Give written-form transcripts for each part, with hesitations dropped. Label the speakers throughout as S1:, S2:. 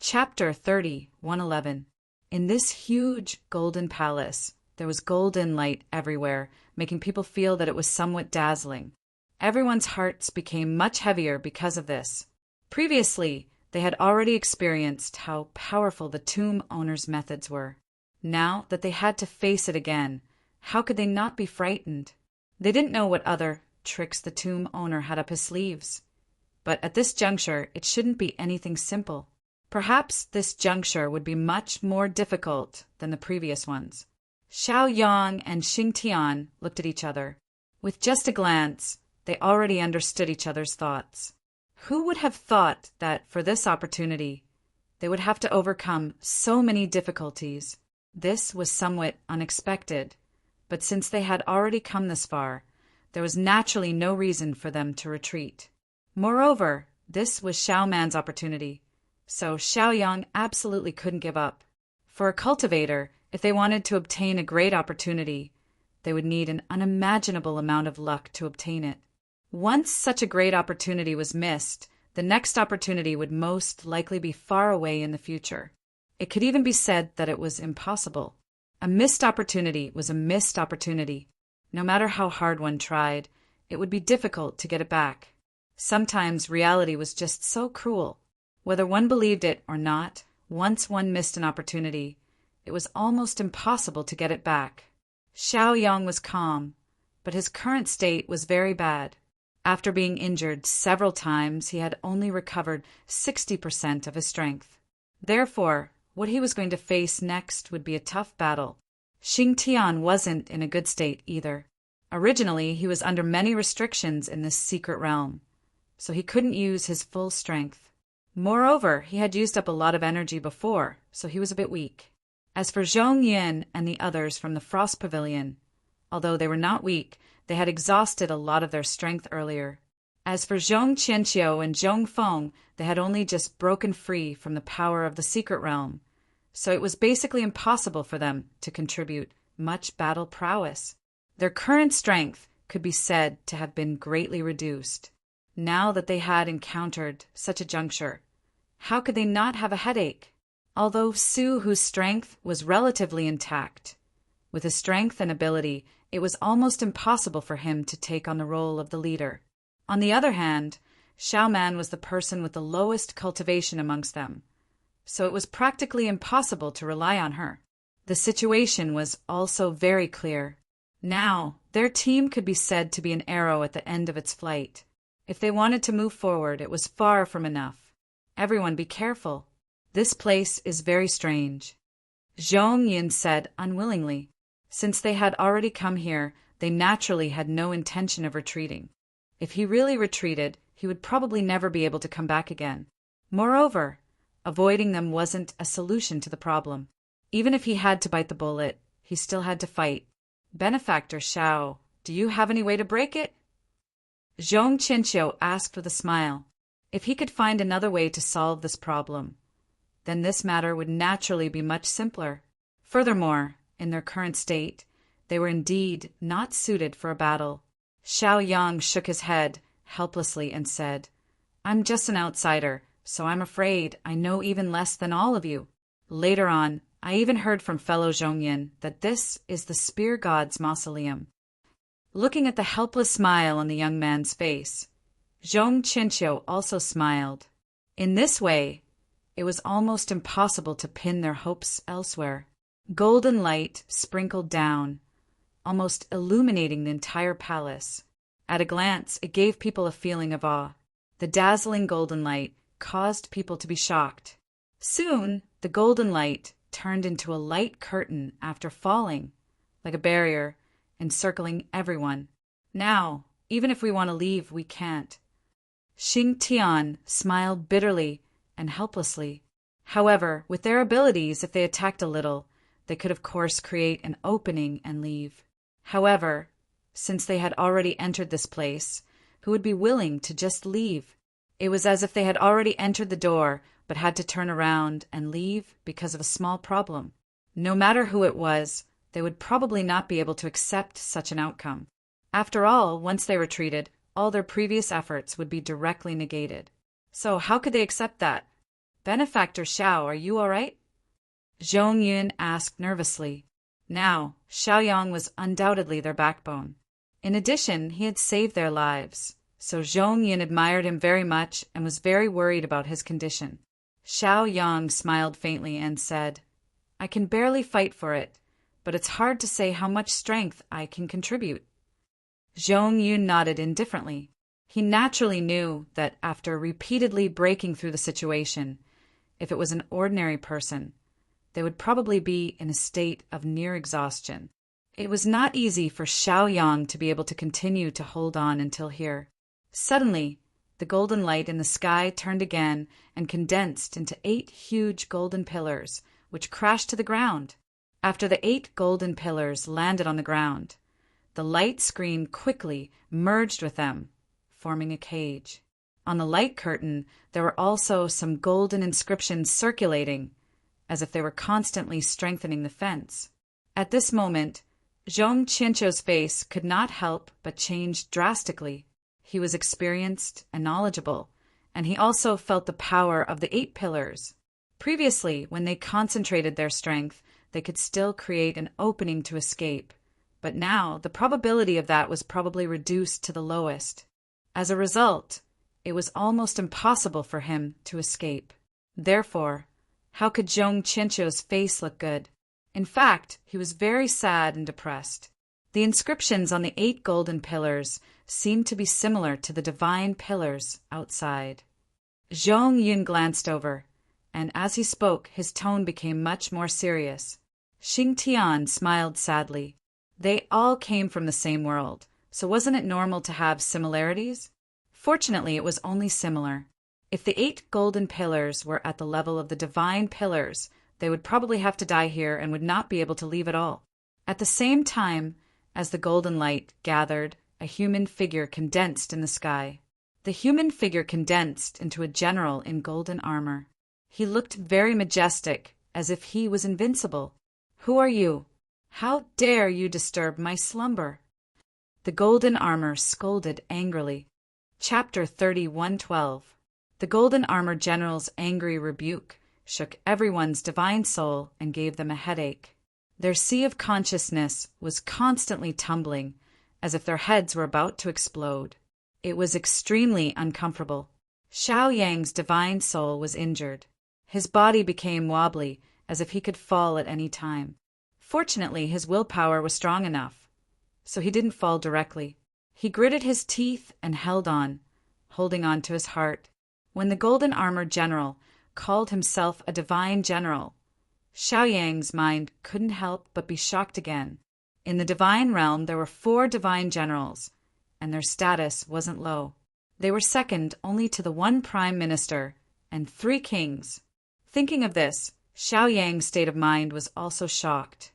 S1: Chapter 30, 111. In this huge golden palace, there was golden light everywhere, making people feel that it was somewhat dazzling. Everyone's hearts became much heavier because of this. Previously, they had already experienced how powerful the tomb owner's methods were. Now that they had to face it again, how could they not be frightened? They didn't know what other tricks the tomb owner had up his sleeves. But at this juncture, it shouldn't be anything simple. Perhaps this juncture would be much more difficult than the previous ones. Xiao Yang and Xing Tian looked at each other. With just a glance, they already understood each other's thoughts. Who would have thought that for this opportunity, they would have to overcome so many difficulties? This was somewhat unexpected, but since they had already come this far, there was naturally no reason for them to retreat. Moreover, this was Xiao Man's opportunity. So Xiao Yang absolutely couldn't give up. For a cultivator, if they wanted to obtain a great opportunity, they would need an unimaginable amount of luck to obtain it. Once such a great opportunity was missed, the next opportunity would most likely be far away in the future. It could even be said that it was impossible. A missed opportunity was a missed opportunity. No matter how hard one tried, it would be difficult to get it back. Sometimes reality was just so cruel. Whether one believed it or not, once one missed an opportunity, it was almost impossible to get it back. Xiao Yang was calm, but his current state was very bad. After being injured several times, he had only recovered 60% of his strength. Therefore, what he was going to face next would be a tough battle. Xing Tian wasn't in a good state either. Originally, he was under many restrictions in this secret realm, so he couldn't use his full strength. Moreover, he had used up a lot of energy before, so he was a bit weak. As for Zhong Yin and the others from the Frost Pavilion, although they were not weak, they had exhausted a lot of their strength earlier. As for Zhong Qianqiu and Zhong Feng, they had only just broken free from the power of the secret realm, so it was basically impossible for them to contribute much battle prowess. Their current strength could be said to have been greatly reduced. Now that they had encountered such a juncture, how could they not have a headache? Although Su, whose strength was relatively intact, with his strength and ability, it was almost impossible for him to take on the role of the leader. On the other hand, Xiao Man was the person with the lowest cultivation amongst them, so it was practically impossible to rely on her. The situation was also very clear. Now, their team could be said to be an arrow at the end of its flight. If they wanted to move forward, it was far from enough. Everyone be careful. This place is very strange. Zhong Yin said unwillingly. Since they had already come here, they naturally had no intention of retreating. If he really retreated, he would probably never be able to come back again. Moreover, avoiding them wasn't a solution to the problem. Even if he had to bite the bullet, he still had to fight. Benefactor Xiao, do you have any way to break it? Zhong Qianqiu asked with a smile. If he could find another way to solve this problem, then this matter would naturally be much simpler. Furthermore, in their current state, they were indeed not suited for a battle. Xiao Yang shook his head helplessly and said, I'm just an outsider, so I'm afraid I know even less than all of you. Later on, I even heard from fellow Zhongyin that this is the Spear God's mausoleum. Looking at the helpless smile on the young man's face, Zhong Qianqiu also smiled. In this way, it was almost impossible to pin their hopes elsewhere. Golden light sprinkled down, almost illuminating the entire palace. At a glance, it gave people a feeling of awe. The dazzling golden light caused people to be shocked. Soon, the golden light turned into a light curtain after falling, like a barrier, encircling everyone. Now, even if we want to leave, we can't. Xing Tian smiled bitterly and helplessly. However, with their abilities, if they attacked a little, they could of course create an opening and leave. However, since they had already entered this place, who would be willing to just leave? It was as if they had already entered the door, but had to turn around and leave because of a small problem. No matter who it was, they would probably not be able to accept such an outcome. After all, once they retreated, all their previous efforts would be directly negated. So how could they accept that? Benefactor Xiao, are you all right? Zhong Yun asked nervously. Now, Xiaoyang was undoubtedly their backbone. In addition, he had saved their lives, so Zhong Yun admired him very much and was very worried about his condition. Xiaoyang smiled faintly and said, I can barely fight for it, but it's hard to say how much strength I can contribute. Zhong Yun nodded indifferently. He naturally knew that after repeatedly breaking through the situation, if it was an ordinary person, they would probably be in a state of near exhaustion. It was not easy for Xiaoyang to be able to continue to hold on until here. Suddenly, the golden light in the sky turned again and condensed into 8 huge golden pillars, which crashed to the ground. After the 8 golden pillars landed on the ground, the light screen quickly merged with them, forming a cage. On the light curtain, there were also some golden inscriptions circulating, as if they were constantly strengthening the fence. At this moment, Zhong Qianqiu's face could not help but change drastically. He was experienced and knowledgeable, and he also felt the power of the 8 pillars. Previously, when they concentrated their strength, they could still create an opening to escape, but now the probability of that was probably reduced to the lowest. As a result, it was almost impossible for him to escape. Therefore, how could Zhong Qianqiu's face look good? In fact, he was very sad and depressed. The inscriptions on the 8 golden pillars seemed to be similar to the divine pillars outside. Zhong Yun glanced over, and as he spoke, his tone became much more serious. Xing Tian smiled sadly. They all came from the same world, so wasn't it normal to have similarities? Fortunately, it was only similar. If the 8 golden pillars were at the level of the divine pillars, they would probably have to die here and would not be able to leave at all. At the same time, as the golden light gathered, a human figure condensed in the sky. The human figure condensed into a general in golden armor. He looked very majestic, as if he was invincible. Who are you? How dare you disturb my slumber? The golden armor scolded angrily. Chapter 31:12. The golden armor general's angry rebuke shook everyone's divine soul and gave them a headache. Their sea of consciousness was constantly tumbling, as if their heads were about to explode. It was extremely uncomfortable. Xiaoyang's divine soul was injured. His body became wobbly, as if he could fall at any time. Fortunately, his willpower was strong enough, so he didn't fall directly. He gritted his teeth and held on, holding on to his heart. When the golden armor general called himself a divine general, Xiaoyang's mind couldn't help but be shocked again. In the divine realm, there were 4 divine generals, and their status wasn't low. They were second only to the 1 prime minister and 3 kings. Thinking of this, Xiaoyang's state of mind was also shocked.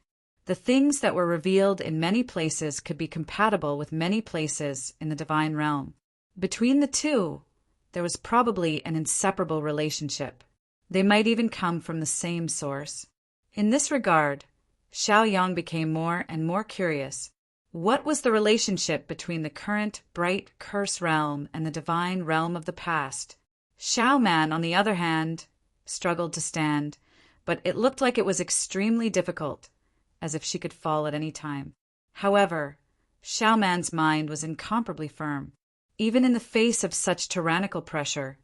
S1: The things that were revealed in many places could be compatible with many places in the divine realm. Between the two, there was probably an inseparable relationship. They might even come from the same source. In this regard, Xiaoyang became more and more curious. What was the relationship between the current bright curse realm and the divine realm of the past? Xiaoman, on the other hand, struggled to stand, but it looked like it was extremely difficult, as if she could fall at any time. However, Xiaoman's mind was incomparably firm. Even in the face of such tyrannical pressure,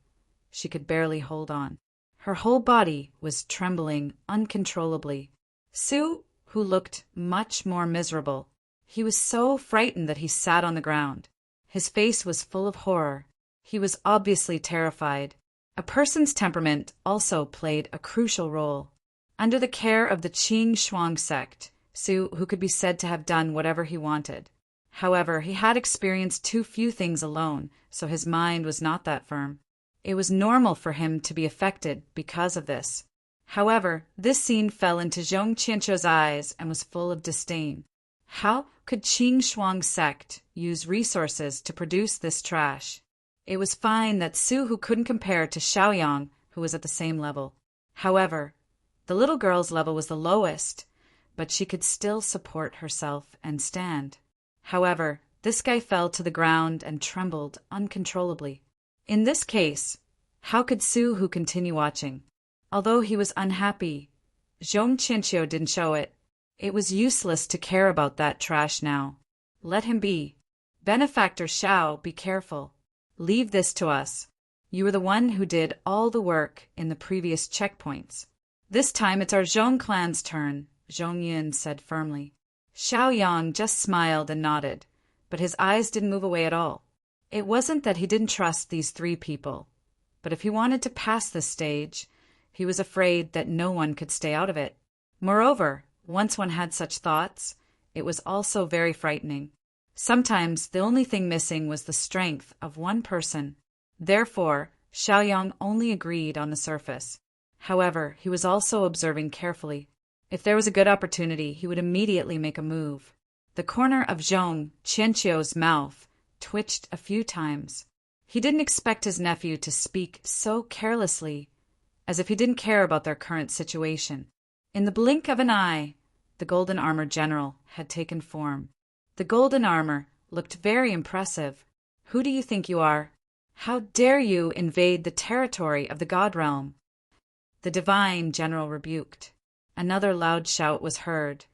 S1: she could barely hold on. Her whole body was trembling uncontrollably. Su, who looked much more miserable, he was so frightened that he sat on the ground. His face was full of horror. He was obviously terrified. A person's temperament also played a crucial role. Under the care of the Qing Shuang sect, Su, who could be said to have done whatever he wanted. However, he had experienced too few things alone, so his mind was not that firm. It was normal for him to be affected because of this. However, this scene fell into Zhong Qianqiu's eyes and was full of disdain. How could Qing Shuang sect use resources to produce this trash? It was fine that Su, who couldn't compare to Xiaoyang, who was at the same level. However, the little girl's level was the lowest, but she could still support herself and stand. However, this guy fell to the ground and trembled uncontrollably. In this case, how could Su Hu continue watching? Although he was unhappy, Zhong Qianqiu didn't show it. It was useless to care about that trash now. Let him be. Benefactor Shao, be careful. Leave this to us. You were the one who did all the work in the previous checkpoints. This time it's our Zhong clan's turn, Zhong Yun said firmly. Xiao Yang just smiled and nodded, but his eyes didn't move away at all. It wasn't that he didn't trust these three people, but if he wanted to pass this stage, he was afraid that no one could stay out of it. Moreover, once one had such thoughts, it was also very frightening. Sometimes the only thing missing was the strength of one person. Therefore, Xiaoyang only agreed on the surface. However, he was also observing carefully. If there was a good opportunity, he would immediately make a move. The corner of Zhong Qianqiu's mouth twitched a few times. He didn't expect his nephew to speak so carelessly, as if he didn't care about their current situation. In the blink of an eye, the golden armor general had taken form. The golden armor looked very impressive. Who do you think you are? How dare you invade the territory of the God realm? The divine general rebuked. Another loud shout was heard,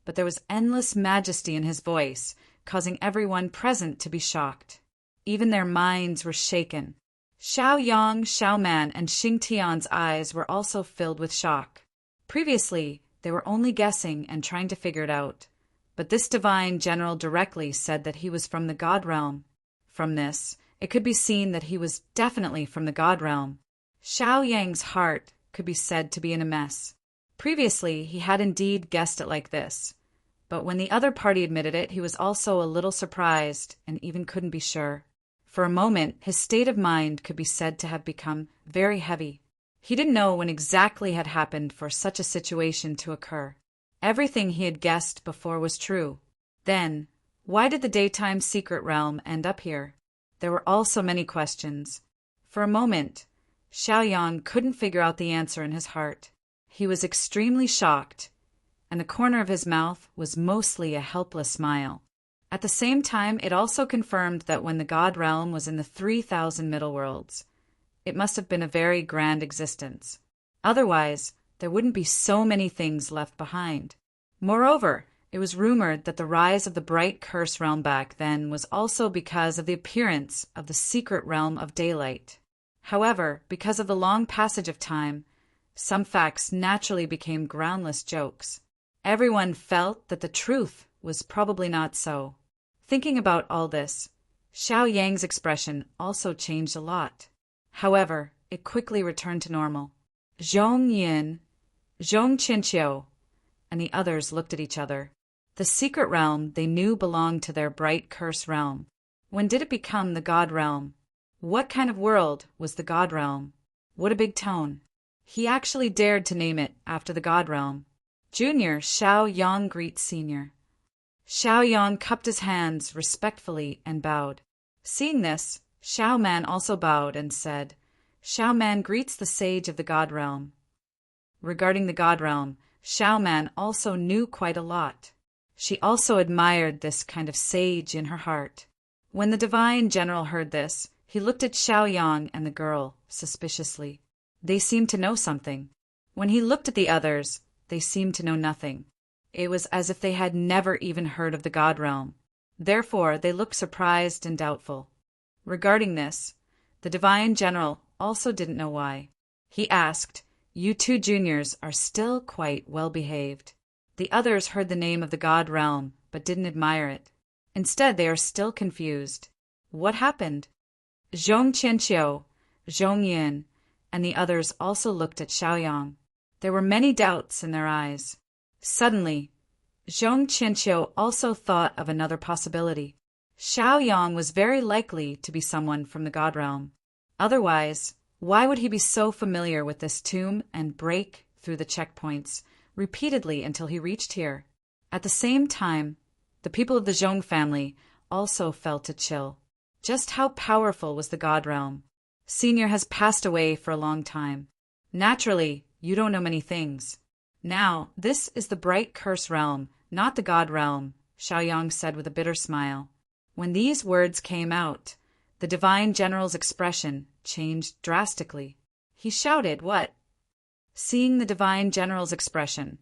S1: but there was endless majesty in his voice, causing everyone present to be shocked. Even their minds were shaken. Xiao Yang, Xiao Man, and Xing Tian's eyes were also filled with shock. Previously, they were only guessing and trying to figure it out, but this divine general directly said that he was from the God realm. From this, it could be seen that he was definitely from the God realm. Xiao Yang's heart could be said to be in a mess. Previously, he had indeed guessed it like this, but when the other party admitted it, he was also a little surprised and even couldn't be sure. For a moment, his state of mind could be said to have become very heavy. He didn't know when exactly had happened for such a situation to occur. Everything he had guessed before was true. Then, why did the daytime secret realm end up here? There were also many questions. For a moment, Xiaoyang couldn't figure out the answer in his heart. He was extremely shocked, and the corner of his mouth was mostly a helpless smile. At the same time, it also confirmed that when the God realm was in the 3,000 middle worlds, it must have been a very grand existence. Otherwise, there wouldn't be so many things left behind. Moreover, it was rumored that the rise of the bright curse realm back then was also because of the appearance of the secret realm of daylight. However, because of the long passage of time, some facts naturally became groundless jokes. Everyone felt that the truth was probably not so. Thinking about all this, Xiao Yang's expression also changed a lot. However, it quickly returned to normal. Zhong Yin, Zhong Qianqiu, and the others looked at each other. The secret realm they knew belonged to their bright curse realm. When did it become the God realm? What kind of world was the God realm? What a big tone. He actually dared to name it after the God realm. Junior Xiao Yang greets Senior. Xiao Yang cupped his hands respectfully and bowed. Seeing this, Xiao Man also bowed and said, Xiao Man greets the sage of the God realm. Regarding the God realm, Xiao Man also knew quite a lot. She also admired this kind of sage in her heart. When the divine general heard this, he looked at Xiao Yang and the girl suspiciously. They seemed to know something. When he looked at the others, they seemed to know nothing. It was as if they had never even heard of the God realm. Therefore, they looked surprised and doubtful. Regarding this, the divine general also didn't know why. He asked, You two juniors are still quite well behaved. The others heard the name of the God realm, but didn't admire it. Instead, they are still confused. What happened? Zhong Qianqiu, Zhong Yin, and the others also looked at Xiaoyang. There were many doubts in their eyes. Suddenly, Zhong Qianqiu also thought of another possibility. Xiaoyang was very likely to be someone from the God realm. Otherwise, why would he be so familiar with this tomb and break through the checkpoints repeatedly until he reached here? At the same time, the people of the Zhong family also felt a chill. Just how powerful was the God realm? Senior has passed away for a long time. Naturally, you don't know many things. Now, this is the bright curse realm, not the God realm, Xiaoyang said with a bitter smile. When these words came out, the divine general's expression changed drastically. He shouted, What? Seeing the divine general's expression,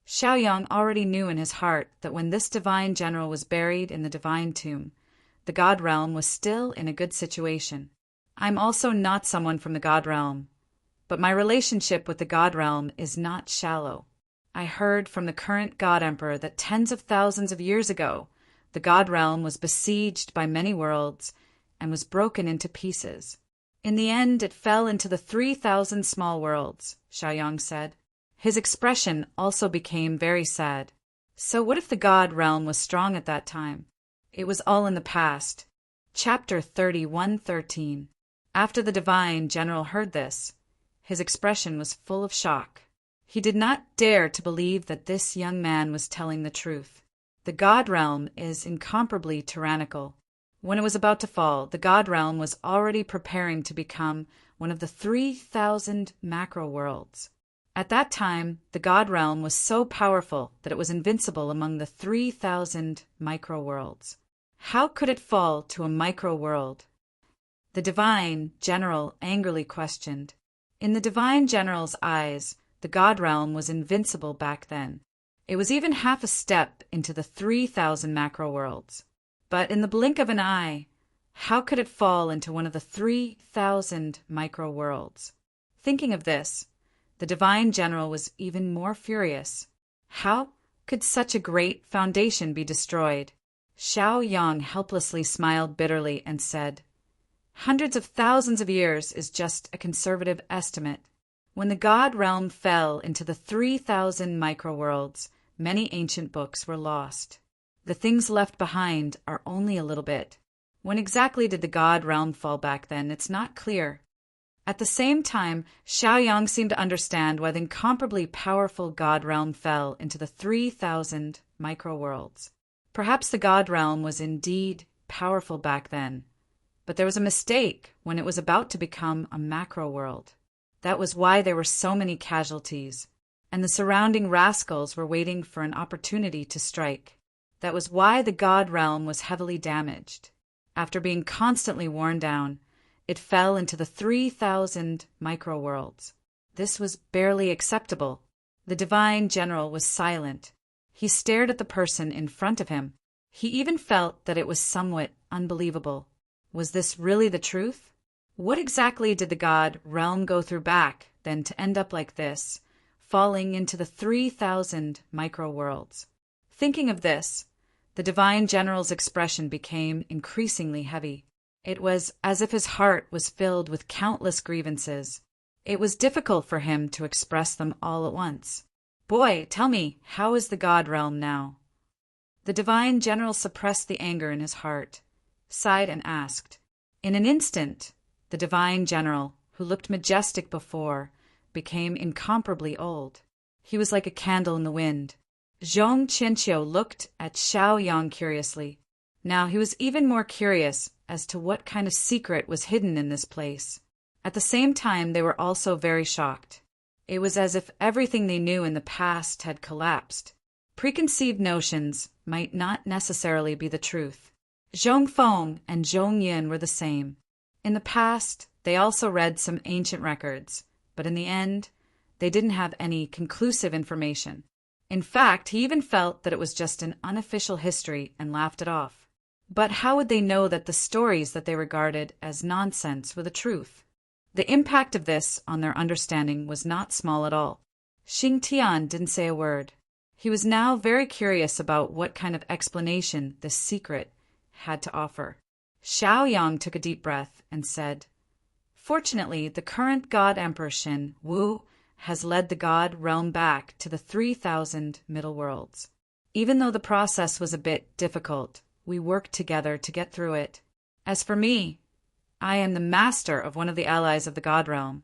S1: Xiaoyang already knew in his heart that when this divine general was buried in the divine tomb, the God realm was still in a good situation. I'm also not someone from the God realm, but my relationship with the God realm is not shallow. I heard from the current God Emperor that tens of thousands of years ago, the God realm was besieged by many worlds and was broken into pieces. In the end, it fell into the 3,000 small worlds, Xiaoyang said. His expression also became very sad. So what if the God realm was strong at that time? It was all in the past. Chapter 31:13. After the divine general heard this, his expression was full of shock. He did not dare to believe that this young man was telling the truth. The God realm is incomparably tyrannical. When it was about to fall, the God realm was already preparing to become one of the 3,000 macro worlds. At that time, the God realm was so powerful that it was invincible among the 3,000 micro worlds. How could it fall to a micro world? The divine general angrily questioned. In the divine general's eyes, the God realm was invincible back then. It was even half a step into the 3,000 macro worlds. But in the blink of an eye, how could it fall into one of the 3,000 micro worlds? Thinking of this, the divine general was even more furious. How could such a great foundation be destroyed? Xiaoyang helplessly smiled bitterly and said, "Hundreds of thousands of years is just a conservative estimate. When the God realm fell into the 3,000 micro-worlds, many ancient books were lost. The things left behind are only a little bit. When exactly did the God realm fall back then? It's not clear." At the same time, Xiaoyang seemed to understand why the incomparably powerful God realm fell into the 3,000 micro-worlds. Perhaps the God realm was indeed powerful back then, but there was a mistake when it was about to become a macro world. That was why there were so many casualties, and the surrounding rascals were waiting for an opportunity to strike. That was why the God realm was heavily damaged. After being constantly worn down, it fell into the 3,000 micro worlds. This was barely acceptable. The divine general was silent. He stared at the person in front of him. He even felt that it was somewhat unbelievable. Was this really the truth? What exactly did the God realm go through back then to end up like this, falling into the 3,000 micro worlds? Thinking of this, the divine general's expression became increasingly heavy. It was as if his heart was filled with countless grievances. It was difficult for him to express them all at once. "Boy, tell me, how is the God realm now?" The divine general suppressed the anger in his heart, sighed and asked. In an instant, the divine general, who looked majestic before, became incomparably old. He was like a candle in the wind. Zhong Qianqiu looked at Xiaoyang curiously. Now he was even more curious as to what kind of secret was hidden in this place. At the same time, they were also very shocked. It was as if everything they knew in the past had collapsed. Preconceived notions might not necessarily be the truth. Zhong Feng and Zhong Yin were the same. In the past, they also read some ancient records, but in the end, they didn't have any conclusive information. In fact, he even felt that it was just an unofficial history and laughed it off. But how would they know that the stories that they regarded as nonsense were the truth? The impact of this on their understanding was not small at all. Xing Tian didn't say a word. He was now very curious about what kind of explanation this secret had to offer. Xiaoyang took a deep breath and said, "Fortunately, the current God Emperor Xin Wu has led the God realm back to the 3,000 middle worlds. Even though the process was a bit difficult, we worked together to get through it. As for me, I am the master of one of the allies of the God realm."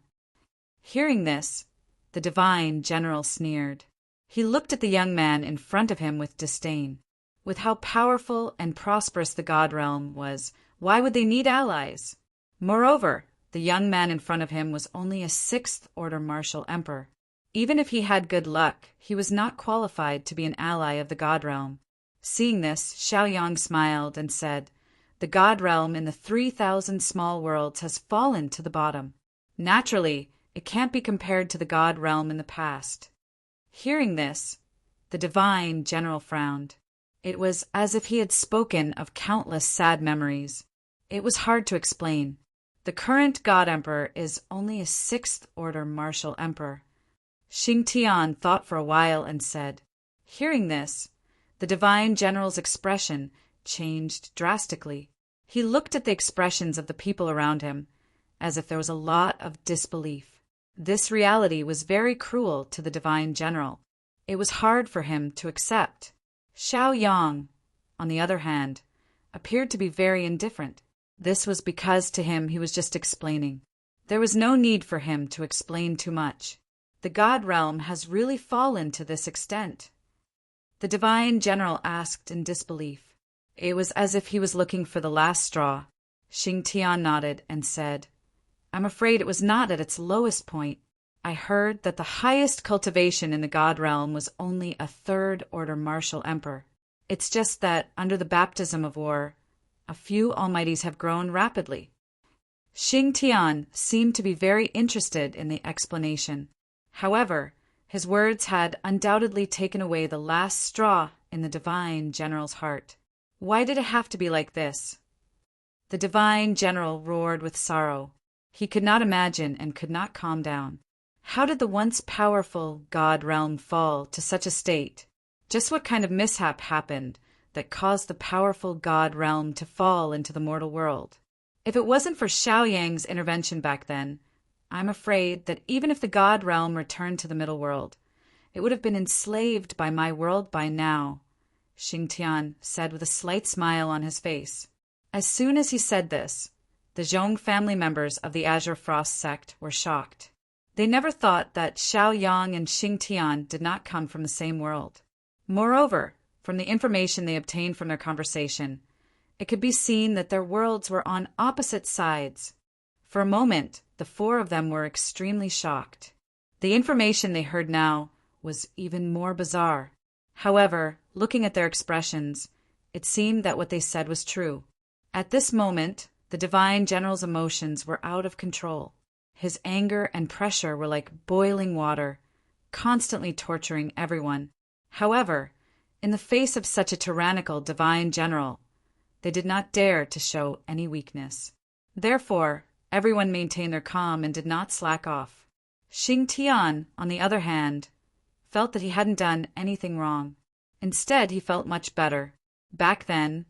S1: Hearing this, the divine general sneered. He looked at the young man in front of him with disdain. With how powerful and prosperous the God realm was, why would they need allies? Moreover, the young man in front of him was only a sixth-order martial emperor. Even if he had good luck, he was not qualified to be an ally of the God realm. Seeing this, Xiaoyang smiled and said, "The God realm in the 3,000 small worlds has fallen to the bottom. Naturally, It can't be compared to the God realm in the past. Hearing this, the divine general frowned. It was as if he had spoken of countless sad memories. It was hard to explain. The current God Emperor is only a sixth-order martial emperor. Xingtian thought for a while and said. Hearing this, the divine general's expression changed drastically. He looked at the expressions of the people around him, as if there was a lot of disbelief. This reality was very cruel to the divine general. It was hard for him to accept. Xiao Yang, on the other hand, appeared to be very indifferent. This was because to him he was just explaining. There was no need for him to explain too much. The God realm has really fallen to this extent. The divine general asked in disbelief. It was as if he was looking for the last straw. Xingtian nodded and said, I'm afraid it was not at its lowest point. I heard that the highest cultivation in the God realm was only a third-order martial emperor. It's just that, under the baptism of war, a few almighties have grown rapidly. Xingtian seemed to be very interested in the explanation. However, his words had undoubtedly taken away the last straw in the divine general's heart. Why did it have to be like this? The divine general roared with sorrow. He could not imagine and could not calm down. How did the once powerful God realm fall to such a state? Just what kind of mishap happened that caused the powerful God realm to fall into the mortal world? If it wasn't for Xiao Yang's intervention back then, I'm afraid that even if the God realm returned to the middle world, it would have been enslaved by my world by now, Xingtian said with a slight smile on his face. As soon as he said this, the Zhong family members of the Azure Frost sect were shocked. They never thought that Xiao Yang and Xingtian did not come from the same world. Moreover, from the information they obtained from their conversation, it could be seen that their worlds were on opposite sides. For a moment, the four of them were extremely shocked. The information they heard now was even more bizarre. However, looking at their expressions, it seemed that what they said was true. At this moment, the divine general's emotions were out of control. His anger and pressure were like boiling water, constantly torturing everyone. However, in the face of such a tyrannical divine general, they did not dare to show any weakness. Therefore, everyone maintained their calm and did not slack off. Xingtian, on the other hand, felt that he hadn't done anything wrong. Instead, he felt much better. Back then,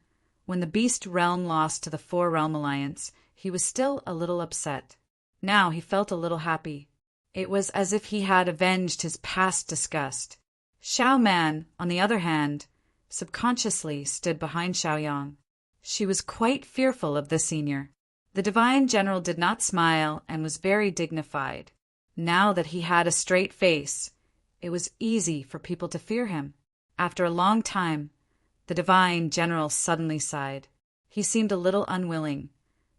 S1: when the Beast Realm lost to the Four Realm Alliance, he was still a little upset. Now he felt a little happy. It was as if he had avenged his past disgust. Xiao Man, on the other hand, subconsciously stood behind Xiao Yang. She was quite fearful of the senior. The divine general did not smile and was very dignified. Now that he had a straight face, it was easy for people to fear him. After a long time, the divine general suddenly sighed. He seemed a little unwilling,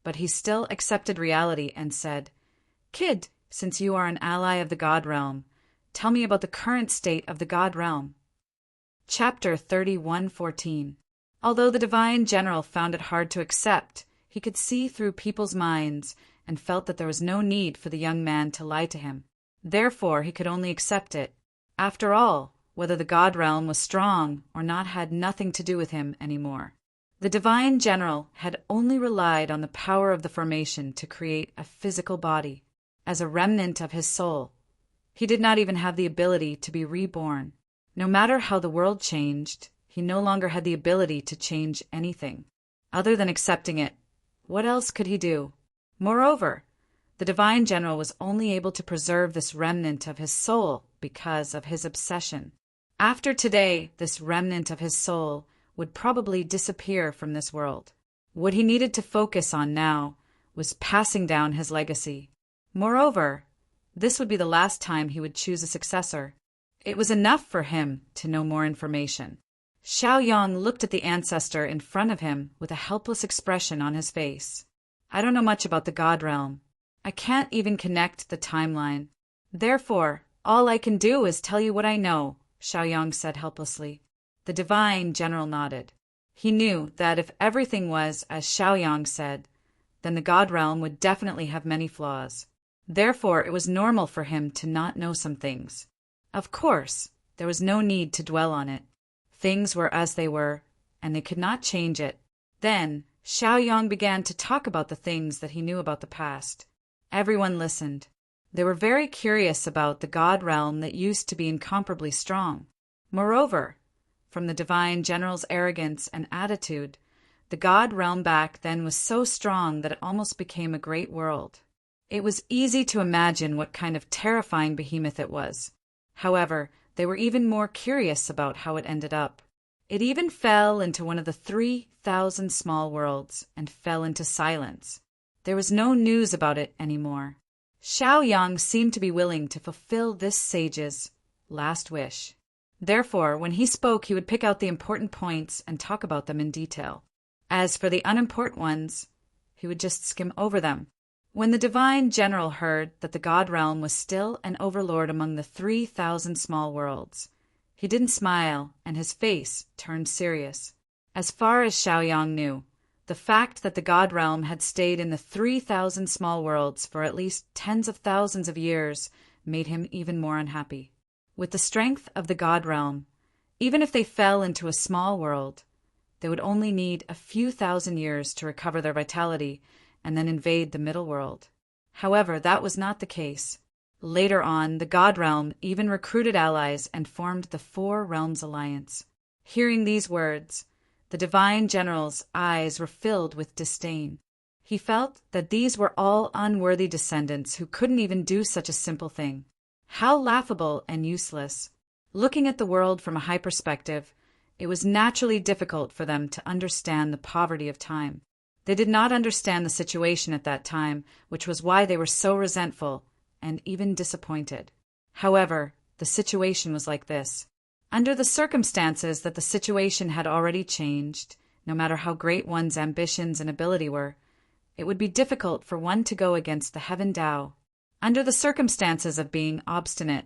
S1: but he still accepted reality and said, Kid, since you are an ally of the God Realm, tell me about the current state of the God Realm. Chapter 31:14. Although the divine general found it hard to accept, he could see through people's minds and felt that there was no need for the young man to lie to him. Therefore, he could only accept it. After all, whether the God Realm was strong or not had nothing to do with him anymore. The divine general had only relied on the power of the formation to create a physical body, as a remnant of his soul. He did not even have the ability to be reborn. No matter how the world changed, he no longer had the ability to change anything. Other than accepting it, what else could he do? Moreover, the divine general was only able to preserve this remnant of his soul because of his obsession. After today, this remnant of his soul would probably disappear from this world. What he needed to focus on now was passing down his legacy. Moreover, this would be the last time he would choose a successor. It was enough for him to know more information. Xiao Yang looked at the ancestor in front of him with a helpless expression on his face. I don't know much about the God Realm. I can't even connect the timeline. Therefore, all I can do is tell you what I know, Xiao Yang said helplessly. The divine general nodded. He knew that if everything was as Xiao Yang said, then the God Realm would definitely have many flaws. Therefore, it was normal for him to not know some things. Of course, there was no need to dwell on it. Things were as they were, and they could not change it. Then, Xiaoyang began to talk about the things that he knew about the past. Everyone listened. They were very curious about the god realm that used to be incomparably strong. Moreover, from the divine general's arrogance and attitude, the god realm back then was so strong that it almost became a great world. It was easy to imagine what kind of terrifying behemoth it was. However, they were even more curious about how it ended up. It even fell into one of the 3,000 small worlds and fell into silence. There was no news about it anymore. Xiaoyang seemed to be willing to fulfill this sage's last wish. Therefore, when he spoke, he would pick out the important points and talk about them in detail. As for the unimportant ones, he would just skim over them. When the divine general heard that the god realm was still an overlord among the 3,000 small worlds, he didn't smile, and his face turned serious. As far as Xiaoyang knew, the fact that the god realm had stayed in the 3,000 small worlds for at least tens of thousands of years made him even more unhappy. With the strength of the god realm, even if they fell into a small world, they would only need a few thousand years to recover their vitality and then invade the middle world. However, that was not the case. Later on, the god realm even recruited allies and formed the Four Realms Alliance. Hearing these words, the divine general's eyes were filled with disdain. He felt that these were all unworthy descendants who couldn't even do such a simple thing. How laughable and useless. Looking at the world from a high perspective, it was naturally difficult for them to understand the poverty of time. They did not understand the situation at that time, which was why they were so resentful and even disappointed. However, the situation was like this. Under the circumstances that the situation had already changed, no matter how great one's ambitions and ability were, it would be difficult for one to go against the Heaven Tao. Under the circumstances of being obstinate,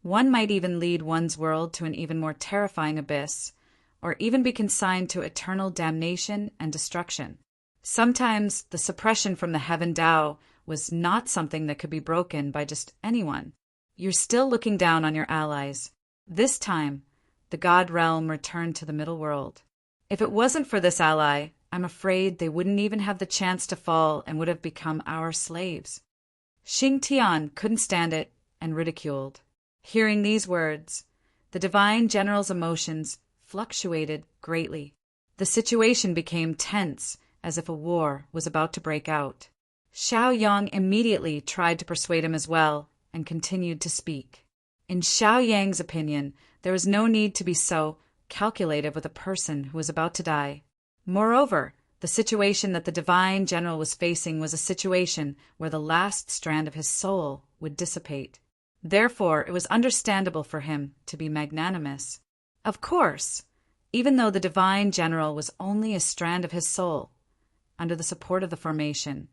S1: one might even lead one's world to an even more terrifying abyss, or even be consigned to eternal damnation and destruction. Sometimes the suppression from the Heaven Tao was not something that could be broken by just anyone. You're still looking down on your allies. This time, the god realm returned to the middle world. If it wasn't for this ally, I'm afraid they wouldn't even have the chance to fall and would have become our slaves. Xing Tian couldn't stand it and ridiculed. Hearing these words, the divine general's emotions fluctuated greatly. The situation became tense, as if a war was about to break out. Xiaoyang immediately tried to persuade him as well and continued to speak. In Xiaoyang's opinion, there was no need to be so calculative with a person who was about to die. Moreover, the situation that the divine general was facing was a situation where the last strand of his soul would dissipate. Therefore, it was understandable for him to be magnanimous. Of course, even though the divine general was only a strand of his soul, under the support of the formation,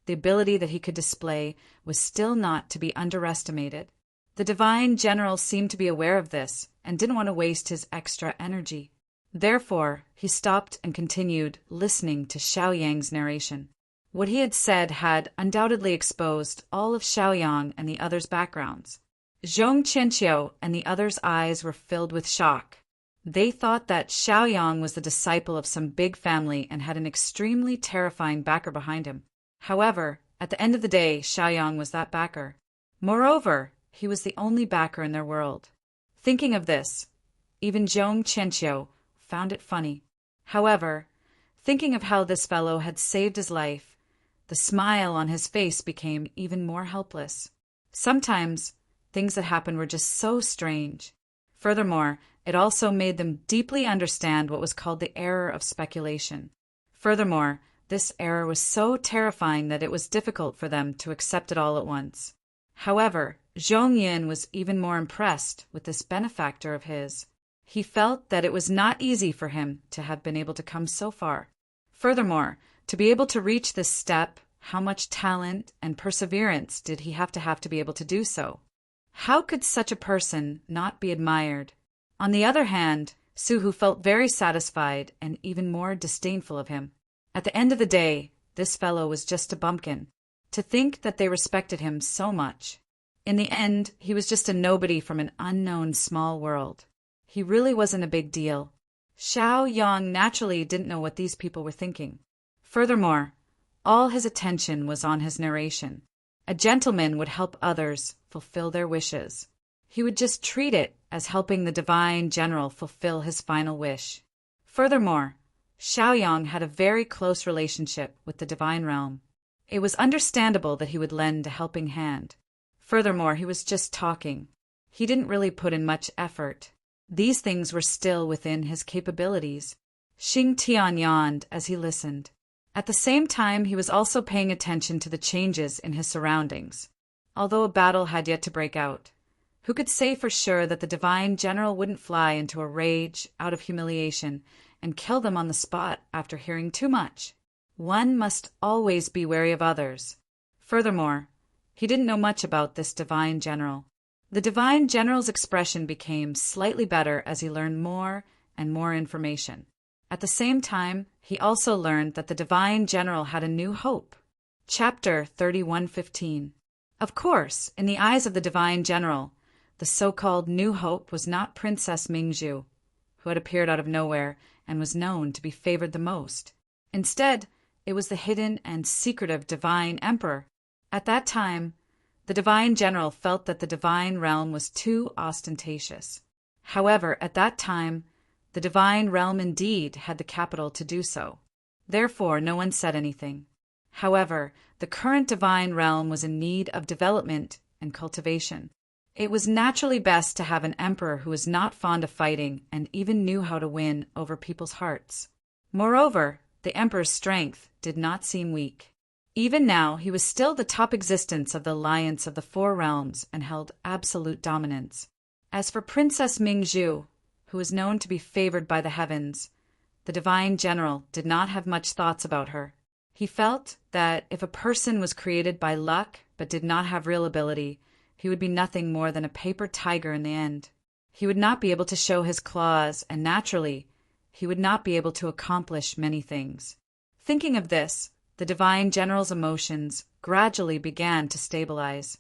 S1: the ability that he could display was still not to be underestimated. The divine general seemed to be aware of this and didn't want to waste his extra energy. Therefore, he stopped and continued listening to Xiaoyang's narration. What he had said had undoubtedly exposed all of Xiaoyang and the others' backgrounds. Zhong Qianqiu and the others' eyes were filled with shock. They thought that Xiaoyang was the disciple of some big family and had an extremely terrifying backer behind him. However, at the end of the day, Xiaoyang was that backer. Moreover, he was the only backer in their world. Thinking of this, even Zhong Qianqiu found it funny. However, thinking of how this fellow had saved his life, the smile on his face became even more helpless. Sometimes, things that happened were just so strange. Furthermore, it also made them deeply understand what was called the error of speculation. Furthermore, this error was so terrifying that it was difficult for them to accept it all at once. However, Zhong Yin was even more impressed with this benefactor of his. He felt that it was not easy for him to have been able to come so far. Furthermore, to be able to reach this step, how much talent and perseverance did he have to be able to do so? How could such a person not be admired? On the other hand, Suhu felt very satisfied and even more disdainful of him. At the end of the day, this fellow was just a bumpkin. To think that they respected him so much. In the end, he was just a nobody from an unknown small world. He really wasn't a big deal. Xiao Yang naturally didn't know what these people were thinking. Furthermore, all his attention was on his narration. A gentleman would help others fulfill their wishes. He would just treat it as helping the divine general fulfill his final wish. Furthermore, Xiaoyang had a very close relationship with the divine realm. It was understandable that he would lend a helping hand. Furthermore, he was just talking. He didn't really put in much effort. These things were still within his capabilities. Xing Tian yawned as he listened. At the same time, he was also paying attention to the changes in his surroundings. Although a battle had yet to break out, who could say for sure that the divine general wouldn't fly into a rage out of humiliation and kill them on the spot after hearing too much? One must always be wary of others. Furthermore, he didn't know much about this divine general. The divine general's expression became slightly better as he learned more and more information. At the same time, he also learned that the divine general had a new hope. Chapter 31:15. Of course, in the eyes of the divine general, the so-called new hope was not Princess Mingzhu, who had appeared out of nowhere and was known to be favored the most. Instead, it was the hidden and secretive divine emperor. At that time, the divine general felt that the divine realm was too ostentatious. However, at that time, the divine realm indeed had the capital to do so. Therefore, no one said anything. However, the current divine realm was in need of development and cultivation. It was naturally best to have an emperor who was not fond of fighting and even knew how to win over people's hearts. Moreover, the emperor's strength did not seem weak. Even now, he was still the top existence of the Alliance of the Four Realms and held absolute dominance. As for Princess Mingzhu, who was known to be favored by the heavens, the divine general did not have much thoughts about her. He felt that if a person was created by luck but did not have real ability, he would be nothing more than a paper tiger in the end. He would not be able to show his claws, and naturally, he would not be able to accomplish many things. Thinking of this, the divine general's emotions gradually began to stabilize.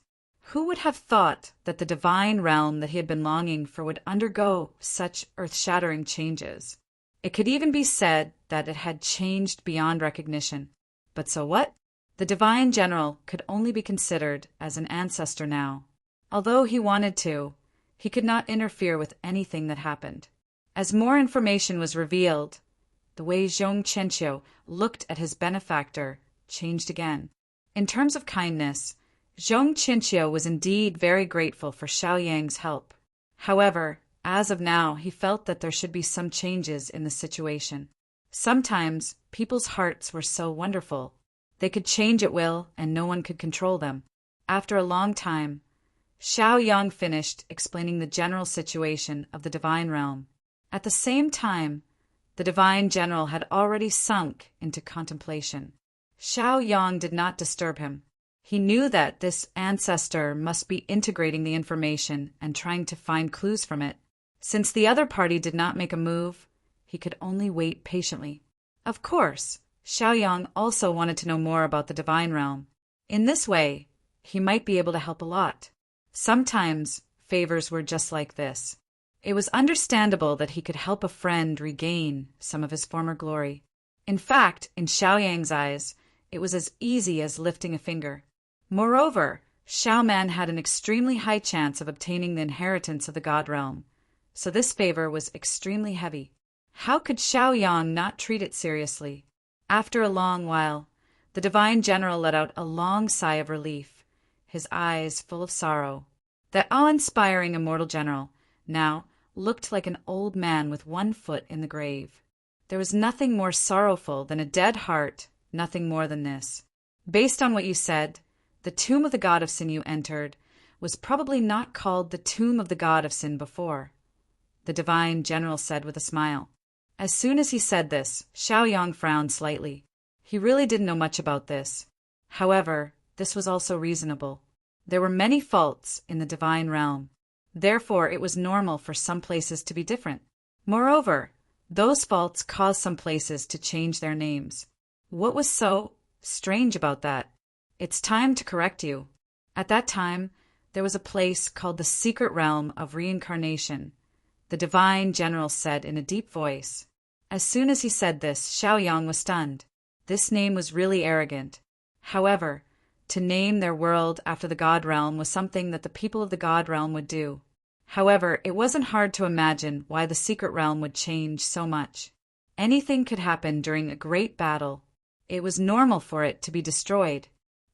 S1: Who would have thought that the divine realm that he had been longing for would undergo such earth-shattering changes? It could even be said that it had changed beyond recognition. But so what? The divine general could only be considered as an ancestor now. Although he wanted to, he could not interfere with anything that happened. As more information was revealed, the way Zhong Chenqiu looked at his benefactor changed again. In terms of kindness, Zhong Chenqiu was indeed very grateful for Xiaoyang's help. However, as of now, he felt that there should be some changes in the situation. Sometimes, people's hearts were so wonderful. They could change at will, and no one could control them. After a long time, Xiaoyang finished explaining the general situation of the divine realm. At the same time, the divine general had already sunk into contemplation. Xiaoyang did not disturb him. He knew that this ancestor must be integrating the information and trying to find clues from it. Since the other party did not make a move, he could only wait patiently. Of course, Xiaoyang also wanted to know more about the divine realm. In this way, he might be able to help a lot. Sometimes, favors were just like this. It was understandable that he could help a friend regain some of his former glory. In fact, in Xiaoyang's eyes, it was as easy as lifting a finger. Moreover, Xiaoman had an extremely high chance of obtaining the inheritance of the God realm, so this favor was extremely heavy. How could Xiaoyang not treat it seriously? After a long while, the divine general let out a long sigh of relief, his eyes full of sorrow. That awe-inspiring immortal general now looked like an old man with one foot in the grave. There was nothing more sorrowful than a dead heart, nothing more than this. Based on what you said, the tomb of the god of sin you entered was probably not called the tomb of the god of sin before, the divine general said with a smile. As soon as he said this, Xiaoyang frowned slightly. He really didn't know much about this. However, this was also reasonable. There were many faults in the divine realm. Therefore, it was normal for some places to be different. Moreover, those faults caused some places to change their names. What was so strange about that? It's time to correct you. At that time, there was a place called the Secret Realm of Reincarnation, the Divine General said in a deep voice. As soon as he said this, Xiaoyang was stunned. This name was really arrogant. However, to name their world after the God Realm was something that the people of the God Realm would do. However, it wasn't hard to imagine why the Secret Realm would change so much. Anything could happen during a great battle. It was normal for it to be destroyed.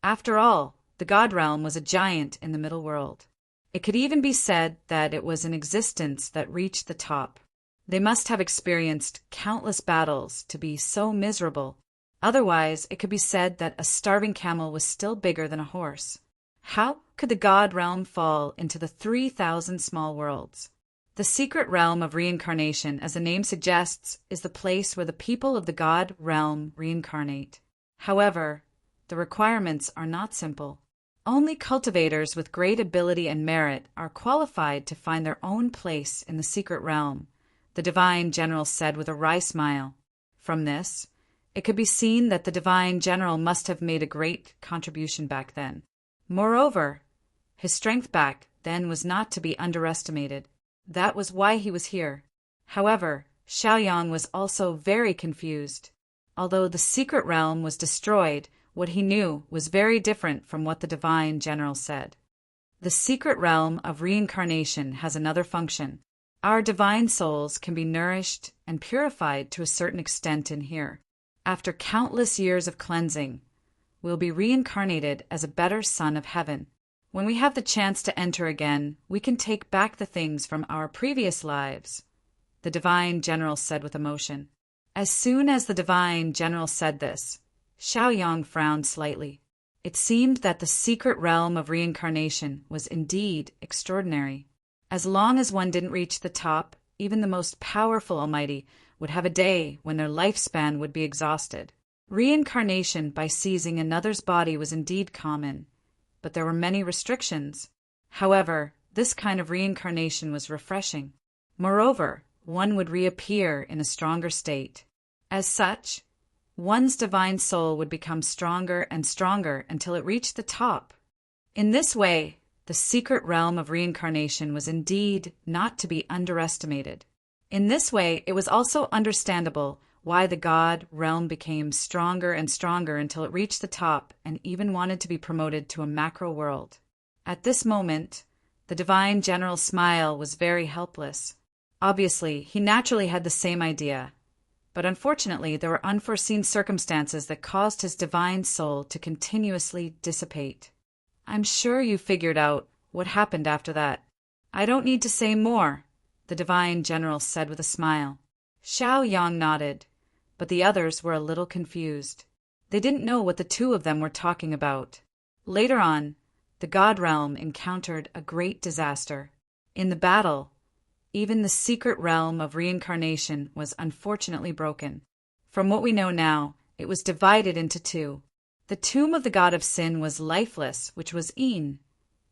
S1: After all, the God Realm was a giant in the middle world. It could even be said that it was an existence that reached the top. They must have experienced countless battles to be so miserable. Otherwise, it could be said that a starving camel was still bigger than a horse. How could the God Realm fall into the 3,000 small worlds? The Secret Realm of Reincarnation, as the name suggests, is the place where the people of the God Realm reincarnate. However, the requirements are not simple. Only cultivators with great ability and merit are qualified to find their own place in the Secret Realm, the Divine General said with a wry smile. From this, it could be seen that the Divine General must have made a great contribution back then. Moreover, his strength back then was not to be underestimated. That was why he was here. However, Xiaoyang was also very confused. Although the Secret Realm was destroyed, what he knew was very different from what the Divine General said. The Secret Realm of Reincarnation has another function. Our divine souls can be nourished and purified to a certain extent in here. After countless years of cleansing, we'll be reincarnated as a better son of heaven. When we have the chance to enter again, we can take back the things from our previous lives, the Divine General said with emotion. As soon as the Divine General said this, Xiaoyang frowned slightly. It seemed that the Secret Realm of Reincarnation was indeed extraordinary. As long as one didn't reach the top, even the most powerful Almighty would have a day when their lifespan would be exhausted. Reincarnation by seizing another's body was indeed common, but there were many restrictions. However, this kind of reincarnation was refreshing. Moreover, one would reappear in a stronger state. As such, one's divine soul would become stronger and stronger until it reached the top. In this way, the Secret Realm of Reincarnation was indeed not to be underestimated. In this way, it was also understandable why the God Realm became stronger and stronger until it reached the top and even wanted to be promoted to a macro world. At this moment, the Divine General's smile was very helpless. Obviously, he naturally had the same idea, but unfortunately there were unforeseen circumstances that caused his divine soul to continuously dissipate. I'm sure you figured out what happened after that. I don't need to say more, the Divine General said with a smile. Xiaoyang nodded, but the others were a little confused. They didn't know what the two of them were talking about. Later on, the God Realm encountered a great disaster. In the battle, even the Secret Realm of Reincarnation was unfortunately broken. From what we know now, it was divided into two. The tomb of the god of sin was lifeless, which was Yin,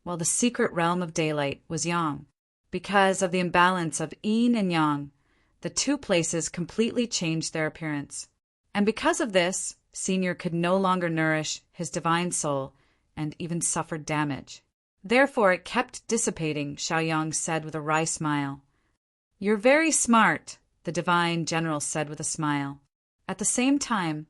S1: while the Secret Realm of Daylight was Yang. Because of the imbalance of Yin and Yang, the two places completely changed their appearance. And because of this, Senior could no longer nourish his divine soul and even suffered damage. Therefore it kept dissipating, Xiaoyang said with a wry smile. You're very smart, the Divine General said with a smile. At the same time,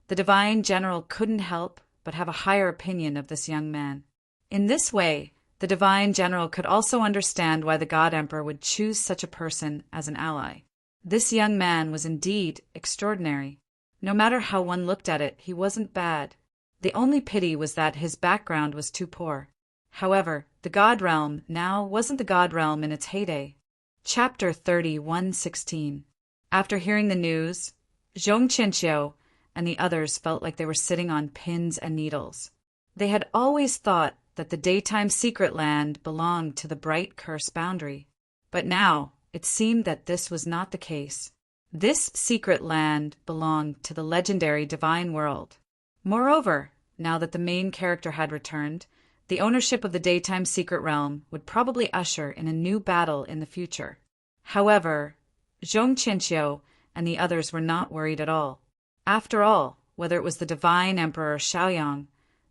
S1: the Divine General couldn't help but have a higher opinion of this young man. In this way, the Divine General could also understand why the God Emperor would choose such a person as an ally. This young man was indeed extraordinary. No matter how one looked at it, he wasn't bad. The only pity was that his background was too poor. However, the God Realm now wasn't the God Realm in its heyday. Chapter 31:16. After hearing the news, Zhong Qianqiu and the others felt like they were sitting on pins and needles. They had always thought that the daytime secret land belonged to the bright curse boundary. But now, it seemed that this was not the case. This secret land belonged to the legendary divine world. Moreover, now that the main character had returned, the ownership of the daytime secret realm would probably usher in a new battle in the future. However, Zhong Qianqiu and the others were not worried at all. After all, whether it was the divine emperor Xiaoyang,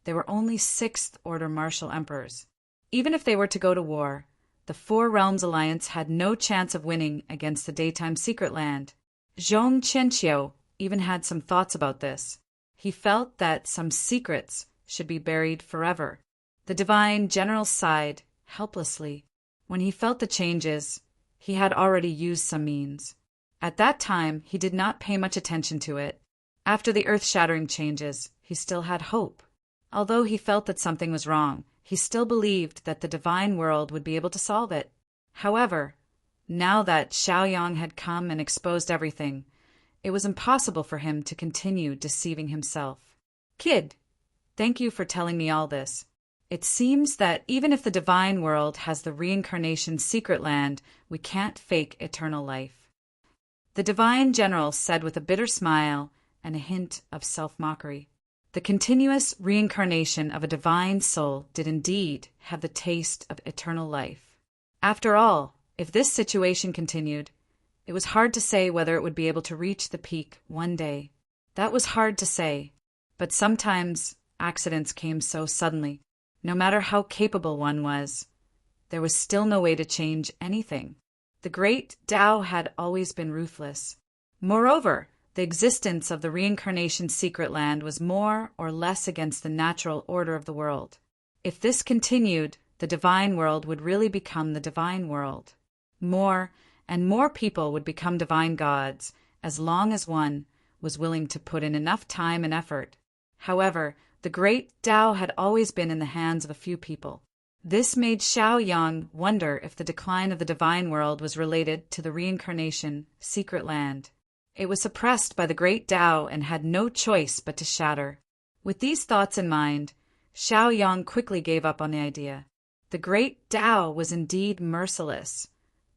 S1: They were only sixth-order martial emperors. Even if they were to go to war, the Four Realms Alliance had no chance of winning against the Daytime Secret Land. Zhong Qianqiu even had some thoughts about this. He felt that some secrets should be buried forever. The divine general sighed helplessly. When he felt the changes, he had already used some means. At that time, he did not pay much attention to it. After the earth-shattering changes, he still had hope. Although he felt that something was wrong, he still believed that the divine world would be able to solve it. However, now that Xiaoyang had come and exposed everything, it was impossible for him to continue deceiving himself. Kid, thank you for telling me all this. It seems that even if the divine world has the reincarnation secret land, we can't fake eternal life. The divine general said with a bitter smile and a hint of self-mockery. The continuous reincarnation of a divine soul did indeed have the taste of eternal life. After all, if this situation continued, it was hard to say whether it would be able to reach the peak one day. That was hard to say, but sometimes accidents came so suddenly. No matter how capable one was, there was still no way to change anything. The great Tao had always been ruthless. Moreover, the existence of the reincarnation secret land was more or less against the natural order of the world. If this continued, the divine world would really become the divine world. More and more people would become divine gods, as long as one was willing to put in enough time and effort. However, the great Tao had always been in the hands of a few people. This made Xiaoyang wonder if the decline of the divine world was related to the reincarnation secret land. It was suppressed by the great Tao and had no choice but to shatter. With these thoughts in mind, Xiaoyang quickly gave up on the idea. The great Tao was indeed merciless,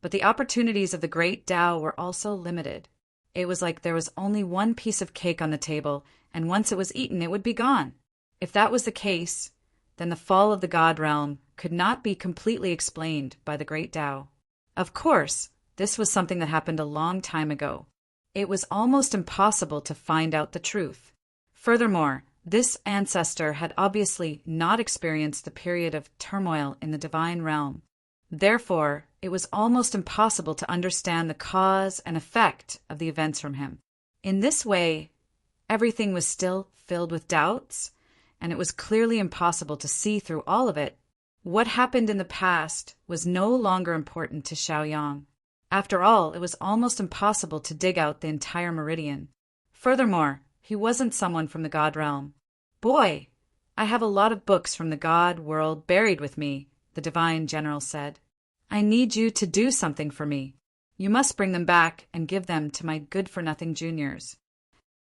S1: but the opportunities of the great Tao were also limited. It was like there was only one piece of cake on the table, and once it was eaten, it would be gone. If that was the case, then the fall of the God realm could not be completely explained by the great Tao. Of course, this was something that happened a long time ago. It was almost impossible to find out the truth. Furthermore, this ancestor had obviously not experienced the period of turmoil in the divine realm. Therefore, it was almost impossible to understand the cause and effect of the events from him. In this way, everything was still filled with doubts, and it was clearly impossible to see through all of it. What happened in the past was no longer important to Xiaoyang. After all, it was almost impossible to dig out the entire meridian. Furthermore, he wasn't someone from the God realm. Boy, I have a lot of books from the God world buried with me, the divine general said. I need you to do something for me. You must bring them back and give them to my good-for-nothing juniors.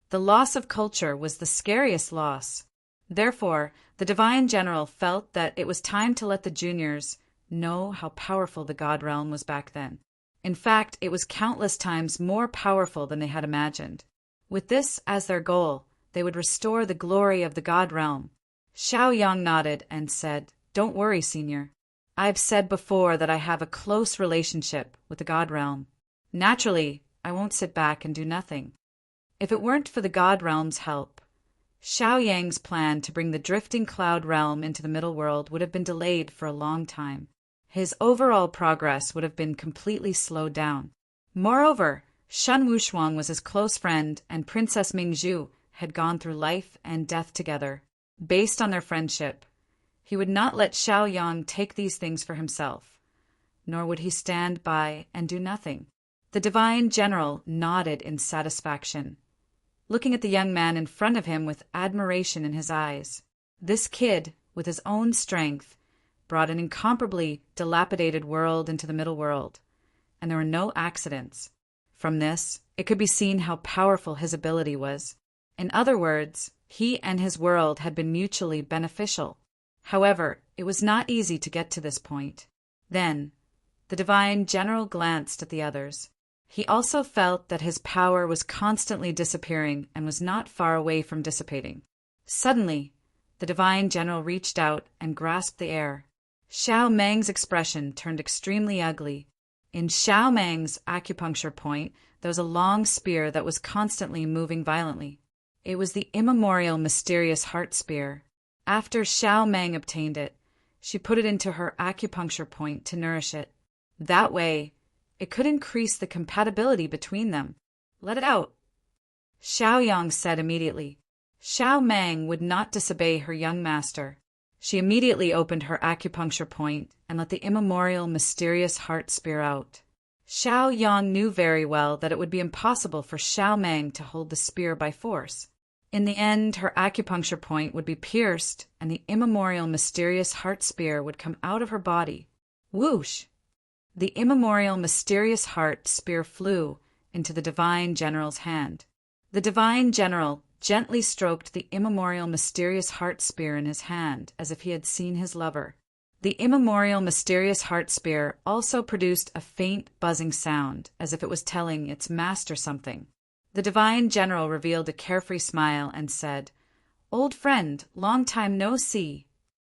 S1: The loss of culture was the scariest loss. Therefore, the divine general felt that it was time to let the juniors know how powerful the God realm was back then. In fact, it was countless times more powerful than they had imagined. With this as their goal, they would restore the glory of the God realm. Xiaoyang nodded and said, "Don't worry, Senior. I've said before that I have a close relationship with the God realm. Naturally, I won't sit back and do nothing." If it weren't for the God realm's help, Xiaoyang's plan to bring the drifting cloud realm into the middle world would have been delayed for a long time. His overall progress would have been completely slowed down. Moreover, Shen Wushuang was his close friend, and Princess Mingzhu had gone through life and death together. Based on their friendship, he would not let Xiaoyang take these things for himself, nor would he stand by and do nothing. The divine general nodded in satisfaction, looking at the young man in front of him with admiration in his eyes. This kid, with his own strength, brought an incomparably dilapidated world into the middle world, and there were no accidents. From this, it could be seen how powerful his ability was. In other words, he and his world had been mutually beneficial. However, it was not easy to get to this point. Then, the divine general glanced at the others. He also felt that his power was constantly disappearing and was not far away from dissipating. Suddenly, the divine general reached out and grasped the air. Xiao Meng's expression turned extremely ugly. In Xiao Meng's acupuncture point, there was a long spear that was constantly moving violently. It was the immemorial mysterious heart spear. After Xiao Meng obtained it, she put it into her acupuncture point to nourish it. That way, it could increase the compatibility between them. Let it out. Xiao Yang said immediately. Xiao Meng would not disobey her young master. She immediately opened her acupuncture point and let the immemorial mysterious heart spear out. Xiao Yang knew very well that it would be impossible for Xiao Meng to hold the spear by force. In the end, her acupuncture point would be pierced and the immemorial mysterious heart spear would come out of her body. Whoosh! The immemorial mysterious heart spear flew into the divine general's hand. The divine general gently stroked the immemorial mysterious heart spear in his hand as if he had seen his lover. The immemorial mysterious heart spear also produced a faint buzzing sound as if it was telling its master something. The divine general revealed a carefree smile and said, "Old friend, long time no see."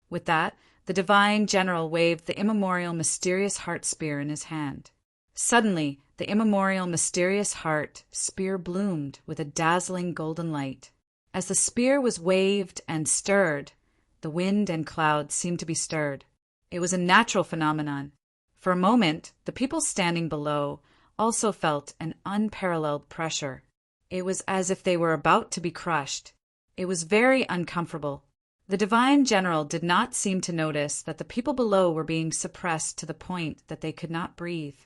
S1: With that, the divine general waved the immemorial mysterious heart spear in his hand. Suddenly, the immemorial mysterious heart spear bloomed with a dazzling golden light. As the spear was waved and stirred, the wind and clouds seemed to be stirred. It was a natural phenomenon. For a moment, the people standing below also felt an unparalleled pressure. It was as if they were about to be crushed. It was very uncomfortable. The divine general did not seem to notice that the people below were being suppressed to the point that they could not breathe.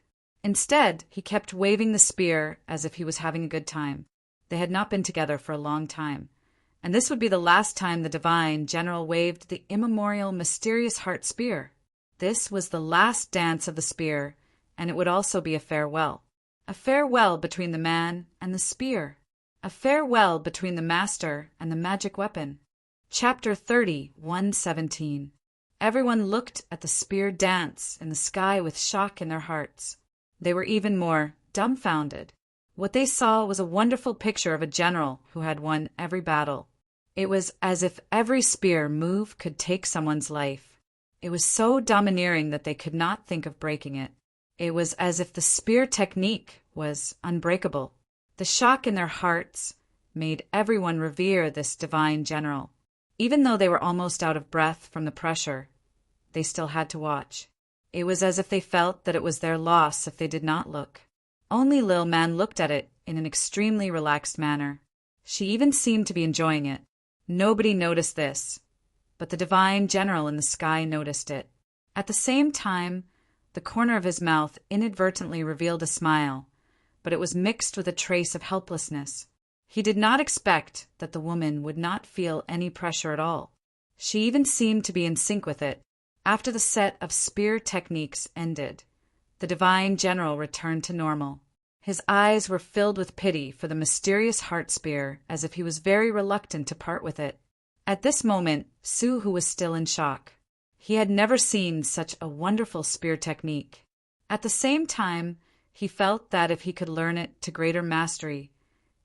S1: Instead, he kept waving the spear as if he was having a good time. They had not been together for a long time, and this would be the last time the divine general waved the immemorial mysterious heart spear. This was the last dance of the spear, and it would also be a farewell. A farewell between the man and the spear. A farewell between the master and the magic weapon. Chapter 30, 117. Everyone looked at the spear dance in the sky with shock in their hearts. They were even more dumbfounded. What they saw was a wonderful picture of a general who had won every battle. It was as if every spear move could take someone's life. It was so domineering that they could not think of breaking it. It was as if the spear technique was unbreakable. The shock in their hearts made everyone revere this divine general. Even though they were almost out of breath from the pressure, they still had to watch. It was as if they felt that it was their loss if they did not look. Only Lil Man looked at it in an extremely relaxed manner. She even seemed to be enjoying it. Nobody noticed this, but the divine general in the sky noticed it. At the same time, the corner of his mouth inadvertently revealed a smile, but it was mixed with a trace of helplessness. He did not expect that the woman would not feel any pressure at all. She even seemed to be in sync with it. After the set of spear techniques ended, the divine general returned to normal. His eyes were filled with pity for the mysterious heart spear, as if he was very reluctant to part with it. At this moment, Su Hu was still in shock. He had never seen such a wonderful spear technique. At the same time, he felt that if he could learn it to greater mastery,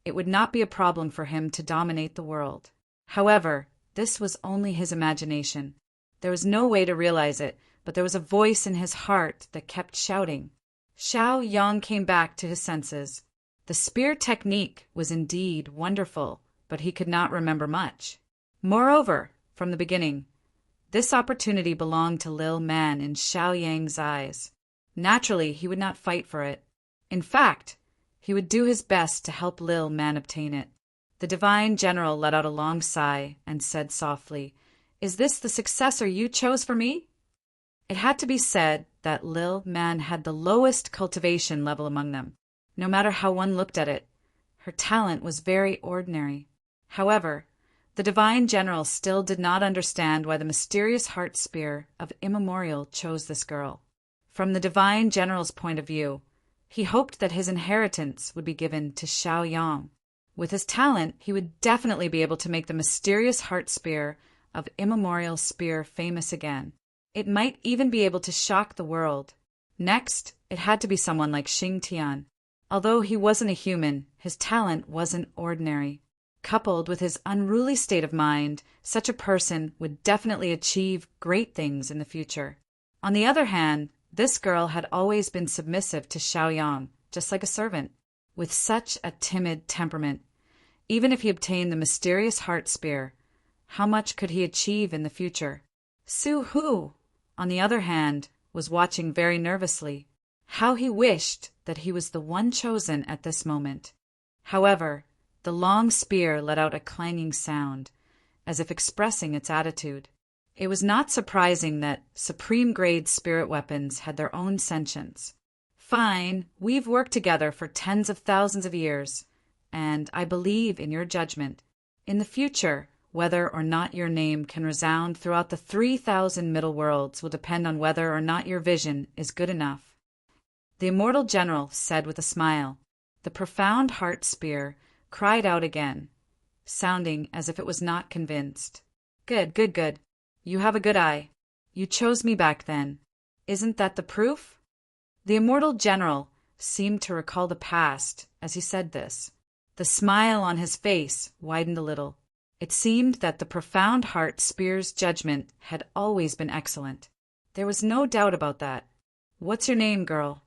S1: it would not be a problem for him to dominate the world. However, this was only his imagination. There was no way to realize it, but there was a voice in his heart that kept shouting. Xiao Yang came back to his senses. The spear technique was indeed wonderful, but he could not remember much. Moreover, from the beginning, this opportunity belonged to Lil Man in Xiao Yang's eyes. Naturally, he would not fight for it. In fact, he would do his best to help Lil Man obtain it. The divine general let out a long sigh and said softly, "Is this the successor you chose for me?" It had to be said that Lil Man had the lowest cultivation level among them. No matter how one looked at it, her talent was very ordinary. However, the divine general still did not understand why the mysterious heart spear of Immemorial chose this girl. From the divine general's point of view, he hoped that his inheritance would be given to Xiao Yang. With his talent, he would definitely be able to make the mysterious heart spear of Immemorial spear famous again. It might even be able to shock the world. Next, it had to be someone like Xing Tian. Although he wasn't a human, his talent wasn't ordinary. Coupled with his unruly state of mind, such a person would definitely achieve great things in the future. On the other hand, this girl had always been submissive to Xiao Yang, just like a servant. With such a timid temperament, even if he obtained the mysterious heart spear, How much could he achieve in the future? Su Hu, on the other hand, was watching very nervously. How he wished that he was the one chosen at this moment. However, the long spear let out a clanging sound, as if expressing its attitude. It was not surprising that supreme-grade spirit weapons had their own sentience. Fine, we've worked together for tens of thousands of years, and I believe in your judgment. In the future, whether or not your name can resound throughout the 3,000 middle worlds will depend on whether or not your vision is good enough. The immortal general said with a smile. The profound heart spear cried out again, sounding as if it was not convinced. Good, good, good. You have a good eye. You chose me back then. Isn't that the proof? The immortal general seemed to recall the past as he said this. The smile on his face widened a little. It seemed that the profound heart spear's judgment had always been excellent. There was no doubt about that. What's your name, girl?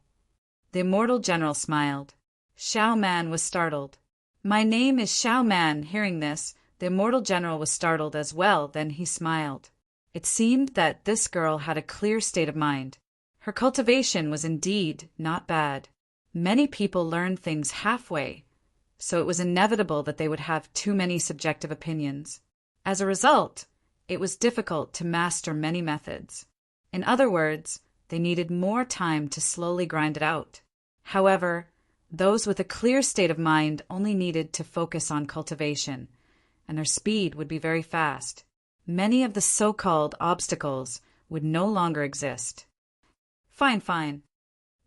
S1: The immortal general smiled. Xiao Man was startled. My name is Xiao Man. Hearing this, the immortal general was startled as well, then he smiled. It seemed that this girl had a clear state of mind. Her cultivation was indeed not bad. Many people learn things halfway, so it was inevitable that they would have too many subjective opinions. As a result, it was difficult to master many methods. In other words, they needed more time to slowly grind it out. However, those with a clear state of mind only needed to focus on cultivation, and their speed would be very fast. Many of the so-called obstacles would no longer exist. Fine, fine.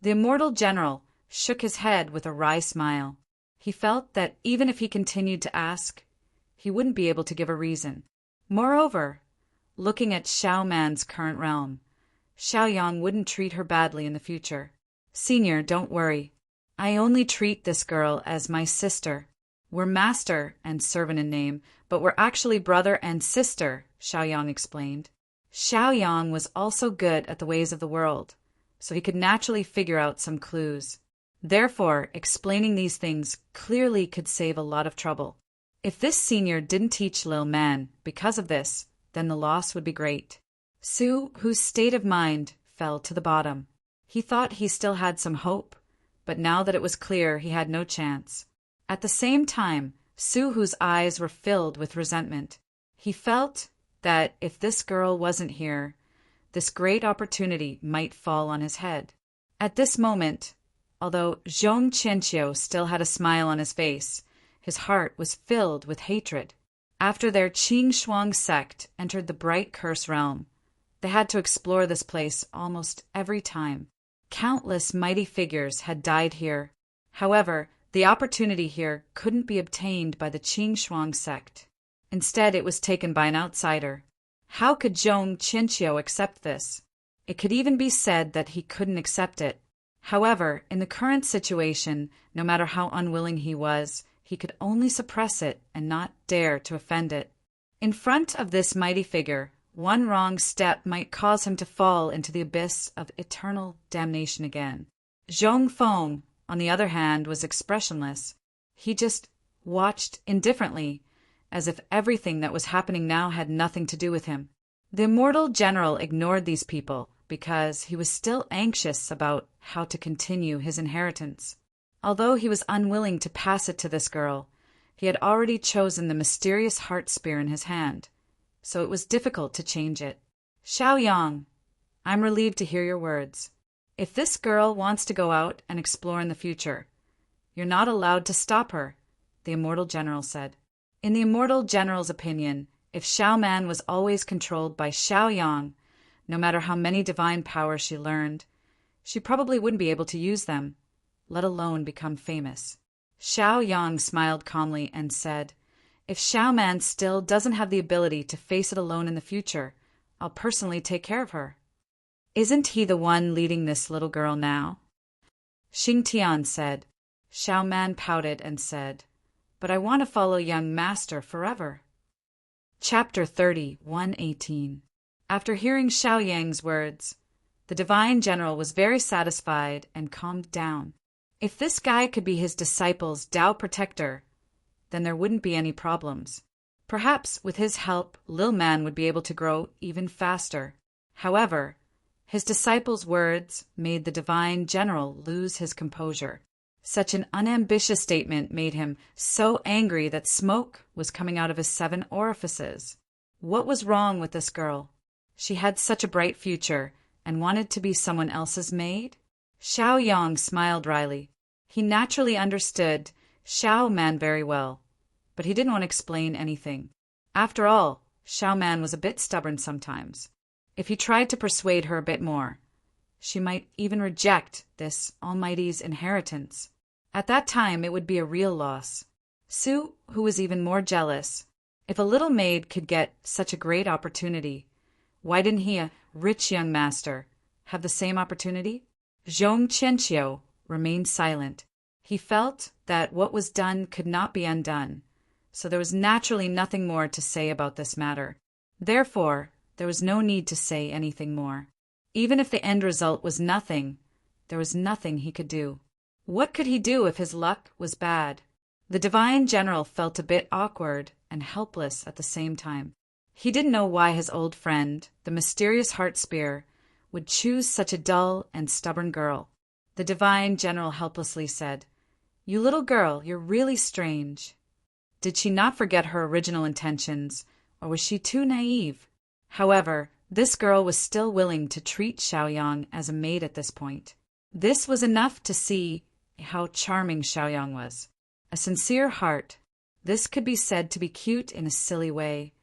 S1: The immortal general shook his head with a wry smile. He felt that even if he continued to ask, he wouldn't be able to give a reason. Moreover, looking at Xiao Man's current realm, Xiaoyang wouldn't treat her badly in the future. Senior, don't worry. I only treat this girl as my sister. We're master and servant in name, but we're actually brother and sister, Xiaoyang explained. Xiaoyang was also good at the ways of the world, so he could naturally figure out some clues. Therefore, explaining these things clearly could save a lot of trouble. If this senior didn't teach Lil Man because of this, then the loss would be great. Su, whose state of mind fell to the bottom. He thought he still had some hope, but now that it was clear he had no chance. At the same time, Su, whose eyes were filled with resentment. He felt that if this girl wasn't here, this great opportunity might fall on his head. At this moment, although Zhong Qianqiu still had a smile on his face, his heart was filled with hatred. After their Qing Shuang sect entered the bright curse realm, they had to explore this place almost every time. Countless mighty figures had died here. However, the opportunity here couldn't be obtained by the Qing Shuang sect. Instead, it was taken by an outsider. How could Zhong Qianqiu accept this? It could even be said that he couldn't accept it. However, in the current situation, no matter how unwilling he was, he could only suppress it and not dare to offend it. In front of this mighty figure, one wrong step might cause him to fall into the abyss of eternal damnation again. Zhong Feng, on the other hand, was expressionless. He just watched indifferently, as if everything that was happening now had nothing to do with him. The immortal general ignored these people because he was still anxious about how to continue his inheritance. Although he was unwilling to pass it to this girl, he had already chosen the mysterious heart spear in his hand, so it was difficult to change it. Xiaoyang, I'm relieved to hear your words. If this girl wants to go out and explore in the future, you're not allowed to stop her, the immortal general said. In the immortal general's opinion, if Xiao Man was always controlled by Xiaoyang, no matter how many divine powers she learned, she probably wouldn't be able to use them, let alone become famous. Xiaoyang smiled calmly and said, if Xiao Man still doesn't have the ability to face it alone in the future, I'll personally take care of her. Isn't he the one leading this little girl now? Xing Tian said. Xiao Man pouted and said, but I want to follow young master forever. Chapter 30, 118. After hearing Xiaoyang's words, the divine general was very satisfied and calmed down. If this guy could be his disciple's Tao protector, then there wouldn't be any problems. Perhaps with his help, Lil Man would be able to grow even faster. However, his disciple's words made the divine general lose his composure. Such an unambitious statement made him so angry that smoke was coming out of his 7 orifices. What was wrong with this girl? She had such a bright future and wanted to be someone else's maid? Xiaoyang smiled wryly. He naturally understood Xiao Man very well, but he didn't want to explain anything. After all, Xiao Man was a bit stubborn sometimes. If he tried to persuade her a bit more, she might even reject this Almighty's inheritance. At that time, it would be a real loss. Su, who was even more jealous, if a little maid could get such a great opportunity, why didn't he, a rich young master, have the same opportunity? Zhong Qianqiu remained silent. He felt that what was done could not be undone, so there was naturally nothing more to say about this matter. Therefore, there was no need to say anything more. Even if the end result was nothing, there was nothing he could do. What could he do if his luck was bad? The divine general felt a bit awkward and helpless at the same time. He didn't know why his old friend, the mysterious heart spear, would choose such a dull and stubborn girl. The divine general helplessly said, "You little girl, you're really strange." Did she not forget her original intentions, or was she too naive? However, this girl was still willing to treat Xiaoyang as a maid at this point. This was enough to see how charming Xiaoyang was. A sincere heart. This could be said to be cute in a silly way,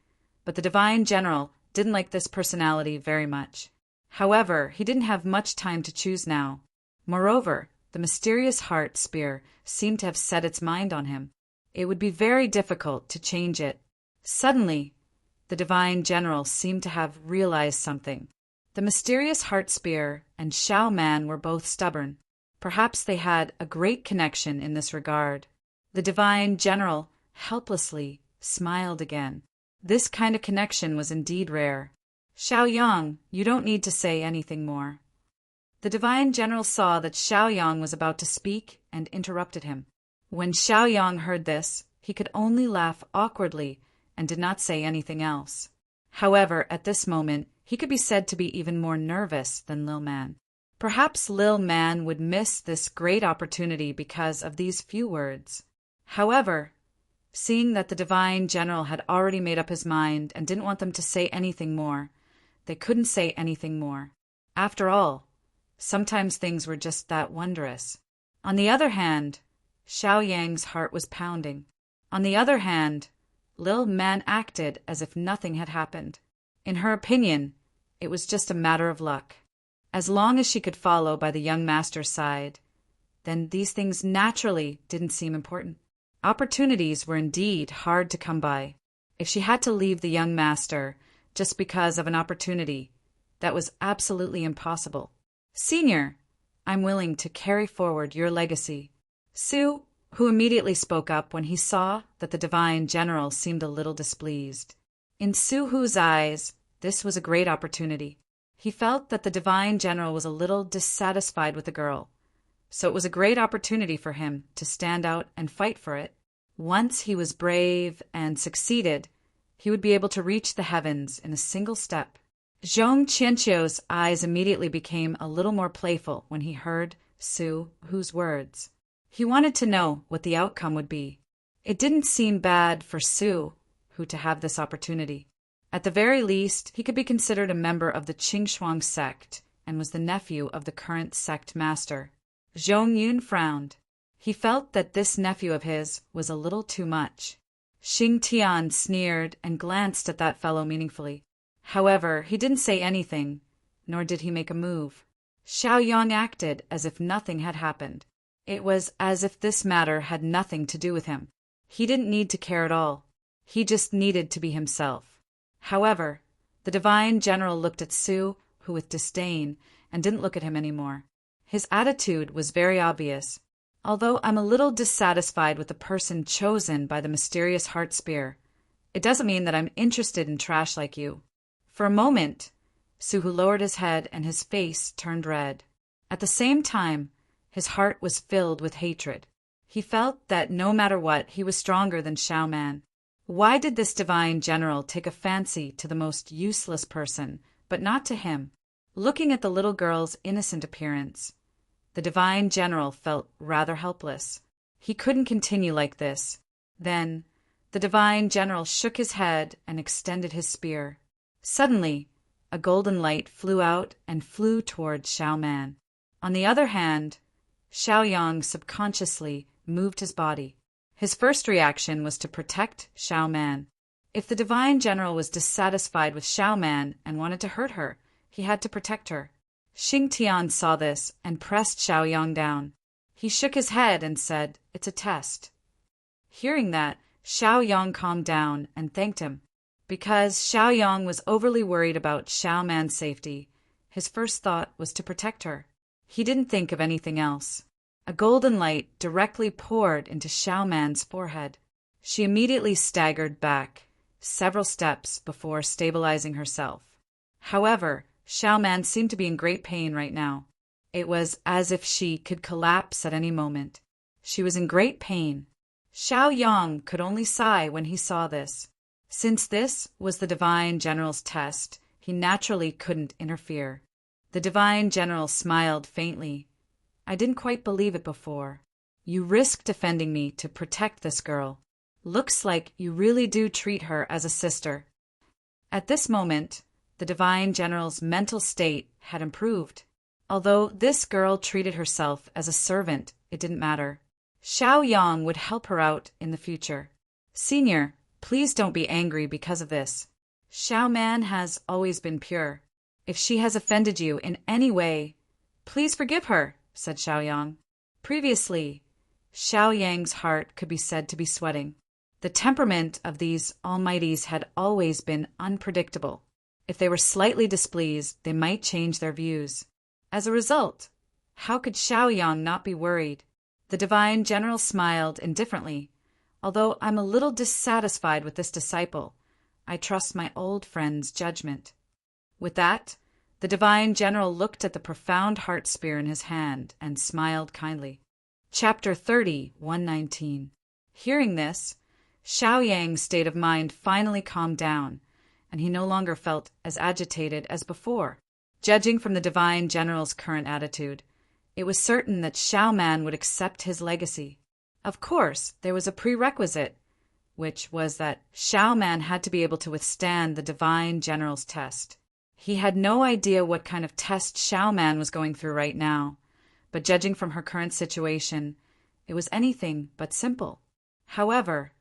S1: but the divine general didn't like this personality very much. However, he didn't have much time to choose now. Moreover, the mysterious heart spear seemed to have set its mind on him. It would be very difficult to change it. Suddenly, the divine general seemed to have realized something. The mysterious heart spear and Xiao Man were both stubborn. Perhaps they had a great connection in this regard. The divine general helplessly smiled again. This kind of connection was indeed rare. Xiaoyang, you don't need to say anything more. The divine general saw that Xiaoyang was about to speak and interrupted him. When Xiaoyang heard this, he could only laugh awkwardly and did not say anything else. However, at this moment, he could be said to be even more nervous than Lil Man. Perhaps Lil Man would miss this great opportunity because of these few words. However, seeing that the divine general had already made up his mind and didn't want them to say anything more, they couldn't say anything more. After all, sometimes things were just that wondrous. On the other hand, Xiaoyang's heart was pounding. On the other hand, Lil Man acted as if nothing had happened. In her opinion, it was just a matter of luck. As long as she could follow by the young master's side, then these things naturally didn't seem important. Opportunities were indeed hard to come by. If she had to leave the young master just because of an opportunity, that was absolutely impossible. "Senior, I'm willing to carry forward your legacy." Su, who immediately spoke up when he saw that the divine general seemed a little displeased. In Su-Hu's eyes, this was a great opportunity. He felt that the divine general was a little dissatisfied with the girl, so it was a great opportunity for him to stand out and fight for it. Once he was brave and succeeded, he would be able to reach the heavens in a single step. Zhong Qianqiu's eyes immediately became a little more playful when he heard Su-Hu's words. He wanted to know what the outcome would be. It didn't seem bad for Su-Hu to have this opportunity. At the very least, he could be considered a member of the Qingxuang sect and was the nephew of the current sect master. Zhong Yun frowned. He felt that this nephew of his was a little too much. Xing Tian sneered and glanced at that fellow meaningfully. However, he didn't say anything, nor did he make a move. Xiaoyang acted as if nothing had happened. It was as if this matter had nothing to do with him. He didn't need to care at all. He just needed to be himself. However, the divine general looked at Su-Hu with disdain and didn't look at him anymore. His attitude was very obvious. "Although I'm a little dissatisfied with the person chosen by the mysterious heart spear, it doesn't mean that I'm interested in trash like you." For a moment, Su-Hu lowered his head and his face turned red. At the same time, his heart was filled with hatred. He felt that no matter what, he was stronger than Xiao Man. Why did this divine general take a fancy to the most useless person, but not to him? Looking at the little girl's innocent appearance, the divine general felt rather helpless. He couldn't continue like this. Then, the divine general shook his head and extended his spear. Suddenly, a golden light flew out and flew toward Xiao Man. On the other hand, Xiao Yang subconsciously moved his body. His first reaction was to protect Xiao Man. If the divine general was dissatisfied with Xiao Man and wanted to hurt her, he had to protect her. Xing Tian saw this and pressed Xiao Yang down. He shook his head and said, "It's a test." Hearing that, Xiao Yang calmed down and thanked him. Because Xiao Yang was overly worried about Xiao Man's safety, his first thought was to protect her. He didn't think of anything else. A golden light directly poured into Xiao Man's forehead. She immediately staggered back several steps before stabilizing herself. However, Xiao Man seemed to be in great pain right now. It was as if she could collapse at any moment. She was in great pain. Xiao Yang could only sigh when he saw this. Since this was the divine general's test, he naturally couldn't interfere. The divine general smiled faintly. "I didn't quite believe it before. You risked defending me to protect this girl. Looks like you really do treat her as a sister." At this moment, the divine general's mental state had improved. Although this girl treated herself as a servant, it didn't matter. Xiao Yang would help her out in the future. "Senior, please don't be angry because of this. Xiao Man has always been pure. If she has offended you in any way, please forgive her," said Xiao Yang. Previously, Xiao Yang's heart could be said to be sweating. The temperament of these almighties had always been unpredictable. If they were slightly displeased, they might change their views. As a result, how could Xiao Yang not be worried? The divine general smiled indifferently. "Although I'm a little dissatisfied with this disciple, I trust my old friend's judgment." With that, the divine general looked at the profound heart spear in his hand and smiled kindly. Chapter 30, 119. Hearing this, Xiao Yang's state of mind finally calmed down, and he no longer felt as agitated as before. Judging from the divine general's current attitude, it was certain that Xiao Man would accept his legacy. Of course, there was a prerequisite, which was that Xiao Man had to be able to withstand the divine general's test. He had no idea what kind of test Xiao Man was going through right now, but judging from her current situation, it was anything but simple. However,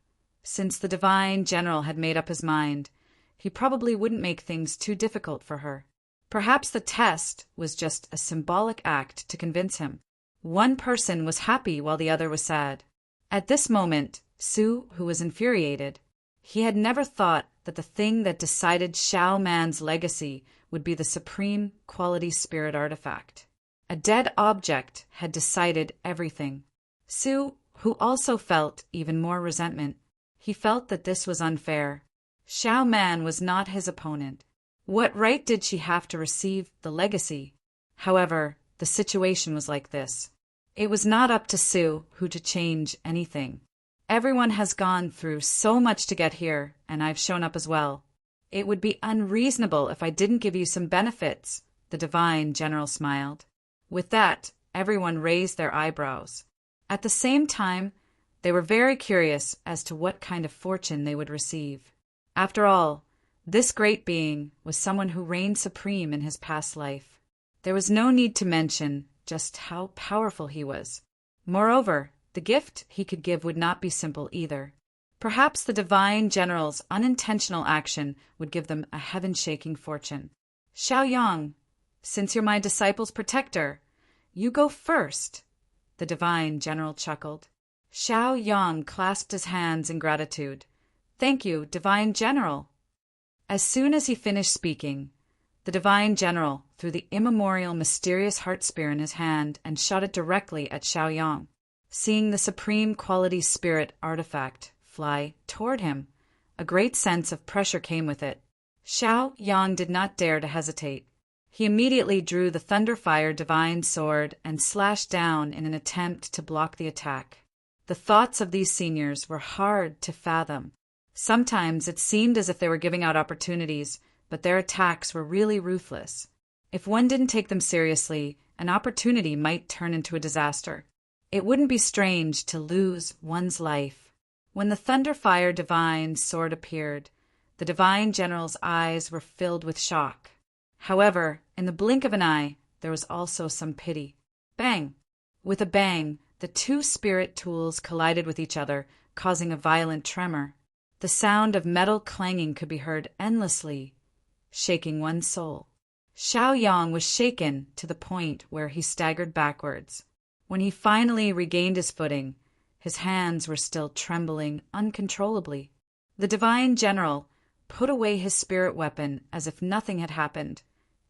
S1: since the divine general had made up his mind, he probably wouldn't make things too difficult for her. Perhaps the test was just a symbolic act to convince him. One person was happy while the other was sad. At this moment, Su, who was infuriated, he had never thought that the thing that decided Xiao Man's legacy would be the supreme quality spirit artifact. A dead object had decided everything. Su, who also felt even more resentment, he felt that this was unfair. Xiao Man was not his opponent. What right did she have to receive the legacy? However, the situation was like this. It was not up to Su who to change anything. Everyone has gone through so much to get here, and I've shown up as well. It would be unreasonable if I didn't give you some benefits, the divine general smiled. With that, everyone raised their eyebrows. At the same time, they were very curious as to what kind of fortune they would receive. After all, this great being was someone who reigned supreme in his past life. There was no need to mention just how powerful he was. Moreover, the gift he could give would not be simple either. Perhaps the divine general's unintentional action would give them a heaven-shaking fortune. "Xiao Yang, since you're my disciple's protector, you go first," the divine general chuckled. Xiao Yang clasped his hands in gratitude. "Thank you, divine general." As soon as he finished speaking, the divine general threw the immemorial mysterious heart spear in his hand and shot it directly at Xiao Yang. Seeing the supreme quality spirit artifact fly toward him, a great sense of pressure came with it. Xiao Yang did not dare to hesitate. He immediately drew the Thunderfire divine sword and slashed down in an attempt to block the attack. The thoughts of these seniors were hard to fathom. Sometimes it seemed as if they were giving out opportunities, but their attacks were really ruthless. If one didn't take them seriously, an opportunity might turn into a disaster. It wouldn't be strange to lose one's life. When the Thunderfire Divine Sword appeared, the Divine General's eyes were filled with shock. However, in the blink of an eye, there was also some pity. Bang! With a bang, the two spirit tools collided with each other, causing a violent tremor. The sound of metal clanging could be heard endlessly, shaking one's soul. Xiaoyang was shaken to the point where he staggered backwards. When he finally regained his footing, his hands were still trembling uncontrollably. The Divine General put away his spirit weapon as if nothing had happened,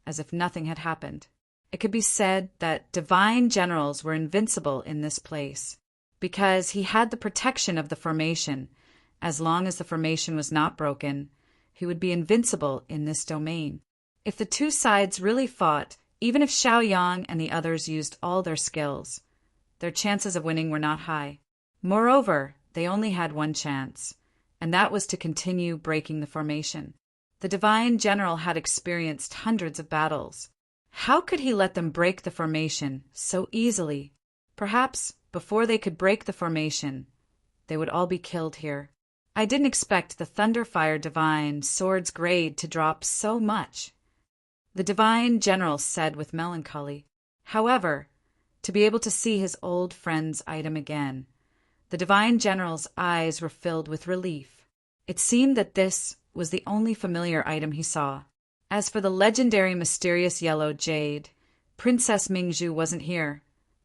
S1: It could be said that Divine Generals were invincible in this place, because he had the protection of the formation. As long as the formation was not broken, he would be invincible in this domain. If the two sides really fought, even if Xiaoyang and the others used all their skills, their chances of winning were not high. Moreover, they only had one chance, and that was to continue breaking the formation. The Divine General had experienced hundreds of battles. How could he let them break the formation so easily? Perhaps, before they could break the formation, they would all be killed here. I didn't expect the Thunderfire Divine Sword's grade to drop so much, the Divine General said with melancholy. However, to be able to see his old friend's item again, the Divine General's eyes were filled with relief. It seemed that this was the only familiar item he saw. As for the legendary mysterious yellow jade, Princess Mingzhu wasn't here,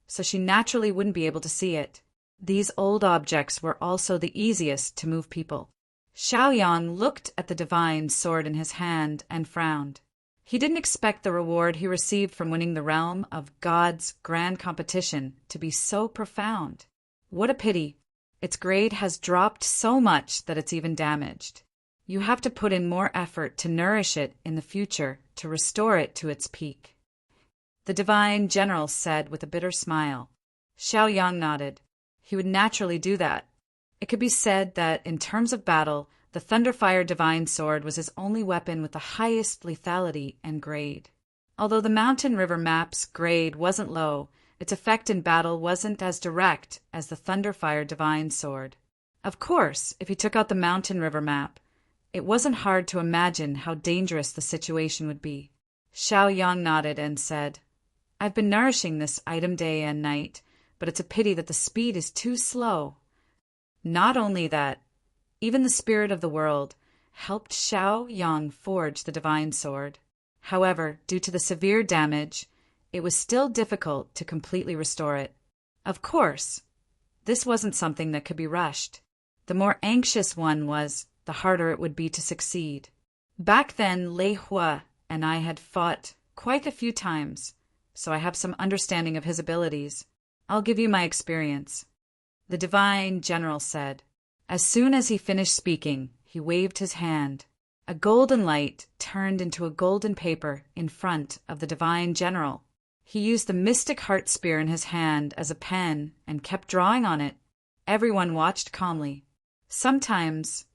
S1: so she naturally wouldn't be able to see it. These old objects were also the easiest to move people. Xiaoyang looked at the divine sword in his hand and frowned. He didn't expect the reward he received from winning the realm of God's grand competition to be so profound. What a pity. Its grade has dropped so much that it's even damaged. You have to put in more effort to nourish it in the future to restore it to its peak, the Divine General said with a bitter smile. Xiaoyang nodded. He would naturally do that. It could be said that, in terms of battle, the Thunderfire Divine Sword was his only weapon with the highest lethality and grade. Although the Mountain River map's grade wasn't low, its effect in battle wasn't as direct as the Thunderfire Divine Sword. Of course, if he took out the Mountain River map, it wasn't hard to imagine how dangerous the situation would be. Xiaoyang nodded and said, "I've been nourishing this item day and night, but it's a pity that the speed is too slow." Not only that, even the spirit of the world helped Xiaoyang forge the divine sword. However, due to the severe damage, it was still difficult to completely restore it. Of course, this wasn't something that could be rushed. The more anxious one was, the harder it would be to succeed. Back then, Lei Hua and I had fought quite a few times, so I have some understanding of his abilities. I'll give you my experience, the Divine General said. As soon as he finished speaking, he waved his hand. A golden light turned into a golden paper in front of the Divine General. He used the mystic heart spear in his hand as a pen and kept drawing on it. Everyone watched calmly. Sometimes,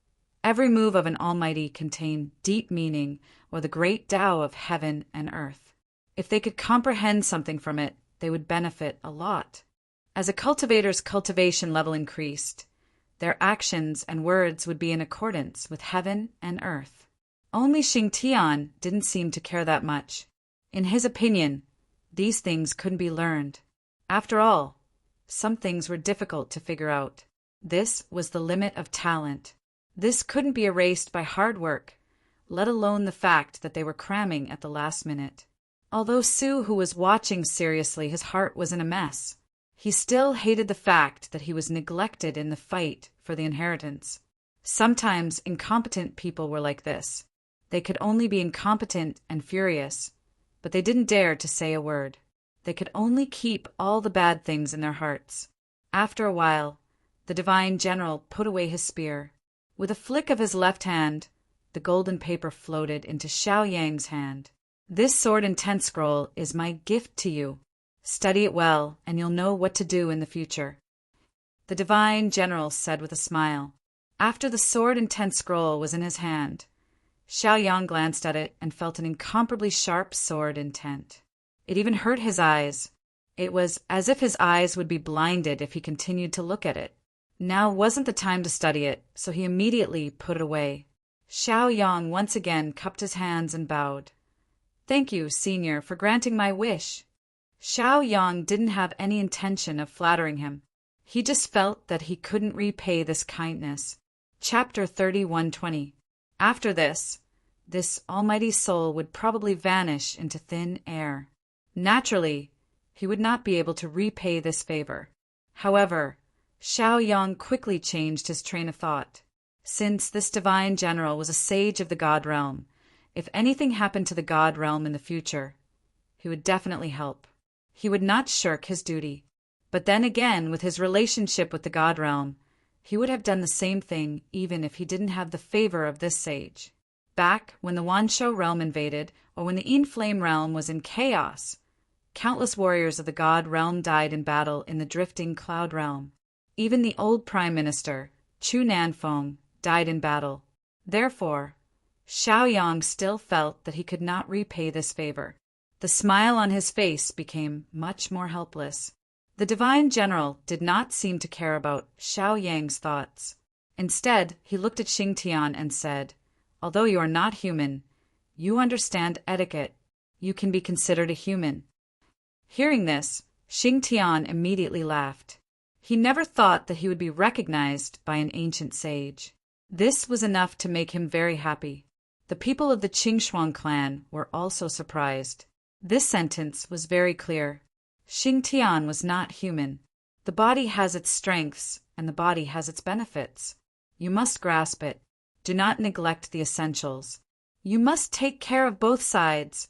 S1: every move of an almighty contained deep meaning or the great Tao of heaven and earth. If they could comprehend something from it, they would benefit a lot. As a cultivator's cultivation level increased, their actions and words would be in accordance with heaven and earth. Only Xingtian didn't seem to care that much. In his opinion, these things couldn't be learned. After all, some things were difficult to figure out. This was the limit of talent. This couldn't be erased by hard work, let alone the fact that they were cramming at the last minute. Although Su, who was watching seriously, his heart was in a mess. He still hated the fact that he was neglected in the fight for the inheritance. Sometimes incompetent people were like this. They could only be incompetent and furious, but they didn't dare to say a word. They could only keep all the bad things in their hearts. After a while, the Divine General put away his spear. With a flick of his left hand, the golden paper floated into Xiaoyang's hand. "This sword intent scroll is my gift to you. Study it well, and you'll know what to do in the future," the Divine General said with a smile. After the sword-intent scroll was in his hand, Xiao Yang glanced at it and felt an incomparably sharp sword intent. It even hurt his eyes. It was as if his eyes would be blinded if he continued to look at it. Now wasn't the time to study it, so he immediately put it away. Xiao Yang once again cupped his hands and bowed. "Thank you, Senior, for granting my wish." Xiao Yang didn't have any intention of flattering him. He just felt that he couldn't repay this kindness. Chapter 31:20. After this almighty soul would probably vanish into thin air. Naturally, he would not be able to repay this favor. However, Xiao Yang quickly changed his train of thought. Since this divine general was a sage of the God realm, if anything happened to the God realm in the future, he would definitely help. He would not shirk his duty. But then again, with his relationship with the God realm, he would have done the same thing even if he didn't have the favor of this sage. Back when the Wanshou realm invaded, or when the Inflame realm was in chaos, countless warriors of the God realm died in battle in the drifting Cloud realm. Even the old Prime Minister, Chu Nanfeng, died in battle. Therefore, Xiao Yang still felt that he could not repay this favor. The smile on his face became much more helpless. The divine general did not seem to care about Xiao Yang's thoughts. Instead, he looked at Xingtian and said, "Although you are not human, you understand etiquette. You can be considered a human." Hearing this, Xingtian immediately laughed. He never thought that he would be recognized by an ancient sage. This was enough to make him very happy. The people of the Qingshuang clan were also surprised. This sentence was very clear. Xingtian was not human. The body has its strengths, and the body has its benefits. You must grasp it. Do not neglect the essentials. You must take care of both sides,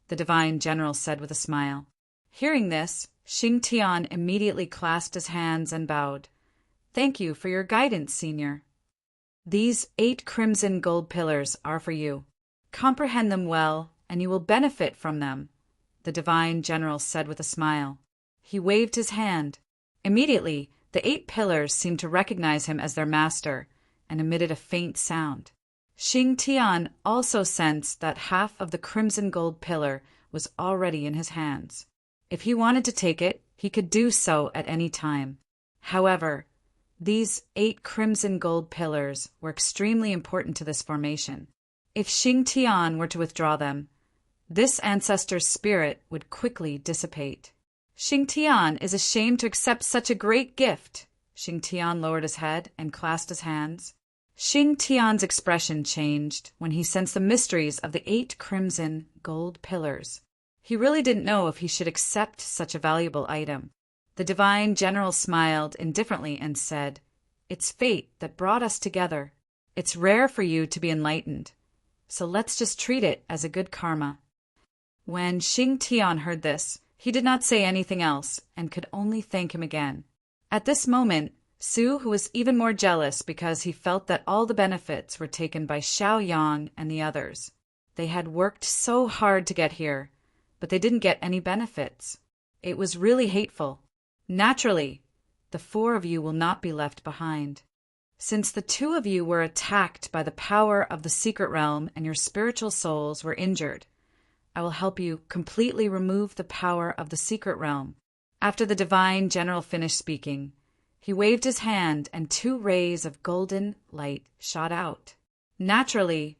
S1: the divine general said with a smile. Hearing this, Xingtian immediately clasped his hands and bowed. "Thank you for your guidance, Senior. These 8 crimson gold pillars are for you. Comprehend them well, and you will benefit from them," the divine general said with a smile. He waved his hand. Immediately, the 8 pillars seemed to recognize him as their master and emitted a faint sound. Xingtian also sensed that half of the crimson gold pillar was already in his hands. If he wanted to take it, he could do so at any time. However, these 8 crimson gold pillars were extremely important to this formation. If Xingtian were to withdraw them, this ancestor's spirit would quickly dissipate. "Xingtian is ashamed to accept such a great gift." Xingtian lowered his head and clasped his hands. Xingtian's expression changed when he sensed the mysteries of the 8 crimson gold pillars. He really didn't know if he should accept such a valuable item. The divine general smiled indifferently and said, "It's fate that brought us together. It's rare for you to be enlightened, so let's just treat it as a good karma." When Xingtian heard this, he did not say anything else and could only thank him again. At this moment, Su, who was even more jealous because he felt that all the benefits were taken by Xiao Yang and the others. They had worked so hard to get here, but they didn't get any benefits. It was really hateful. Naturally, the 4 of you will not be left behind. Since the 2 of you were attacked by the power of the secret realm and your spiritual souls were injured, I will help you completely remove the power of the secret realm. After the divine general finished speaking, he waved his hand and 2 rays of golden light shot out. Naturally,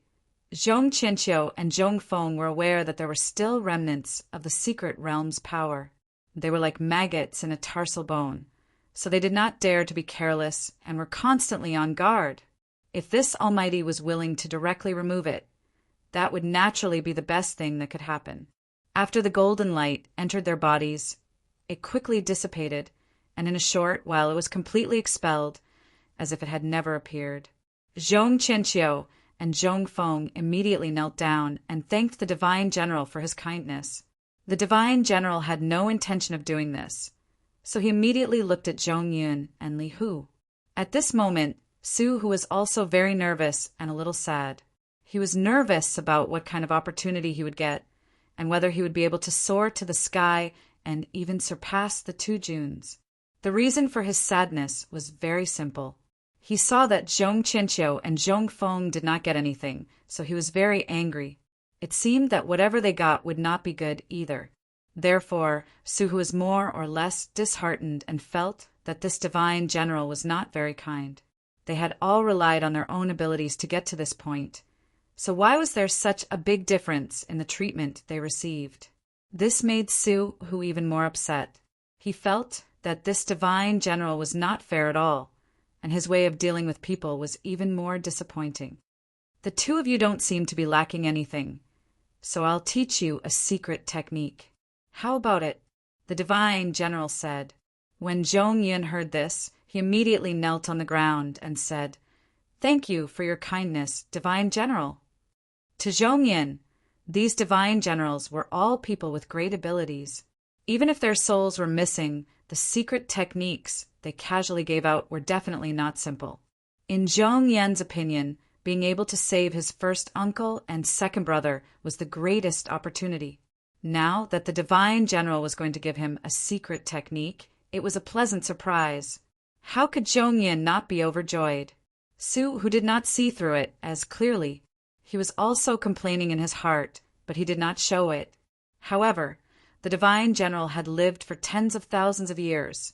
S1: Zhong Qianqiu and Zhong Feng were aware that there were still remnants of the secret realm's power. They were like maggots in a tarsal bone, so they did not dare to be careless and were constantly on guard. If this Almighty was willing to directly remove it, that would naturally be the best thing that could happen. After the golden light entered their bodies, it quickly dissipated, and in a short while it was completely expelled, as if it had never appeared. Zhong Qianqiu and Zhong Feng immediately knelt down and thanked the divine general for his kindness. The divine general had no intention of doing this, so he immediately looked at Zhong Yun and Li Hu. At this moment, Su, who was also very nervous and a little sad. He was nervous about what kind of opportunity he would get, and whether he would be able to soar to the sky and even surpass the 2 Junes. The reason for his sadness was very simple. He saw that Zhong Qianqiu and Zhong Feng did not get anything, so he was very angry. It seemed that whatever they got would not be good either. Therefore, Su was more or less disheartened and felt that this divine general was not very kind. They had all relied on their own abilities to get to this point. So why was there such a big difference in the treatment they received? This made Su even more upset. He felt that this divine general was not fair at all, and his way of dealing with people was even more disappointing. The two of you don't seem to be lacking anything, so I'll teach you a secret technique. How about it? The divine general said. When Zhong Yun heard this, he immediately knelt on the ground and said, "Thank you for your kindness, divine general." To Zhong Yun, these divine generals were all people with great abilities. Even if their souls were missing, the secret techniques they casually gave out were definitely not simple. In Zhong Yun's opinion, being able to save his first uncle and second brother was the greatest opportunity. Now that the divine general was going to give him a secret technique, it was a pleasant surprise. How could Zhong Yun not be overjoyed? Su, who did not see through it as clearly, he was also complaining in his heart, but he did not show it. However, the divine general had lived for tens of thousands of years,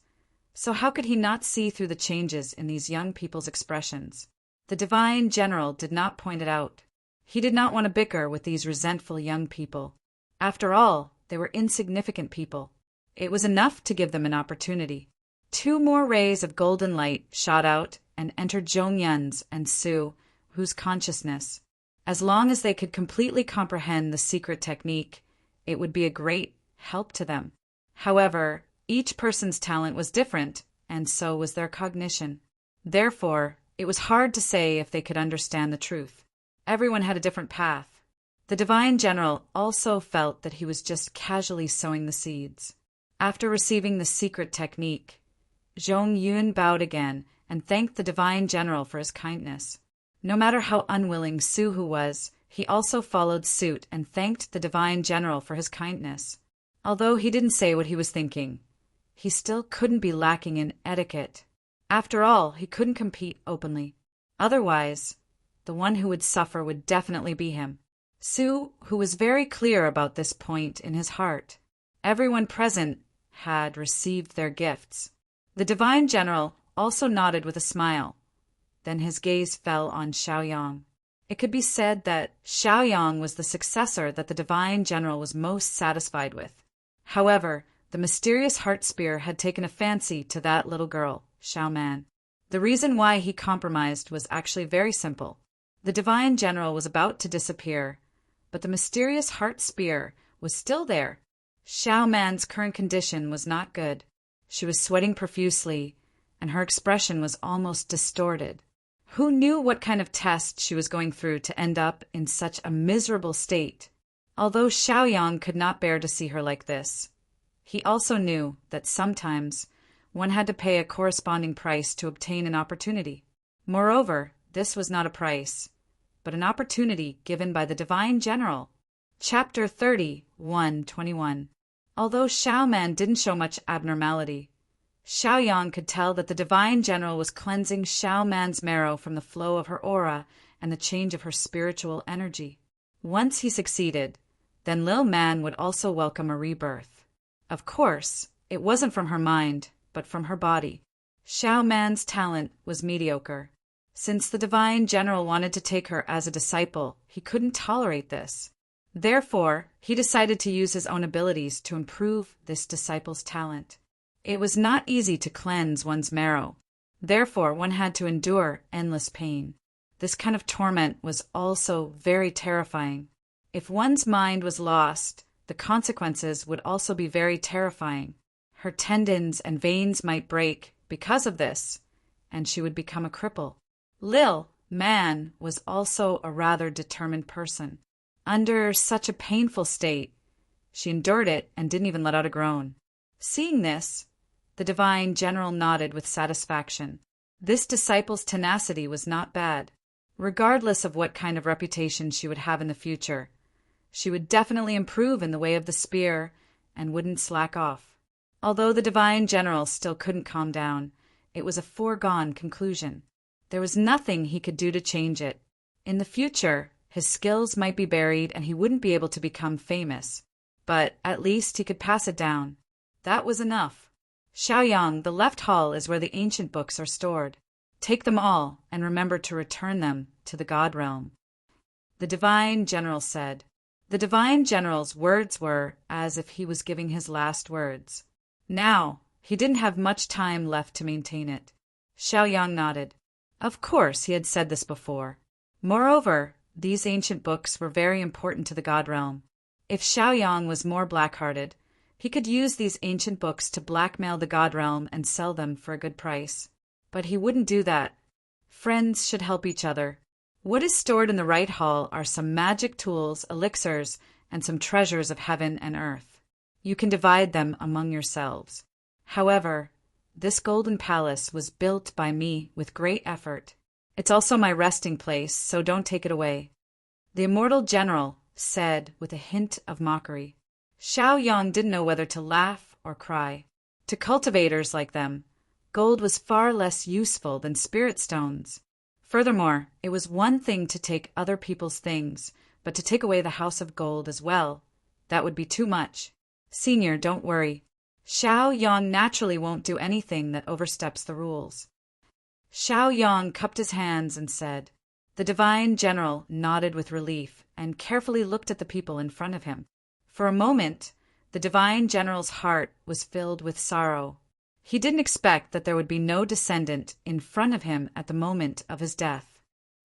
S1: so how could he not see through the changes in these young people's expressions? The divine general did not point it out. He did not want to bicker with these resentful young people. After all, they were insignificant people. It was enough to give them an opportunity. 2 more rays of golden light shot out and entered Zhong Yun's and Su, whose consciousness. As long as they could completely comprehend the secret technique, it would be a great help to them. However, each person's talent was different, and so was their cognition. Therefore, it was hard to say if they could understand the truth. Everyone had a different path. The divine general also felt that he was just casually sowing the seeds. After receiving the secret technique, Zhong Yun bowed again and thanked the divine general for his kindness. No matter how unwilling Su was, he also followed suit and thanked the divine general for his kindness. Although he didn't say what he was thinking, he still couldn't be lacking in etiquette. After all, he couldn't compete openly. Otherwise, the one who would suffer would definitely be him. Su, who was very clear about this point in his heart. Everyone present had received their gifts. The divine general also nodded with a smile. Then his gaze fell on Xiaoyang. It could be said that Xiaoyang was the successor that the divine general was most satisfied with. However, the mysterious heart spear had taken a fancy to that little girl, Xiaoman. The reason why he compromised was actually very simple. The divine general was about to disappear, but the mysterious heart spear was still there. Xiaoman's current condition was not good. She was sweating profusely, and her expression was almost distorted. Who knew what kind of test she was going through to end up in such a miserable state? Although Xiaoyang could not bear to see her like this, he also knew that sometimes one had to pay a corresponding price to obtain an opportunity. Moreover, this was not a price, but an opportunity given by the divine general. Chapter 30, 1:21. Although Xiaoman didn't show much abnormality, Xiaoyang could tell that the divine general was cleansing Xiaoman's marrow from the flow of her aura and the change of her spiritual energy. Once he succeeded, then Lil Man would also welcome a rebirth. Of course, it wasn't from her mind, but from her body. Xiaoman's talent was mediocre. Since the divine general wanted to take her as a disciple, he couldn't tolerate this. Therefore, he decided to use his own abilities to improve this disciple's talent. It was not easy to cleanse one's marrow. Therefore, one had to endure endless pain. This kind of torment was also very terrifying. If one's mind was lost, the consequences would also be very terrifying. Her tendons and veins might break because of this, and she would become a cripple. Lil Man was also a rather determined person. Under such a painful state, she endured it and didn't even let out a groan. Seeing this, the divine general nodded with satisfaction. This disciple's tenacity was not bad. Regardless of what kind of reputation she would have in the future, she would definitely improve in the way of the spear and wouldn't slack off. Although the divine general still couldn't calm down, it was a foregone conclusion. There was nothing he could do to change it. In the future, his skills might be buried and he wouldn't be able to become famous, but at least he could pass it down. That was enough. Xiaoyang, the left hall is where the ancient books are stored. Take them all and remember to return them to the God realm. The divine general said. The divine general's words were as if he was giving his last words. Now, he didn't have much time left to maintain it. Xiaoyang nodded. Of course, he had said this before. Moreover, these ancient books were very important to the God realm. If Xiaoyang was more black-hearted, he could use these ancient books to blackmail the God realm and sell them for a good price. But he wouldn't do that. Friends should help each other. What is stored in the right hall are some magic tools, elixirs, and some treasures of heaven and earth. You can divide them among yourselves. However, this golden palace was built by me with great effort. It's also my resting place, so don't take it away. The immortal general said with a hint of mockery. Xiaoyang didn't know whether to laugh or cry. To cultivators like them, gold was far less useful than spirit stones. Furthermore, it was one thing to take other people's things, but to take away the house of gold as well, that would be too much. Senior, don't worry. Xiaoyang naturally won't do anything that oversteps the rules. Xiaoyang cupped his hands and said. The divine general nodded with relief and carefully looked at the people in front of him. For a moment, the divine general's heart was filled with sorrow. He didn't expect that there would be no descendant in front of him at the moment of his death.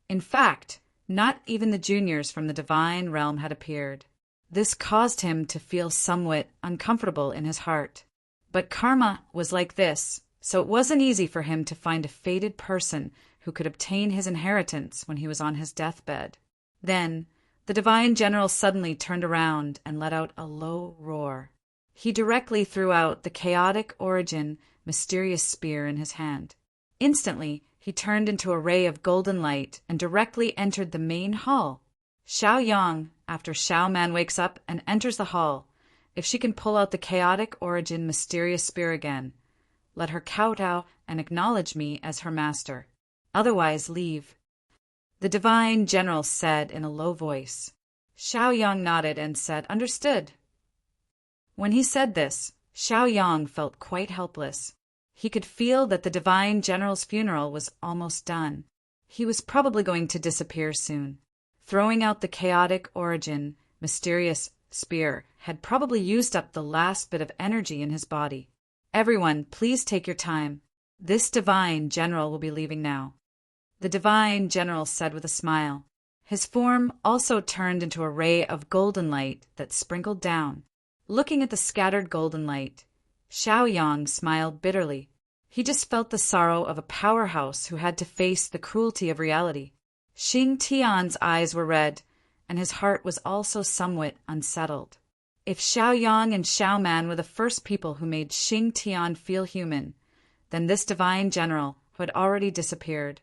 S1: In fact, not even the juniors from the divine realm had appeared. This caused him to feel somewhat uncomfortable in his heart. But karma was like this, so it wasn't easy for him to find a fated person who could obtain his inheritance when he was on his deathbed. Then, the divine general suddenly turned around and let out a low roar. He directly threw out the chaotic origin, mysterious spear in his hand. Instantly, he turned into a ray of golden light and directly entered the main hall. Xiaoyang, after Xiaoman wakes up and enters the hall, if she can pull out the chaotic origin, mysterious spear again, let her kowtow and acknowledge me as her master. Otherwise, leave. The divine general said in a low voice. Xiaoyang nodded and said, Understood. When he said this, Xiaoyang felt quite helpless. He could feel that the divine general's funeral was almost done. He was probably going to disappear soon. Throwing out the chaotic origin, mysterious spear had probably used up the last bit of energy in his body. Everyone, please take your time. This divine general will be leaving now. The divine general said with a smile. His form also turned into a ray of golden light that sprinkled down. Looking at the scattered golden light, Xiaoyang smiled bitterly. He just felt the sorrow of a powerhouse who had to face the cruelty of reality. Xing Tian's eyes were red, and his heart was also somewhat unsettled. If Xiaoyang and Xiaoman were the first people who made Xing Tian feel human, then this divine general, who had already disappeared,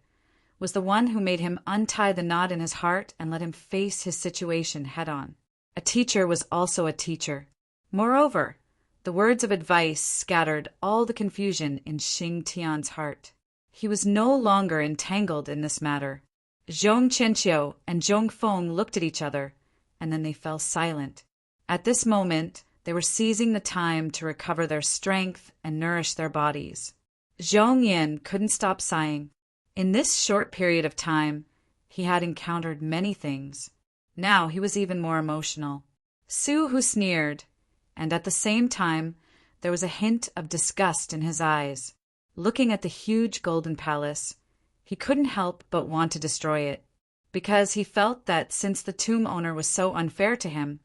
S1: was the one who made him untie the knot in his heart and let him face his situation head-on. A teacher was also a teacher. Moreover, the words of advice scattered all the confusion in Xing Tian's heart. He was no longer entangled in this matter. Zhong Qianqiu and Zhong Feng looked at each other, and then they fell silent. At this moment, they were seizing the time to recover their strength and nourish their bodies. Zhong Yin couldn't stop sighing. In this short period of time, he had encountered many things. Now he was even more emotional. Su Hu sneered, and at the same time, there was a hint of disgust in his eyes. Looking at the huge golden palace, he couldn't help but want to destroy it, because he felt that since the tomb owner was so unfair to him,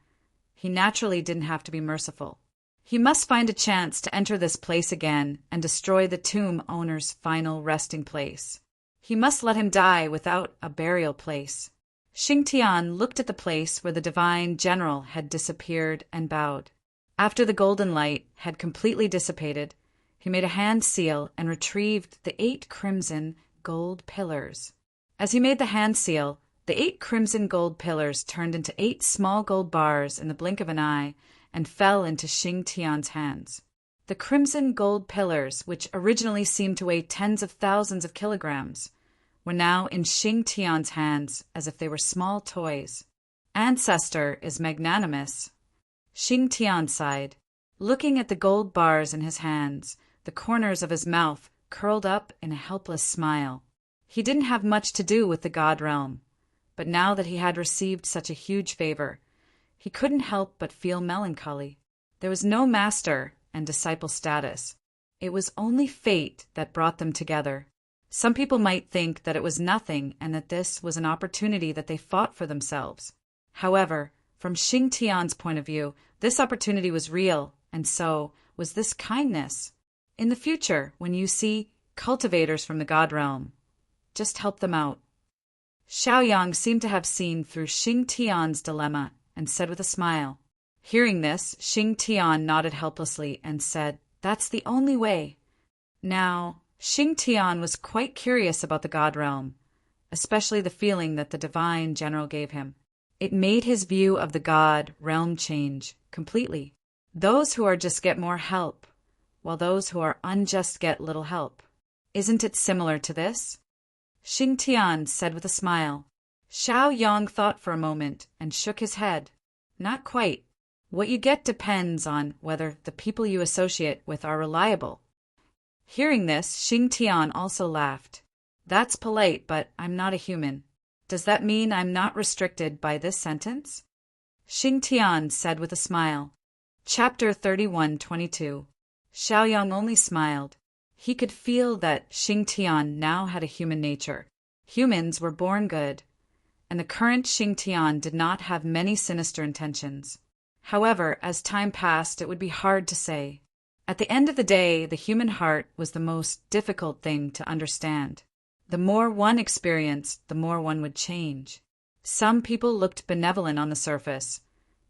S1: he naturally didn't have to be merciful. He must find a chance to enter this place again and destroy the tomb owner's final resting place. He must let him die without a burial place. Xing Tian looked at the place where the divine general had disappeared and bowed. After the golden light had completely dissipated, he made a hand seal and retrieved the 8 crimson gold pillars. As he made the hand seal, the 8 crimson gold pillars turned into 8 small gold bars in the blink of an eye and fell into Xing Tian's hands. The crimson gold pillars, which originally seemed to weigh tens of thousands of kilograms, were now in Xing Tian's hands as if they were small toys. Ancestor is magnanimous. Xing Tian sighed, looking at the gold bars in his hands, the corners of his mouth curled up in a helpless smile. He didn't have much to do with the God realm, but now that he had received such a huge favor, he couldn't help but feel melancholy. There was no master and disciple status. It was only fate that brought them together. Some people might think that it was nothing and that this was an opportunity that they fought for themselves. However, from Xing Tian's point of view, this opportunity was real, and so was this kindness. In the future, when you see cultivators from the God realm, just help them out. Xiaoyang seemed to have seen through Xing Tian's dilemma and said with a smile. Hearing this, Xing Tian nodded helplessly and said, "That's the only way." Now, Xing Tian was quite curious about the God realm, especially the feeling that the divine general gave him. It made his view of the God realm change completely. Those who are just get more help, while those who are unjust get little help. Isn't it similar to this? Xing Tian said with a smile. Xiaoyang thought for a moment and shook his head. Not quite. What you get depends on whether the people you associate with are reliable. Hearing this, Xing Tian also laughed. That's polite, but I'm not a human. Does that mean I'm not restricted by this sentence? Xing Tian said with a smile. Chapter 31:22. Xiaoyang only smiled. He could feel that Xing Tian now had a human nature. Humans were born good, and the current Xing Tian did not have many sinister intentions. However, as time passed, it would be hard to say. At the end of the day, the human heart was the most difficult thing to understand. The more one experienced, the more one would change. Some people looked benevolent on the surface,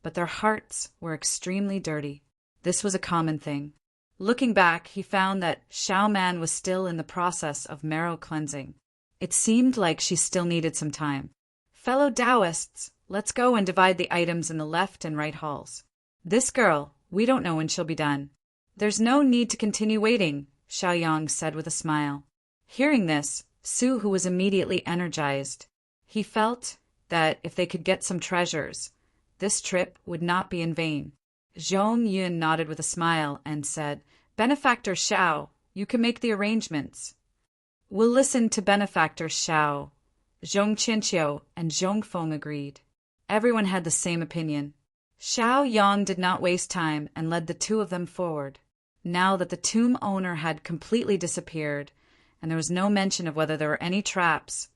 S1: but their hearts were extremely dirty. This was a common thing. Looking back, he found that Xiao Man was still in the process of marrow cleansing. It seemed like she still needed some time. Fellow Taoists, let's go and divide the items in the left and right halls. This girl, we don't know when she'll be done. There's no need to continue waiting, Xiaoyang said with a smile. Hearing this, Su, who was immediately energized. He felt that if they could get some treasures, this trip would not be in vain. Zhong Yun nodded with a smile and said, Benefactor Xiao, you can make the arrangements. We'll listen to Benefactor Xiao. Zhong Qianqiu and Zhong Feng agreed. Everyone had the same opinion. Xiaoyang did not waste time and led the two of them forward. Now that the tomb owner had completely disappeared, and there was no mention of whether there were any traps,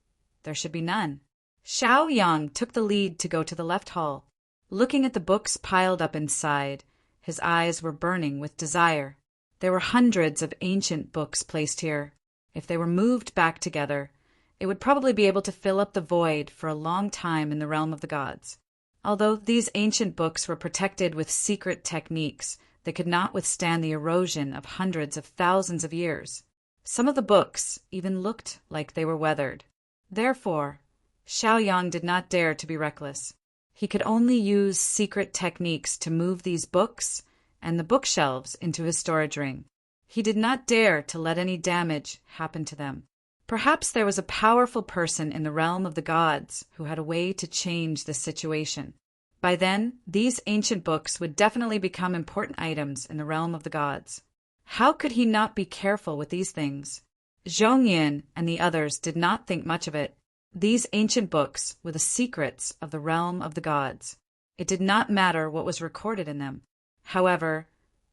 S1: there should be none. Xiaoyang took the lead to go to the left hall. Looking at the books piled up inside, his eyes were burning with desire. There were hundreds of ancient books placed here. If they were moved back together, it would probably be able to fill up the void for a long time in the realm of the gods. Although these ancient books were protected with secret techniques, they could not withstand the erosion of hundreds of thousands of years. Some of the books even looked like they were weathered. Therefore, Xiaoyang did not dare to be reckless. He could only use secret techniques to move these books and the bookshelves into his storage ring. He did not dare to let any damage happen to them. Perhaps there was a powerful person in the realm of the gods who had a way to change this situation. By then, these ancient books would definitely become important items in the realm of the gods. How could he not be careful with these things? Zhong Yin and the others did not think much of it. These ancient books were the secrets of the realm of the gods. It did not matter what was recorded in them. However,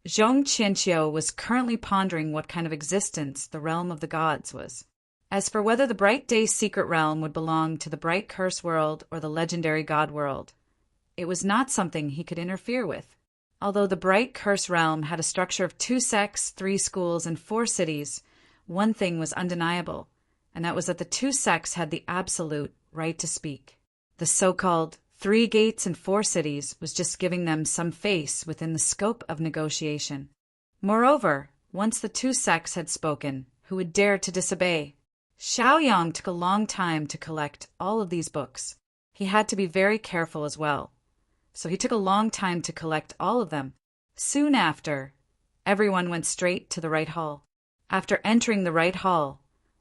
S1: Zhong Qianqiu was currently pondering what kind of existence the realm of the gods was. As for whether the Bright Day secret realm would belong to the Bright Curse world or the legendary god world, it was not something he could interfere with. Although the Bright Curse realm had a structure of 2 sects, 3 schools, and 4 cities, one thing was undeniable, and that was that the 2 sects had the absolute right to speak. The so-called 3 gates and 4 cities was just giving them some face within the scope of negotiation. Moreover, once the 2 sects had spoken, who would dare to disobey? Xiaoyang took a long time to collect all of these books. He had to be very careful as well, so he took a long time to collect all of them. Soon after, everyone went straight to the right hall. After entering the right hall,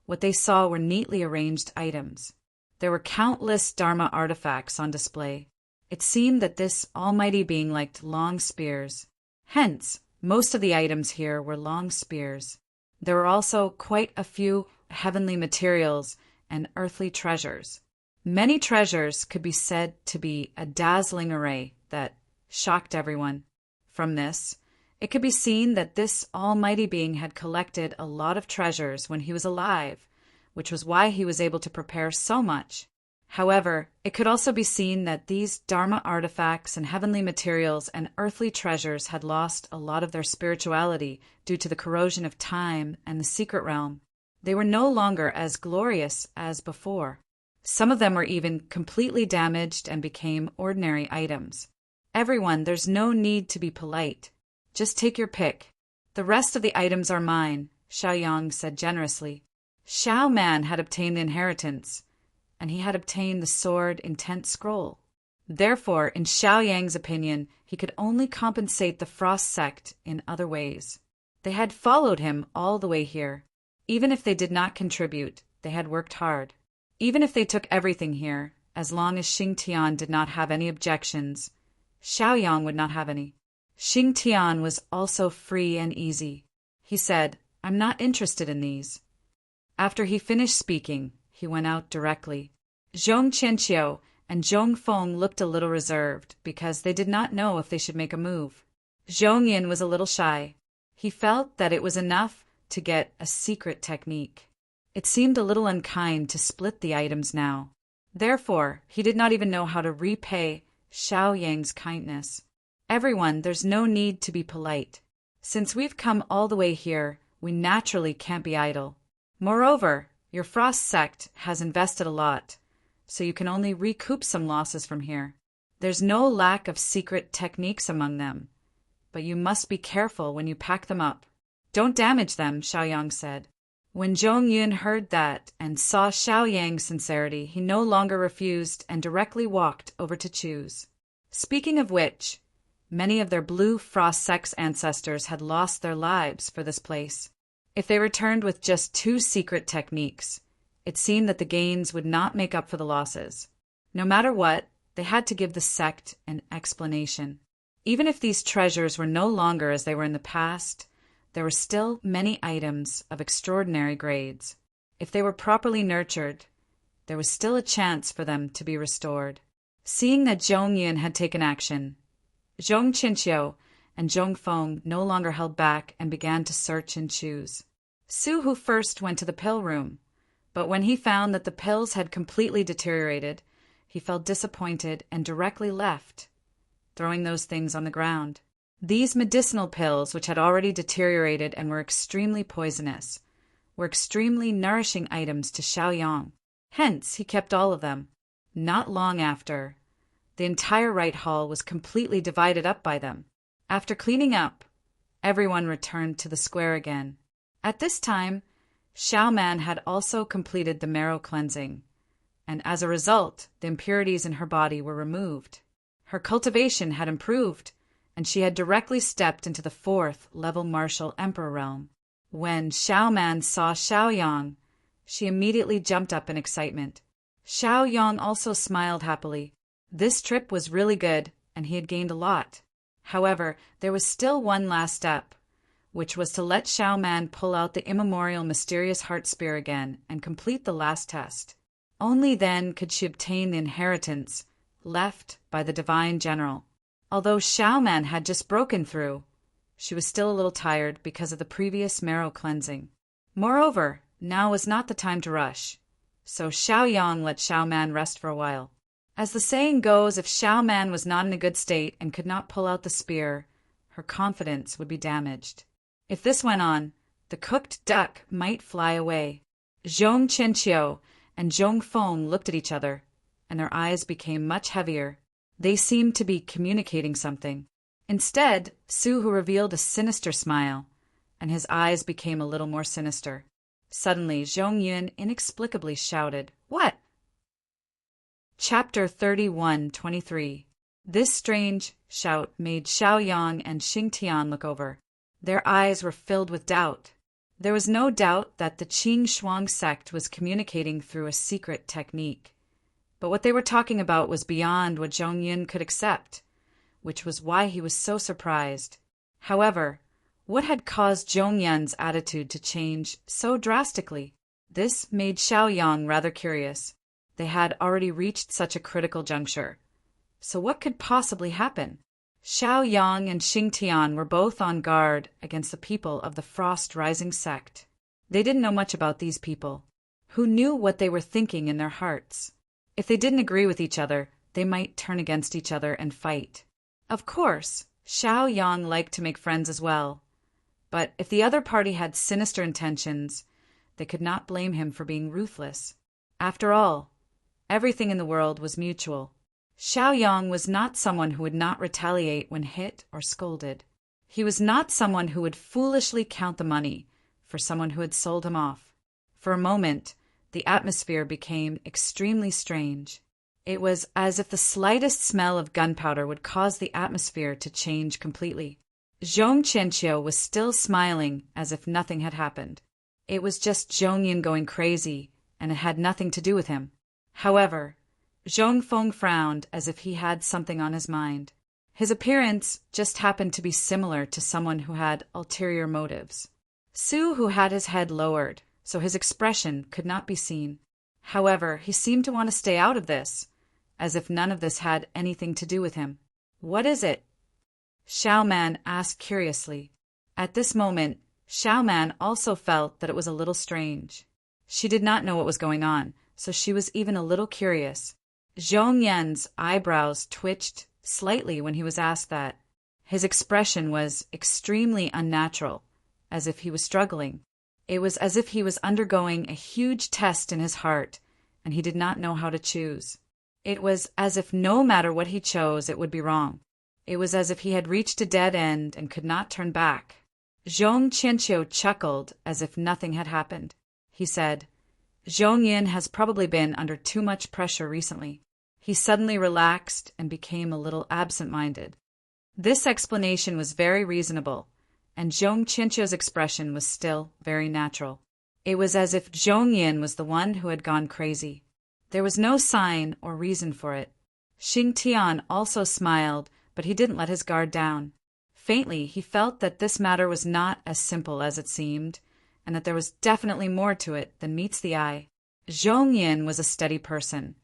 S1: What they saw were neatly arranged items. There were countless Dharma artifacts on display. It seemed that this almighty being liked long spears. Hence, most of the items here were long spears. There were also quite a few heavenly materials and earthly treasures. Many treasures could be said to be a dazzling array that shocked everyone. From this, it could be seen that this almighty being had collected a lot of treasures when he was alive, which was why he was able to prepare so much. However, it could also be seen that these Dharma artifacts and heavenly materials and earthly treasures had lost a lot of their spirituality due to the corrosion of time and the secret realm. They were no longer as glorious as before. Some of them were even completely damaged and became ordinary items. Everyone, there's no need to be polite. Just take your pick. The rest of the items are mine, Xiaoyang said generously. Xiao Man had obtained the inheritance, and he had obtained the sword intent scroll. Therefore, in Xiaoyang's opinion, he could only compensate the Frost sect in other ways. They had followed him all the way here. Even if they did not contribute, they had worked hard. Even if they took everything here, as long as Xing Tian did not have any objections, Xiaoyang would not have any. Xing Tian was also free and easy. He said, "I'm not interested in these." After he finished speaking, he went out directly. Zhong Qianqiu and Zhong Feng looked a little reserved because they did not know if they should make a move. Zhong Yin was a little shy. He felt that it was enough to get a secret technique. It seemed a little unkind to split the items now. Therefore, he did not even know how to repay Xiaoyang's kindness. Everyone, there's no need to be polite. Since we've come all the way here, we naturally can't be idle. Moreover, your Frost sect has invested a lot, so you can only recoup some losses from here. There's no lack of secret techniques among them, but you must be careful when you pack them up. Don't damage them, Xiaoyang said. When Zhong Yun heard that and saw Xiaoyang's sincerity, he no longer refused and directly walked over to choose. Speaking of which, many of their blue Frost sect's ancestors had lost their lives for this place. If they returned with just 2 secret techniques, it seemed that the gains would not make up for the losses. No matter what, they had to give the sect an explanation. Even if these treasures were no longer as they were in the past, there were still many items of extraordinary grades. If they were properly nurtured, there was still a chance for them to be restored. Seeing that Zhong Yun had taken action, Zhong Qianqiu and Zhong Feng no longer held back and began to search and choose. Su Hu first went to the pill room, but when he found that the pills had completely deteriorated, he felt disappointed and directly left, throwing those things on the ground. These medicinal pills, which had already deteriorated and were extremely poisonous, were extremely nourishing items to Xiaoyang. Hence, he kept all of them. Not long after, the entire right hall was completely divided up by them. After cleaning up, everyone returned to the square again. At this time, Xiao Man had also completed the marrow cleansing, and as a result, the impurities in her body were removed. Her cultivation had improved, and she had directly stepped into the 4th level martial emperor realm. When Xiao Man saw Xiaoyang, she immediately jumped up in excitement. Xiaoyang also smiled happily. This trip was really good, and he had gained a lot. However, there was still one last step, which was to let Xiao Man pull out the immemorial mysterious heart spear again and complete the last test. Only then could she obtain the inheritance left by the divine general. Although Xiao Man had just broken through, she was still a little tired because of the previous marrow cleansing. Moreover, now was not the time to rush, so Xiaoyang let Xiao Man rest for a while. As the saying goes, if Xiao Man was not in a good state and could not pull out the spear, her confidence would be damaged. If this went on, the cooked duck might fly away. Zhong Qianqiu and Zhong Feng looked at each other, and their eyes became much heavier. They seemed to be communicating something. Instead, Su Hu revealed a sinister smile, and his eyes became a little more sinister. Suddenly, Zhong Yun inexplicably shouted, "What?" Chapter 31:23. This strange shout made Xiaoyang and Xing Tian look over. Their eyes were filled with doubt. There was no doubt that the Qing Shuang sect was communicating through a secret technique. But what they were talking about was beyond what Zhong Yun could accept, which was why he was so surprised. However, what had caused Zhong Yun's attitude to change so drastically? This made Xiaoyang rather curious. They had already reached such a critical juncture. So what could possibly happen? Xiaoyang and Xingtian were both on guard against the people of the Frost Rising sect. They didn't know much about these people. Who knew what they were thinking in their hearts? If they didn't agree with each other, they might turn against each other and fight. Of course, Xiaoyang liked to make friends as well. But if the other party had sinister intentions, they could not blame him for being ruthless. After all, everything in the world was mutual. Xiaoyang was not someone who would not retaliate when hit or scolded. He was not someone who would foolishly count the money for someone who had sold him off. For a moment, the atmosphere became extremely strange. It was as if the slightest smell of gunpowder would cause the atmosphere to change completely. Zhong Qianqiu was still smiling as if nothing had happened. It was just Zhong Yun going crazy, and it had nothing to do with him. However, Zhong Feng frowned as if he had something on his mind. His appearance just happened to be similar to someone who had ulterior motives. Su, who had his head lowered, so his expression could not be seen. However, he seemed to want to stay out of this, as if none of this had anything to do with him. "What is it?" Xiaoman asked curiously. At this moment, Xiaoman also felt that it was a little strange. She did not know what was going on, so she was even a little curious. Zhong Yan's eyebrows twitched slightly when he was asked that. His expression was extremely unnatural, as if he was struggling. It was as if he was undergoing a huge test in his heart, and he did not know how to choose. It was as if no matter what he chose, it would be wrong. It was as if he had reached a dead end and could not turn back. Zhong Qianqiu chuckled as if nothing had happened. He said, "Zhong Yun has probably been under too much pressure recently." He suddenly relaxed and became a little absent-minded. This explanation was very reasonable, and Zhong Qianqiu's expression was still very natural. It was as if Zhong Yun was the one who had gone crazy. There was no sign or reason for it. Xingtian also smiled, but he didn't let his guard down. Faintly, he felt that this matter was not as simple as it seemed, and that there was definitely more to it than meets the eye. Zhong Yun was a steady person,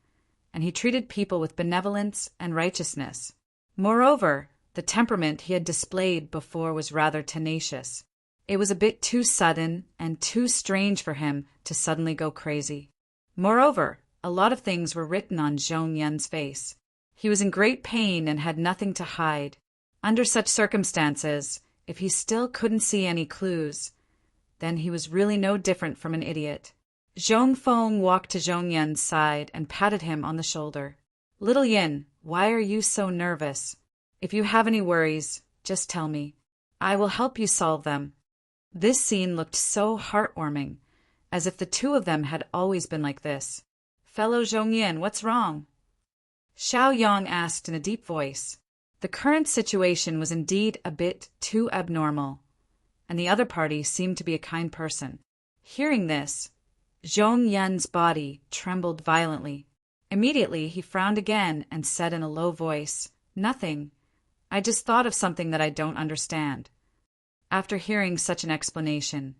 S1: and he treated people with benevolence and righteousness. Moreover, the temperament he had displayed before was rather tenacious. It was a bit too sudden and too strange for him to suddenly go crazy. Moreover, a lot of things were written on Zhong Yun's face. He was in great pain and had nothing to hide. Under such circumstances, if he still couldn't see any clues, then he was really no different from an idiot. Zhong Feng walked to Zhong Yun's side and patted him on the shoulder. "Little Yin, why are you so nervous? If you have any worries, just tell me. I will help you solve them." This scene looked so heartwarming, as if the two of them had always been like this. "Fellow Zhong Yin, what's wrong?" Xiaoyang asked in a deep voice. The current situation was indeed a bit too abnormal, and the other party seemed to be a kind person. Hearing this, Zhong Yun's body trembled violently. Immediately, he frowned again and said in a low voice, "Nothing. I just thought of something that I don't understand." After hearing such an explanation,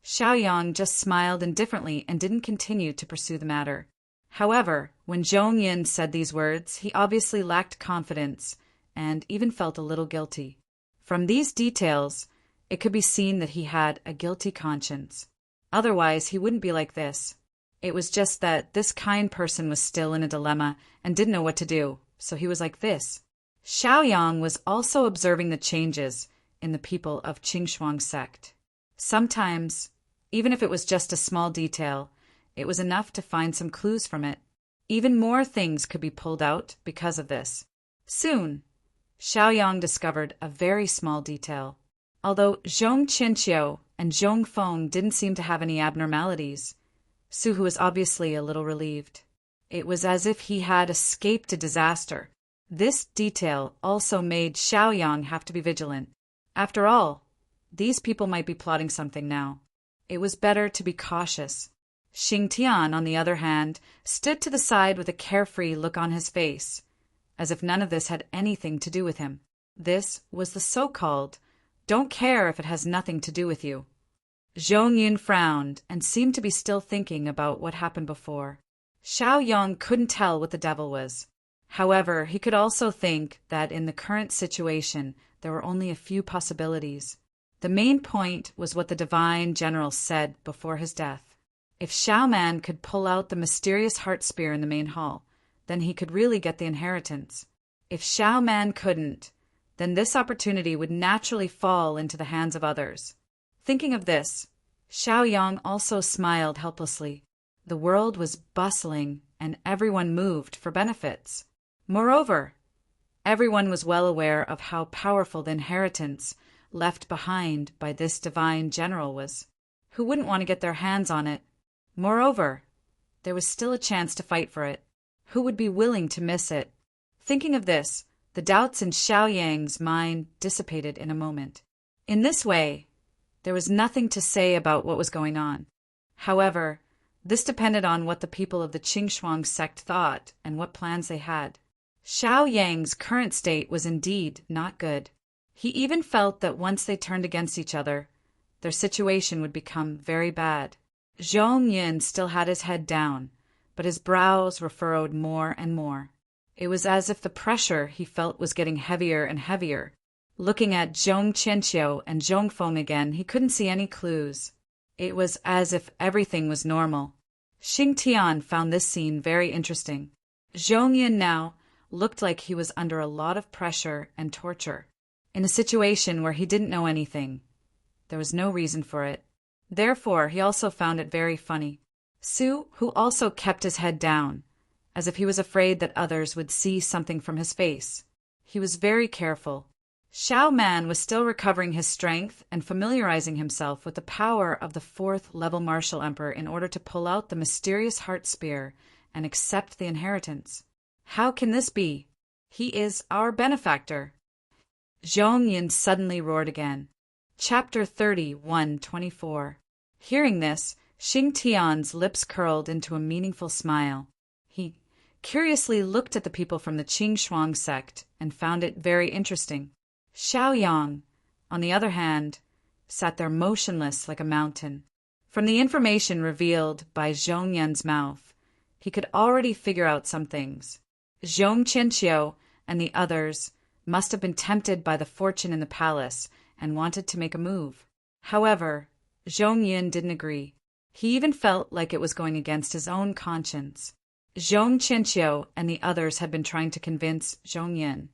S1: Xiaoyang just smiled indifferently and didn't continue to pursue the matter. However, when Zhong Yun said these words, he obviously lacked confidence and even felt a little guilty. From these details, it could be seen that he had a guilty conscience. Otherwise, he wouldn't be like this. It was just that this kind person was still in a dilemma and didn't know what to do, so he was like this. Xiaoyang was also observing the changes in the people of Qingshuang sect. Sometimes, even if it was just a small detail, it was enough to find some clues from it. Even more things could be pulled out because of this. Soon, Xiaoyang discovered a very small detail. Although Zhong Qianqiu and Zhong Feng didn't seem to have any abnormalities, Su was obviously a little relieved. It was as if he had escaped a disaster. This detail also made Xiaoyang have to be vigilant. After all, these people might be plotting something now. It was better to be cautious. Xing Tian, on the other hand, stood to the side with a carefree look on his face, as if none of this had anything to do with him. This was the so-called, "don't care if it has nothing to do with you." Zhong Yun frowned and seemed to be still thinking about what happened before. Xiao Yong couldn't tell what the devil was. However, he could also think that in the current situation there were only a few possibilities. The main point was what the divine general said before his death. If Xiao Man could pull out the mysterious heart spear in the main hall, then he could really get the inheritance. If Xiao Man couldn't, then this opportunity would naturally fall into the hands of others. Thinking of this, Xiao Yang also smiled helplessly. The world was bustling, and everyone moved for benefits. Moreover, everyone was well aware of how powerful the inheritance left behind by this divine general was. Who wouldn't want to get their hands on it? Moreover, there was still a chance to fight for it. Who would be willing to miss it? Thinking of this, the doubts in Xiao Yang's mind dissipated in a moment. In this way, there was nothing to say about what was going on. However, this depended on what the people of the Qingshuang sect thought and what plans they had. Xiao Yang's current state was indeed not good. He even felt that once they turned against each other, their situation would become very bad. Zhong Yin still had his head down, but his brows were furrowed more and more. It was as if the pressure he felt was getting heavier and heavier. Looking at Zhong Qianqiu and Zhong Feng again, he couldn't see any clues. It was as if everything was normal. Xing Tian found this scene very interesting. Zhong Yin now looked like he was under a lot of pressure and torture, in a situation where he didn't know anything. There was no reason for it. Therefore, he also found it very funny. Su, who also kept his head down, as if he was afraid that others would see something from his face. He was very careful. Xiao Man was still recovering his strength and familiarizing himself with the power of the 4th level martial emperor in order to pull out the mysterious heart spear and accept the inheritance. How can this be? He is our benefactor. Zhong Yin suddenly roared again. Chapter 31:24. Hearing this, Xing Tian's lips curled into a meaningful smile. He curiously looked at the people from the Qingshuang sect and found it very interesting. Xiao Yang, on the other hand, sat there motionless like a mountain. From the information revealed by Zhong Yan's mouth, he could already figure out some things. Zhong Qianqiu and the others must have been tempted by the fortune in the palace and wanted to make a move. However, Zhong Yin didn't agree. He even felt like it was going against his own conscience. Zhong Qianqiu and the others had been trying to convince Zhong Yin,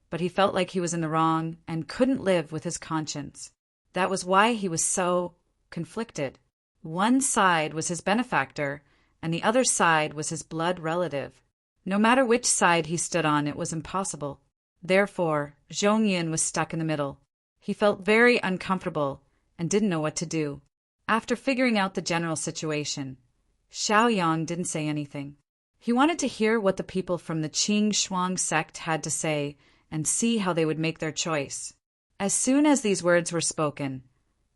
S1: but he felt like he was in the wrong and couldn't live with his conscience. That was why he was so conflicted. One side was his benefactor, and the other side was his blood relative. No matter which side he stood on, it was impossible. Therefore, Zhong Yin was stuck in the middle. He felt very uncomfortable and didn't know what to do. After figuring out the general situation, Xiao Yang didn't say anything. He wanted to hear what the people from the Qingshuang sect had to say and see how they would make their choice. As soon as these words were spoken,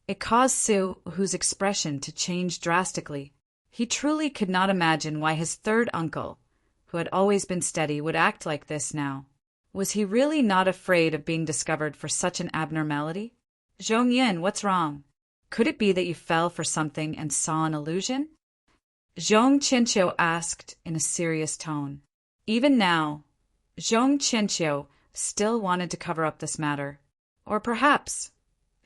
S1: it caused Su, whose expression to change drastically. He truly could not imagine why his third uncle, who had always been steady, would act like this now. Was he really not afraid of being discovered for such an abnormality? Zhong Yin, what's wrong? Could it be that you fell for something and saw an illusion? Zhong Qianqiu asked in a serious tone. Even now, Zhong Qianqiu still wanted to cover up this matter. Or perhaps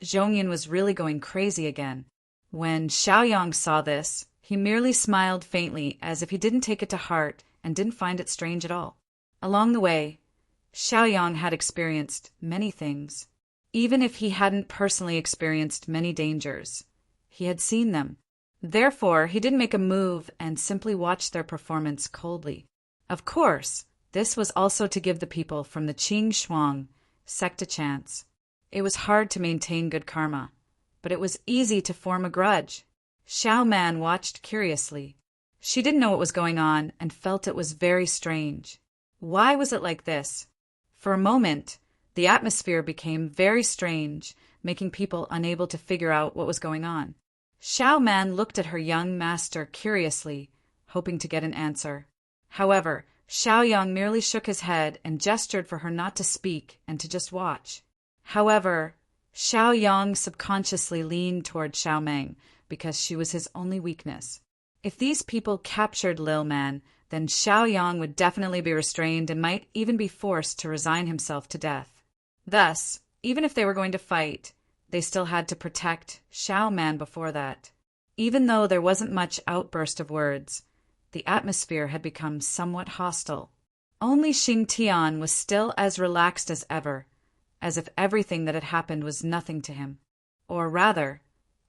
S1: Zhong Yin was really going crazy again. When Xiao Yang saw this, he merely smiled faintly as if he didn't take it to heart and didn't find it strange at all. Along the way, Xiao Yang had experienced many things. Even if he hadn't personally experienced many dangers, he had seen them. Therefore, he didn't make a move and simply watched their performance coldly. Of course, this was also to give the people from the Qingshuang sect a chance. It was hard to maintain good karma, but it was easy to form a grudge. Xiao Man watched curiously. She didn't know what was going on and felt it was very strange. Why was it like this? For a moment, the atmosphere became very strange, making people unable to figure out what was going on. Xiao Man looked at her young master curiously, hoping to get an answer. However, Xiao Yang merely shook his head and gestured for her not to speak and to just watch. However, Xiao Yang subconsciously leaned toward Xiao Meng because she was his only weakness. If these people captured Lil Man, then Xiao Yang would definitely be restrained and might even be forced to resign himself to death. Thus, even if they were going to fight, they still had to protect Xiao Man before that. Even though there wasn't much outburst of words, the atmosphere had become somewhat hostile. Only Xing Tian was still as relaxed as ever, as if everything that had happened was nothing to him. Or rather,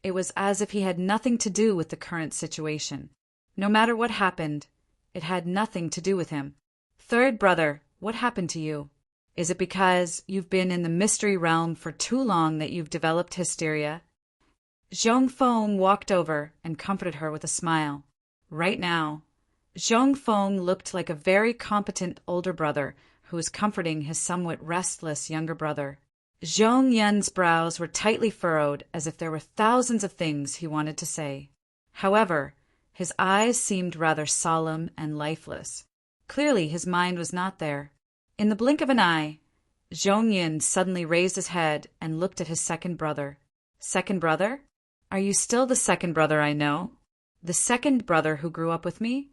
S1: it was as if he had nothing to do with the current situation. No matter what happened, it had nothing to do with him. Third brother, what happened to you? Is it because you've been in the mystery realm for too long that you've developed hysteria? Zhong Feng walked over and comforted her with a smile. Right now, Zhong Feng looked like a very competent older brother who was comforting his somewhat restless younger brother. Zhong Yan's brows were tightly furrowed as if there were thousands of things he wanted to say. However, his eyes seemed rather solemn and lifeless. Clearly his mind was not there. In the blink of an eye, Zhong Yan suddenly raised his head and looked at his second brother. Second brother? Are you still the second brother I know? The second brother who grew up with me?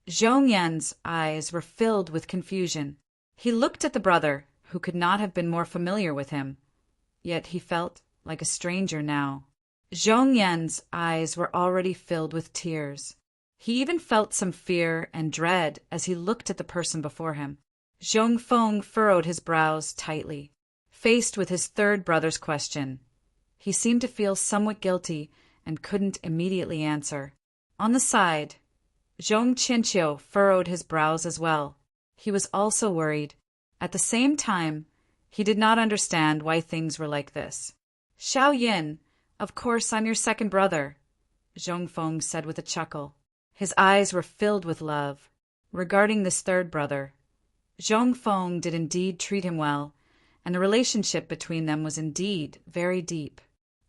S1: Zhong Yan's eyes were filled with confusion. He looked at the brother, who could not have been more familiar with him, yet he felt like a stranger now. Zhong Yan's eyes were already filled with tears. He even felt some fear and dread as he looked at the person before him. Zhong Feng furrowed his brows tightly, faced with his third brother's question. He seemed to feel somewhat guilty and couldn't immediately answer. On the side, Zhong Qianqiu furrowed his brows as well. He was also worried. At the same time, he did not understand why things were like this. Xiao Yin, of course I'm your second brother, Zhong Feng said with a chuckle. His eyes were filled with love. Regarding this third brother, Zhong Feng did indeed treat him well, and the relationship between them was indeed very deep.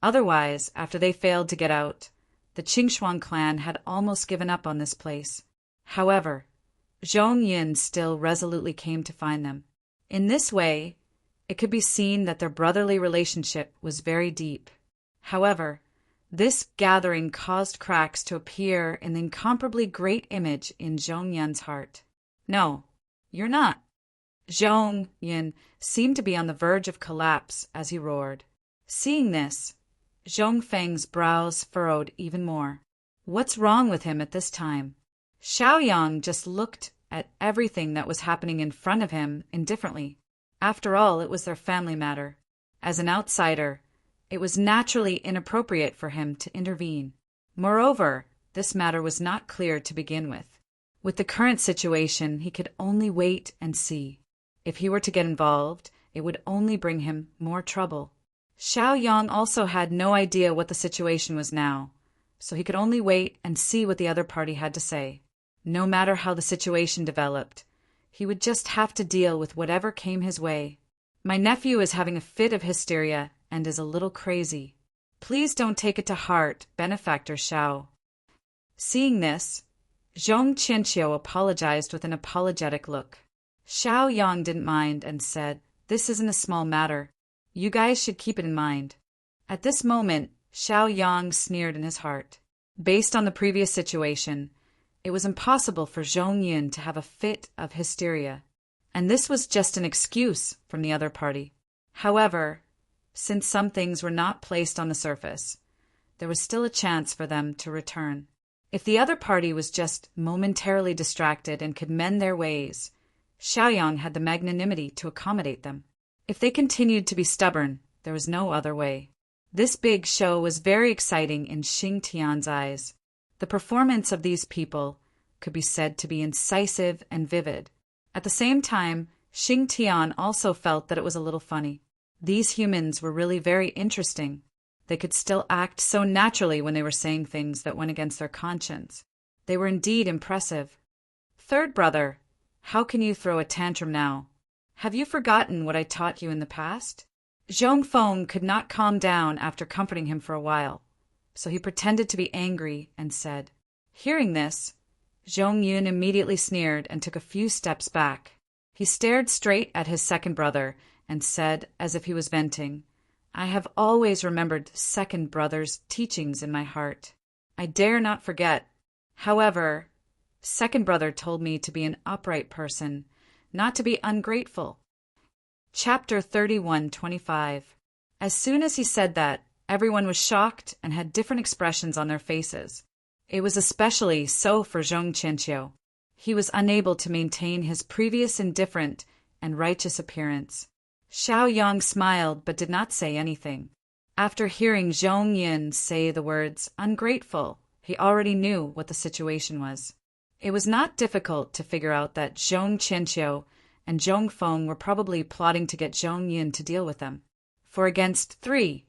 S1: Otherwise, after they failed to get out, the Qingshuang clan had almost given up on this place. However, Zhong Yin still resolutely came to find them. In this way, it could be seen that their brotherly relationship was very deep. However, this gathering caused cracks to appear in the incomparably great image in Zhong Yin's heart. No, you're not. Zhong Yin seemed to be on the verge of collapse as he roared. Seeing this, Zhong Feng's brows furrowed even more. What's wrong with him at this time? Xiao Yang just looked at everything that was happening in front of him indifferently. After all, it was their family matter. As an outsider, it was naturally inappropriate for him to intervene. Moreover, this matter was not clear to begin with. With the current situation, he could only wait and see. If he were to get involved, it would only bring him more trouble. Xiao Yang also had no idea what the situation was now, so he could only wait and see what the other party had to say. No matter how the situation developed, he would just have to deal with whatever came his way. My nephew is having a fit of hysteria and is a little crazy. Please don't take it to heart, Benefactor Xiao. Seeing this, Zhong Qianqiu apologized with an apologetic look. Xiao Yang didn't mind and said, "This isn't a small matter. You guys should keep it in mind." At this moment, Xiao Yang sneered in his heart. Based on the previous situation, it was impossible for Zhong Yin to have a fit of hysteria, and this was just an excuse from the other party. However, since some things were not placed on the surface, there was still a chance for them to return. If the other party was just momentarily distracted and could mend their ways, Xiaoyang had the magnanimity to accommodate them. If they continued to be stubborn, there was no other way. This big show was very exciting in Xing Tian's eyes. The performance of these people could be said to be incisive and vivid. At the same time, Xing Tian also felt that it was a little funny. These humans were really very interesting. They could still act so naturally when they were saying things that went against their conscience. They were indeed impressive. Third brother, how can you throw a tantrum now? Have you forgotten what I taught you in the past? Zhong Feng could not calm down after comforting him for a while. so he pretended to be angry and said. Hearing this, Zhong Yun immediately sneered and took a few steps back. He stared straight at his second brother and said, as if he was venting, I have always remembered second brother's teachings in my heart. I dare not forget. However, second brother told me to be an upright person, not to be ungrateful. Chapter 31:25. As soon as he said that, everyone was shocked and had different expressions on their faces. It was especially so for Zhong Qianqiu. He was unable to maintain his previous indifferent and righteous appearance. Xiao Yang smiled but did not say anything. After hearing Zhong Yun say the words ungrateful, he already knew what the situation was. It was not difficult to figure out that Zhong Qianqiu and Zhong Feng were probably plotting to get Zhong Yun to deal with them. For against 3,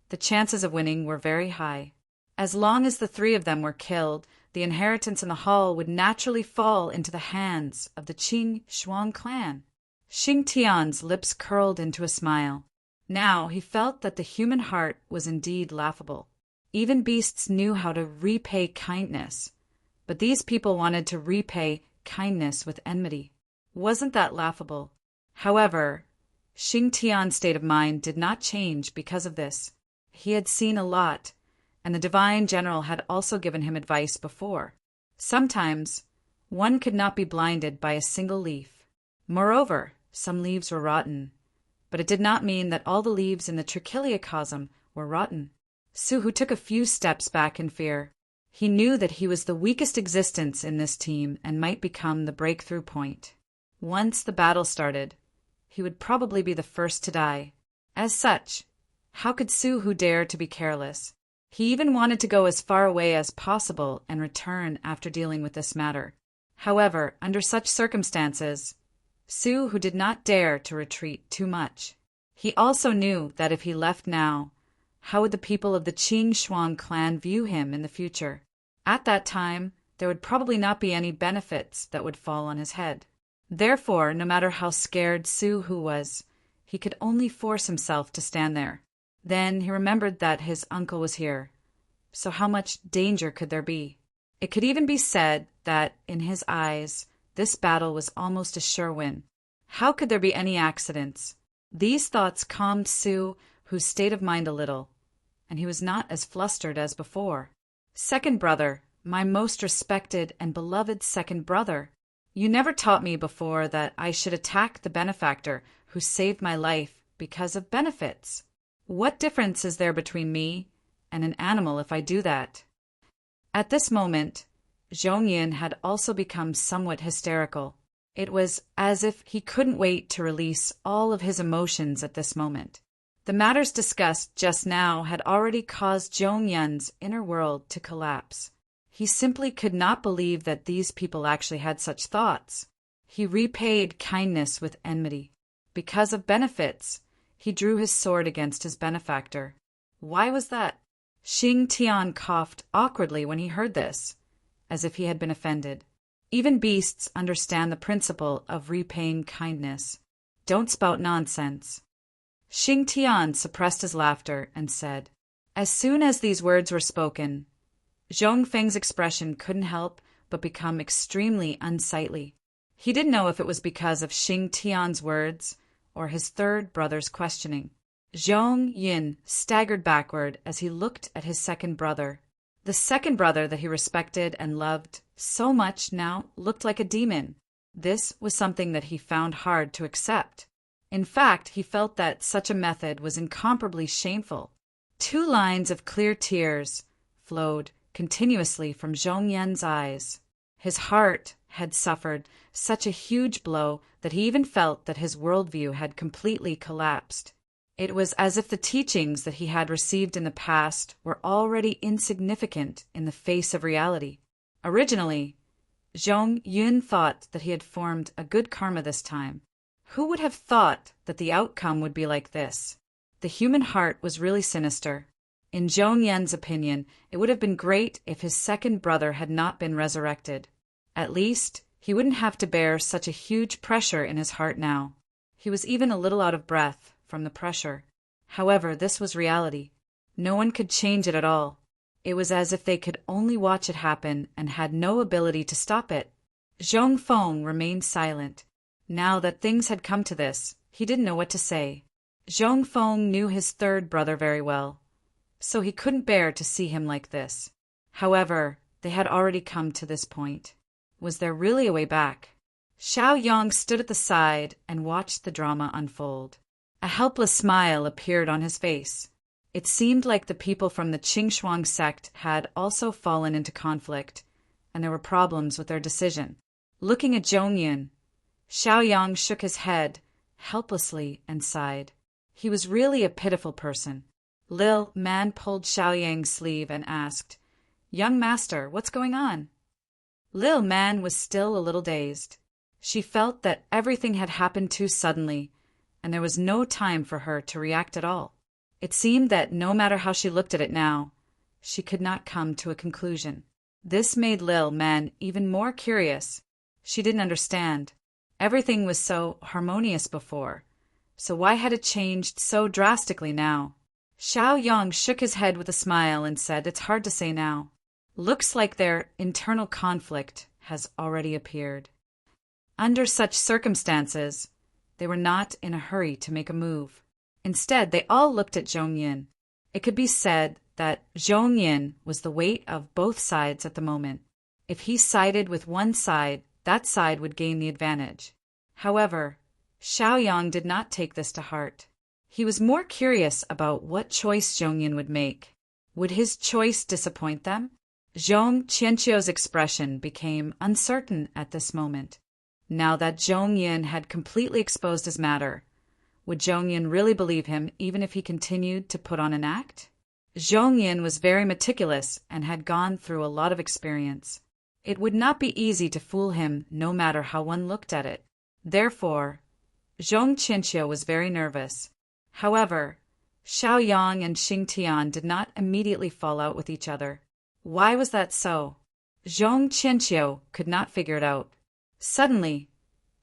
S1: the chances of winning were very high. As long as the 3 of them were killed, the inheritance in the hall would naturally fall into the hands of the Qing Shuang clan. Xing Tian's lips curled into a smile. Now he felt that the human heart was indeed laughable. Even beasts knew how to repay kindness, but these people wanted to repay kindness with enmity. Wasn't that laughable? However, Xing Tian's state of mind did not change because of this. He had seen a lot, and the divine general had also given him advice before. Sometimes, one could not be blinded by a single leaf. Moreover, some leaves were rotten, but it did not mean that all the leaves in the trichiliocosm were rotten. Su Hu took a few steps back in fear. He knew that he was the weakest existence in this team and might become the breakthrough point. Once the battle started, he would probably be the first to die. As such, how could Su Hu dare to be careless? He even wanted to go as far away as possible and return after dealing with this matter. However, under such circumstances, Su Hu did not dare to retreat too much. He also knew that if he left now, how would the people of the Qing Shuang clan view him in the future? At that time, there would probably not be any benefits that would fall on his head. Therefore, no matter how scared Su Hu was, he could only force himself to stand there. Then he remembered that his uncle was here. So how much danger could there be? It could even be said that, in his eyes, this battle was almost a sure win. How could there be any accidents? These thoughts calmed Su Hu's state of mind a little, and he was not as flustered as before. Second brother, my most respected and beloved second brother, you never taught me before that I should attack the benefactor who saved my life because of benefits. What difference is there between me and an animal if I do that? At this moment, Zhong Yun had also become somewhat hysterical. It was as if he couldn't wait to release all of his emotions at this moment. The matters discussed just now had already caused Zhong Yun's inner world to collapse. He simply could not believe that these people actually had such thoughts. He repaid kindness with enmity. Because of benefits, he drew his sword against his benefactor. Why was that? Xing Tian coughed awkwardly when he heard this, as if he had been offended. Even beasts understand the principle of repaying kindness. Don't spout nonsense. Xing Tian suppressed his laughter and said, as soon as these words were spoken, Zhong Feng's expression couldn't help but become extremely unsightly. He didn't know if it was because of Xing Tian's words or his third brother's questioning. Zhong Yun staggered backward as he looked at his second brother. The second brother that he respected and loved so much now looked like a demon. This was something that he found hard to accept. In fact, he felt that such a method was incomparably shameful. 2 lines of clear tears flowed continuously from Zhong Yun's eyes. His heart had suffered such a huge blow that he even felt that his worldview had completely collapsed. It was as if the teachings that he had received in the past were already insignificant in the face of reality. Originally, Zhong Yun thought that he had formed a good karma this time. Who would have thought that the outcome would be like this? The human heart was really sinister. In Zhong Yun's opinion, it would have been great if his second brother had not been resurrected. At least, he wouldn't have to bear such a huge pressure in his heart now. He was even a little out of breath from the pressure. However, this was reality. No one could change it at all. It was as if they could only watch it happen and had no ability to stop it. Zhong Feng remained silent. Now that things had come to this, he didn't know what to say. Zhong Feng knew his third brother very well, so he couldn't bear to see him like this. However, they had already come to this point. Was there really a way back? Xiao Yang stood at the side and watched the drama unfold. A helpless smile appeared on his face. It seemed like the people from the Qingxuang sect had also fallen into conflict, and there were problems with their decision. Looking at Zhongyan, Xiao Yang shook his head helplessly and sighed. He was really a pitiful person. Lil Man pulled Xiao Yang's sleeve and asked, "Young master, what's going on?" Lil Man was still a little dazed. She felt that everything had happened too suddenly, and there was no time for her to react at all. It seemed that no matter how she looked at it now, she could not come to a conclusion. This made Lil Man even more curious. She didn't understand. Everything was so harmonious before, so why had it changed so drastically now? Xiao Yang shook his head with a smile and said, "It's hard to say now. Looks like their internal conflict has already appeared." Under such circumstances, they were not in a hurry to make a move. Instead, they all looked at Zhongyan. It could be said that Zhongyan was the weight of both sides at the moment. If he sided with one side, that side would gain the advantage. However, Xiao Yang did not take this to heart. He was more curious about what choice Zhongyan would make. Would his choice disappoint them? Zhong Qianqiu's expression became uncertain at this moment. Now that Zhongyan had completely exposed his matter, would Zhongyan really believe him even if he continued to put on an act? Zhongyan was very meticulous and had gone through a lot of experience. It would not be easy to fool him no matter how one looked at it. Therefore, Zhong Qianqiu was very nervous. However, Xiao Yang and Xing Tian did not immediately fall out with each other. Why was that so? Zhong Qianqiu could not figure it out. Suddenly,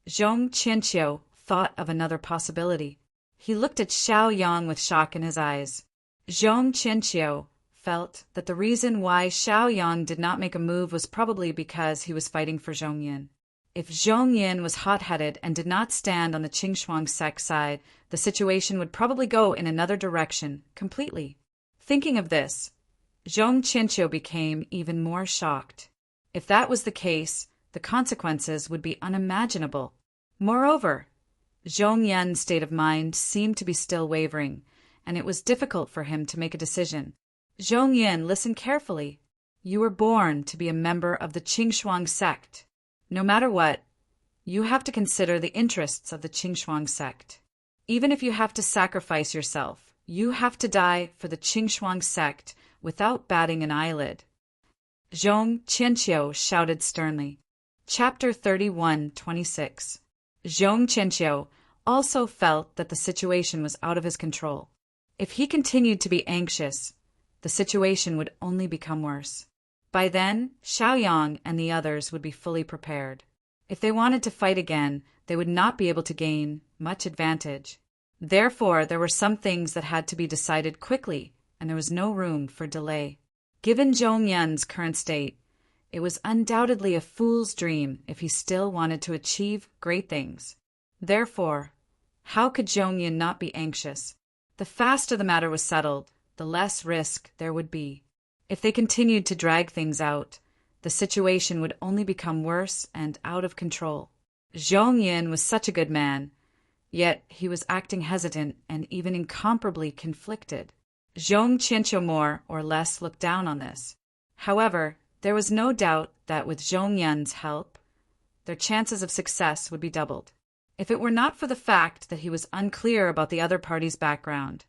S1: Zhong Qianqiu thought of another possibility. He looked at Xiao Yang with shock in his eyes. Zhong Qianqiu felt that the reason why Xiao Yang did not make a move was probably because he was fighting for Zhongyan. If Zhongyan was hot-headed and did not stand on the Qingxuang sect side, the situation would probably go in another direction completely. Thinking of this, Zhong Qianqiu became even more shocked. If that was the case, the consequences would be unimaginable. Moreover, Zhongyan's state of mind seemed to be still wavering, and it was difficult for him to make a decision. Zhongyan, listen carefully. You were born to be a member of the Qingxuang sect. No matter what, you have to consider the interests of the Qingxuang sect. Even if you have to sacrifice yourself, you have to die for the Qingxuang sect without batting an eyelid. Zhong Qianqiu shouted sternly. Chapter 31:26. Zhong Qianqiu also felt that the situation was out of his control. If he continued to be anxious, the situation would only become worse. By then, Xiao Yang and the others would be fully prepared. If they wanted to fight again, they would not be able to gain much advantage. Therefore, there were some things that had to be decided quickly, and there was no room for delay. Given Zhongyan's current state, it was undoubtedly a fool's dream if he still wanted to achieve great things. Therefore, how could Zhongyan not be anxious? The faster the matter was settled, the less risk there would be. If they continued to drag things out, the situation would only become worse and out of control. Zhongyan was such a good man, yet he was acting hesitant and even incomparably conflicted. Zhong Qianqiu more or less looked down on this. However, there was no doubt that with Zhongyan's help, their chances of success would be doubled. If it were not for the fact that he was unclear about the other party's background,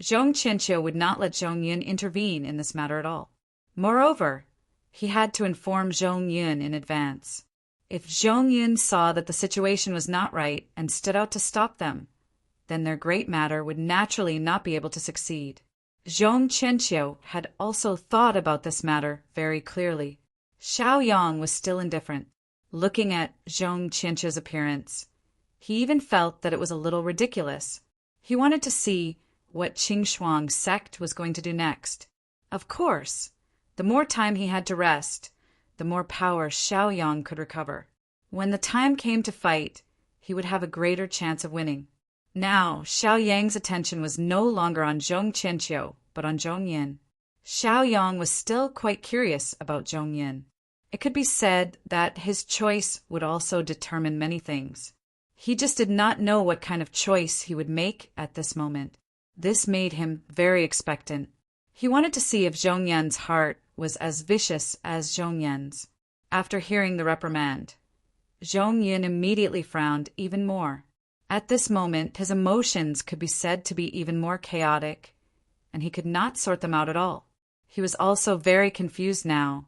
S1: Zhong Qianqiu would not let Zhongyan intervene in this matter at all. Moreover, he had to inform Zhongyan in advance. If Zhongyan saw that the situation was not right and stood out to stop them, then their great matter would naturally not be able to succeed. Zhong Qianqiu had also thought about this matter very clearly. Xiao Yang was still indifferent. Looking at Zhong Qianqiu's appearance, he even felt that it was a little ridiculous. He wanted to see what Qingxuang sect was going to do next. Of course, The more time he had to rest, the more power Xiaoyang could recover. When the time came to fight, he would have a greater chance of winning. Now, Xiaoyang's attention was no longer on Zhong Qianqiu, but on Zhong Yin. Xiaoyang was still quite curious about Zhong Yin. It could be said that his choice would also determine many things. He just did not know what kind of choice he would make at this moment. This made him very expectant. He wanted to see if Zhong Yin's heart was as vicious as Zhong Yin's. After hearing the reprimand, Zhong Yin immediately frowned even more. At this moment, his emotions could be said to be even more chaotic, and he could not sort them out at all. He was also very confused now,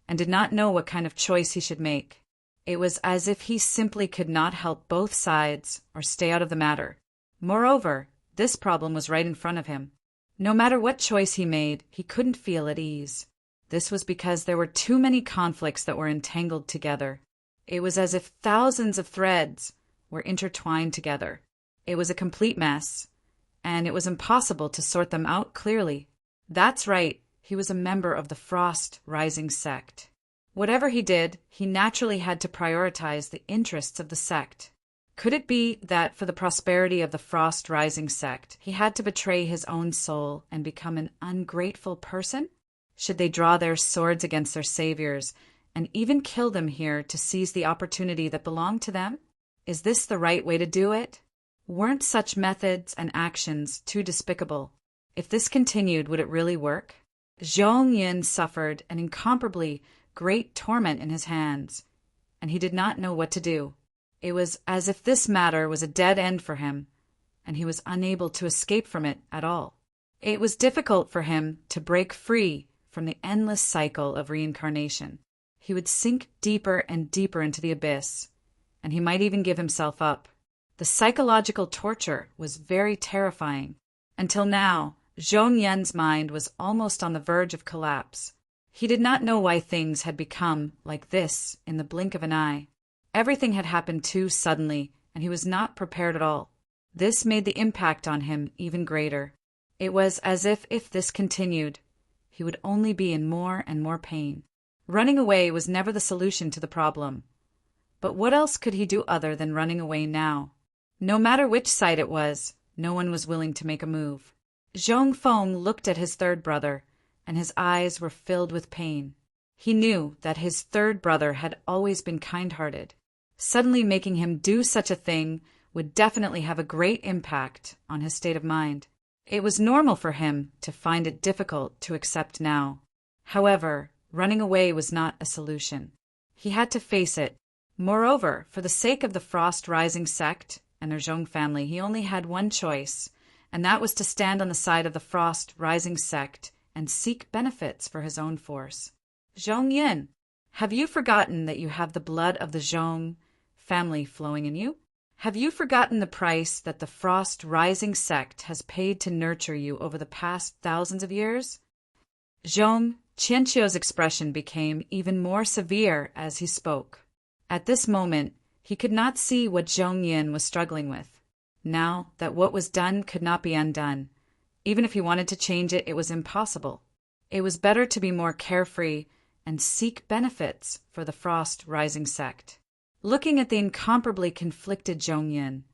S1: and did not know what kind of choice he should make. It was as if he simply could not help both sides or stay out of the matter. Moreover, this problem was right in front of him. No matter what choice he made, he couldn't feel at ease. This was because there were too many conflicts that were entangled together. It was as if thousands of threads were intertwined together. It was a complete mess, and it was impossible to sort them out clearly. That's right, he was a member of the Frost Rising sect. Whatever he did, he naturally had to prioritize the interests of the sect. Could it be that for the prosperity of the Frost Rising sect, he had to betray his own soul and become an ungrateful person? Should they draw their swords against their saviors and even kill them here to seize the opportunity that belonged to them? Is this the right way to do it? Weren't such methods and actions too despicable? If this continued, would it really work? Zhong Yin suffered an incomparably great torment in his hands, and he did not know what to do. It was as if this matter was a dead end for him, and he was unable to escape from it at all. It was difficult for him to break free from the endless cycle of reincarnation. He would sink deeper and deeper into the abyss, and he might even give himself up. The psychological torture was very terrifying. Until now, Zhong Yin's mind was almost on the verge of collapse. He did not know why things had become like this in the blink of an eye. Everything had happened too suddenly, and he was not prepared at all. This made the impact on him even greater. It was as if this continued, he would only be in more and more pain. Running away was never the solution to the problem. But what else could he do other than running away now? No matter which side it was, no one was willing to make a move. Zhong Feng looked at his third brother, and his eyes were filled with pain. He knew that his third brother had always been kind-hearted. Suddenly making him do such a thing would definitely have a great impact on his state of mind. It was normal for him to find it difficult to accept now. However, running away was not a solution. He had to face it. Moreover, for the sake of the Frost Rising sect and their Zhong family, he only had one choice, and that was to stand on the side of the Frost Rising sect and seek benefits for his own force. Zhong Yin, have you forgotten that you have the blood of the Zhong family flowing in you? Have you forgotten the price that the Frost Rising sect has paid to nurture you over the past thousands of years? Zhong Qianqiu's expression became even more severe as he spoke. At this moment, he could not see what Zhong Yin was struggling with. Now that what was done could not be undone. Even if he wanted to change it, it was impossible. It was better to be more carefree and seek benefits for the Frost Rising sect. Looking at the incomparably conflicted Zhong Yin,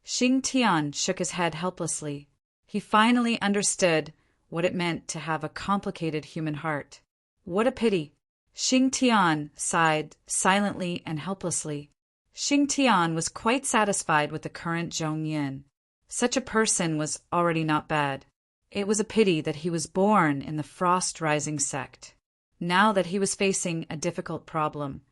S1: Xing Tian shook his head helplessly. He finally understood what it meant to have a complicated human heart. What a pity! Xing Tian sighed silently and helplessly. Xing Tian was quite satisfied with the current Zhong Yin. Such a person was already not bad. It was a pity that he was born in the Frost Rising sect. Now that he was facing a difficult problem,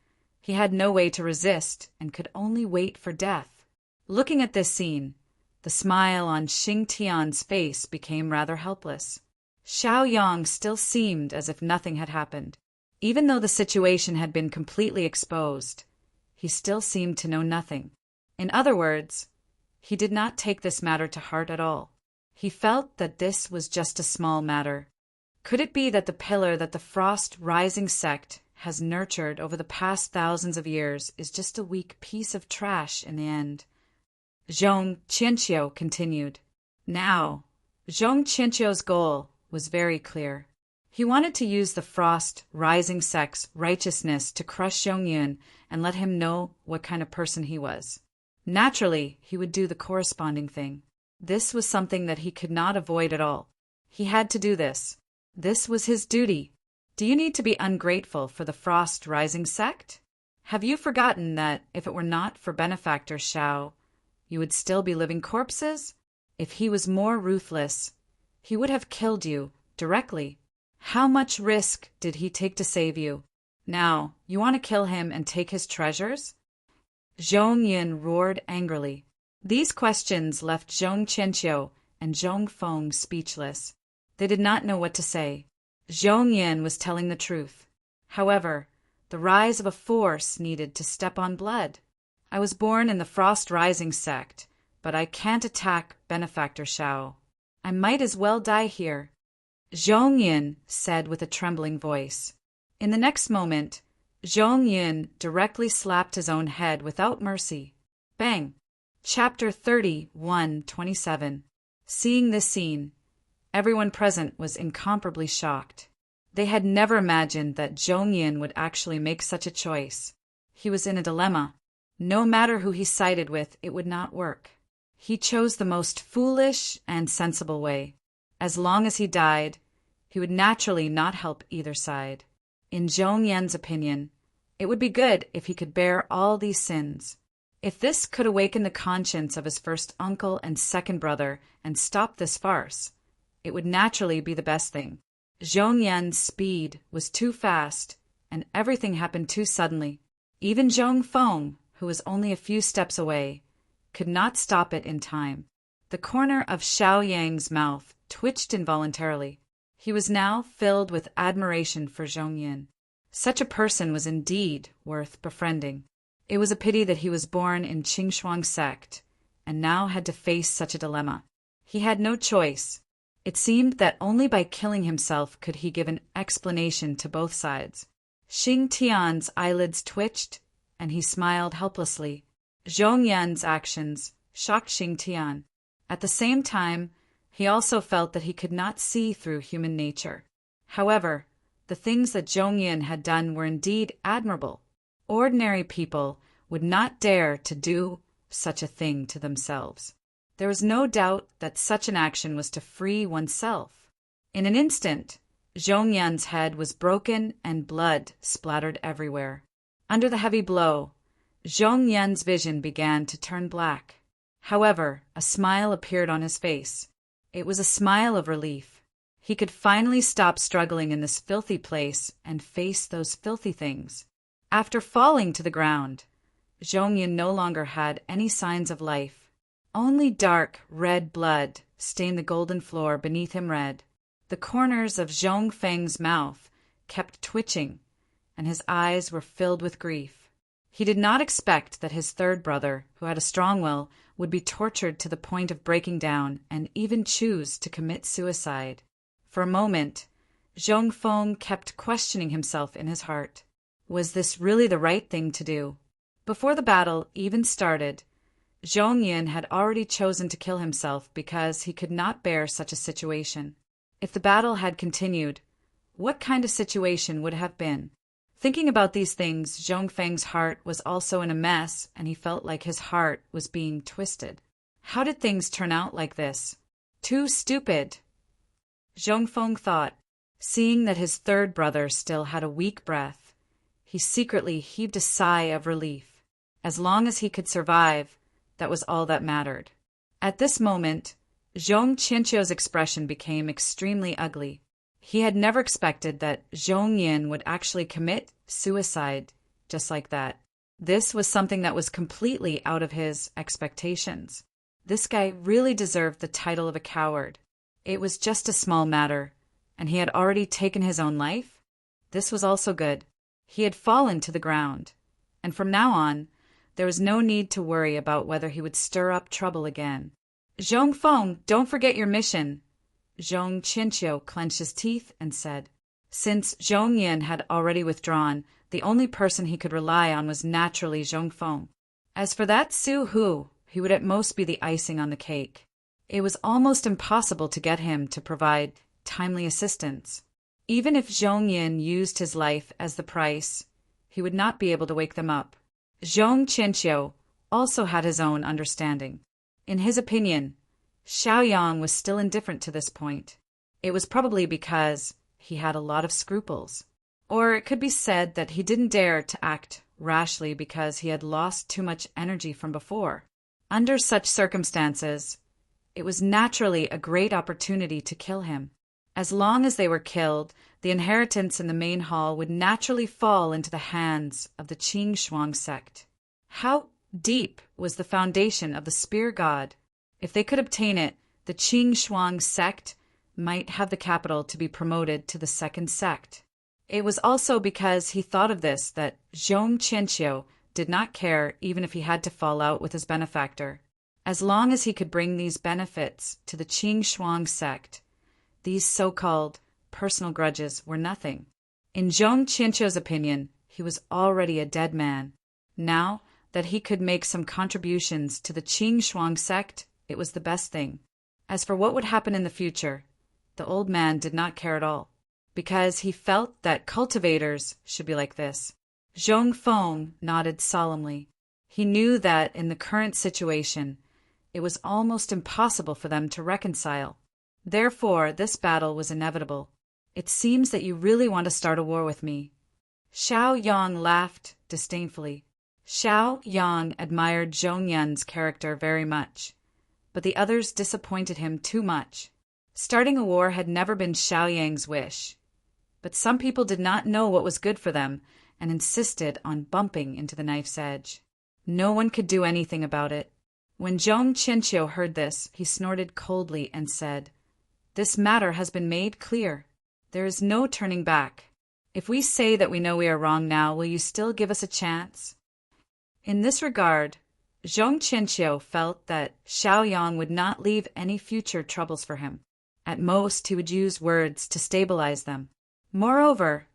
S1: he had no way to resist and could only wait for death. Looking at this scene, the smile on Xing Tian's face became rather helpless. Xiaoyang still seemed as if nothing had happened. Even though the situation had been completely exposed, he still seemed to know nothing. In other words, he did not take this matter to heart at all. He felt that this was just a small matter. Could it be that the pillar that the Frost Rising sect has nurtured over the past thousands of years is just a weak piece of trash in the end? Zhong Qianqiu continued. Now, Zhong Qianqiu's goal was very clear. He wanted to use the frost rising sect's righteousness to crush Zhongyun and let him know what kind of person he was. Naturally, he would do the corresponding thing. This was something that he could not avoid at all. He had to do this. This was his duty. Do you need to be ungrateful for the frost rising sect? Have you forgotten that if it were not for benefactor Shao, you would still be living corpses? If he was more ruthless, he would have killed you directly. How much risk did he take to save you? Now, you want to kill him and take his treasures? Zhongyun roared angrily. These questions left Zhong Qianqiu and Zhong Feng speechless. They did not know what to say. Zhongyun was telling the truth. However, the rise of a force needed to step on blood. I was born in the Frost Rising sect, but I can't attack Benefactor Shao. I might as well die here, Zhongyun said with a trembling voice. In the next moment, Zhongyun directly slapped his own head without mercy. Bang! Chapter 31:27. Seeing this scene, everyone present was incomparably shocked. They had never imagined that Zhongyun would actually make such a choice. He was in a dilemma. No matter who he sided with, it would not work. He chose the most foolish and sensible way. As long as he died, he would naturally not help either side. In Zhongyun's opinion, it would be good if he could bear all these sins. If this could awaken the conscience of his first uncle and second brother and stop this farce, it would naturally be the best thing. Zhongyun's speed was too fast, and everything happened too suddenly. Even Zhong Feng, who was only a few steps away, could not stop it in time. The corner of Xiao Yang's mouth twitched involuntarily. He was now filled with admiration for Zhongyun. Such a person was indeed worth befriending. It was a pity that he was born in Qingshuang sect, and now had to face such a dilemma. He had no choice. It seemed that only by killing himself could he give an explanation to both sides. Xing Tian's eyelids twitched, and he smiled helplessly. Zhongyun's actions shocked Xing Tian. At the same time, he also felt that he could not see through human nature. However, the things that Zhongyun had done were indeed admirable. Ordinary people would not dare to do such a thing to themselves. There was no doubt that such an action was to free oneself. In an instant, Zhongyun's head was broken and blood splattered everywhere. Under the heavy blow, Zhongyun's vision began to turn black. However, a smile appeared on his face. It was a smile of relief. He could finally stop struggling in this filthy place and face those filthy things. After falling to the ground, Zhongyun no longer had any signs of life. Only dark, red blood stained the golden floor beneath him red. The corners of Zhong Feng's mouth kept twitching, and his eyes were filled with grief. He did not expect that his third brother, who had a strong will, would be tortured to the point of breaking down and even choose to commit suicide. For a moment, Zhong Feng kept questioning himself in his heart. Was this really the right thing to do? Before the battle even started, Zhongyun had already chosen to kill himself because he could not bear such a situation. If the battle had continued, what kind of situation would it have been? Thinking about these things, Zhong Feng's heart was also in a mess, and he felt like his heart was being twisted. How did things turn out like this? Too stupid, Zhong Feng thought. Seeing that his third brother still had a weak breath, he secretly heaved a sigh of relief. As long as he could survive, that was all that mattered. At this moment, Zhong Qianqiu's expression became extremely ugly. He had never expected that Zhongyun would actually commit suicide just like that. This was something that was completely out of his expectations. This guy really deserved the title of a coward. It was just a small matter, and he had already taken his own life? This was also good. He had fallen to the ground, and from now on, there was no need to worry about whether he would stir up trouble again. Zhong Feng, don't forget your mission. Zhong Qianqiu clenched his teeth and said. Since Zhongyun had already withdrawn, the only person he could rely on was naturally Zhong Feng. As for that Su Hu, he would at most be the icing on the cake. It was almost impossible to get him to provide timely assistance. Even if Zhong Yin used his life as the price, he would not be able to wake them up. Zhong Qianqiu also had his own understanding. In his opinion, Xiaoyang was still indifferent to this point. It was probably because he had a lot of scruples. Or it could be said that he didn't dare to act rashly because he had lost too much energy from before. Under such circumstances, it was naturally a great opportunity to kill him. As long as they were killed, the inheritance in the main hall would naturally fall into the hands of the Qing Shuang sect. How deep was the foundation of the spear god? If they could obtain it, the Qing Shuang sect might have the capital to be promoted to the second sect. It was also because he thought of this that Zhong Qianqiu did not care even if he had to fall out with his benefactor. As long as he could bring these benefits to the Qing Shuang sect, these so-called personal grudges were nothing. In Zhong Qianqiu's opinion, he was already a dead man. Now that he could make some contributions to the Qing Shuang sect, it was the best thing. As for what would happen in the future, the old man did not care at all, because he felt that cultivators should be like this. Zhong Feng nodded solemnly. He knew that in the current situation, it was almost impossible for them to reconcile. Therefore, this battle was inevitable. It seems that you really want to start a war with me. Xiao Yang laughed disdainfully. Xiao Yang admired Zhong Yun's character very much, but the others disappointed him too much. Starting a war had never been Xiao Yang's wish, but some people did not know what was good for them and insisted on bumping into the knife's edge. No one could do anything about it. When Zhong Qianqiu heard this, he snorted coldly and said, "This matter has been made clear. There is no turning back. If we say that we know we are wrong now, will you still give us a chance?" In this regard, Zhong Qianqiu felt that Xiao Yang would not leave any future troubles for him. At most, he would use words to stabilize them. Moreover,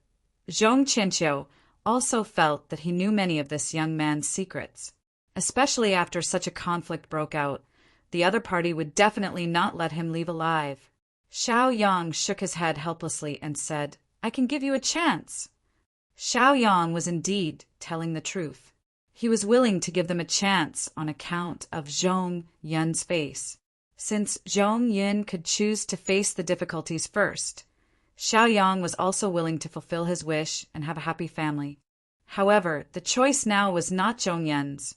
S1: Zhong Qianqiu also felt that he knew many of this young man's secrets. Especially after such a conflict broke out, the other party would definitely not let him leave alive. Xiao Yang shook his head helplessly and said, "I can give you a chance." Xiao Yang was indeed telling the truth. He was willing to give them a chance on account of Zhong Yun's face. Since Zhong Yun could choose to face the difficulties first, Xiao Yang was also willing to fulfill his wish and have a happy family. However, the choice now was not Zhong Yun's,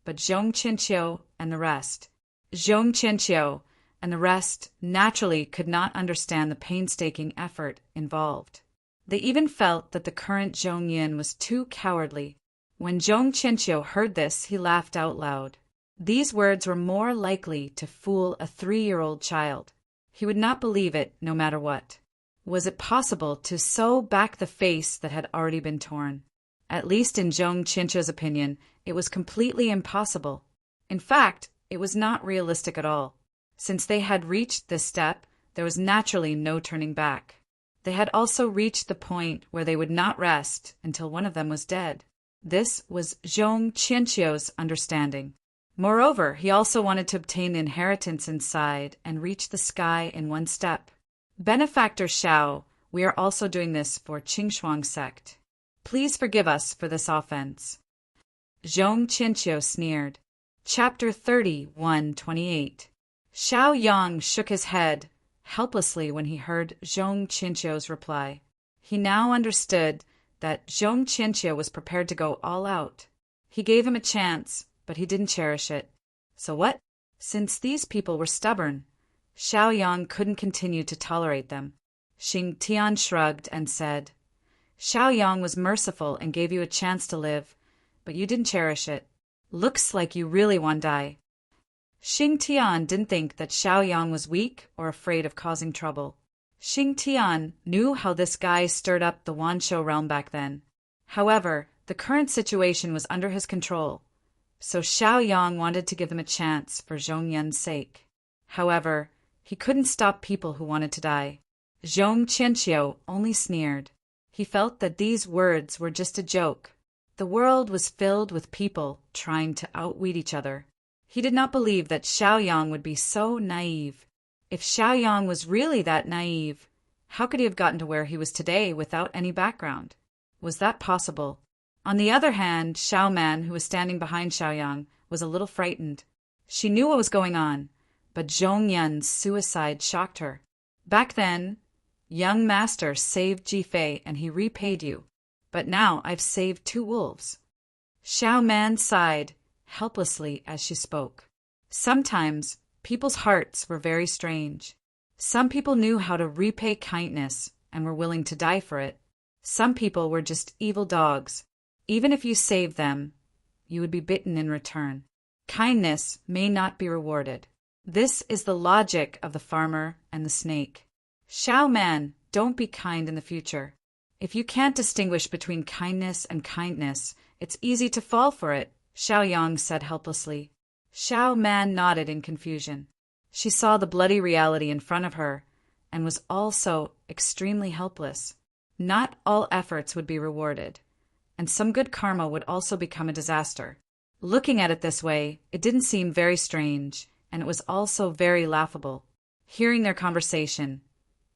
S1: but Zhong Qianqiu and the rest. Zhong Qianqiu and the rest naturally could not understand the painstaking effort involved. They even felt that the current Zhong Yun was too cowardly. When Zhong Qianqiu heard this, he laughed out loud. These words were more likely to fool a 3-year-old child. He would not believe it no matter what. Was it possible to sew back the face that had already been torn? At least in Zhong Qianqiu's opinion, it was completely impossible. In fact, it was not realistic at all. Since they had reached this step, there was naturally no turning back. They had also reached the point where they would not rest until one of them was dead. This was Zhong Qianqiu's understanding. Moreover, he also wanted to obtain the inheritance inside and reach the sky in one step. Benefactor Xiao, we are also doing this for Qingshuang sect. Please forgive us for this offense. Zhong Qianqiu sneered. Chapter 30:128. Xiao Yang shook his head helplessly when he heard Zhong Qianqiu's reply. He now understood that Zhong Qianqiu was prepared to go all out. He gave him a chance, but he didn't cherish it. So what? Since these people were stubborn, Xiao Yang couldn't continue to tolerate them. Xing Tian shrugged and said, "Xiao Yang was merciful and gave you a chance to live, but you didn't cherish it. Looks like you really want to die." Xing Tian didn't think that Xiao Yang was weak or afraid of causing trouble. Xing Tian knew how this guy stirred up the Wanshou realm back then. However, the current situation was under his control, so Xiao Yang wanted to give him a chance for Zhong Yun's sake. However, he couldn't stop people who wanted to die. Zhong Qianqiu only sneered. He felt that these words were just a joke. The world was filled with people trying to outwit each other. He did not believe that Xiao Yang would be so naive. If Xiao Yang was really that naive, How could he have gotten to where he was today without any background? Was that possible? On the other hand, Xiao Man, who was standing behind Xiaoyang, was a little frightened. She knew what was going on, but Zhong Yun's suicide shocked her. Back then, young master saved Jifei and he repaid you. But now I've saved 2 wolves. Xiao Man sighed helplessly as she spoke. Sometimes people's hearts were very strange. Some people knew how to repay kindness and were willing to die for it. Some people were just evil dogs. Even if you saved them, you would be bitten in return. Kindness may not be rewarded. This is the logic of the farmer and the snake. Xiao Man, don't be kind in the future. If you can't distinguish between kindness and kindness, it's easy to fall for it, Xiaoyang said helplessly. Xiao Man nodded in confusion. She saw the bloody reality in front of her and was also extremely helpless. Not all efforts would be rewarded, and some good karma would also become a disaster. Looking at it this way, it didn't seem very strange, and it was also very laughable. Hearing their conversation,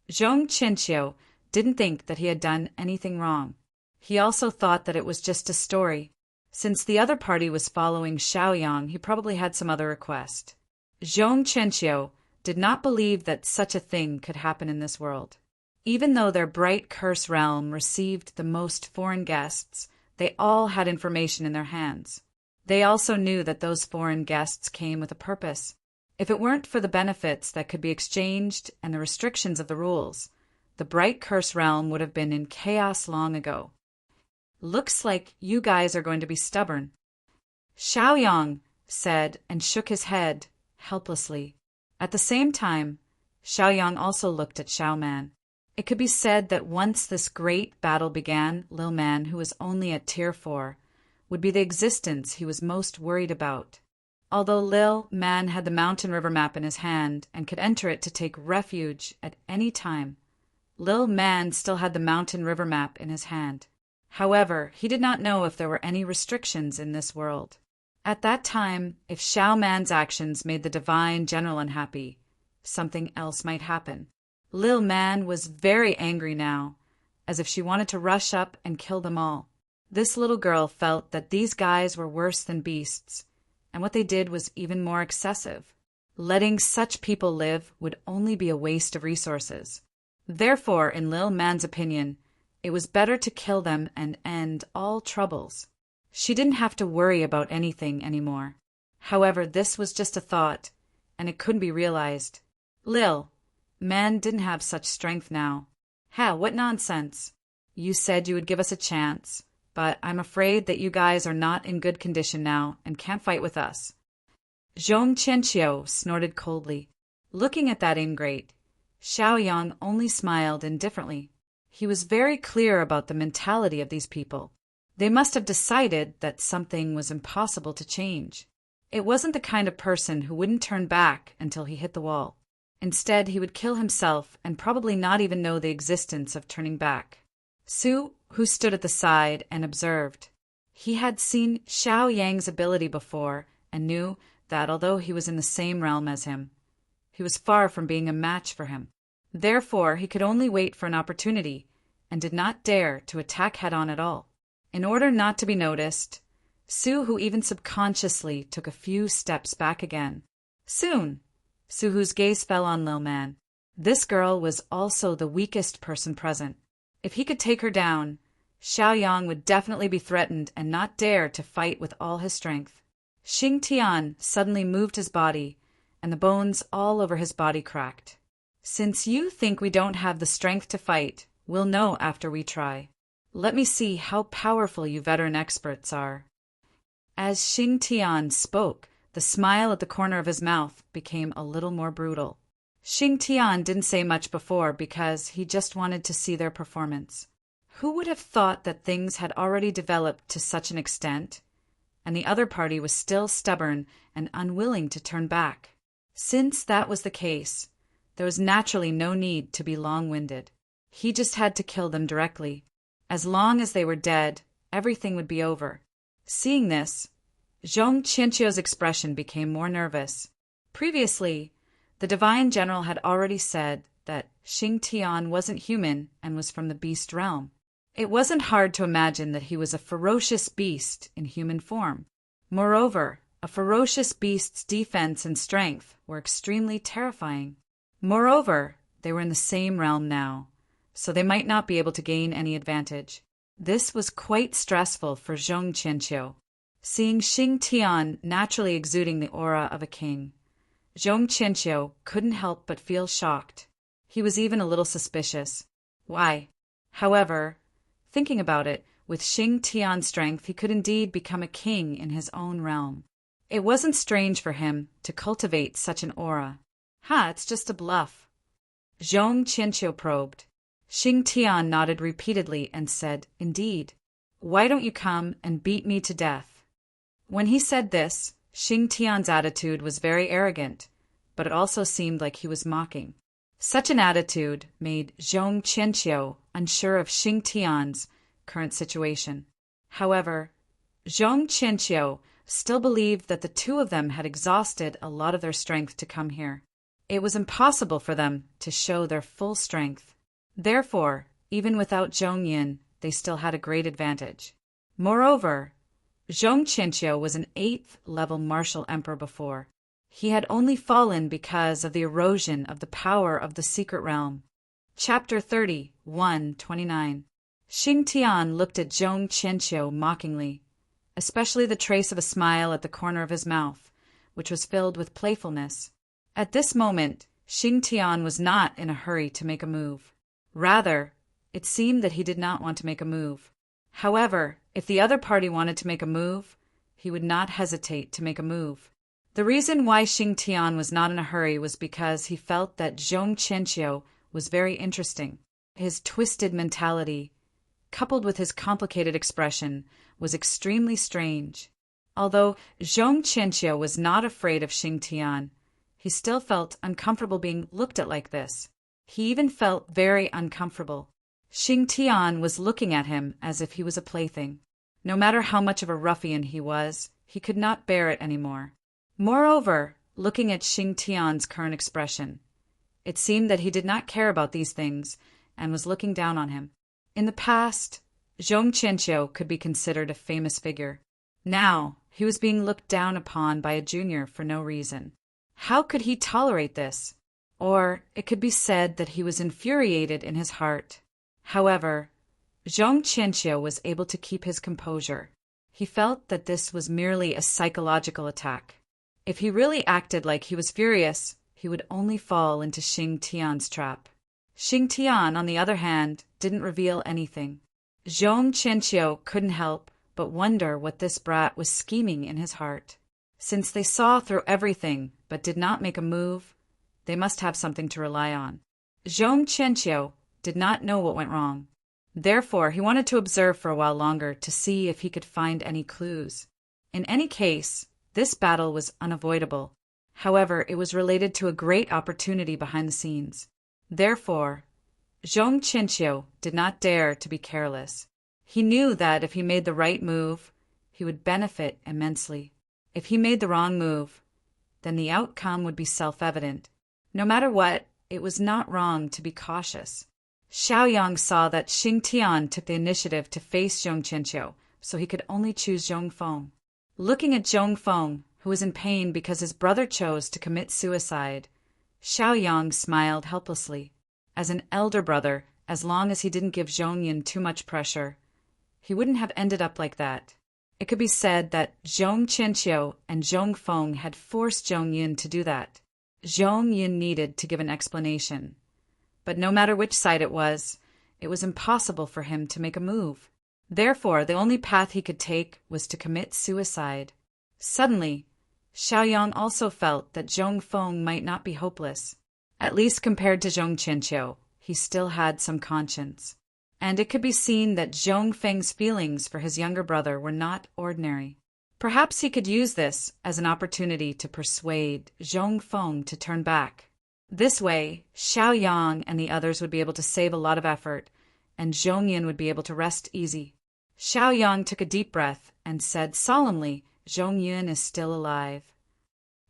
S1: Zhong Qianqiu didn't think that he had done anything wrong. He also thought that it was just a story. Since the other party was following Xiaoyang, he probably had some other request. Zhong Qianqiu did not believe that such a thing could happen in this world. Even though their bright curse realm received the most foreign guests, they all had information in their hands. They also knew that those foreign guests came with a purpose. If it weren't for the benefits that could be exchanged and the restrictions of the rules, the bright curse realm would have been in chaos long ago. Looks like you guys are going to be stubborn, Xiaoyang said and shook his head helplessly. At the same time, Xiaoyang also looked at Xiao Man. It could be said that once this great battle began, Lil Man, who was only at Tier 4, would be the existence he was most worried about. Although Lil Man had the mountain river map in his hand and could enter it to take refuge at any time, Lil Man still had the mountain river map in his hand. However, he did not know if there were any restrictions in this world. At that time, if Xiao Man's actions made the divine general unhappy, something else might happen. Lil Man was very angry now, as if she wanted to rush up and kill them all. This little girl felt that these guys were worse than beasts, and what they did was even more excessive. Letting such people live would only be a waste of resources. Therefore, in Lil Man's opinion, it was better to kill them and end all troubles. She didn't have to worry about anything anymore. However, this was just a thought, and it couldn't be realized. Lil Man didn't have such strength now. What nonsense. You said you would give us a chance, but I'm afraid that you guys are not in good condition now and can't fight with us. Zhong Qianqiu snorted coldly. Looking at that ingrate, Xiaoyang only smiled indifferently. He was very clear about the mentality of these people. They must have decided that something was impossible to change. It wasn't the kind of person who wouldn't turn back until he hit the wall. Instead, he would kill himself and probably not even know the existence of turning back. Su, who stood at the side and observed, he had seen Xiaoyang's ability before and knew that although he was in the same realm as him, he was far from being a match for him. Therefore, he could only wait for an opportunity and did not dare to attack head-on at all. In order not to be noticed, Su, who even subconsciously took a few steps back again. Soon, Su, whose gaze fell on Lil Man. This girl was also the weakest person present. If he could take her down, Xiaoyang would definitely be threatened and not dare to fight with all his strength. Xing Tian suddenly moved his body, and the bones all over his body cracked. Since you think we don't have the strength to fight, we'll know after we try. Let me see how powerful you veteran experts are. As Xing Tian spoke, the smile at the corner of his mouth became a little more brutal. Xing Tian didn't say much before because he just wanted to see their performance. Who would have thought that things had already developed to such an extent, and the other party was still stubborn and unwilling to turn back? Since that was the case, there was naturally no need to be long-winded. He just had to kill them directly. As long as they were dead, everything would be over. Seeing this, Zhong Qianqiu's expression became more nervous. Previously, the divine general had already said that Xing Tian wasn't human and was from the beast realm. It wasn't hard to imagine that he was a ferocious beast in human form. Moreover, a ferocious beast's defense and strength were extremely terrifying. Moreover, they were in the same realm now, so they might not be able to gain any advantage. This was quite stressful for Zhong Qianqiu. Seeing Xing Tian naturally exuding the aura of a king, Zhong Qianqiu couldn't help but feel shocked. He was even a little suspicious. Why? However, thinking about it, with Xing Tian's strength he could indeed become a king in his own realm. It wasn't strange for him to cultivate such an aura. It's just a bluff. Zhong Qianqiu probed. Xing Tian nodded repeatedly and said, Indeed. Why don't you come and beat me to death? When he said this, Xing Tian's attitude was very arrogant, but it also seemed like he was mocking. Such an attitude made Zhong Qianqiu unsure of Xing Tian's current situation. However, Zhong Qianqiu still believed that the two of them had exhausted a lot of their strength to come here. It was impossible for them to show their full strength. Therefore, even without Zhong Yin, they still had a great advantage. Moreover, Zhong Qianqiu was an 8th-level martial emperor before. He had only fallen because of the erosion of the power of the secret realm. Chapter 30, 129. Xing Tian looked at Zhong Qianqiu mockingly, especially the trace of a smile at the corner of his mouth, which was filled with playfulness. At this moment, Xing Tian was not in a hurry to make a move. Rather, it seemed that he did not want to make a move. However, if the other party wanted to make a move, he would not hesitate to make a move. The reason why Xing Tian was not in a hurry was because he felt that Zhong Qianqiu was very interesting. His twisted mentality, coupled with his complicated expression, was extremely strange. Although Zhong Qianqiu was not afraid of Xing Tian, he still felt uncomfortable being looked at like this. He even felt very uncomfortable. Xing Tian was looking at him as if he was a plaything. No matter how much of a ruffian he was, he could not bear it anymore. Moreover, looking at Xing Tian's current expression, it seemed that he did not care about these things and was looking down on him. In the past, Zhong Qianqiu could be considered a famous figure. Now, he was being looked down upon by a junior for no reason. How could he tolerate this? Or it could be said that he was infuriated in his heart. However, Zhong Qianqiu was able to keep his composure. He felt that this was merely a psychological attack. If he really acted like he was furious, he would only fall into Xing Tian's trap. Xing Tian, on the other hand, didn't reveal anything. Zhong Qianqiu couldn't help but wonder what this brat was scheming in his heart. Since they saw through everything but did not make a move, they must have something to rely on. Zhong Qianqiu did not know what went wrong. Therefore, he wanted to observe for a while longer to see if he could find any clues. In any case, this battle was unavoidable. However, it was related to a great opportunity behind the scenes. Therefore, Zhong Qianqiu did not dare to be careless. He knew that if he made the right move, he would benefit immensely. If he made the wrong move, then the outcome would be self-evident. No matter what, it was not wrong to be cautious. Xiaoyang saw that Xing Tian took the initiative to face Zhong Qianqiu, so he could only choose Zhong Feng. Looking at Zhong Feng, who was in pain because his brother chose to commit suicide, Xiaoyang smiled helplessly. As an elder brother, as long as he didn't give Zhong Yin too much pressure, he wouldn't have ended up like that. It could be said that Zhong Qianqiu and Zhong Feng had forced Zhong Yin to do that. Zhong Yin needed to give an explanation. But no matter which side it was impossible for him to make a move. Therefore, the only path he could take was to commit suicide. Suddenly, Xiaoyang also felt that Zhong Feng might not be hopeless. At least compared to Zhong Qianqiu, he still had some conscience. And it could be seen that Zhong Feng's feelings for his younger brother were not ordinary. Perhaps he could use this as an opportunity to persuade Zhong Feng to turn back. This way, Xiaoyang and the others would be able to save a lot of effort, and Zhong Yin would be able to rest easy. Xiaoyang took a deep breath and said solemnly, Zhong Yin is still alive.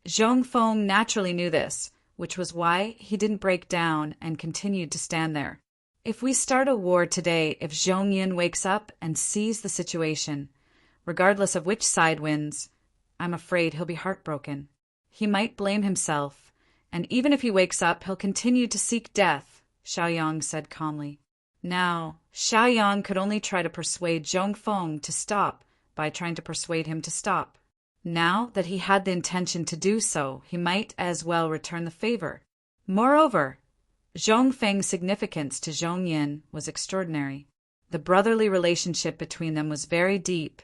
S1: Zhong Feng naturally knew this, which was why he didn't break down and continued to stand there. If we start a war today, if Zhong Yin wakes up and sees the situation, regardless of which side wins, I'm afraid he'll be heartbroken. He might blame himself, and even if he wakes up, he'll continue to seek death, Xiaoyang said calmly. Now, Xiaoyang could only try to persuade Zhongfeng to stop by trying to persuade him to stop. Now that he had the intention to do so, he might as well return the favor. Moreover, Zhongfeng's significance to Zhong Yin was extraordinary. The brotherly relationship between them was very deep,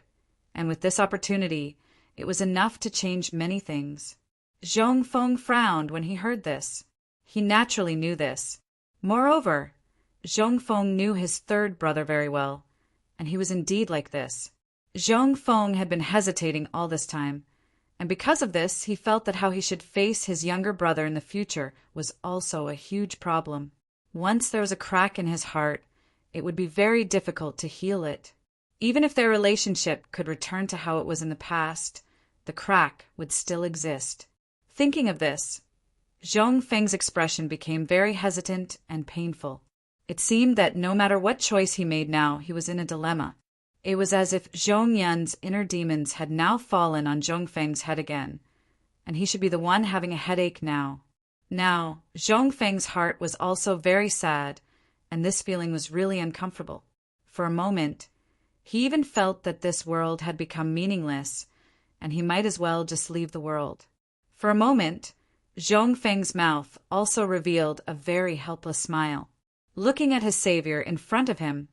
S1: and with this opportunity, it was enough to change many things. Zhongfeng frowned when he heard this. He naturally knew this. Moreover, Zhongfeng knew his third brother very well, and he was indeed like this. Zhongfeng had been hesitating all this time, and because of this, he felt that how he should face his younger brother in the future was also a huge problem. Once there was a crack in his heart, it would be very difficult to heal it. Even if their relationship could return to how it was in the past, the crack would still exist. Thinking of this, Zhongfeng's expression became very hesitant and painful. It seemed that no matter what choice he made now, he was in a dilemma. It was as if Zhong Yun's inner demons had now fallen on Zhongfeng's head again, and he should be the one having a headache now. Now, Zhongfeng's heart was also very sad, and this feeling was really uncomfortable. For a moment, he even felt that this world had become meaningless, and he might as well just leave the world. For a moment, Zhongfeng's mouth also revealed a very helpless smile. Looking at his savior in front of him,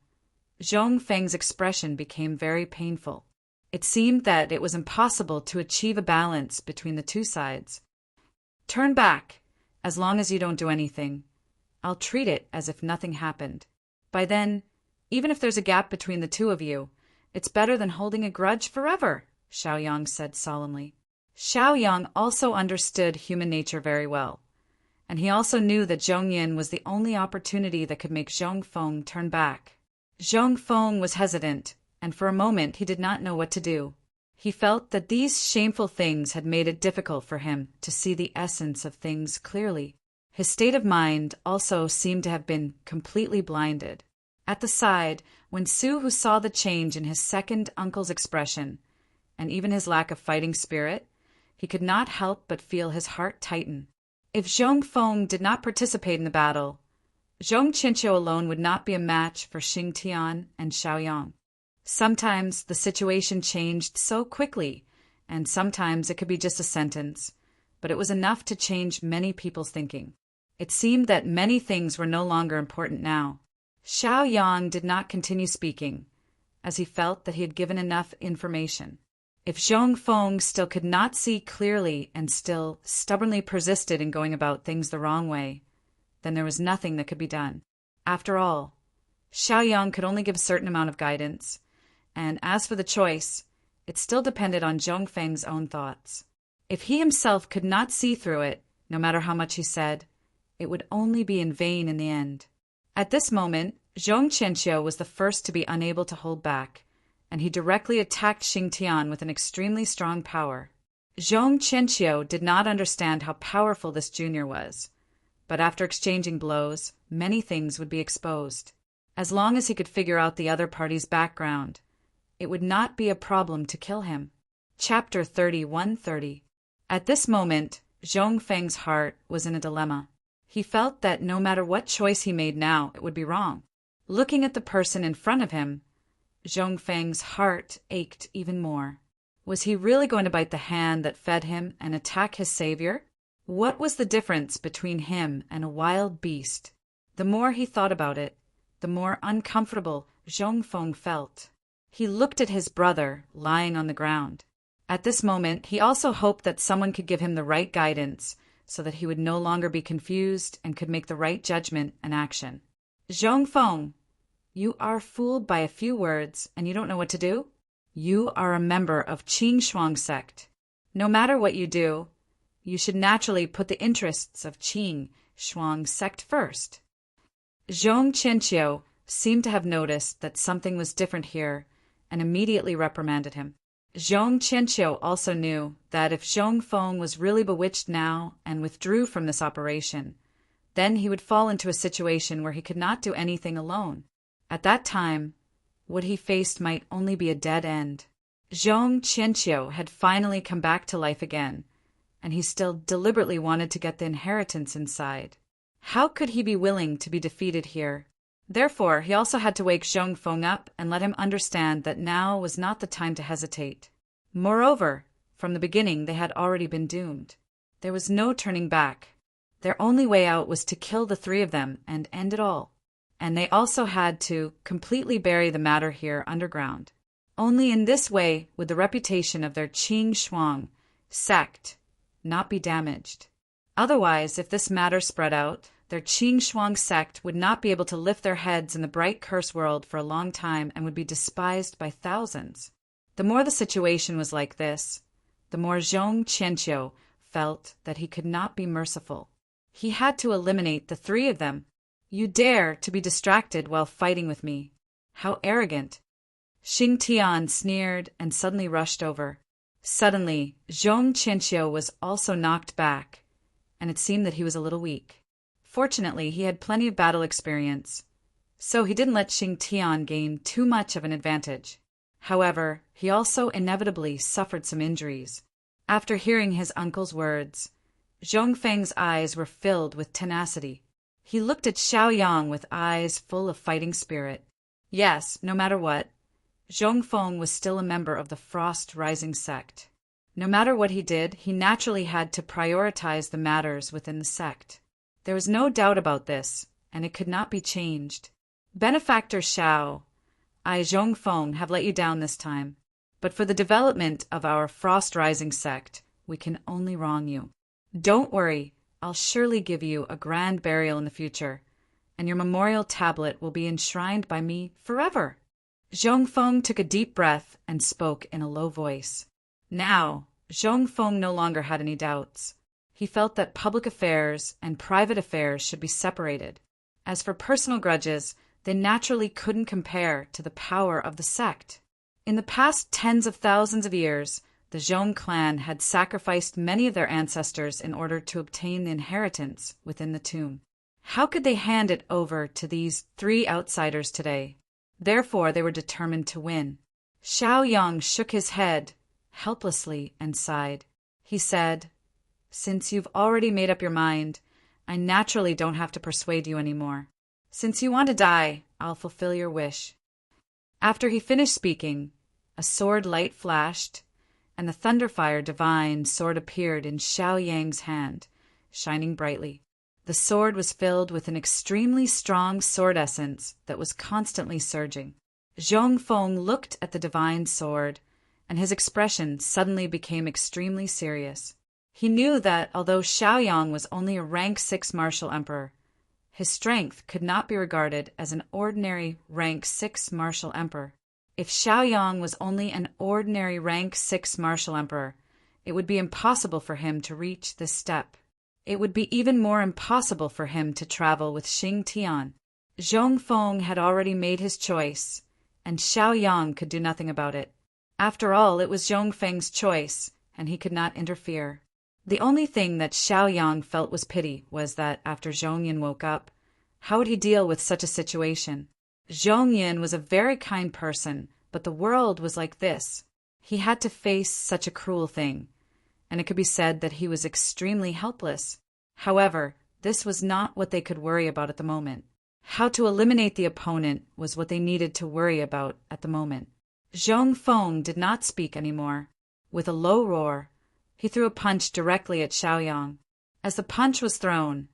S1: Zhongfeng's expression became very painful. It seemed that it was impossible to achieve a balance between the two sides. Turn back, as long as you don't do anything. I'll treat it as if nothing happened. By then, even if there's a gap between the two of you, it's better than holding a grudge forever, Xiaoyang said solemnly. Xiaoyang also understood human nature very well, and he also knew that Zhong Yin was the only opportunity that could make Zhongfeng turn back. Zhongfeng was hesitant, and for a moment he did not know what to do. He felt that these shameful things had made it difficult for him to see the essence of things clearly. His state of mind also seemed to have been completely blinded. At the side, when Su, who saw the change in his second uncle's expression, and even his lack of fighting spirit, he could not help but feel his heart tighten. If Zhongfeng did not participate in the battle, Zhong Qinqiu alone would not be a match for Xing Tian and Xiaoyang. Sometimes the situation changed so quickly, and sometimes it could be just a sentence, but it was enough to change many people's thinking. It seemed that many things were no longer important now. Xiaoyang did not continue speaking, as he felt that he had given enough information. If Zhongfeng still could not see clearly and still stubbornly persisted in going about things the wrong way, then there was nothing that could be done. After all, Xiaoyang could only give a certain amount of guidance, and as for the choice, it still depended on Zhongfeng's own thoughts. If he himself could not see through it, no matter how much he said, it would only be in vain in the end. At this moment, Zhong Qinqiu was the first to be unable to hold back, and he directly attacked Xing Tian with an extremely strong power. Zhong Qinqiu did not understand how powerful this junior was, but after exchanging blows, many things would be exposed. As long as he could figure out the other party's background, it would not be a problem to kill him. Chapter 31:30. At this moment, Zhongfeng's heart was in a dilemma. He felt that no matter what choice he made now, it would be wrong. Looking at the person in front of him, Zhongfeng's heart ached even more. Was he really going to bite the hand that fed him and attack his savior? What was the difference between him and a wild beast? The more he thought about it, the more uncomfortable Zhongfeng felt. He looked at his brother lying on the ground. At this moment, he also hoped that someone could give him the right guidance so that he would no longer be confused and could make the right judgment and action. Zhongfeng, you are fooled by a few words and you don't know what to do? You are a member of Qing Shuang sect. No matter what you do, you should naturally put the interests of Qing Shuang sect first. Zhong Qinqiu seemed to have noticed that something was different here and immediately reprimanded him. Zhong Qianqiu also knew that if Zhong Feng was really bewitched now and withdrew from this operation, then he would fall into a situation where he could not do anything alone. At that time, what he faced might only be a dead end. Zhong Qianqiu had finally come back to life again, and he still deliberately wanted to get the inheritance inside. How could he be willing to be defeated here? Therefore, he also had to wake Zhong Feng up and let him understand that now was not the time to hesitate. Moreover, from the beginning they had already been doomed. There was no turning back. Their only way out was to kill the three of them and end it all. And they also had to completely bury the matter here underground. Only in this way would the reputation of their Qing Shuang sect not be damaged. Otherwise, if this matter spread out, their Qing Shuang sect would not be able to lift their heads in the bright curse world for a long time and would be despised by thousands. The more the situation was like this, the more Zhong Qianqiu felt that he could not be merciful. He had to eliminate the three of them. You dare to be distracted while fighting with me. How arrogant! Xing Tian sneered and suddenly rushed over. Suddenly, Zhong Qianqiu was also knocked back, and it seemed that he was a little weak. Fortunately, he had plenty of battle experience, so he didn't let Xing Tian gain too much of an advantage. However, he also inevitably suffered some injuries. After hearing his uncle's words, Zhong Feng's eyes were filled with tenacity. He looked at Xiao Yang with eyes full of fighting spirit. Yes, no matter what, Zhong Feng was still a member of the Frost Rising sect. No matter what he did, he naturally had to prioritize the matters within the sect. There was no doubt about this, and it could not be changed. Benefactor Xiao, I, Zhong Feng, have let you down this time, but for the development of our Frost Rising sect, we can only wrong you. Don't worry, I'll surely give you a grand burial in the future, and your memorial tablet will be enshrined by me forever. Zhong Feng took a deep breath and spoke in a low voice. Now, Zhong Feng no longer had any doubts. He felt that public affairs and private affairs should be separated. As for personal grudges, they naturally couldn't compare to the power of the sect. In the past tens of thousands of years, the Zhong clan had sacrificed many of their ancestors in order to obtain the inheritance within the tomb. How could they hand it over to these three outsiders today? Therefore, they were determined to win. Xiao Yang shook his head helplessly and sighed. He said, "Since you've already made up your mind, I naturally don't have to persuade you anymore. Since you want to die, I'll fulfill your wish." After he finished speaking, a sword light flashed, and the Thunderfire Divine sword appeared in Xiao Yang's hand, shining brightly. The sword was filled with an extremely strong sword essence that was constantly surging. Zhong Feng looked at the divine sword, and his expression suddenly became extremely serious. He knew that although Xiao Yang was only a rank 6 martial emperor, his strength could not be regarded as an ordinary rank 6 martial emperor. If Xiao Yang was only an ordinary rank 6 martial emperor, it would be impossible for him to reach this step. It would be even more impossible for him to travel with Xing Tian. Zhong Feng had already made his choice, and Xiao Yang could do nothing about it. After all, it was Zhong Feng's choice, and he could not interfere. The only thing that Xiao Yang felt was pity was that after Zhong Yin woke up, how would he deal with such a situation? Zhong Yin was a very kind person, but the world was like this. He had to face such a cruel thing, and it could be said that he was extremely helpless. However, this was not what they could worry about at the moment. How to eliminate the opponent was what they needed to worry about at the moment. Zhong Feng did not speak anymore. With a low roar, he threw a punch directly at Xiao Yang. As the punch was thrown,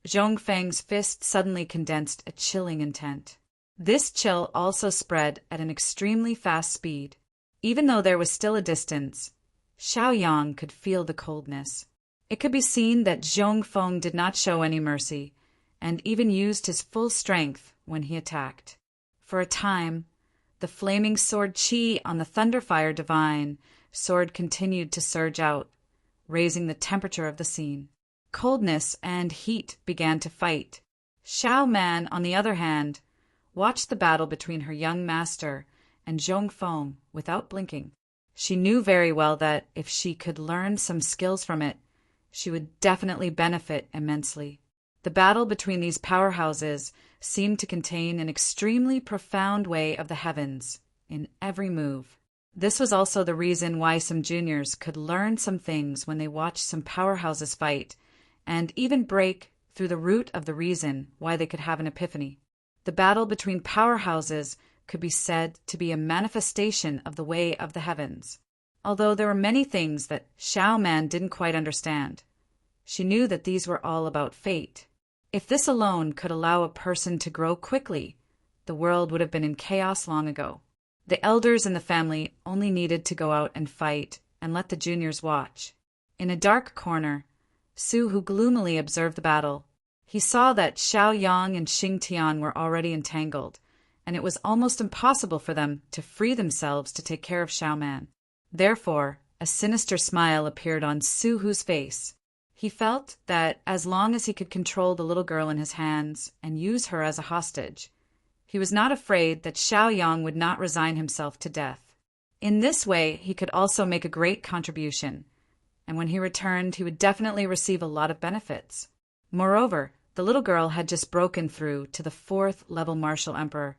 S1: Zhong Feng's fist suddenly condensed a chilling intent. This chill also spread at an extremely fast speed. Even though there was still a distance, Xiao Yang could feel the coldness. It could be seen that Zhong Feng did not show any mercy, and even used his full strength when he attacked. For a time, the flaming sword Qi on the Thunderfire Divine sword continued to surge out, raising the temperature of the scene. Coldness and heat began to fight. Xiao Man, on the other hand, watched the battle between her young master and Zhong Feng without blinking. She knew very well that if she could learn some skills from it, she would definitely benefit immensely. The battle between these powerhouses seemed to contain an extremely profound way of the heavens in every move. This was also the reason why some juniors could learn some things when they watched some powerhouses fight, and even break through the root of the reason why they could have an epiphany. The battle between powerhouses could be said to be a manifestation of the way of the heavens. Although there were many things that Xiao Man didn't quite understand, she knew that these were all about fate. If this alone could allow a person to grow quickly, the world would have been in chaos long ago. The elders in the family only needed to go out and fight and let the juniors watch. In a dark corner, Su Hu gloomily observed the battle. He saw that Xiao Yang and Xing Tian were already entangled, and it was almost impossible for them to free themselves to take care of Xiao Man. Therefore, a sinister smile appeared on Su Hu's face. He felt that as long as he could control the little girl in his hands and use her as a hostage, he was not afraid that Xiao Yang would not resign himself to death. In this way, he could also make a great contribution, and when he returned, he would definitely receive a lot of benefits. Moreover, the little girl had just broken through to the 4th level martial emperor,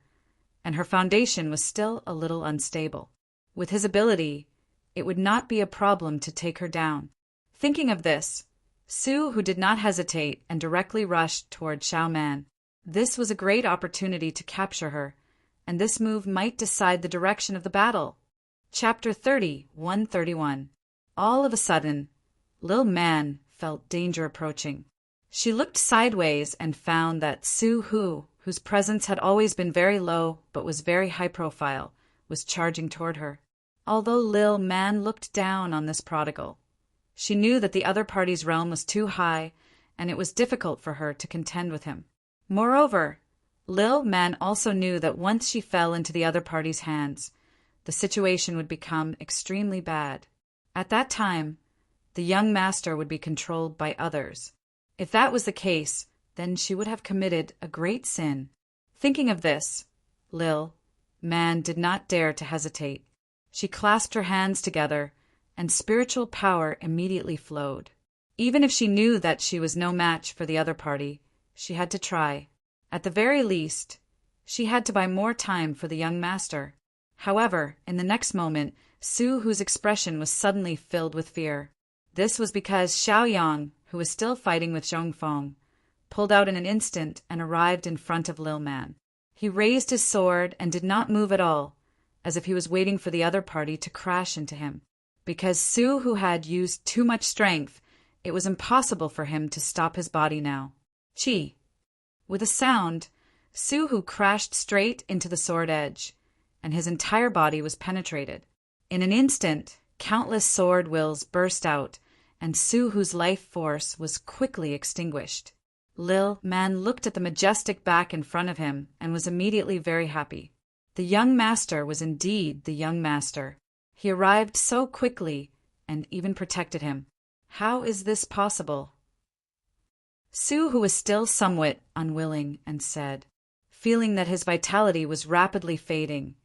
S1: and her foundation was still a little unstable. With his ability, it would not be a problem to take her down. Thinking of this, Su Hu did not hesitate and directly rushed toward Xiao Man. This was a great opportunity to capture her, and this move might decide the direction of the battle. Chapter 30, 131. All of a sudden, Lil Man felt danger approaching. She looked sideways and found that Su Hu, whose presence had always been very low but was very high profile, was charging toward her. Although Lil Man looked down on this prodigal, she knew that the other party's realm was too high, and it was difficult for her to contend with him. Moreover, Lil Man also knew that once she fell into the other party's hands, the situation would become extremely bad. At that time, the young master would be controlled by others. If that was the case, then she would have committed a great sin. Thinking of this, Lil Man did not dare to hesitate. She clasped her hands together, and spiritual power immediately flowed. Even if she knew that she was no match for the other party, she had to try. At the very least, she had to buy more time for the young master. However, in the next moment, Su Hu's expression was suddenly filled with fear. This was because Xiao Yang, who was still fighting with Zhong Feng, pulled out in an instant and arrived in front of Lil Man. He raised his sword and did not move at all, as if he was waiting for the other party to crash into him. Because Su Hu had used too much strength, it was impossible for him to stop his body now. Chi! With a sound, Su Hu crashed straight into the sword edge, and his entire body was penetrated. In an instant, countless sword wills burst out, and Su Hu's life force was quickly extinguished. Lil Man looked at the majestic back in front of him and was immediately very happy. The young master was indeed the young master. He arrived so quickly and even protected him. How is this possible? Su Hu was still somewhat unwilling and said, feeling that his vitality was rapidly fading.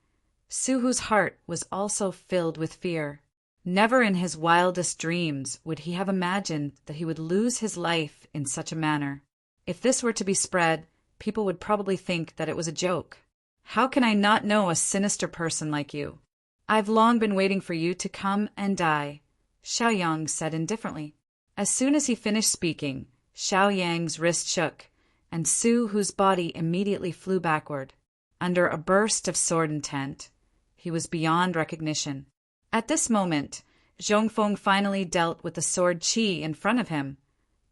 S1: Su Hu's heart was also filled with fear. Never in his wildest dreams would he have imagined that he would lose his life in such a manner. If this were to be spread, people would probably think that it was a joke. How can I not know a sinister person like you? I've long been waiting for you to come and die, Xiao Yang said indifferently. As soon as he finished speaking, Xiao Yang's wrist shook, and Su Hu's body immediately flew backward. Under a burst of sword intent, he was beyond recognition. At this moment, Zhong Feng finally dealt with the sword Qi in front of him,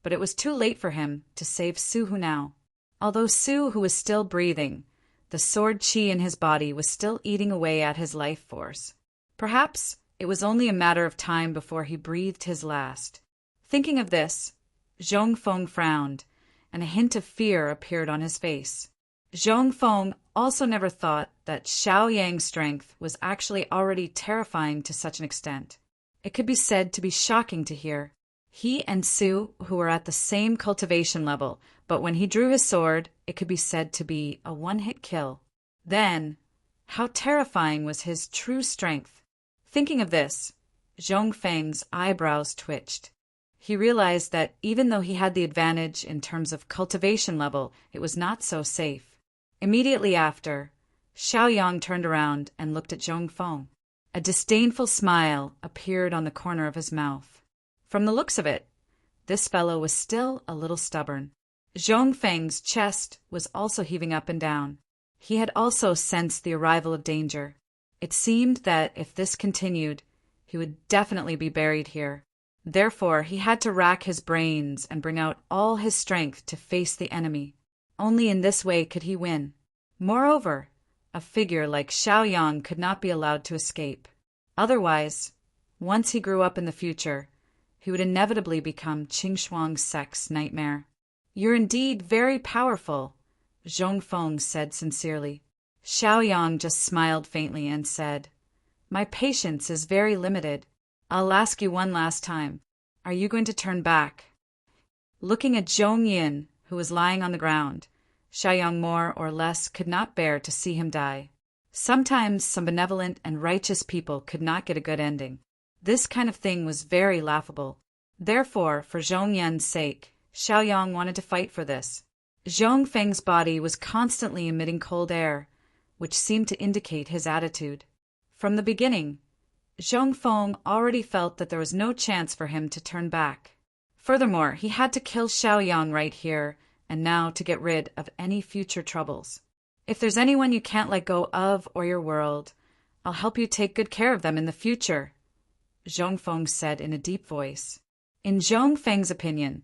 S1: but it was too late for him to save Su Hu now. Although Su Hu was still breathing, the sword Qi in his body was still eating away at his life force. Perhaps it was only a matter of time before he breathed his last. Thinking of this, Zhong Feng frowned, and a hint of fear appeared on his face. Zhong Feng also never thought that Xiao Yang's strength was actually already terrifying to such an extent. It could be said to be shocking to hear. He and Su, who were at the same cultivation level, but when he drew his sword, it could be said to be a one-hit kill. Then, how terrifying was his true strength. Thinking of this, Zhongfeng's eyebrows twitched. He realized that even though he had the advantage in terms of cultivation level, it was not so safe. Immediately after, Xiaoyang turned around and looked at Zhongfeng. A disdainful smile appeared on the corner of his mouth. From the looks of it, this fellow was still a little stubborn. Zhongfeng's chest was also heaving up and down. He had also sensed the arrival of danger. It seemed that if this continued, he would definitely be buried here. Therefore, he had to rack his brains and bring out all his strength to face the enemy. Only in this way could he win. Moreover, a figure like Xiaoyang could not be allowed to escape. Otherwise, once he grew up in the future, he would inevitably become Qingxuang's sect's nightmare. "You're indeed very powerful," Zhongfeng said sincerely. Xiaoyang just smiled faintly and said, "My patience is very limited. I'll ask you one last time. Are you going to turn back?" Looking at Zhongyin, who was lying on the ground, Xiaoyang more or less could not bear to see him die. Sometimes some benevolent and righteous people could not get a good ending. This kind of thing was very laughable. Therefore, for Zhongyin's sake, Xiaoyang wanted to fight for this. Zhongfeng's body was constantly emitting cold air, which seemed to indicate his attitude. From the beginning, Zhongfeng already felt that there was no chance for him to turn back. Furthermore, he had to kill Xiaoyang right here and now to get rid of any future troubles. "If there's anyone you can't let go of or your world, I'll help you take good care of them in the future," Zhongfeng said in a deep voice. In Zhongfeng's opinion,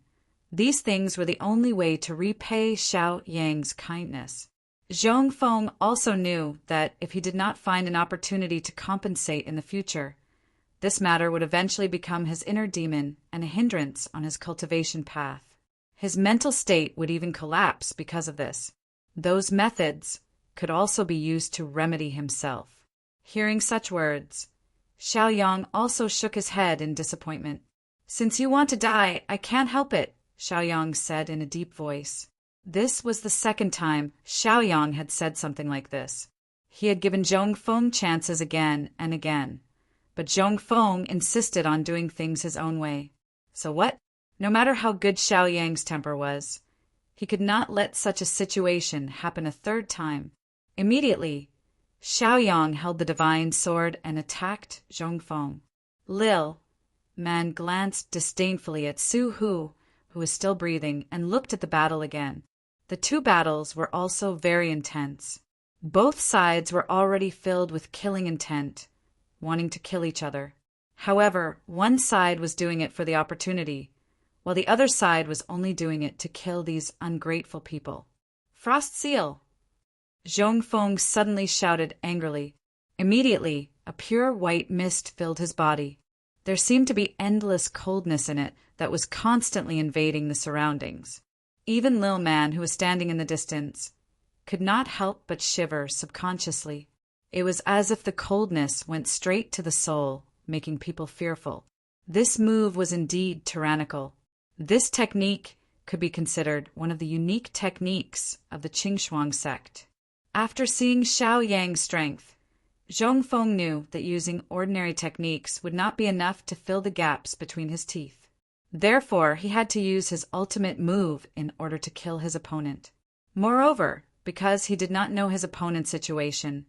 S1: these things were the only way to repay Xiaoyang's kindness. Zhongfeng also knew that if he did not find an opportunity to compensate in the future, this matter would eventually become his inner demon and a hindrance on his cultivation path. His mental state would even collapse because of this. Those methods could also be used to remedy himself. Hearing such words, Xiaoyang also shook his head in disappointment. "Since you want to die, I can't help it," Xiaoyang said in a deep voice. This was the second time Xiaoyang had said something like this. He had given Zhongfeng chances again and again, but Zhongfeng insisted on doing things his own way. So what? No matter how good Xiaoyang's temper was, he could not let such a situation happen a third time. Immediately, Xiaoyang held the divine sword and attacked Zhongfeng. Lil Man glanced disdainfully at Su Hu, who was still breathing, and looked at the battle again. The two battles were also very intense. Both sides were already filled with killing intent, wanting to kill each other. However, one side was doing it for the opportunity, while the other side was only doing it to kill these ungrateful people. "Frost seal!" Zhongfeng suddenly shouted angrily. Immediately, a pure white mist filled his body. There seemed to be endless coldness in it that was constantly invading the surroundings. Even Lil Man, who was standing in the distance, could not help but shiver subconsciously. It was as if the coldness went straight to the soul, making people fearful. This move was indeed tyrannical. This technique could be considered one of the unique techniques of the Qingxuang sect. After seeing Xiaoyang's strength, Zhongfeng knew that using ordinary techniques would not be enough to fill the gaps between his teeth. Therefore, he had to use his ultimate move in order to kill his opponent. Moreover, because he did not know his opponent's situation,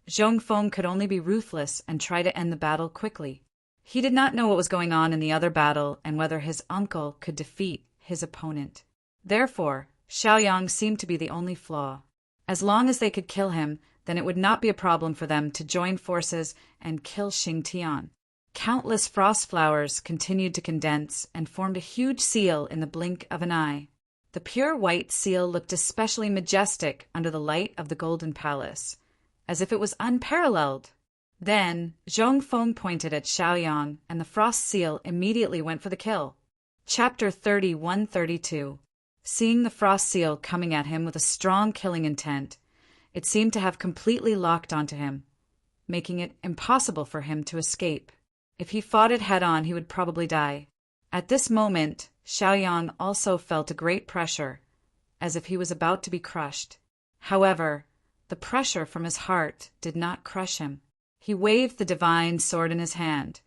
S1: Zhongfeng could only be ruthless and try to end the battle quickly. He did not know what was going on in the other battle and whether his uncle could defeat his opponent. Therefore, Xiaoyang seemed to be the only flaw. As long as they could kill him, then it would not be a problem for them to join forces and kill Xingtian. Countless frost flowers continued to condense and formed a huge seal in the blink of an eye. The pure white seal looked especially majestic under the light of the golden palace, as if it was unparalleled. Then Zhongfeng pointed at Xiaoyang, and the frost seal immediately went for the kill. Chapter 31-32. Seeing the frost seal coming at him with a strong killing intent, it seemed to have completely locked onto him, making it impossible for him to escape. If he fought it head-on, he would probably die. At this moment, Xiaoyang also felt a great pressure, as if he was about to be crushed. However, the pressure from his heart did not crush him. He waved the divine sword in his hand,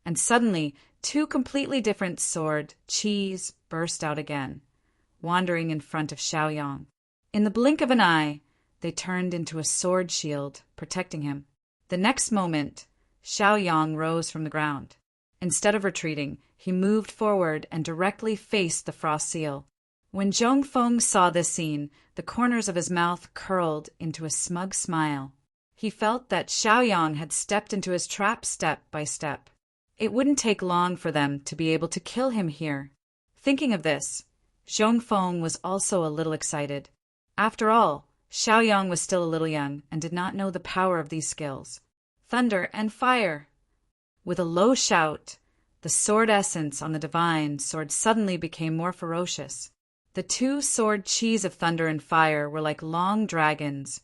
S1: and suddenly 2 completely different sword qis burst out again, wandering in front of Xiaoyang. In the blink of an eye, they turned into a sword shield, protecting him. The next moment, Xiaoyang rose from the ground. Instead of retreating, he moved forward and directly faced the frost seal. When Zhongfeng saw this scene, the corners of his mouth curled into a smug smile. He felt that Xiaoyang had stepped into his trap step by step. It wouldn't take long for them to be able to kill him here. Thinking of this, Zhongfeng was also a little excited. After all, Xiaoyang was still a little young and did not know the power of these skills. Thunder and fire! With a low shout, the sword essence on the divine sword suddenly became more ferocious. The 2 sword qis of thunder and fire were like long dragons,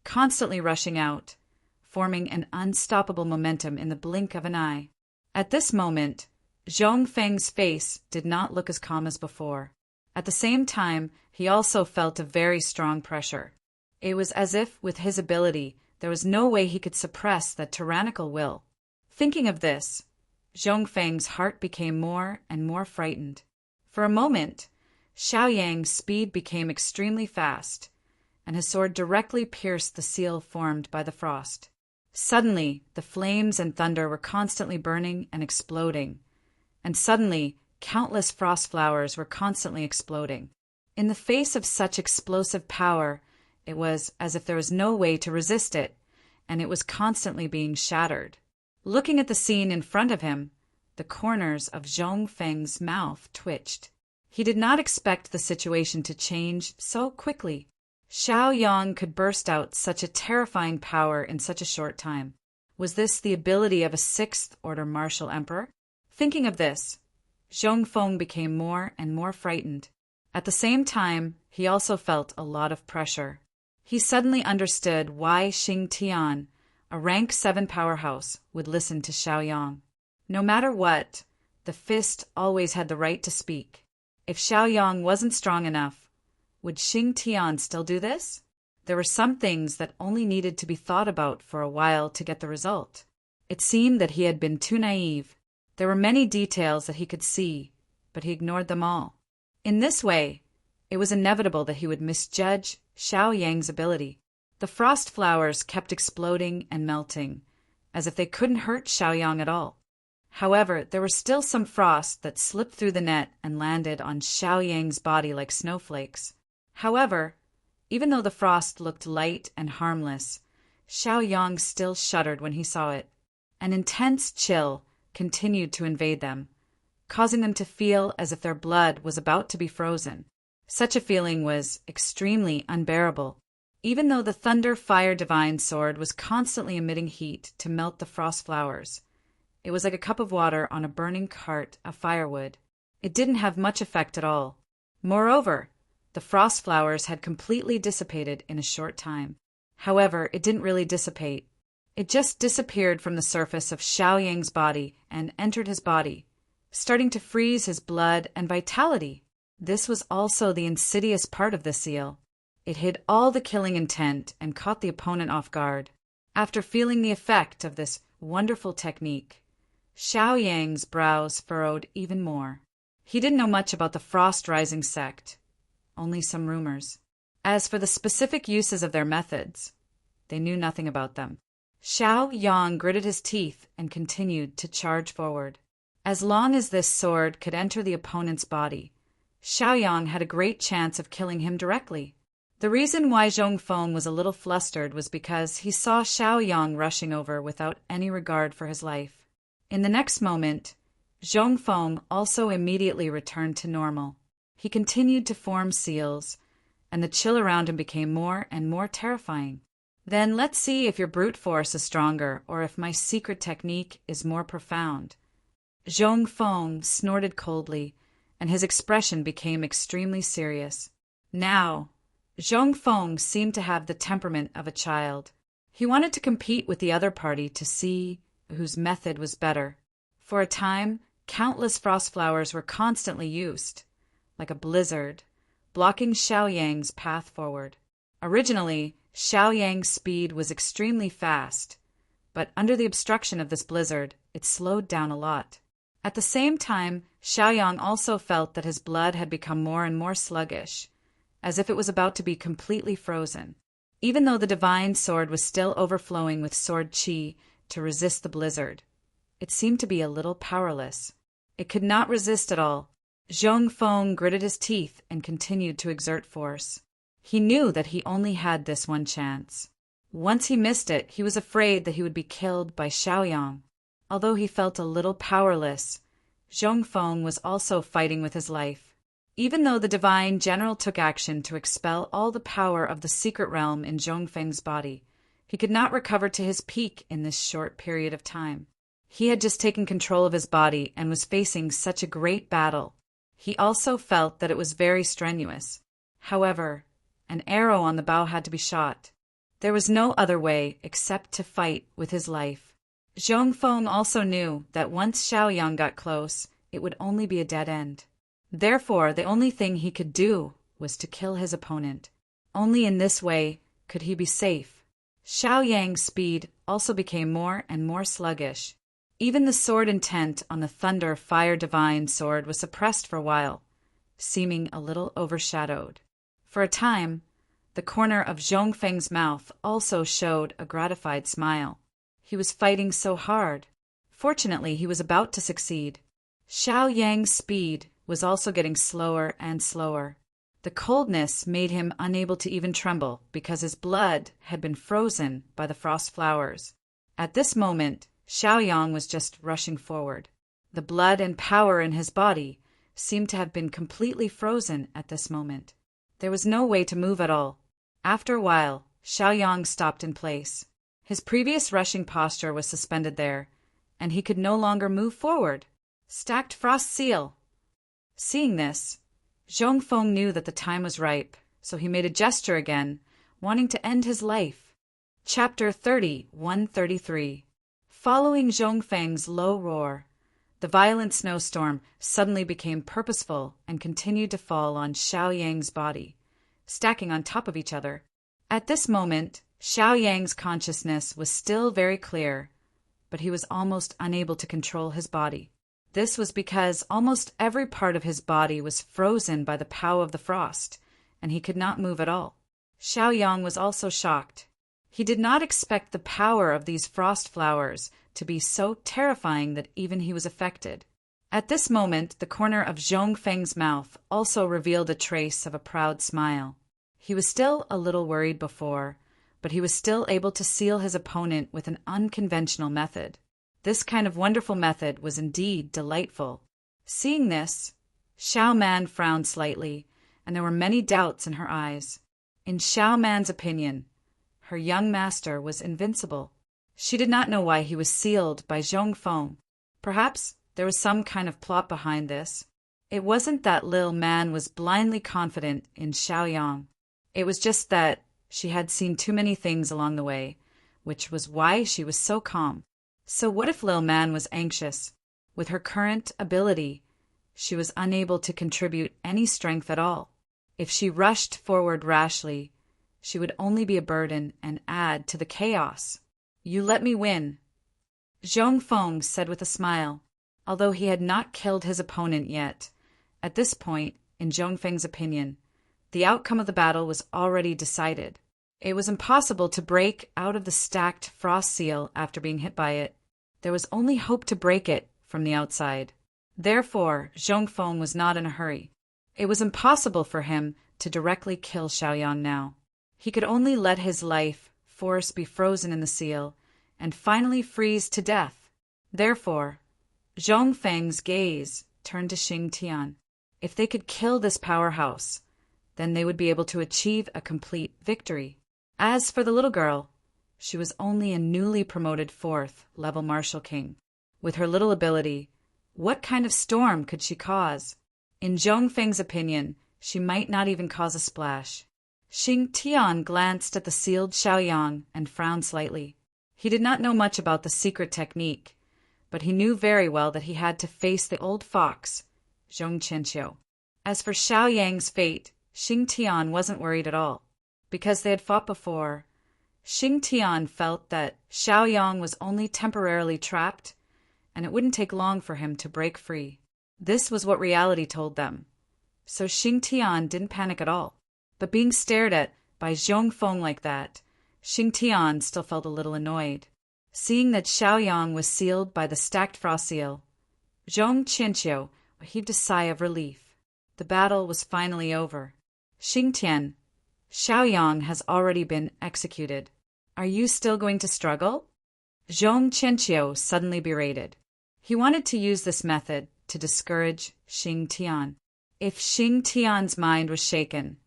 S1: constantly rushing out, forming an unstoppable momentum in the blink of an eye. At this moment, Zhongfeng's face did not look as calm as before. At the same time, he also felt a very strong pressure. It was as if, with his ability, there was no way he could suppress that tyrannical will. Thinking of this, Zhongfeng's heart became more and more frightened. For a moment, Xiaoyang's speed became extremely fast, and his sword directly pierced the seal formed by the frost. Suddenly, the flames and thunder were constantly burning and exploding, and suddenly, countless frost flowers were constantly exploding. In the face of such explosive power, it was as if there was no way to resist it, and it was constantly being shattered. Looking at the scene in front of him, the corners of Zhongfeng's mouth twitched. He did not expect the situation to change so quickly. Xiaoyang could burst out such a terrifying power in such a short time. Was this the ability of a 6th-order martial emperor? Thinking of this, Zhongfeng became more and more frightened. At the same time, he also felt a lot of pressure. He suddenly understood why Xing Tian, a rank 7 powerhouse, would listen to Xiaoyang. No matter what, the fist always had the right to speak. If Xiaoyang wasn't strong enough, would Xing Tian still do this? There were some things that only needed to be thought about for a while to get the result. It seemed that he had been too naive. There were many details that he could see, but he ignored them all. In this way, it was inevitable that he would misjudge Xiaoyang's ability. The frost flowers kept exploding and melting, as if they couldn't hurt Xiaoyang at all. However, there was still some frost that slipped through the net and landed on Xiaoyang's body like snowflakes. However, even though the frost looked light and harmless, Xiaoyang still shuddered when he saw it. An intense chill continued to invade them, causing them to feel as if their blood was about to be frozen. Such a feeling was extremely unbearable. Even though the Thunder Fire Divine Sword was constantly emitting heat to melt the frost flowers, it was like a cup of water on a burning cart of firewood. It didn't have much effect at all. Moreover, the frost flowers had completely dissipated in a short time. However, it didn't really dissipate. It just disappeared from the surface of Xiaoyang's body and entered his body, starting to freeze his blood and vitality. This was also the insidious part of the seal. It hid all the killing intent and caught the opponent off guard. After feeling the effect of this wonderful technique, Xiaoyang's brows furrowed even more. He didn't know much about the Frost Rising sect, only some rumors. As for the specific uses of their methods, they knew nothing about them. Xiaoyang gritted his teeth and continued to charge forward. As long as this sword could enter the opponent's body, Xiaoyang had a great chance of killing him directly. The reason why Zhongfeng was a little flustered was because he saw Xiaoyang rushing over without any regard for his life. In the next moment, Zhongfeng also immediately returned to normal. He continued to form seals, and the chill around him became more and more terrifying. Then let's see if your brute force is stronger or if my secret technique is more profound. Zhongfeng snorted coldly, and his expression became extremely serious. Now, Zhongfeng seemed to have the temperament of a child. He wanted to compete with the other party to see whose method was better. For a time, countless frost flowers were constantly used, like a blizzard, blocking Xiaoyang's path forward. Originally, Xiaoyang's speed was extremely fast, but under the obstruction of this blizzard, it slowed down a lot. At the same time, Xiaoyang also felt that his blood had become more and more sluggish, as if it was about to be completely frozen. Even though the divine sword was still overflowing with sword qi to resist the blizzard, it seemed to be a little powerless. It could not resist at all. Zhong Feng gritted his teeth and continued to exert force. He knew that he only had this one chance. Once he missed it, he was afraid that he would be killed by Xiaoyang. Although he felt a little powerless, Zhong Feng was also fighting with his life. Even though the divine general took action to expel all the power of the secret realm in Zhong Feng's body, he could not recover to his peak in this short period of time. He had just taken control of his body and was facing such a great battle. He also felt that it was very strenuous. However, an arrow on the bow had to be shot. There was no other way except to fight with his life. Zhong Feng also knew that once Xiaoyang got close, it would only be a dead end. Therefore, the only thing he could do was to kill his opponent. Only in this way could he be safe. Xiaoyang's speed also became more and more sluggish. Even the sword intent on the Thunder Fire Divine sword was suppressed for a while, seeming a little overshadowed. For a time, the corner of Zhong Feng's mouth also showed a gratified smile. He was fighting so hard. Fortunately, he was about to succeed. Xiaoyang's speed was also getting slower and slower. The coldness made him unable to even tremble because his blood had been frozen by the frost flowers. At this moment, Xiaoyang was just rushing forward. The blood and power in his body seemed to have been completely frozen at this moment. There was no way to move at all. After a while, Xiaoyang stopped in place. His previous rushing posture was suspended there, and he could no longer move forward. Stacked frost seal! Seeing this, Zhong Feng knew that the time was ripe, so he made a gesture again, wanting to end his life. Chapter 30:133. Following Zhong Feng's low roar, the violent snowstorm suddenly became purposeful and continued to fall on Xiaoyang's body, stacking on top of each other. At this moment, Xiaoyang's consciousness was still very clear, but he was almost unable to control his body. This was because almost every part of his body was frozen by the power of the frost, and he could not move at all. Xiaoyang was also shocked. He did not expect the power of these frost flowers to be so terrifying that even he was affected. At this moment, the corner of Zhong Feng's mouth also revealed a trace of a proud smile. He was still a little worried before, but he was still able to seal his opponent with an unconventional method. This kind of wonderful method was indeed delightful. Seeing this, Xiao Man frowned slightly, and there were many doubts in her eyes. In Xiao Man's opinion, her young master was invincible. She did not know why he was sealed by Zhong Feng. Perhaps there was some kind of plot behind this. It wasn't that Lil Man was blindly confident in Xiaoyang. It was just that she had seen too many things along the way, which was why she was so calm. So what if Lil Man was anxious? With her current ability, she was unable to contribute any strength at all. If she rushed forward rashly, she would only be a burden and add to the chaos. "You let me win," Zhong Feng said with a smile. Although he had not killed his opponent yet, at this point, in Zhong Feng's opinion, the outcome of the battle was already decided. It was impossible to break out of the stacked frost seal after being hit by it. There was only hope to break it from the outside. Therefore, Zhong Feng was not in a hurry. It was impossible for him to directly kill Xiaoyang now. He could only let his life force be frozen in the seal and finally freeze to death. Therefore, Zhong Feng's gaze turned to Xing Tian. If they could kill this powerhouse, then they would be able to achieve a complete victory. As for the little girl, she was only a newly promoted 4th level Martial King. With her little ability, what kind of storm could she cause? In Zhong Feng's opinion, she might not even cause a splash. Xing Tian glanced at the sealed Xiaoyang and frowned slightly. He did not know much about the secret technique, but he knew very well that he had to face the old fox, Zhong Qianqiu. As for Xiaoyang's fate, Xing Tian wasn't worried at all. Because they had fought before, Xing Tian felt that Xiaoyang was only temporarily trapped, and it wouldn't take long for him to break free. This was what reality told them. So Xing Tian didn't panic at all. But being stared at by Zhong Feng like that, Xing Tian still felt a little annoyed. Seeing that Xiaoyang was sealed by the stacked frost seal, Zhong Qianqiu heaved a sigh of relief. The battle was finally over. Xing Tian, Xiaoyang has already been executed. Are you still going to struggle? Zhong Qianqiu suddenly berated. He wanted to use this method to discourage Xing Tian. If Xing Tian's mind was shaken,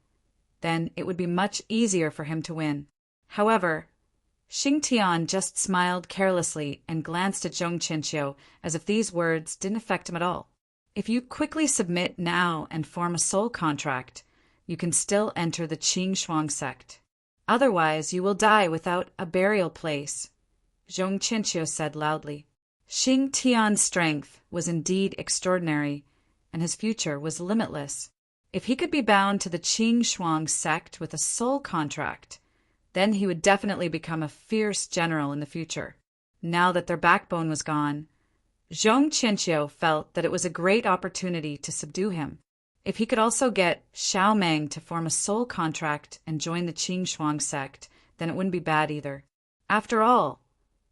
S1: then it would be much easier for him to win. However, Xing Tian just smiled carelessly and glanced at Zhong Qianqiu as if these words didn't affect him at all. If you quickly submit now and form a soul contract, you can still enter the Qing Shuang sect. Otherwise, you will die without a burial place, Zhong Qianqiu said loudly. Xing Tian's strength was indeed extraordinary, and his future was limitless. If he could be bound to the Qing Shuang sect with a soul contract, then he would definitely become a fierce general in the future. Now that their backbone was gone, Zhong Qianqiu felt that it was a great opportunity to subdue him. If he could also get Xiao Meng to form a soul contract and join the Qing Shuang sect, then it wouldn't be bad either. After all,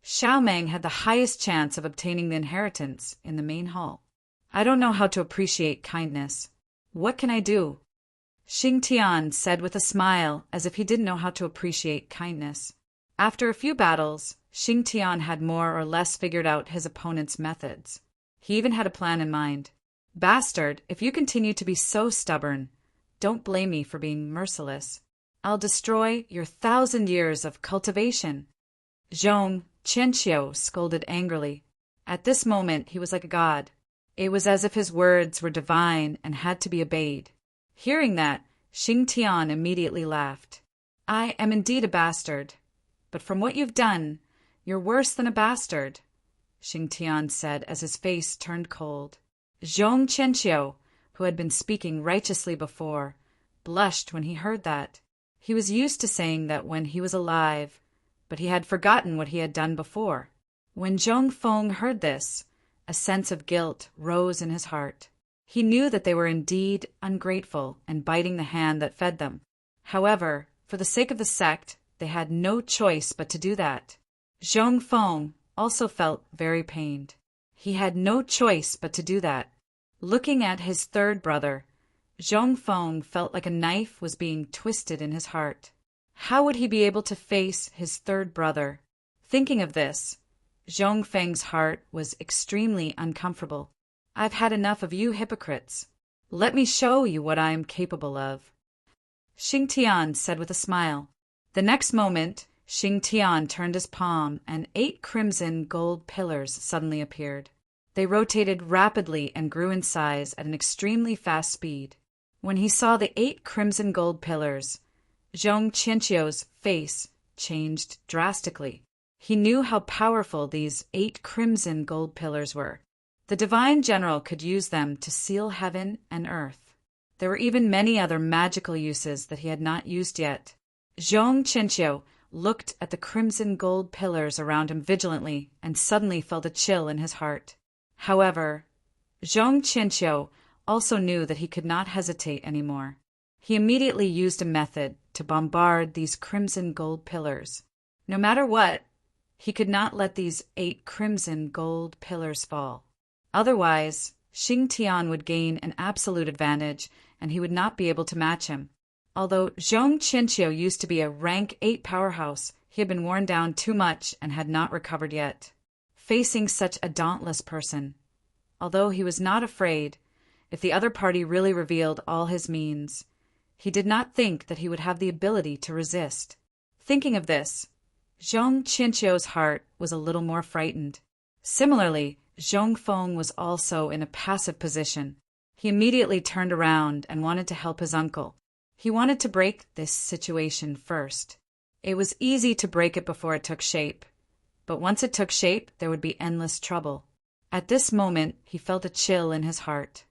S1: Xiao Meng had the highest chance of obtaining the inheritance in the main hall. I don't know how to appreciate kindness. What can I do? Xing Tian said with a smile, as if he didn't know how to appreciate kindness. After a few battles, Xing Tian had more or less figured out his opponent's methods. He even had a plan in mind. Bastard, if you continue to be so stubborn, don't blame me for being merciless. I'll destroy your 1,000 years of cultivation. Zhong Qianqiu scolded angrily. At this moment, he was like a god. It was as if his words were divine and had to be obeyed. Hearing that, Xing Tian immediately laughed. I am indeed a bastard, but from what you've done, you're worse than a bastard, Xing Tian said as his face turned cold. Zhong Qianqiu, who had been speaking righteously before, blushed when he heard that. He was used to saying that when he was alive, but he had forgotten what he had done before. When Zhong Feng heard this, a sense of guilt rose in his heart. He knew that they were indeed ungrateful and biting the hand that fed them. However, for the sake of the sect, they had no choice but to do that. Zhong Feng also felt very pained. He had no choice but to do that. Looking at his third brother, Zhong Feng felt like a knife was being twisted in his heart. How would he be able to face his third brother? Thinking of this, Zhong Feng's heart was extremely uncomfortable. I've had enough of you hypocrites. Let me show you what I am capable of, Xing Tian said with a smile. The next moment, Xing Tian turned his palm and 8 crimson gold pillars suddenly appeared. They rotated rapidly and grew in size at an extremely fast speed. When he saw the 8 crimson gold pillars, Zhong Qianqiu's face changed drastically. He knew how powerful these 8 crimson gold pillars were. The divine general could use them to seal heaven and earth. There were even many other magical uses that he had not used yet. Zhong Qianqiu looked at the crimson gold pillars around him vigilantly and suddenly felt a chill in his heart. However, Zhong Qianqiu also knew that he could not hesitate anymore. He immediately used a method to bombard these crimson gold pillars. No matter what, he could not let these 8 crimson gold pillars fall. Otherwise, Xing Tian would gain an absolute advantage and he would not be able to match him. Although Zhong Qianqiu used to be a rank 8 powerhouse, he had been worn down too much and had not recovered yet. Facing such a dauntless person, although he was not afraid, if the other party really revealed all his means, he did not think that he would have the ability to resist. Thinking of this, Zhong Qianqiu's heart was a little more frightened. Similarly, Zhong Feng was also in a passive position. He immediately turned around and wanted to help his uncle. He wanted to break this situation first. It was easy to break it before it took shape, but once it took shape, there would be endless trouble. At this moment, he felt a chill in his heart.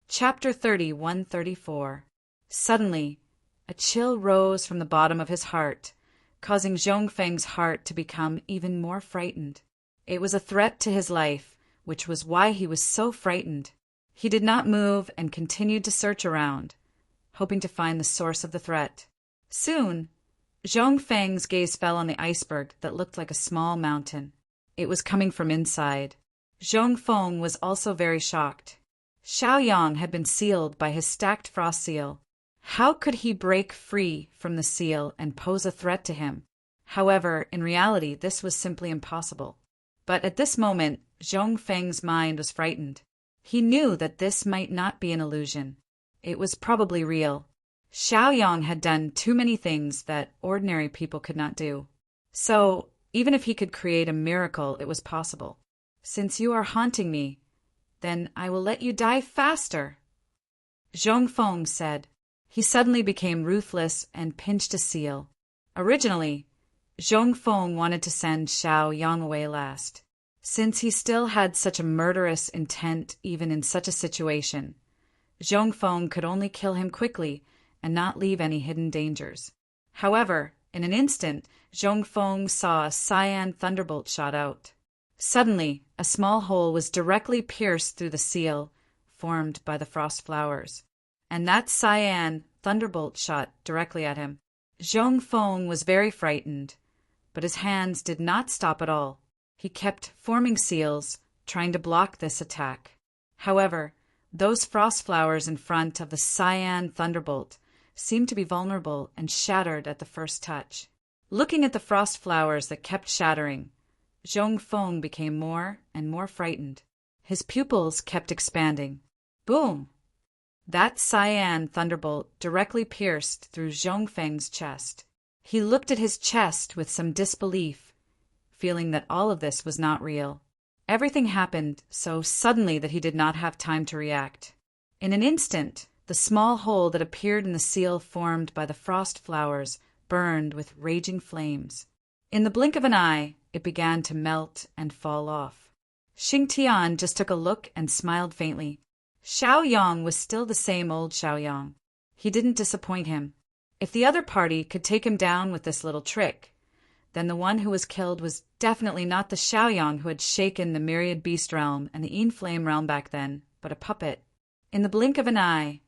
S1: Chapter 31-34. Suddenly, a chill rose from the bottom of his heart, causing Zhongfeng's heart to become even more frightened. It was a threat to his life, which was why he was so frightened. He did not move and continued to search around, hoping to find the source of the threat. Soon, Zhongfeng's gaze fell on the iceberg that looked like a small mountain. It was coming from inside. Zhongfeng was also very shocked. Xiaoyang had been sealed by his stacked frost seal. How could he break free from the seal and pose a threat to him? However, in reality, this was simply impossible. But at this moment, Zhongfeng's mind was frightened. He knew that this might not be an illusion. It was probably real. Xiaoyang had done too many things that ordinary people could not do. So, even if he could create a miracle, it was possible. Since you are haunting me, then I will let you die faster, Zhongfeng said. He suddenly became ruthless and pinched a seal. Originally, Zhongfeng wanted to send Xiaoyang away last. Since he still had such a murderous intent even in such a situation, Zhongfeng could only kill him quickly and not leave any hidden dangers. However, in an instant, Zhongfeng saw a cyan thunderbolt shot out. Suddenly, a small hole was directly pierced through the seal formed by the frost flowers, and that cyan thunderbolt shot directly at him. Zhongfeng was very frightened, but his hands did not stop at all. He kept forming seals, trying to block this attack. However, those frost flowers in front of the cyan thunderbolt seemed to be vulnerable and shattered at the first touch. Looking at the frost flowers that kept shattering, Zhongfeng became more and more frightened. His pupils kept expanding. Boom! That cyan thunderbolt directly pierced through Zhongfeng's chest. He looked at his chest with some disbelief, feeling that all of this was not real. Everything happened so suddenly that he did not have time to react. In an instant, the small hole that appeared in the seal formed by the frost flowers burned with raging flames. In the blink of an eye, it began to melt and fall off. Xingtian just took a look and smiled faintly. Xiaoyang was still the same old Xiaoyang. He didn't disappoint him. If the other party could take him down with this little trick, then the one who was killed was definitely not the Xiaoyang who had shaken the Myriad Beast realm and the Enflame realm back then, but a puppet. In the blink of an eye,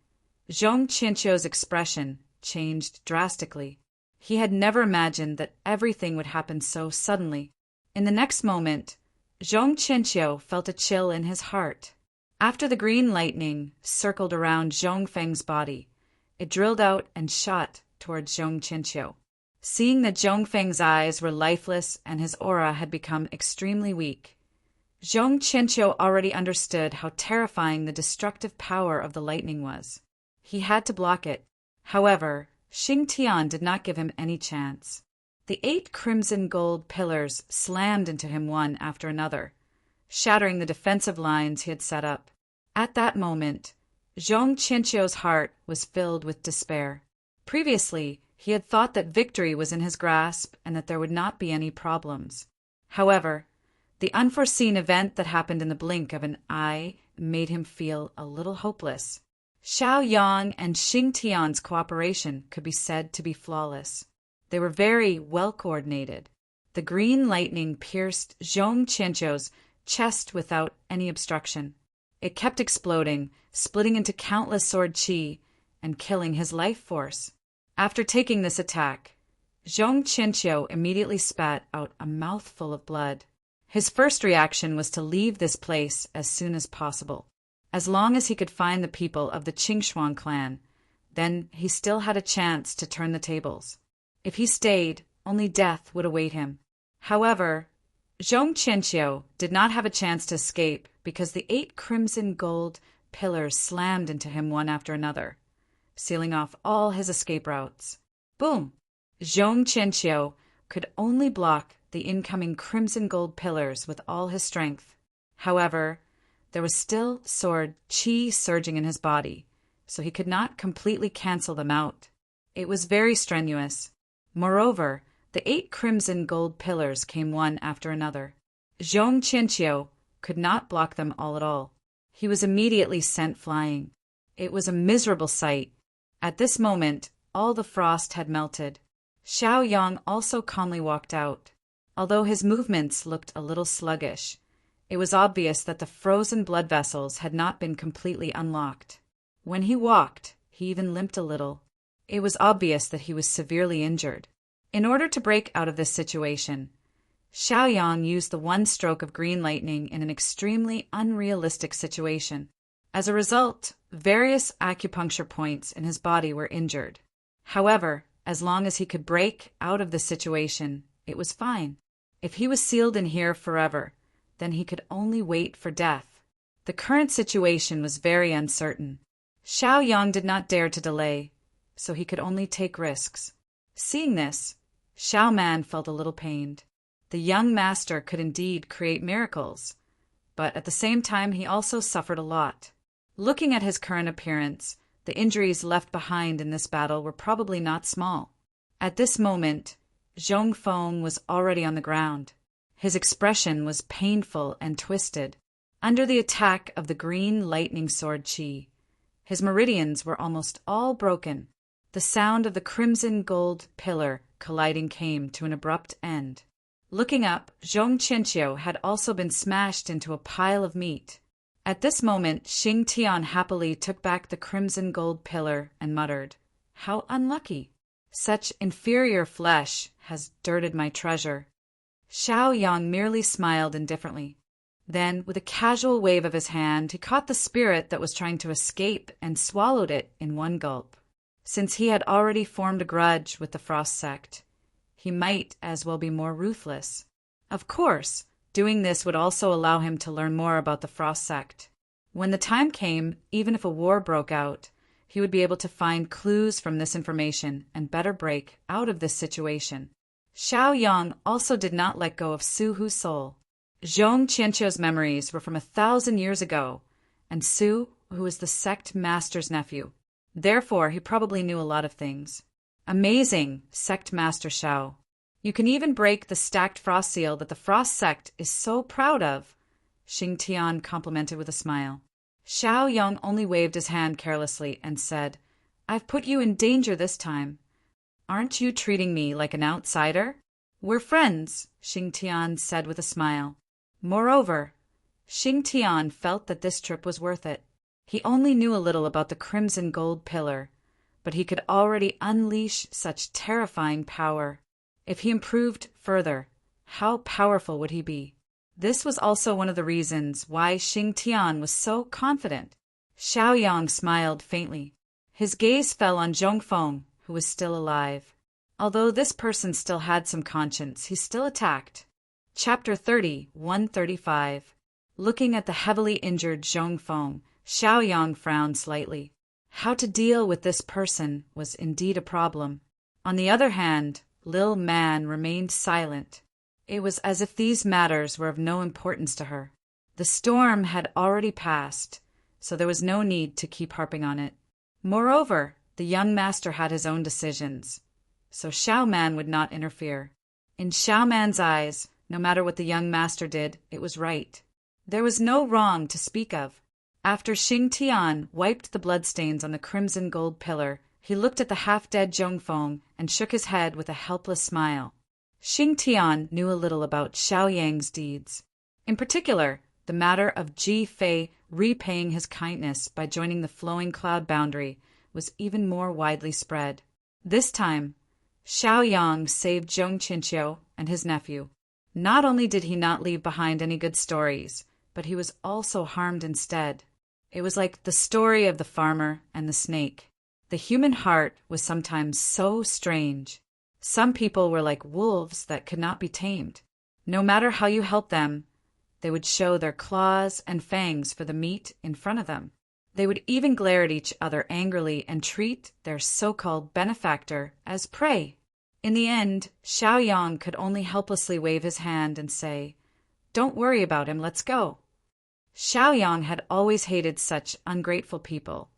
S1: Zhong Qianqiu's expression changed drastically. He had never imagined that everything would happen so suddenly. In the next moment, Zhong Qianqiu felt a chill in his heart. After the green lightning circled around Zhongfeng's body, it drilled out and shot towards Zhong Qianqiu. Seeing that Zhongfeng's eyes were lifeless and his aura had become extremely weak, Zhong Qianqiu already understood how terrifying the destructive power of the lightning was. He had to block it. However, Xingtian did not give him any chance. The 8 crimson gold pillars slammed into him one after another, shattering the defensive lines he had set up. At that moment, Zhong Qianqiu's heart was filled with despair. Previously, he had thought that victory was in his grasp and that there would not be any problems. However, the unforeseen event that happened in the blink of an eye made him feel a little hopeless. Xiaoyang and Xingtian's cooperation could be said to be flawless. They were very well coordinated. The green lightning pierced Zhong Qianqiu's chest without any obstruction. It kept exploding, splitting into countless sword qi and killing his life force. After taking this attack, Zhong Qianqiu immediately spat out a mouthful of blood. His first reaction was to leave this place as soon as possible. As long as he could find the people of the Qingshuang clan, then he still had a chance to turn the tables. If he stayed, only death would await him. However, Zhong Qianqiu did not have a chance to escape because the 8 crimson gold pillars slammed into him one after another, sealing off all his escape routes. Boom! Zhong Qianqiu could only block the incoming crimson gold pillars with all his strength. However, there was still sword qi surging in his body, so he could not completely cancel them out. It was very strenuous. Moreover, the 8 crimson gold pillars came one after another. Zhong Qianqiu could not block them all at all. He was immediately sent flying. It was a miserable sight. At this moment, all the frost had melted. Xiao Yang also calmly walked out. Although his movements looked a little sluggish, it was obvious that the frozen blood vessels had not been completely unlocked. When he walked, he even limped a little. It was obvious that he was severely injured. In order to break out of this situation, Xiao Yang used the one stroke of green lightning in an extremely unrealistic situation. As a result, various acupuncture points in his body were injured. However, as long as he could break out of the situation, it was fine. If he was sealed in here forever, then he could only wait for death. The current situation was very uncertain. Xiao Yang did not dare to delay, so he could only take risks. Seeing this, Xiao Man felt a little pained. The young master could indeed create miracles, but at the same time he also suffered a lot. Looking at his current appearance, the injuries left behind in this battle were probably not small. At this moment, Zhong Feng was already on the ground. His expression was painful and twisted. Under the attack of the green lightning sword Qi, his meridians were almost all broken. The sound of the crimson gold pillar colliding came to an abrupt end. Looking up, Zhong Qianqiu had also been smashed into a pile of meat. At this moment, Xing Tian happily took back the crimson gold pillar and muttered, "How unlucky! Such inferior flesh has dirted my treasure." Xiao Yang merely smiled indifferently. Then, with a casual wave of his hand, he caught the spirit that was trying to escape and swallowed it in one gulp. Since he had already formed a grudge with the Frost sect, he might as well be more ruthless. Of course, doing this would also allow him to learn more about the Frost sect. When the time came, even if a war broke out, he would be able to find clues from this information and better break out of this situation. Xiao Yang also did not let go of Su Hu's soul. Zhong Qianqiu's memories were from 1,000 years ago, and Su, who was the sect master's nephew. Therefore, he probably knew a lot of things. Amazing, Sect Master Xiao. You can even break the stacked frost seal that the Frost sect is so proud of, Xing Tian complimented with a smile. Xiao Yang only waved his hand carelessly and said, "I've put you in danger this time. Aren't you treating me like an outsider?" "We're friends," Xing Tian said with a smile. Moreover, Xing Tian felt that this trip was worth it. He only knew a little about the crimson gold pillar, but he could already unleash such terrifying power. If he improved further, how powerful would he be? This was also one of the reasons why Xing Tian was so confident. Xiao Yang smiled faintly. His gaze fell on Zhong Feng, who was still alive. Although this person still had some conscience, he still attacked. Chapter 30, 135. Looking at the heavily injured Zhong Feng, Xiao Yang frowned slightly. How to deal with this person was indeed a problem. On the other hand, Lil Man remained silent. It was as if these matters were of no importance to her. The storm had already passed, so there was no need to keep harping on it. Moreover, the young master had his own decisions, so Xiao Man would not interfere. In Xiao Man's eyes, no matter what the young master did, it was right. There was no wrong to speak of. After Xing Tian wiped the bloodstains on the crimson gold pillar, he looked at the half-dead Zhong Feng and shook his head with a helpless smile. Xing Tian knew a little about Xiao Yang's deeds. In particular, the matter of Ji Fei repaying his kindness by joining the flowing cloud boundary was even more widely spread. This time, Xiao Yang saved Zhong Qianqiu and his nephew. Not only did he not leave behind any good stories, but he was also harmed instead. It was like the story of the farmer and the snake. The human heart was sometimes so strange. Some people were like wolves that could not be tamed. No matter how you helped them, they would show their claws and fangs for the meat in front of them. They would even glare at each other angrily and treat their so-called benefactor as prey. In the end, Xiao Yang could only helplessly wave his hand and say, "Don't worry about him, let's go." Xiao Yang had always hated such ungrateful people,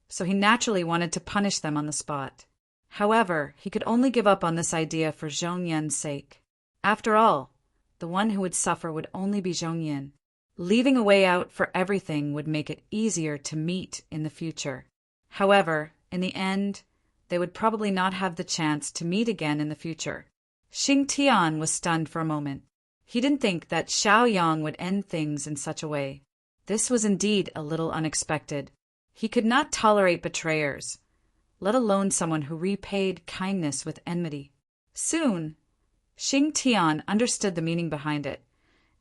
S1: so he naturally wanted to punish them on the spot. However, he could only give up on this idea for Zhong Yun's sake. After all, the one who would suffer would only be Zhong Yun. Leaving a way out for everything would make it easier to meet in the future. However, in the end, they would probably not have the chance to meet again in the future. Xing Tian was stunned for a moment. He didn't think that Xiao Yang would end things in such a way. This was indeed a little unexpected. He could not tolerate betrayers, let alone someone who repaid kindness with enmity. Soon, Xing Tian understood the meaning behind it,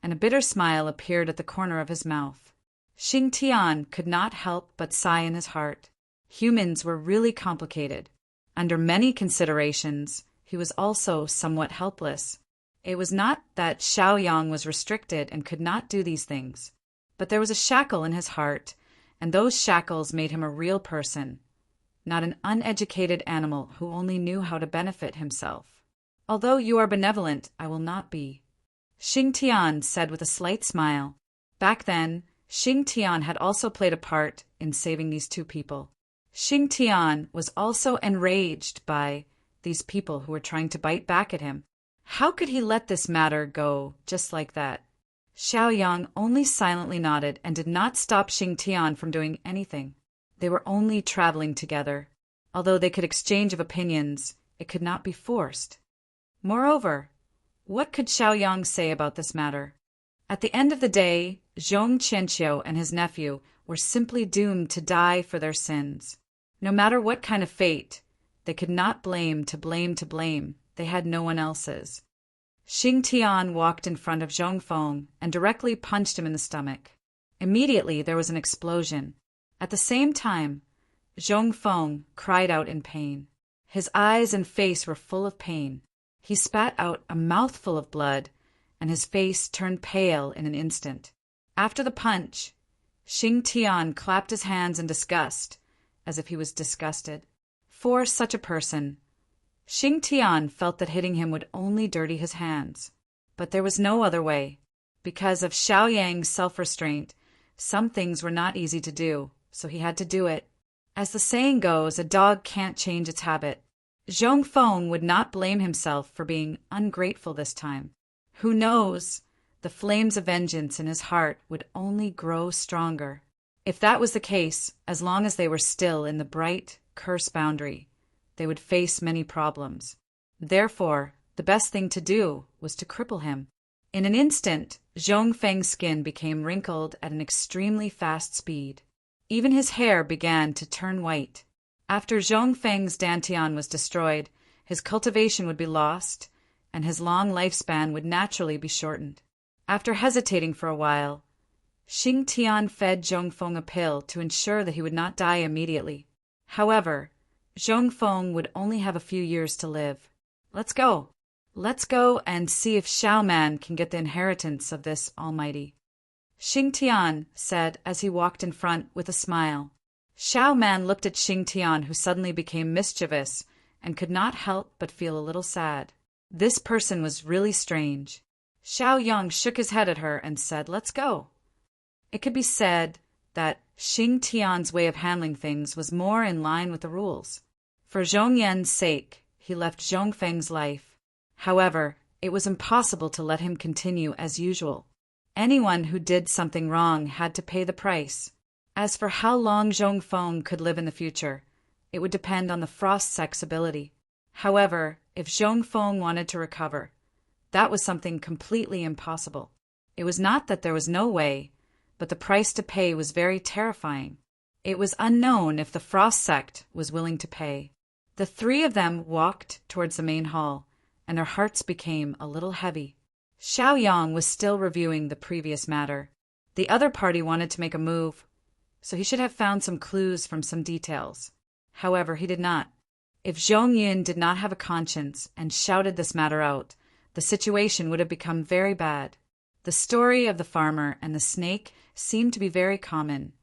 S1: and a bitter smile appeared at the corner of his mouth. Xing Tian could not help but sigh in his heart. Humans were really complicated. Under many considerations, he was also somewhat helpless. It was not that Xiao Yang was restricted and could not do these things, but there was a shackle in his heart, and those shackles made him a real person, not an uneducated animal who only knew how to benefit himself. Although you are benevolent, I will not be, Xing Tian said with a slight smile. Back then, Xing Tian had also played a part in saving these two people. Xing Tian was also enraged by these people who were trying to bite back at him. How could he let this matter go just like that? Xiao Yang only silently nodded and did not stop Xing Tian from doing anything. They were only traveling together. Although they could exchange of opinions, it could not be forced. Moreover, what could Xiao Yang say about this matter? At the end of the day, Zhong Qianqiu and his nephew were simply doomed to die for their sins. No matter what kind of fate, they could not blame. They had no one else's. Xing Tian walked in front of Zhong Feng and directly punched him in the stomach. Immediately there was an explosion. At the same time, Zhong Feng cried out in pain. His eyes and face were full of pain. He spat out a mouthful of blood, and his face turned pale in an instant. After the punch, Xing Tian clapped his hands in disgust, as if he was disgusted. For such a person, Xing Tian felt that hitting him would only dirty his hands. But there was no other way. Because of Xiao Yang's self-restraint, some things were not easy to do, so he had to do it. As the saying goes, a dog can't change its habit. Zhong Feng would not blame himself for being ungrateful this time. Who knows? The flames of vengeance in his heart would only grow stronger. If that was the case, as long as they were still in the bright curse boundary, they would face many problems. Therefore, the best thing to do was to cripple him. In an instant, Zhong Feng's skin became wrinkled at an extremely fast speed. Even his hair began to turn white. After Zhong Feng's dantian was destroyed, his cultivation would be lost, and his long lifespan would naturally be shortened. After hesitating for a while, Xing Tian fed Zhong Feng a pill to ensure that he would not die immediately. However, Zhong Feng would only have a few years to live. Let's go. Let's go and see if Xiao Man can get the inheritance of this Almighty, Xing Tian said as he walked in front with a smile. Xiao Man looked at Xing Tian, who suddenly became mischievous and could not help but feel a little sad. This person was really strange. Xiao Yang shook his head at her and said, "Let's go." It could be said that Xing Tian's way of handling things was more in line with the rules. For Zhong Yan's sake, he left Zhong Feng's life. However, it was impossible to let him continue as usual. Anyone who did something wrong had to pay the price. As for how long Zhong Feng could live in the future, it would depend on the frost sex ability. However, if Zhong Feng wanted to recover, that was something completely impossible. It was not that there was no way, but the price to pay was very terrifying. It was unknown if the frost sect was willing to pay. The three of them walked towards the main hall, and their hearts became a little heavy. Xiao Yang was still reviewing the previous matter. The other party wanted to make a move, so he should have found some clues from some details. However, he did not. If Zhong Yun did not have a conscience and shouted this matter out, the situation would have become very bad. The story of the farmer and the snake seemed to be very common,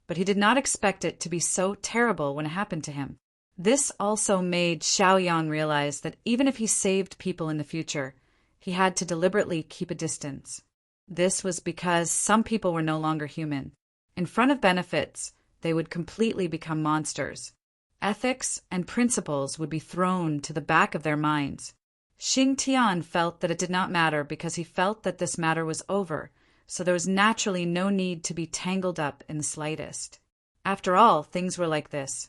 S1: but he did not expect it to be so terrible when it happened to him. This also made Xiao Yang realize that even if he saved people in the future, he had to deliberately keep a distance. This was because some people were no longer human. In front of benefits, they would completely become monsters. Ethics and principles would be thrown to the back of their minds. Xing Tian felt that it did not matter because he felt that this matter was over, so there was naturally no need to be tangled up in the slightest. After all, things were like this.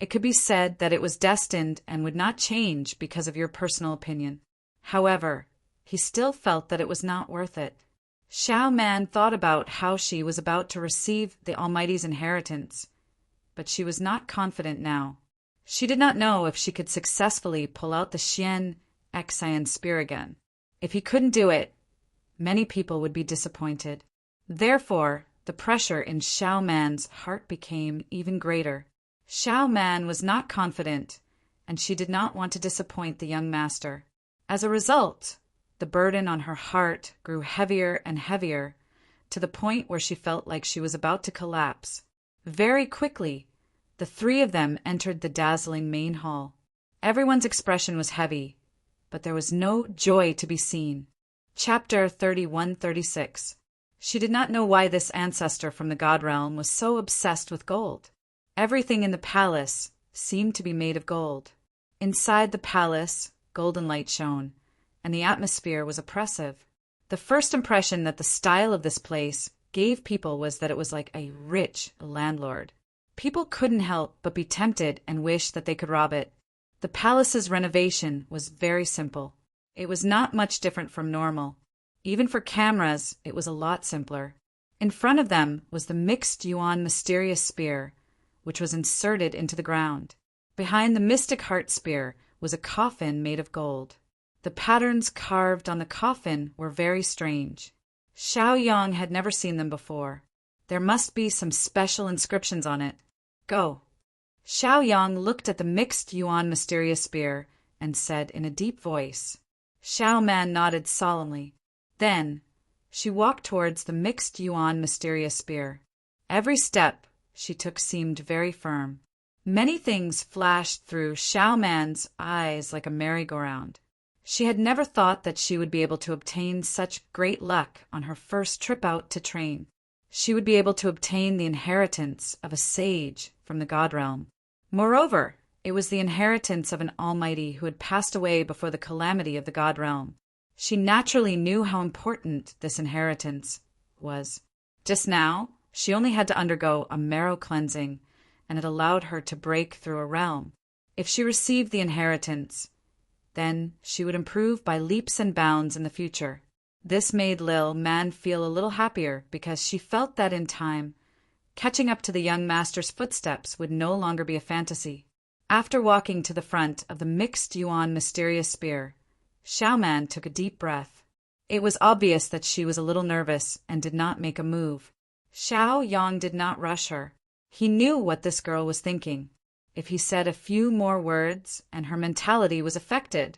S1: It could be said that it was destined and would not change because of your personal opinion. However, he still felt that it was not worth it. Xiao Man thought about how she was about to receive the Almighty's inheritance, but she was not confident now. She did not know if she could successfully pull out the Xian Xian spear again. If he couldn't do it, many people would be disappointed. Therefore, the pressure in Xiao Man's heart became even greater. Xiao Man was not confident, and she did not want to disappoint the young master. As a result, the burden on her heart grew heavier and heavier, to the point where she felt like she was about to collapse. Very quickly, the three of them entered the dazzling main hall. Everyone's expression was heavy, but there was no joy to be seen. Chapter 31-36. She did not know why this ancestor from the god realm was so obsessed with gold. Everything in the palace seemed to be made of gold. Inside the palace, golden light shone, and the atmosphere was oppressive. The first impression that the style of this place gave people was that it was like a rich landlord. People couldn't help but be tempted and wish that they could rob it. The palace's renovation was very simple. It was not much different from normal. Even for cameras, it was a lot simpler. In front of them was the mixed yuan mysterious spear, which was inserted into the ground. Behind the mystic heart spear was a coffin made of gold. The patterns carved on the coffin were very strange. Xiao Yang had never seen them before. There must be some special inscriptions on it. Go. Xiao Yang looked at the mixed yuan mysterious spear and said in a deep voice. Xiao Man nodded solemnly. Then, she walked towards the mixed yuan mysterious spear. Every step she took seemed very firm. Many things flashed through Xiao Man's eyes like a merry-go-round. She had never thought that she would be able to obtain such great luck on her first trip out to train. She would be able to obtain the inheritance of a sage from the god realm. Moreover, it was the inheritance of an almighty who had passed away before the calamity of the god realm. She naturally knew how important this inheritance was. Just now, she only had to undergo a marrow cleansing, and it allowed her to break through a realm. If she received the inheritance, then she would improve by leaps and bounds in the future. This made Lil Man feel a little happier because she felt that in time, catching up to the young master's footsteps would no longer be a fantasy. After walking to the front of the mixed yuan mysterious spear, Xiao Man took a deep breath. It was obvious that she was a little nervous and did not make a move. Xiao Yang did not rush her. He knew what this girl was thinking. If he said a few more words and her mentality was affected,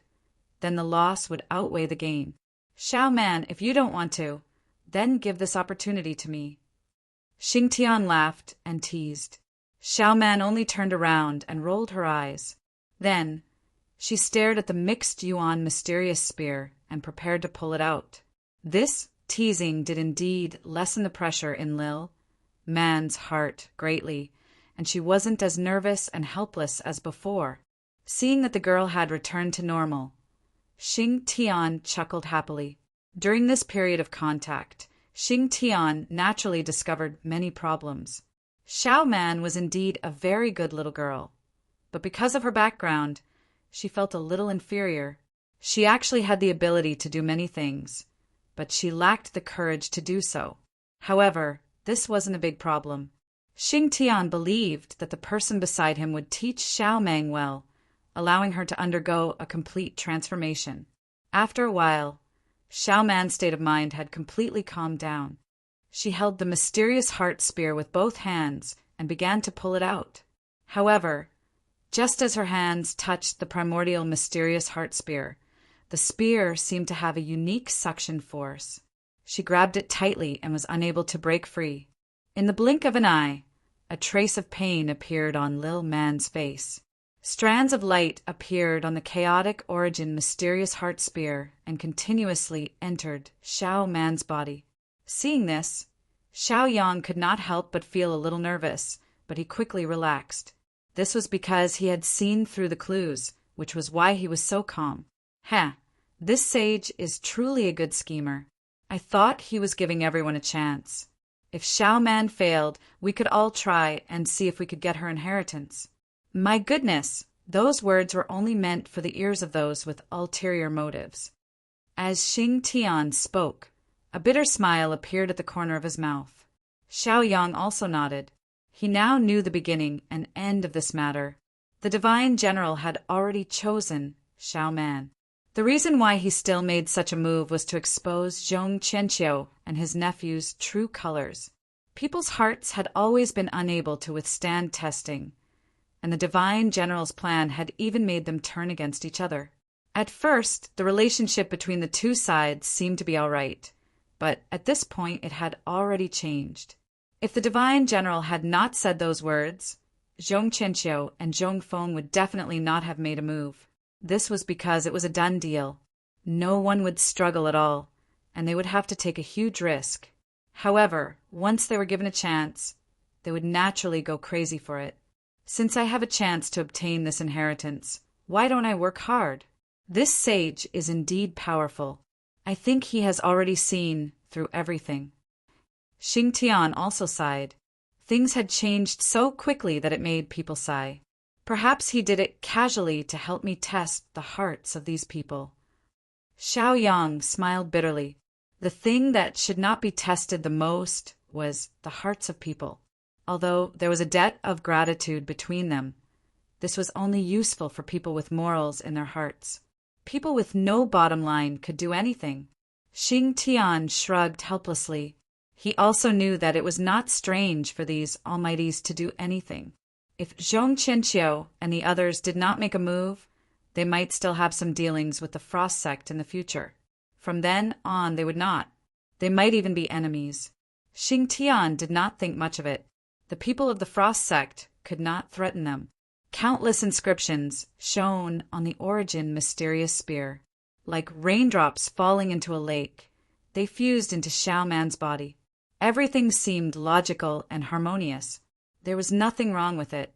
S1: then the loss would outweigh the gain. Xiao Man, if you don't want to, then give this opportunity to me. Xingtian laughed and teased. Xiao Man only turned around and rolled her eyes. Then, she stared at the mixed yuan mysterious spear and prepared to pull it out. This teasing did indeed lessen the pressure in Lil Man's heart greatly, and she wasn't as nervous and helpless as before. Seeing that the girl had returned to normal, Xing Tian chuckled happily. During this period of contact, Xing Tian naturally discovered many problems. Xiao Man was indeed a very good little girl, but because of her background, she felt a little inferior. She actually had the ability to do many things, but she lacked the courage to do so. However, this wasn't a big problem. Xing Tian believed that the person beside him would teach Xiao Mang well, allowing her to undergo a complete transformation. After a while, Xiao Man's state of mind had completely calmed down. She held the mysterious heart spear with both hands and began to pull it out. However, just as her hands touched the primordial mysterious heart spear, the spear seemed to have a unique suction force. She grabbed it tightly and was unable to break free. In the blink of an eye, a trace of pain appeared on Lil Man's face. Strands of light appeared on the chaotic origin mysterious heart spear and continuously entered Xiao Man's body. Seeing this, Xiao Yang could not help but feel a little nervous, but he quickly relaxed. This was because he had seen through the clues, which was why he was so calm. This sage is truly a good schemer. I thought he was giving everyone a chance. If Xiao Man failed, we could all try and see if we could get her inheritance. My goodness, those words were only meant for the ears of those with ulterior motives. As Xing Tian spoke, a bitter smile appeared at the corner of his mouth. Xiao Yang also nodded. He now knew the beginning and end of this matter. The divine general had already chosen Xiao Man. The reason why he still made such a move was to expose Zhong Qianqiu and his nephew's true colors. People's hearts had always been unable to withstand testing, and the divine general's plan had even made them turn against each other. At first, the relationship between the two sides seemed to be all right, but at this point it had already changed. If the divine general had not said those words, Zhong Qianqiu and Zhong Feng would definitely not have made a move. This was because it was a done deal. No one would struggle at all, and they would have to take a huge risk. However, once they were given a chance, they would naturally go crazy for it. Since I have a chance to obtain this inheritance, why don't I work hard? This sage is indeed powerful. I think he has already seen through everything. Xing Tian also sighed. Things had changed so quickly that it made people sigh. Perhaps he did it casually to help me test the hearts of these people. Xiao Yang smiled bitterly. The thing that should not be tested the most was the hearts of people. Although there was a debt of gratitude between them, this was only useful for people with morals in their hearts. People with no bottom line could do anything. Xing Tian shrugged helplessly. He also knew that it was not strange for these almighties to do anything. If Zhong Qianqiu and the others did not make a move, they might still have some dealings with the Frost sect in the future. From then on, they would not. They might even be enemies. Xing Tian did not think much of it. The people of the Frost sect could not threaten them. Countless inscriptions shone on the origin mysterious spear. Like raindrops falling into a lake, they fused into Xiao Man's body. Everything seemed logical and harmonious. There was nothing wrong with it.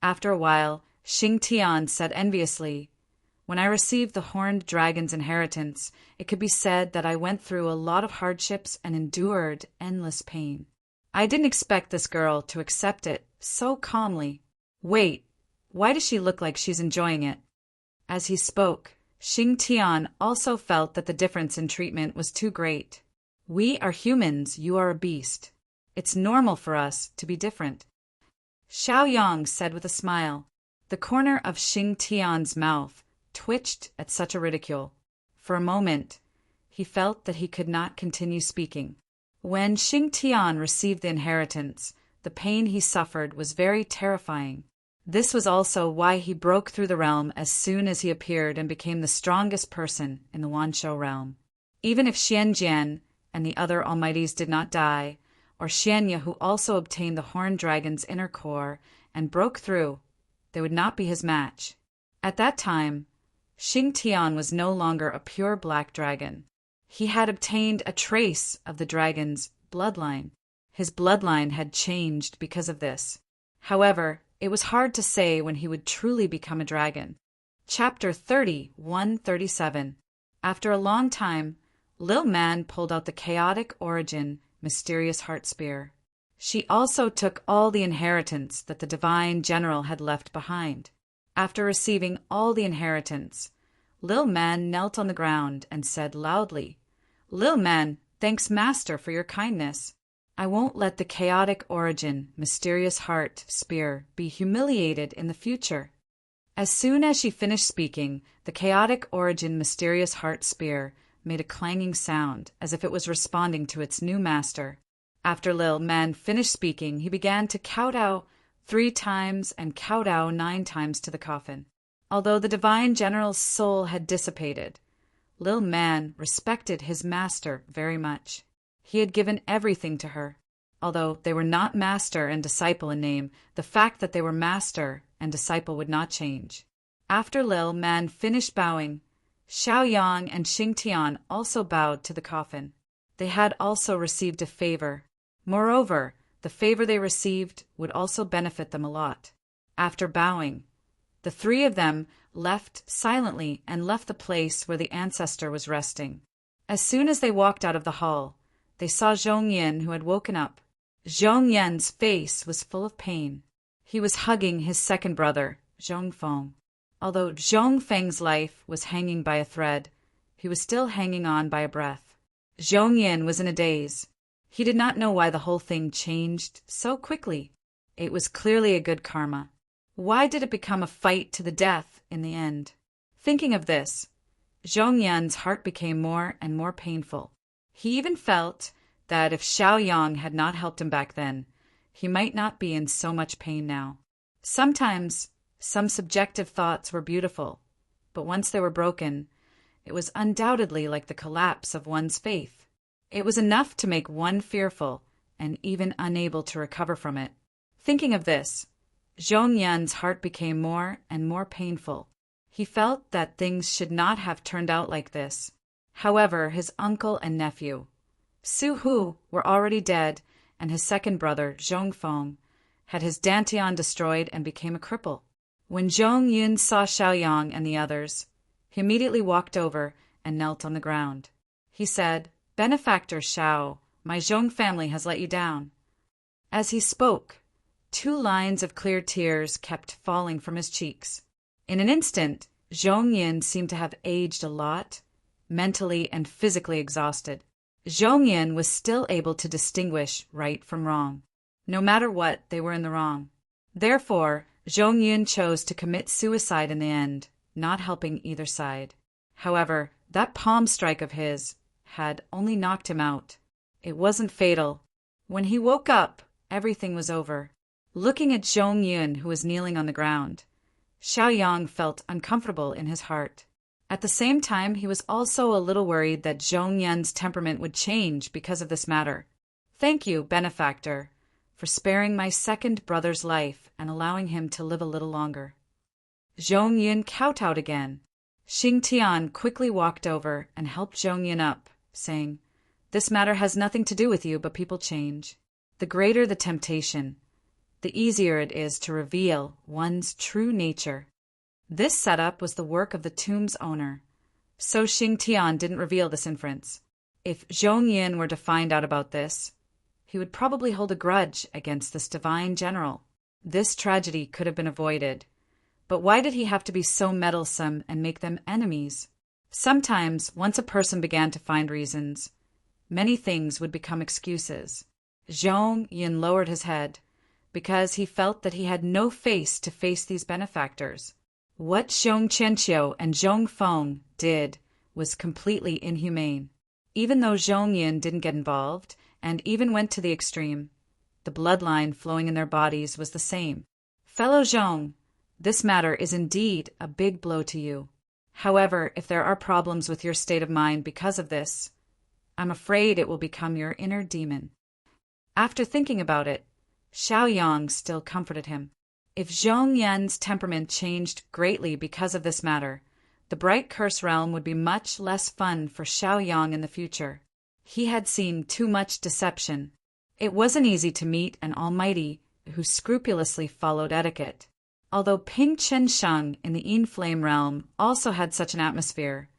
S1: After a while, Xing Tian said enviously, "When I received the horned dragon's inheritance, it could be said that I went through a lot of hardships and endured endless pain. I didn't expect this girl to accept it so calmly. Wait, why does she look like she's enjoying it?" As he spoke, Xing Tian also felt that the difference in treatment was too great. We are humans, you are a beast. It's normal for us to be different. Xiao Yang said with a smile. The corner of Xing Tian's mouth twitched at such a ridicule. For a moment, he felt that he could not continue speaking. When Xing Tian received the inheritance, the pain he suffered was very terrifying. This was also why he broke through the realm as soon as he appeared and became the strongest person in the Wanshou realm. Even if Xianjian and the other almighties did not die, or Xianya, who also obtained the horned dragon's inner core and broke through, they would not be his match. At that time, Xing Tian was no longer a pure black dragon. He had obtained a trace of the dragon's bloodline. His bloodline had changed because of this. However, it was hard to say when he would truly become a dragon. Chapter 30:137. After a long time, Lil Man pulled out the chaotic origin mysterious heart spear. She also took all the inheritance that the divine general had left behind. After receiving all the inheritance, Lil Man knelt on the ground and said loudly, "Lil Man, thanks Master for your kindness. I won't let the chaotic origin mysterious heart spear be humiliated in the future." As soon as she finished speaking, the chaotic origin mysterious heart spear made a clanging sound as if it was responding to its new master. After Lil Man finished speaking, he began to kowtow 3 times and kowtow 9 times to the coffin. Although the divine general's soul had dissipated, Lil Man respected his master very much. He had given everything to her. Although they were not master and disciple in name, the fact that they were master and disciple would not change. After Lil Man finished bowing, Xiao Yang and Xing Tian also bowed to the coffin. They had also received a favor. Moreover, the favor they received would also benefit them a lot. After bowing, the 3 of them left silently and left the place where the ancestor was resting. As soon as they walked out of the hall, they saw Zhong Yin, who had woken up. Zhong Yin's face was full of pain. He was hugging his second brother, Zhongfeng. Although Zhongfeng's life was hanging by a thread, he was still hanging on by a breath. Zhongyin was in a daze. He did not know why the whole thing changed so quickly. It was clearly a good karma. Why did it become a fight to the death in the end? Thinking of this, Zhongyan's heart became more and more painful. He even felt that if Xiaoyang had not helped him back then, he might not be in so much pain now. Sometimes, some subjective thoughts were beautiful, but once they were broken, it was undoubtedly like the collapse of one's faith. It was enough to make one fearful and even unable to recover from it. Thinking of this, Zhongyan's heart became more and more painful. He felt that things should not have turned out like this. However, his uncle and nephew, Su Hu, were already dead, and his second brother, Zhongfeng, had his dantian destroyed and became a cripple. When Zhongyun saw Xiaoyang and the others, he immediately walked over and knelt on the ground. He said, "Benefactor Xiao, my Zhong family has let you down." As he spoke, 2 lines of clear tears kept falling from his cheeks. In an instant, Zhongyin seemed to have aged a lot, mentally and physically exhausted. Zhongyin was still able to distinguish right from wrong. No matter what, they were in the wrong. Therefore, Zhongyun chose to commit suicide in the end, not helping either side. However, that palm strike of his had only knocked him out. It wasn't fatal. When he woke up, everything was over. Looking at Zhongyun, who was kneeling on the ground, Xiaoyang felt uncomfortable in his heart. At the same time, he was also a little worried that Zhongyun's temperament would change because of this matter. "Thank you, benefactor, for sparing my second brother's life and allowing him to live a little longer." Zhongyun kowtowed again. Xingtian quickly walked over and helped Zhongyun up, saying, "This matter has nothing to do with you, but people change. The greater the temptation, the easier it is to reveal one's true nature." This setup was the work of the tomb's owner, so Xingtian didn't reveal this inference. If Zhongyin were to find out about this, he would probably hold a grudge against this divine general. This tragedy could have been avoided. But why did he have to be so meddlesome and make them enemies? Sometimes, once a person began to find reasons, many things would become excuses. Zhongyin lowered his head, because he felt that he had no face to face these benefactors. What Zhong Qianqiu and Zhong Feng did was completely inhumane. Even though Zhongyin didn't get involved, and even went to the extreme, the bloodline flowing in their bodies was the same. Fellow Zhong, this matter is indeed a big blow to you. However, if there are problems with your state of mind because of this, I'm afraid it will become your inner demon. After thinking about it, Xiaoyang still comforted him. If Zhongyan's temperament changed greatly because of this matter, the Bright Curse realm would be much less fun for Xiaoyang in the future. He had seen too much deception. It wasn't easy to meet an almighty who scrupulously followed etiquette. Although Ping Chen Sheng in the Yin Flame realm also had such an atmosphere,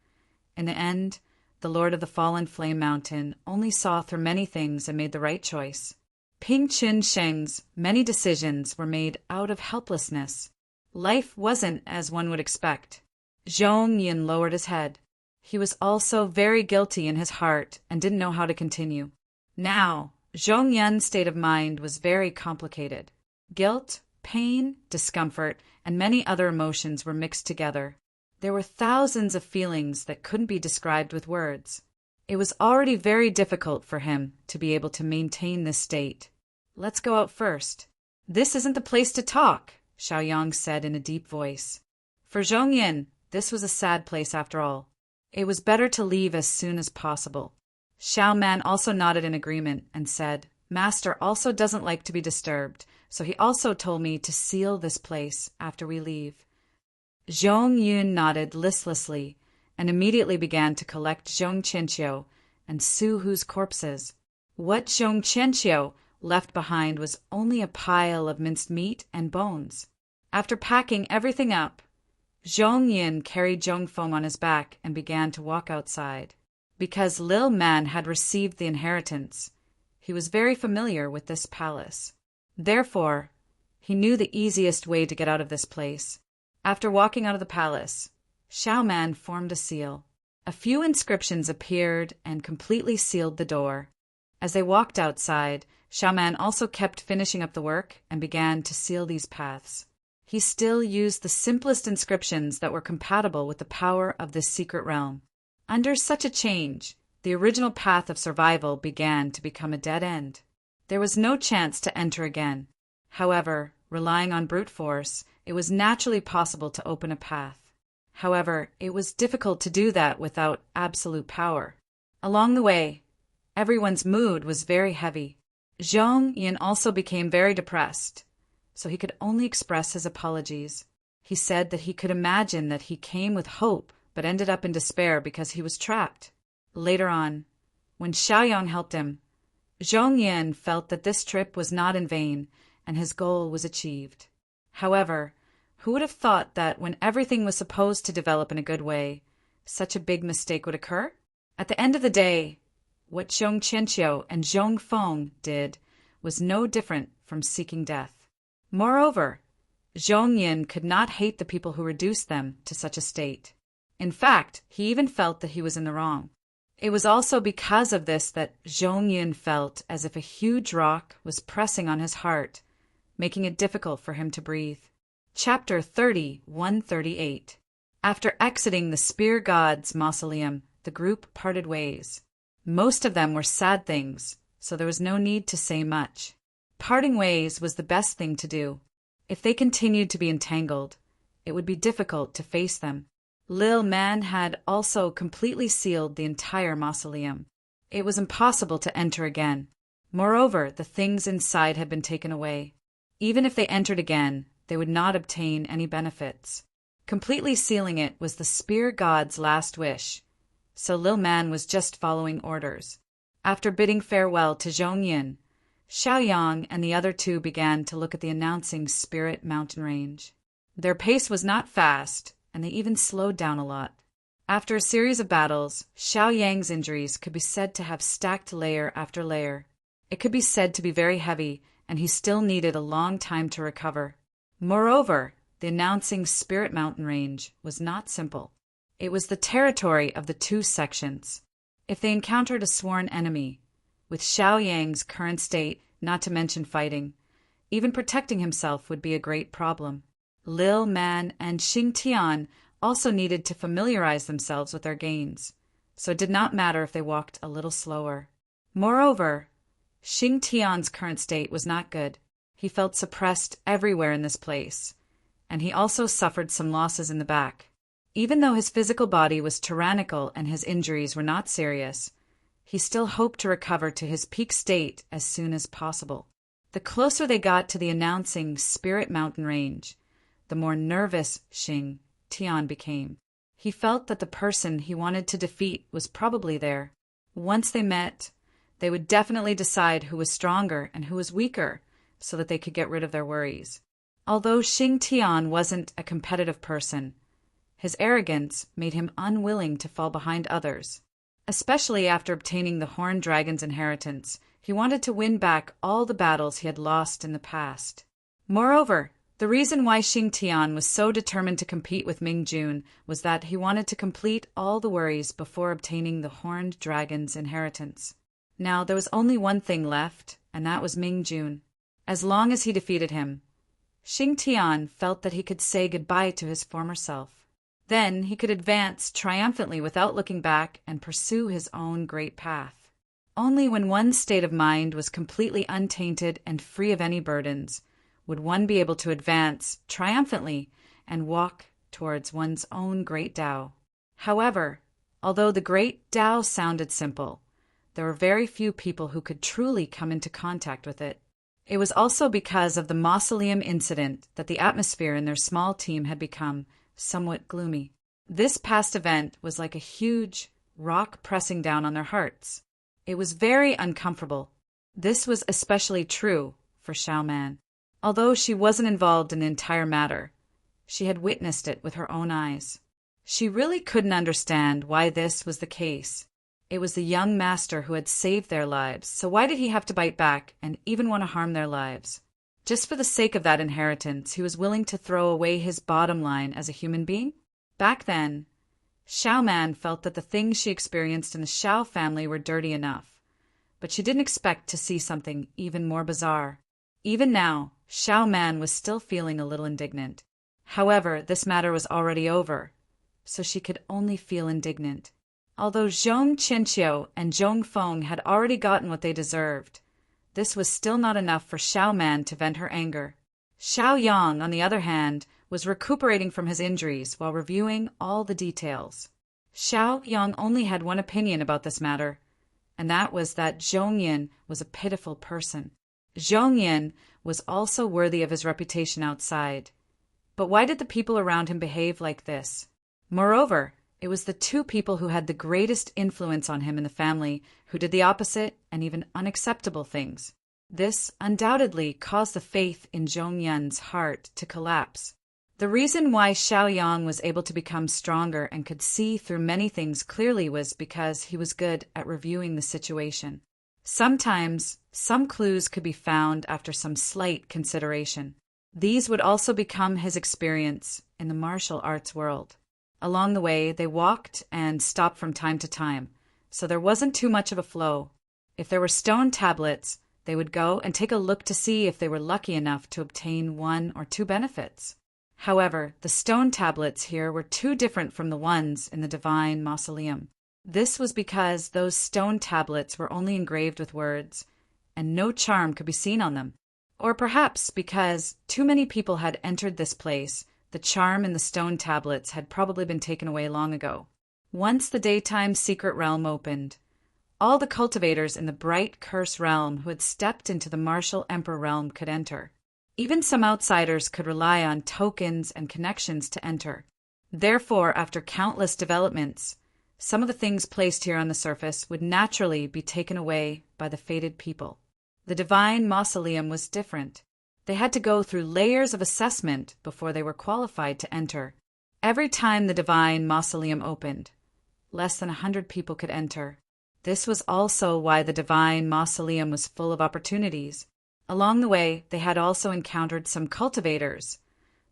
S1: in the end, the Lord of the Fallen Flame Mountain only saw through many things and made the right choice. Ping Chen Sheng's many decisions were made out of helplessness. Life wasn't as one would expect. Zhongyin lowered his head. He was also very guilty in his heart and didn't know how to continue. Now, Zhongyun's state of mind was very complicated. Guilt, pain, discomfort, and many other emotions were mixed together. There were thousands of feelings that couldn't be described with words. It was already very difficult for him to be able to maintain this state. "Let's go out first." "This isn't the place to talk," Xiaoyang said in a deep voice. For Zhongyin, this was a sad place after all. It was better to leave as soon as possible. Xiaoman also nodded in agreement and said, "Master also doesn't like to be disturbed, so he also told me to seal this place after we leave." Zhongyun nodded listlessly and immediately began to collect Zhong Qianqiu and Su Hu's corpses. What Zhong Qianqiu left behind was only a pile of minced meat and bones. After packing everything up, Zhongyin carried Zhongfeng on his back and began to walk outside. Because Lil Man had received the inheritance, he was very familiar with this palace. Therefore, he knew the easiest way to get out of this place. After walking out of the palace, Xiao Man formed a seal. A few inscriptions appeared and completely sealed the door. As they walked outside, Xiao Man also kept finishing up the work and began to seal these paths. He still used the simplest inscriptions that were compatible with the power of this secret realm. Under such a change, the original path of survival began to become a dead end. There was no chance to enter again. However, relying on brute force, it was naturally possible to open a path. However, it was difficult to do that without absolute power. Along the way, everyone's mood was very heavy. Zhong Yin also became very depressed, so he could only express his apologies. He said that he could imagine that he came with hope but ended up in despair because he was trapped. Later on, when Xiaoyang helped him, Zhong Yin felt that this trip was not in vain and his goal was achieved. However, who would have thought that when everything was supposed to develop in a good way, such a big mistake would occur? At the end of the day, what Zhong Qianqiu and Zhong Feng did was no different from seeking death. Moreover, Zhong Yin could not hate the people who reduced them to such a state. In fact, he even felt that he was in the wrong. It was also because of this that Zhong Yin felt as if a huge rock was pressing on his heart, making it difficult for him to breathe. Chapter 30:138. After exiting the Spear God's mausoleum, the group parted ways. Most of them were sad things, so there was no need to say much. Parting ways was the best thing to do. If they continued to be entangled, it would be difficult to face them. Lil Man had also completely sealed the entire mausoleum. It was impossible to enter again. Moreover, the things inside had been taken away. Even if they entered again, they would not obtain any benefits. Completely sealing it was the Spear God's last wish, so Lil Man was just following orders. After bidding farewell to Zhong Yin, Xiaoyang and the other two began to look at the announcing Spirit Mountain Range. Their pace was not fast, and they even slowed down a lot. After a series of battles, Xiaoyang's injuries could be said to have stacked layer after layer. It could be said to be very heavy, and he still needed a long time to recover. Moreover, the announcing Spirit Mountain Range was not simple. It was the territory of the two sections. If they encountered a sworn enemy, with Xiaoyang's current state, not to mention fighting, even protecting himself would be a great problem. Lil Man and Xing Tian also needed to familiarize themselves with their gains, so it did not matter if they walked a little slower. Moreover, Xing Tian's current state was not good. He felt suppressed everywhere in this place, and he also suffered some losses in the back. Even though his physical body was tyrannical and his injuries were not serious, he still hoped to recover to his peak state as soon as possible. The closer they got to the announcing Spirit Mountain Range, the more nervous Xing Tian became. He felt that the person he wanted to defeat was probably there. Once they met, they would definitely decide who was stronger and who was weaker so that they could get rid of their worries. Although Xing Tian wasn't a competitive person, his arrogance made him unwilling to fall behind others. Especially after obtaining the Horned Dragon's inheritance, he wanted to win back all the battles he had lost in the past. Moreover, the reason why Xing Tian was so determined to compete with Ming Jun was that he wanted to complete all the worries before obtaining the Horned Dragon's inheritance. Now there was only one thing left, and that was Ming Jun. As long as he defeated him, Xing Tian felt that he could say goodbye to his former self. Then he could advance triumphantly without looking back and pursue his own great path. Only when one's state of mind was completely untainted and free of any burdens would one be able to advance triumphantly and walk towards one's own great Tao. However, although the great Tao sounded simple, there were very few people who could truly come into contact with it. It was also because of the mausoleum incident that the atmosphere in their small team had become somewhat gloomy. This past event was like a huge rock pressing down on their hearts. It was very uncomfortable. This was especially true for Xiao Man. Although she wasn't involved in the entire matter, she had witnessed it with her own eyes. She really couldn't understand why this was the case. It was the young master who had saved their lives, so why did he have to bite back and even want to harm their lives? Just for the sake of that inheritance, he was willing to throw away his bottom line as a human being? Back then, Xiao Man felt that the things she experienced in the Xiao family were dirty enough, but she didn't expect to see something even more bizarre. Even now, Xiao Man was still feeling a little indignant. However, this matter was already over, so she could only feel indignant. Although Zhong Qianqiu and Zhong Feng had already gotten what they deserved, this was still not enough for Xiao Man to vent her anger. Xiao Yang, on the other hand, was recuperating from his injuries while reviewing all the details. Xiao Yang only had one opinion about this matter, and that was that Zhong Yin was a pitiful person. Zhong Yin was also worthy of his reputation outside. But why did the people around him behave like this? Moreover, it was the two people who had the greatest influence on him in the family who did the opposite and even unacceptable things. This undoubtedly caused the faith in Zhong Yin's heart to collapse. The reason why Xiao Yang was able to become stronger and could see through many things clearly was because he was good at reviewing the situation. Sometimes, some clues could be found after some slight consideration. These would also become his experience in the martial arts world. Along the way, they walked and stopped from time to time, so there wasn't too much of a flow. If there were stone tablets, they would go and take a look to see if they were lucky enough to obtain one or two benefits. However, the stone tablets here were too different from the ones in the divine mausoleum. This was because those stone tablets were only engraved with words, and no charm could be seen on them. Or perhaps because too many people had entered this place, the charm in the stone tablets had probably been taken away long ago. Once the daytime secret realm opened, all the cultivators in the bright curse realm who had stepped into the martial emperor realm could enter. Even some outsiders could rely on tokens and connections to enter. Therefore, after countless developments, some of the things placed here on the surface would naturally be taken away by the fated people. The divine mausoleum was different. They had to go through layers of assessment before they were qualified to enter. Every time the divine mausoleum opened, less than 100 people could enter. This was also why the divine mausoleum was full of opportunities. Along the way, they had also encountered some cultivators,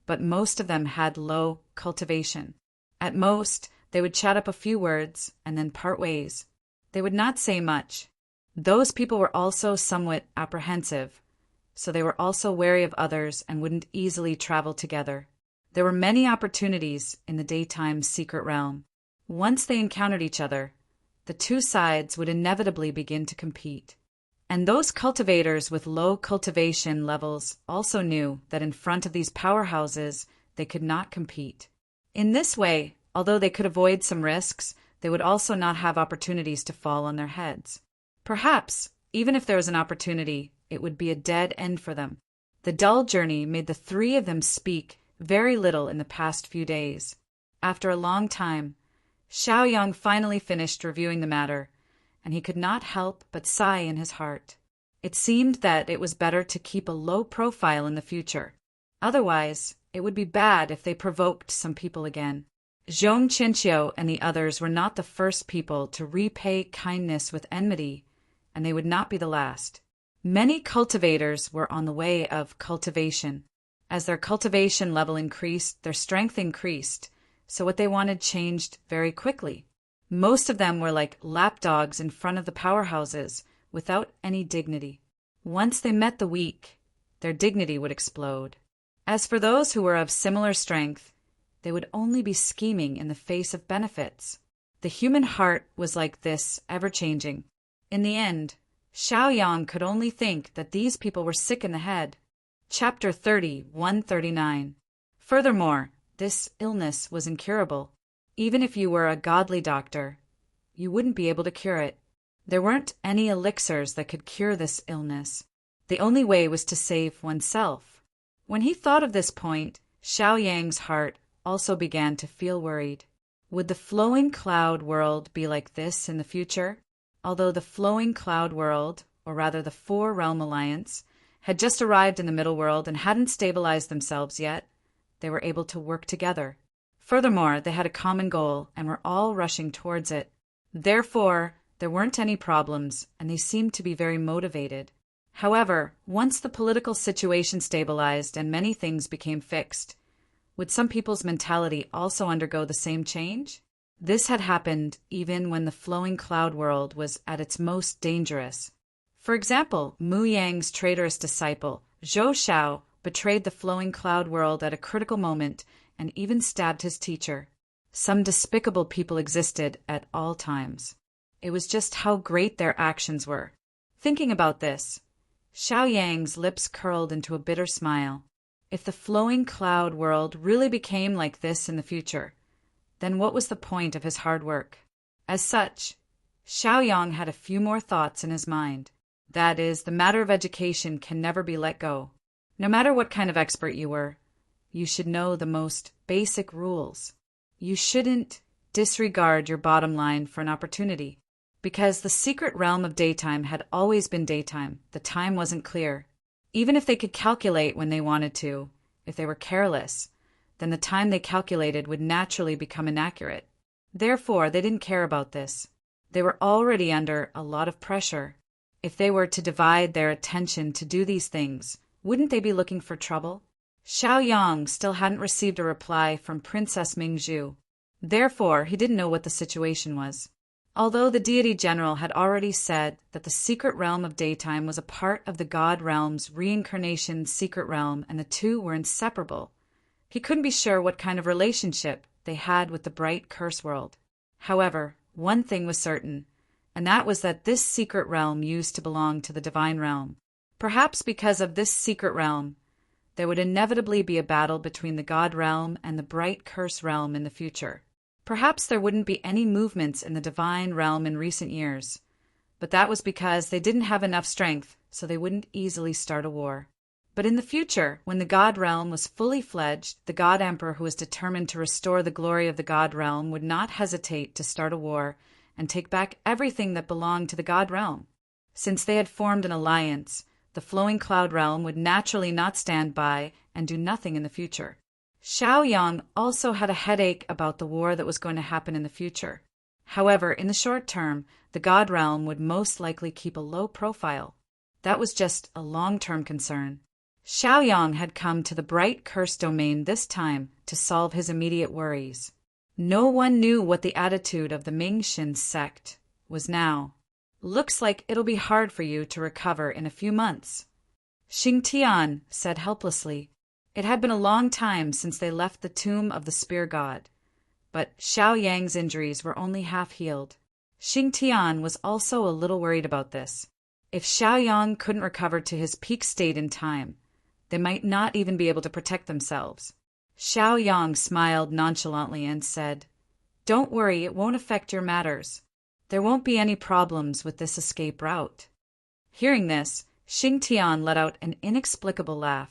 S1: but most of them had low cultivation. At most, they would chat up a few words and then part ways. They would not say much. Those people were also somewhat apprehensive, so they were also wary of others and wouldn't easily travel together. There were many opportunities in the daytime secret realm. Once they encountered each other, the two sides would inevitably begin to compete. And those cultivators with low cultivation levels also knew that in front of these powerhouses, they could not compete. In this way, although they could avoid some risks, they would also not have opportunities to fall on their heads. Perhaps, even if there was an opportunity, it would be a dead end for them. The dull journey made the three of them speak very little in the past few days. After a long time, Xiao Yang finally finished reviewing the matter, and he could not help but sigh in his heart. It seemed that it was better to keep a low profile in the future. Otherwise, it would be bad if they provoked some people again. Zhong Qianqiu and the others were not the first people to repay kindness with enmity, and they would not be the last. Many cultivators were on the way of cultivation. As their cultivation level increased, their strength increased, so what they wanted changed very quickly. Most of them were like lapdogs in front of the powerhouses, without any dignity. Once they met the weak, their dignity would explode. As for those who were of similar strength, they would only be scheming in the face of benefits. The human heart was like this, ever-changing. In the end, Xiao Yang could only think that these people were sick in the head. Chapter 30, 139. Furthermore, this illness was incurable. Even if you were a godly doctor, you wouldn't be able to cure it. There weren't any elixirs that could cure this illness. The only way was to save oneself. When he thought of this point, Xiao Yang's heart also began to feel worried. Would the flowing cloud world be like this in the future? Although the flowing cloud world, or rather the Four Realm Alliance, had just arrived in the middle world and hadn't stabilized themselves yet, they were able to work together. Furthermore, they had a common goal and were all rushing towards it. Therefore, there weren't any problems, and they seemed to be very motivated. However, once the political situation stabilized and many things became fixed, would some people's mentality also undergo the same change? This had happened even when the flowing cloud world was at its most dangerous. For example, Mu Yang's traitorous disciple, Zhou Xiao, betrayed the flowing cloud world at a critical moment and even stabbed his teacher. Some despicable people existed at all times. It was just how great their actions were. Thinking about this, Xiao Yang's lips curled into a bitter smile. If the flowing cloud world really became like this in the future, then what was the point of his hard work? As such, Xiao Yang had a few more thoughts in his mind. That is, the matter of education can never be let go. No matter what kind of expert you were, you should know the most basic rules. You shouldn't disregard your bottom line for an opportunity. Because the secret realm of daytime had always been daytime, the time wasn't clear. Even if they could calculate when they wanted to, if they were careless, then the time they calculated would naturally become inaccurate. Therefore, they didn't care about this. They were already under a lot of pressure. If they were to divide their attention to do these things, wouldn't they be looking for trouble? Xiao Yang still hadn't received a reply from Princess Mingzhu. Therefore, he didn't know what the situation was. Although the deity general had already said that the secret realm of daytime was a part of the god realm's reincarnation secret realm and the two were inseparable, he couldn't be sure what kind of relationship they had with the bright curse world. However, one thing was certain, and that was that this secret realm used to belong to the divine realm. Perhaps because of this secret realm, there would inevitably be a battle between the god realm and the bright curse realm in the future. Perhaps there wouldn't be any movements in the divine realm in recent years, but that was because they didn't have enough strength, so they wouldn't easily start a war. But in the future, when the god realm was fully fledged, the god emperor who was determined to restore the glory of the god realm would not hesitate to start a war and take back everything that belonged to the god realm. Since they had formed an alliance, the flowing cloud realm would naturally not stand by and do nothing in the future. Xiao Yang also had a headache about the war that was going to happen in the future. However, in the short term, the god realm would most likely keep a low profile. That was just a long-term concern. Xiao Yang had come to the bright curse domain this time to solve his immediate worries. No one knew what the attitude of the Mingxin sect was now. Looks like it'll be hard for you to recover in a few months. Xing Tian said helplessly. It had been a long time since they left the tomb of the spear god, but Xiao Yang's injuries were only half healed. Xing Tian was also a little worried about this. If Xiao Yang couldn't recover to his peak state in time, they might not even be able to protect themselves. Xiao Yang smiled nonchalantly and said, "Don't worry, it won't affect your matters. There won't be any problems with this escape route." Hearing this, Xing Tian let out an inexplicable laugh.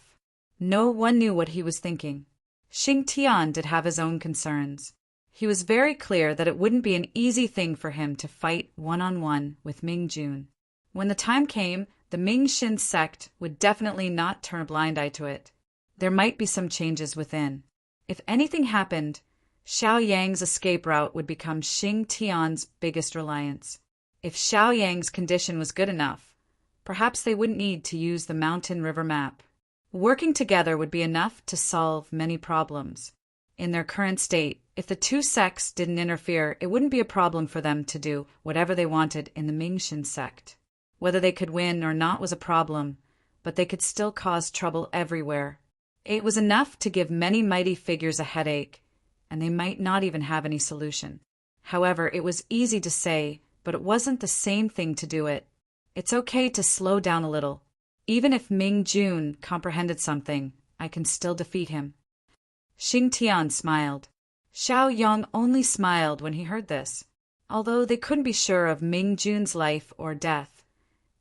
S1: No one knew what he was thinking. Xing Tian did have his own concerns. He was very clear that it wouldn't be an easy thing for him to fight one-on-one with Ming Jun. When the time came, the Mingxin sect would definitely not turn a blind eye to it. There might be some changes within. If anything happened, Xiao Yang's escape route would become Xing Tian's biggest reliance. If Xiao Yang's condition was good enough, perhaps they wouldn't need to use the mountain river map. Working together would be enough to solve many problems. In their current state, if the two sects didn't interfere, it wouldn't be a problem for them to do whatever they wanted in the Mingxin sect. Whether they could win or not was a problem, but they could still cause trouble everywhere. It was enough to give many mighty figures a headache, and they might not even have any solution. However, it was easy to say, but it wasn't the same thing to do it. It's okay to slow down a little. Even if Ming Jun comprehended something, I can still defeat him. Xing Tian smiled. Xiao Yang only smiled when he heard this. Although they couldn't be sure of Ming Jun's life or death,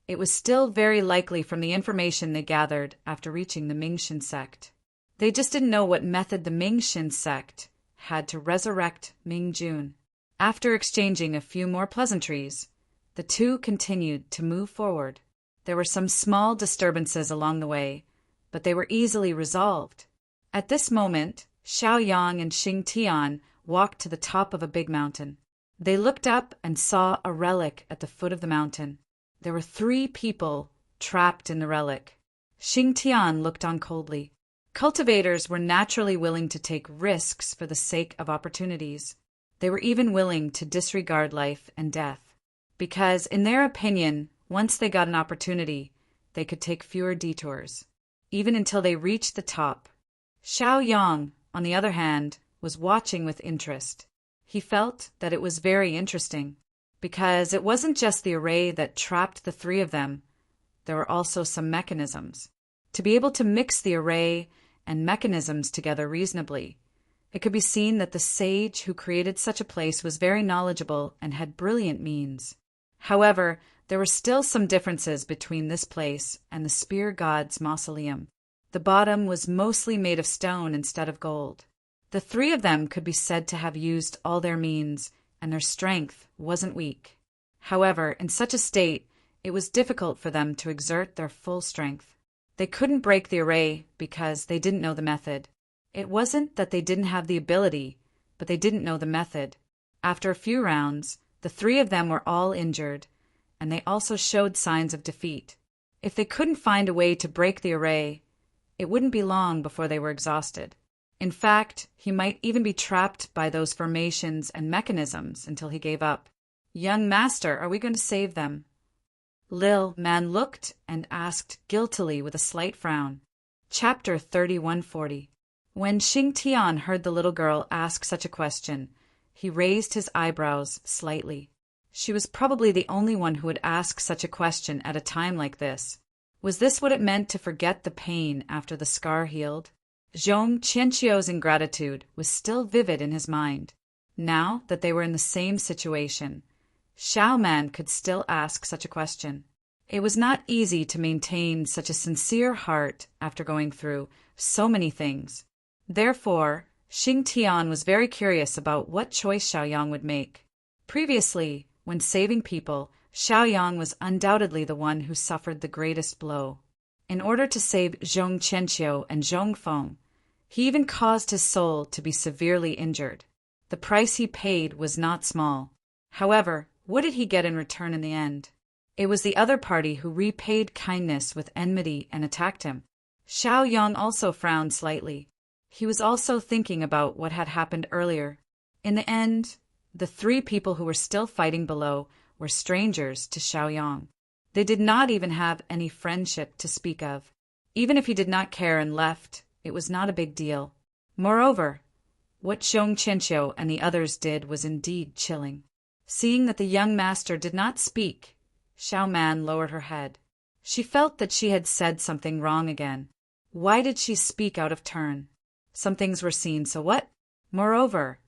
S1: it was still very likely from the information they gathered after reaching the Mingxin sect. They just didn't know what method the Mingxin sect had to resurrect Ming Jun. After exchanging a few more pleasantries, the two continued to move forward. There were some small disturbances along the way, but they were easily resolved. At this moment, Xiao Yang and Xing Tian walked to the top of a big mountain. They looked up and saw a relic at the foot of the mountain. There were 3 people trapped in the relic. Xing Tian looked on coldly. Cultivators were naturally willing to take risks for the sake of opportunities. They were even willing to disregard life and death. Because, in their opinion, once they got an opportunity, they could take fewer detours, even until they reached the top. Xiao Yang, on the other hand, was watching with interest. He felt that it was very interesting, because it wasn't just the array that trapped the three of them. There were also some mechanisms. To be able to mix the array and mechanisms together reasonably, it could be seen that the sage who created such a place was very knowledgeable and had brilliant means. However, there were still some differences between this place and the spear god's mausoleum. The bottom was mostly made of stone instead of gold. The three of them could be said to have used all their means, and their strength wasn't weak. However, in such a state, it was difficult for them to exert their full strength. They couldn't break the array because they didn't know the method. It wasn't that they didn't have the ability, but they didn't know the method. After a few rounds, the three of them were all injured, and they also showed signs of defeat. If they couldn't find a way to break the array, it wouldn't be long before they were exhausted. In fact, he might even be trapped by those formations and mechanisms until he gave up. "Young master, are we going to save them?" Lil Man looked and asked guiltily with a slight frown. Chapter 3140. When Xing Tian heard the little girl ask such a question, he raised his eyebrows slightly. She was probably the only one who would ask such a question at a time like this. Was this what it meant to forget the pain after the scar healed? Zhong Qianqiu's ingratitude was still vivid in his mind. Now that they were in the same situation, Xiao Man could still ask such a question. It was not easy to maintain such a sincere heart after going through so many things. Therefore, Xing Tian was very curious about what choice Xiao Yang would make. Previously, when saving people, Xiao Yang was undoubtedly the one who suffered the greatest blow. In order to save Zhong Qianqiu and Zhong Feng, he even caused his soul to be severely injured. The price he paid was not small. However, what did he get in return in the end? It was the other party who repaid kindness with enmity and attacked him. Xiao Yang also frowned slightly. He was also thinking about what had happened earlier. In the end, the three people who were still fighting below were strangers to Xiao Yang. They did not even have any friendship to speak of. Even if he did not care and left, it was not a big deal. Moreover, what Zhong Qianqiu and the others did was indeed chilling. Seeing that the young master did not speak, Xiao Man lowered her head. She felt that she had said something wrong again. Why did she speak out of turn? Some things were seen, so what? Moreover,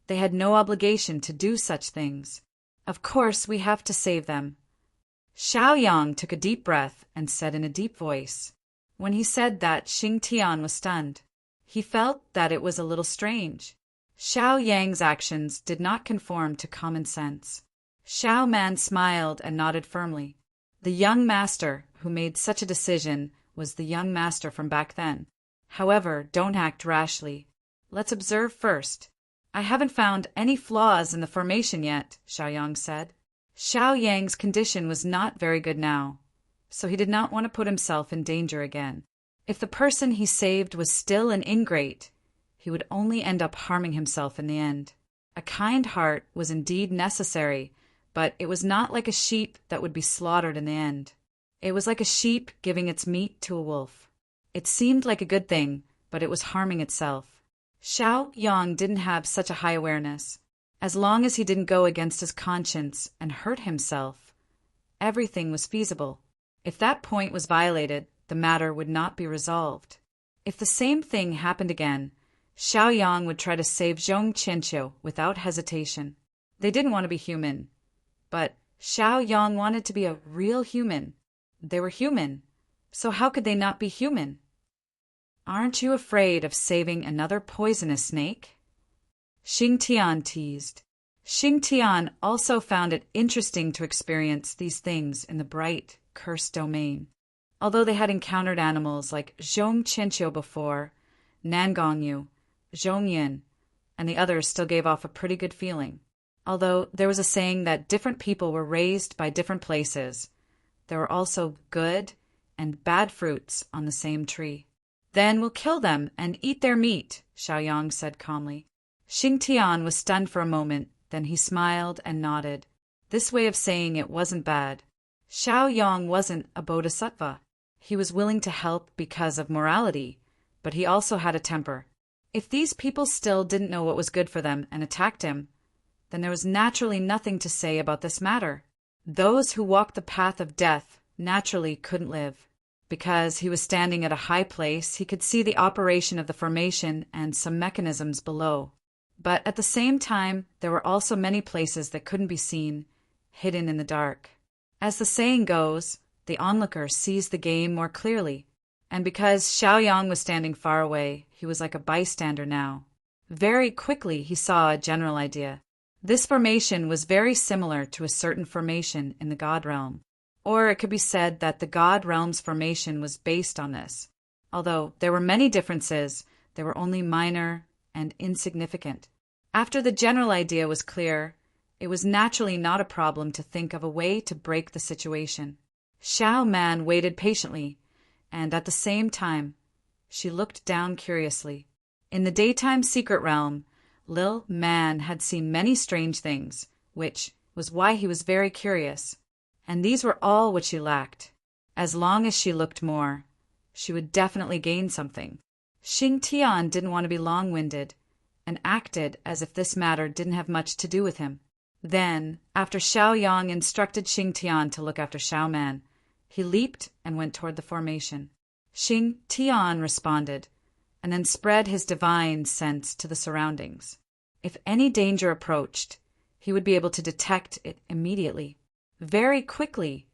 S1: they had no obligation to do such things. Of course, we have to save them. Xiao Yang took a deep breath and said in a deep voice. When he said that, Xing Tian was stunned. He felt that it was a little strange. Xiao Yang's actions did not conform to common sense. Xiao Man smiled and nodded firmly. The young master who made such a decision was the young master from back then. However, don't act rashly. Let's observe first. I haven't found any flaws in the formation yet, Xiao Yang said. Xiao Yang's condition was not very good now, so he did not want to put himself in danger again. If the person he saved was still an ingrate, he would only end up harming himself in the end. A kind heart was indeed necessary, but it was not like a sheep that would be slaughtered in the end. It was like a sheep giving its meat to a wolf. It seemed like a good thing, but it was harming itself. Xiao Yang didn't have such a high awareness. As long as he didn't go against his conscience and hurt himself, everything was feasible. If that point was violated, the matter would not be resolved. If the same thing happened again, Xiao Yang would try to save Zhong Qianqiu without hesitation. They didn't want to be human, but Xiao Yang wanted to be a real human. They were human, so how could they not be human? Aren't you afraid of saving another poisonous snake? Xing Tian teased. Xing Tian also found it interesting to experience these things in the bright, cursed domain. Although they had encountered animals like Zhong Qianqiu before, Nangongyu, Zhongyin, and the others still gave off a pretty good feeling. Although there was a saying that different people were raised by different places, there were also good and bad fruits on the same tree. Then we'll kill them and eat their meat, Xiaoyang said calmly. Xingtian was stunned for a moment, then he smiled and nodded. This way of saying it wasn't bad. Xiaoyang wasn't a bodhisattva. He was willing to help because of morality, but he also had a temper. If these people still didn't know what was good for them and attacked him, then there was naturally nothing to say about this matter. Those who walked the path of death naturally couldn't live. Because he was standing at a high place, he could see the operation of the formation and some mechanisms below. But at the same time, there were also many places that couldn't be seen, hidden in the dark. As the saying goes, the onlooker sees the game more clearly. And because Xiaoyang was standing far away, he was like a bystander now. Very quickly he saw a general idea. This formation was very similar to a certain formation in the God realm. Or it could be said that the God realm's formation was based on this. Although there were many differences, they were only minor and insignificant. After the general idea was clear, it was naturally not a problem to think of a way to break the situation. Xiao Man waited patiently, and at the same time, she looked down curiously. In the daytime secret realm, Lil Man had seen many strange things, which was why he was very curious. And these were all what she lacked. As long as she looked more, she would definitely gain something. Xingtian didn't want to be long-winded, and acted as if this matter didn't have much to do with him. Then, after Xiaoyang instructed Xingtian to look after Xiao Man, he leaped and went toward the formation. Xingtian responded, and then spread his divine sense to the surroundings. If any danger approached, he would be able to detect it immediately. Very quickly,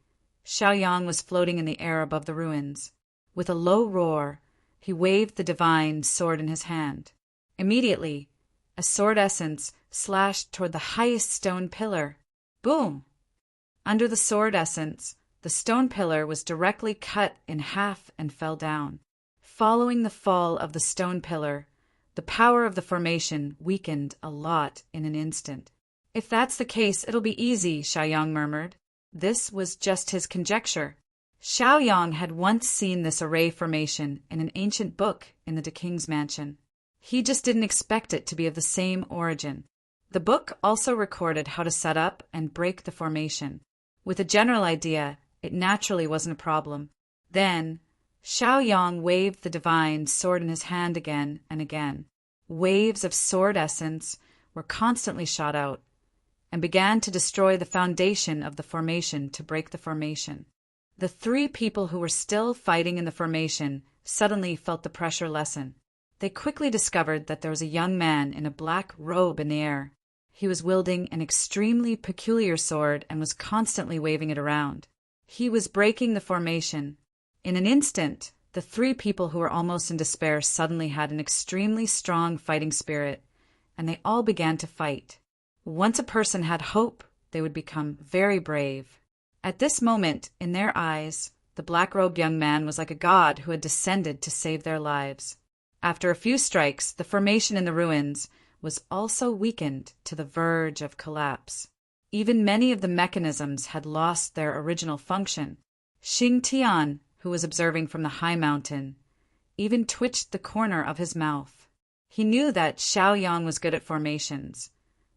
S1: Xiaoyang was floating in the air above the ruins. With a low roar, he waved the divine sword in his hand. Immediately, a sword essence slashed toward the highest stone pillar. Boom! Under the sword essence, the stone pillar was directly cut in half and fell down. Following the fall of the stone pillar, the power of the formation weakened a lot in an instant. If that's the case, it'll be easy, Xiaoyang murmured. This was just his conjecture. Xiaoyang had once seen this array formation in an ancient book in the king's mansion. He just didn't expect it to be of the same origin. The book also recorded how to set up and break the formation. With a general idea, it naturally wasn't a problem. Then, Xiaoyang waved the divine sword in his hand again and again. Waves of sword essence were constantly shot out, and began to destroy the foundation of the formation to break the formation. The three people who were still fighting in the formation suddenly felt the pressure lessen. They quickly discovered that there was a young man in a black robe in the air. He was wielding an extremely peculiar sword and was constantly waving it around. He was breaking the formation. In an instant, the three people who were almost in despair suddenly had an extremely strong fighting spirit, and they all began to fight. Once a person had hope, they would become very brave. At this moment, in their eyes, the black-robed young man was like a god who had descended to save their lives. After a few strikes, the formation in the ruins was also weakened to the verge of collapse. Even many of the mechanisms had lost their original function. Xingtian, who was observing from the high mountain, even twitched the corner of his mouth. He knew that Xiaoyang was good at formations,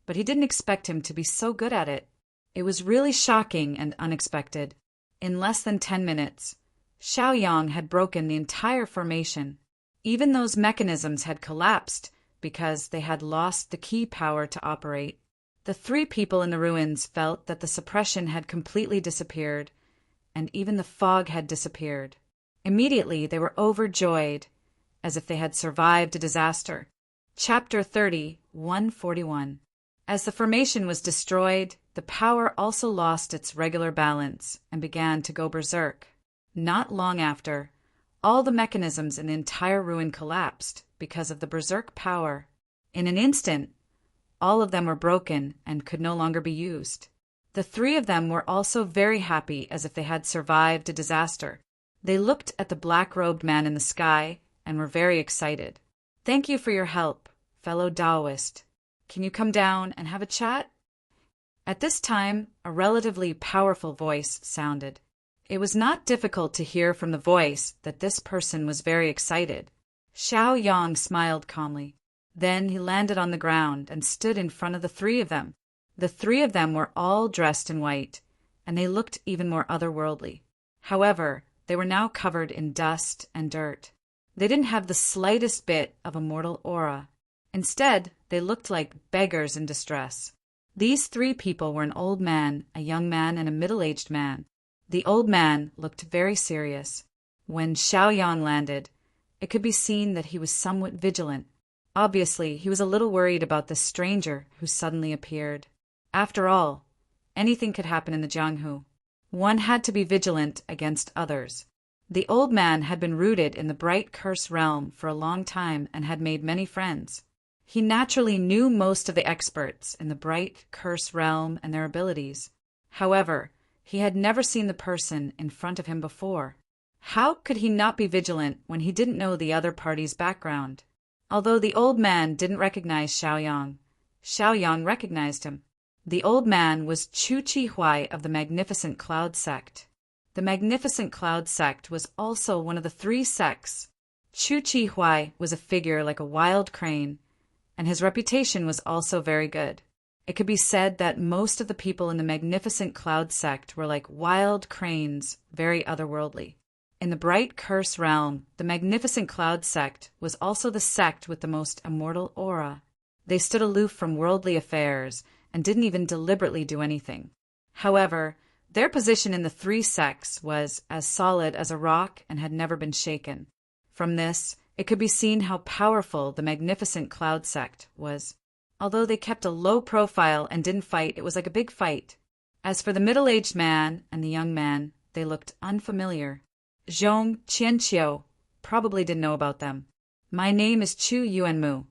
S1: but he didn't expect him to be so good at it. It was really shocking and unexpected. In less than 10 minutes, Xiaoyang had broken the entire formation. Even those mechanisms had collapsed because they had lost the key power to operate. The three people in the ruins felt that the suppression had completely disappeared, and even the fog had disappeared. Immediately they were overjoyed, as if they had survived a disaster. Chapter 30, 141. As the formation was destroyed, the power also lost its regular balance and began to go berserk. Not long after, all the mechanisms in the entire ruin collapsed because of the berserk power. In an instant, all of them were broken and could no longer be used. The three of them were also very happy, as if they had survived a disaster. They looked at the black-robed man in the sky and were very excited. "Thank you for your help, fellow Taoist. Can you come down and have a chat?" At this time, a relatively powerful voice sounded. It was not difficult to hear from the voice that this person was very excited. Xiao Yang smiled calmly. Then he landed on the ground and stood in front of the three of them. The three of them were all dressed in white, and they looked even more otherworldly. However, they were now covered in dust and dirt. They didn't have the slightest bit of a mortal aura. Instead, they looked like beggars in distress. These three people were an old man, a young man, and a middle-aged man. The old man looked very serious. When Xiao Yang landed, it could be seen that he was somewhat vigilant. Obviously, he was a little worried about this stranger who suddenly appeared. After all, anything could happen in the Jianghu. One had to be vigilant against others. The old man had been rooted in the bright curse realm for a long time and had made many friends. He naturally knew most of the experts in the bright curse realm and their abilities. However, he had never seen the person in front of him before. How could he not be vigilant when he didn't know the other party's background? Although the old man didn't recognize Xiao Yang recognized him. The old man was Chu Chi Huai of the Magnificent Cloud Sect. The Magnificent Cloud Sect was also one of the three sects. Chu Chi Huai was a figure like a wild crane, and his reputation was also very good. It could be said that most of the people in the Magnificent Cloud Sect were like wild cranes, very otherworldly. In the bright curse realm, the Magnificent Cloud Sect was also the sect with the most immortal aura. They stood aloof from worldly affairs and didn't even deliberately do anything. However, their position in the three sects was as solid as a rock and had never been shaken. From this, it could be seen how powerful the Magnificent Cloud Sect was. Although they kept a low profile and didn't fight, it was like a big fight. As for the middle-aged man and the young man, they looked unfamiliar. Zhong Qianqiu probably didn't know about them. My name is Chu Yuanmu.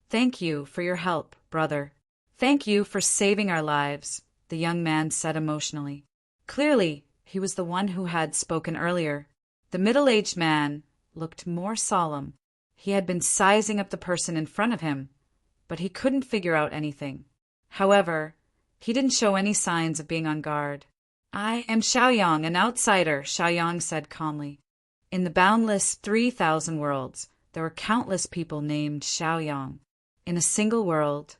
S1: Thank you for your help, brother. Thank you for saving our lives, the young man said emotionally. Clearly, he was the one who had spoken earlier. The middle-aged man looked more solemn. He had been sizing up the person in front of him, but he couldn't figure out anything. However, he didn't show any signs of being on guard. I am Xiao Yang, an outsider, Xiao Yang said calmly. In the boundless 3,000 worlds, there were countless people named Xiao Yang. In a single world,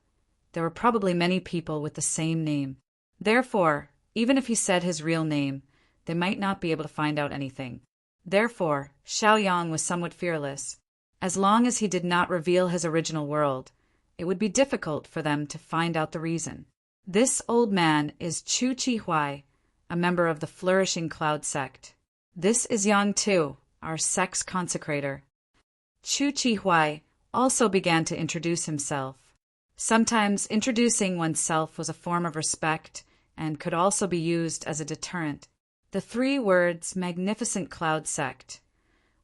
S1: there were probably many people with the same name. Therefore, even if he said his real name, they might not be able to find out anything. Therefore, Xiao Yang was somewhat fearless. As long as he did not reveal his original world, it would be difficult for them to find out the reason. This old man is Chu Chi Huai, a member of the Flourishing Cloud Sect. This is Yang Tu, our sect's consecrator. Chu Chi Huai also began to introduce himself. Sometimes introducing oneself was a form of respect and could also be used as a deterrent. The three words Magnificent Cloud Sect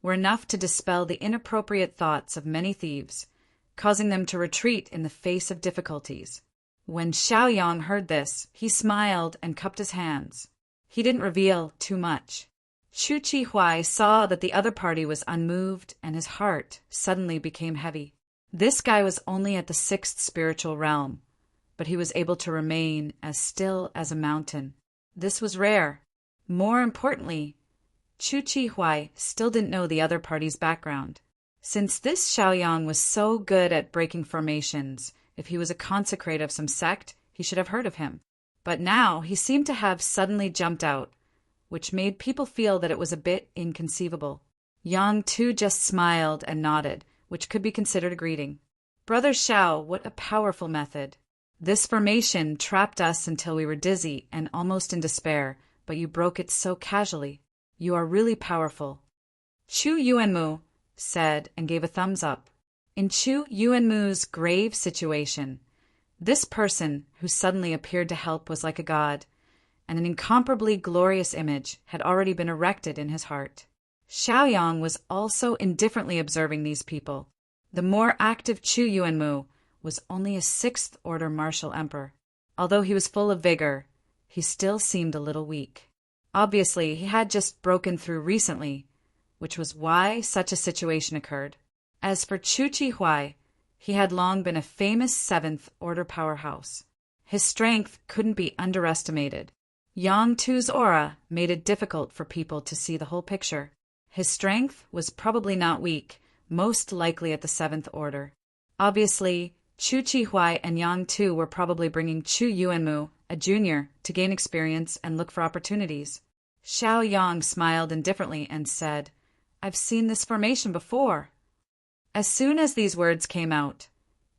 S1: were enough to dispel the inappropriate thoughts of many thieves, causing them to retreat in the face of difficulties. When Xiao Yang heard this, he smiled and cupped his hands. He didn't reveal too much. Chu Chi Huai saw that the other party was unmoved, and his heart suddenly became heavy. This guy was only at the 6th spiritual realm, but he was able to remain as still as a mountain. This was rare. More importantly, Chu Chi Huai still didn't know the other party's background. Since this Xiao Yang was so good at breaking formations, if he was a consecrate of some sect, he should have heard of him. But now he seemed to have suddenly jumped out, which made people feel that it was a bit inconceivable. Yang Tu just smiled and nodded, which could be considered a greeting. Brother Xiao, what a powerful method. This formation trapped us until we were dizzy and almost in despair, but you broke it so casually. You are really powerful. Chu Yuanmu said and gave a thumbs up. In Chu Yuanmu's grave situation, this person who suddenly appeared to help was like a god, and an incomparably glorious image had already been erected in his heart. Xiao Yang was also indifferently observing these people. The more active Chu Yuanmu was only a 6th order martial emperor. Although he was full of vigor, he still seemed a little weak. Obviously, he had just broken through recently, which was why such a situation occurred. As for Chu Chi Huai, he had long been a famous 7th order powerhouse. His strength couldn't be underestimated. Yang Tu's aura made it difficult for people to see the whole picture. His strength was probably not weak, most likely at the 7th order. Obviously, Chu Chihuai and Yang Tu were probably bringing Chu Yuanmu, a junior, to gain experience and look for opportunities. Xiao Yang smiled indifferently and said, "I've seen this formation before." As soon as these words came out,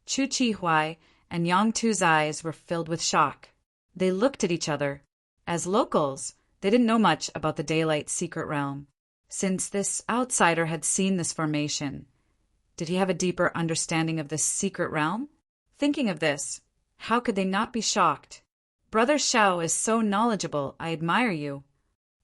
S1: Chu Chihuai and Yang Tu's eyes were filled with shock. They looked at each other. As locals, they didn't know much about the Daylight Secret Realm. Since this outsider had seen this formation, did he have a deeper understanding of this secret realm? Thinking of this, how could they not be shocked? "Brother Xiao is so knowledgeable, I admire you,"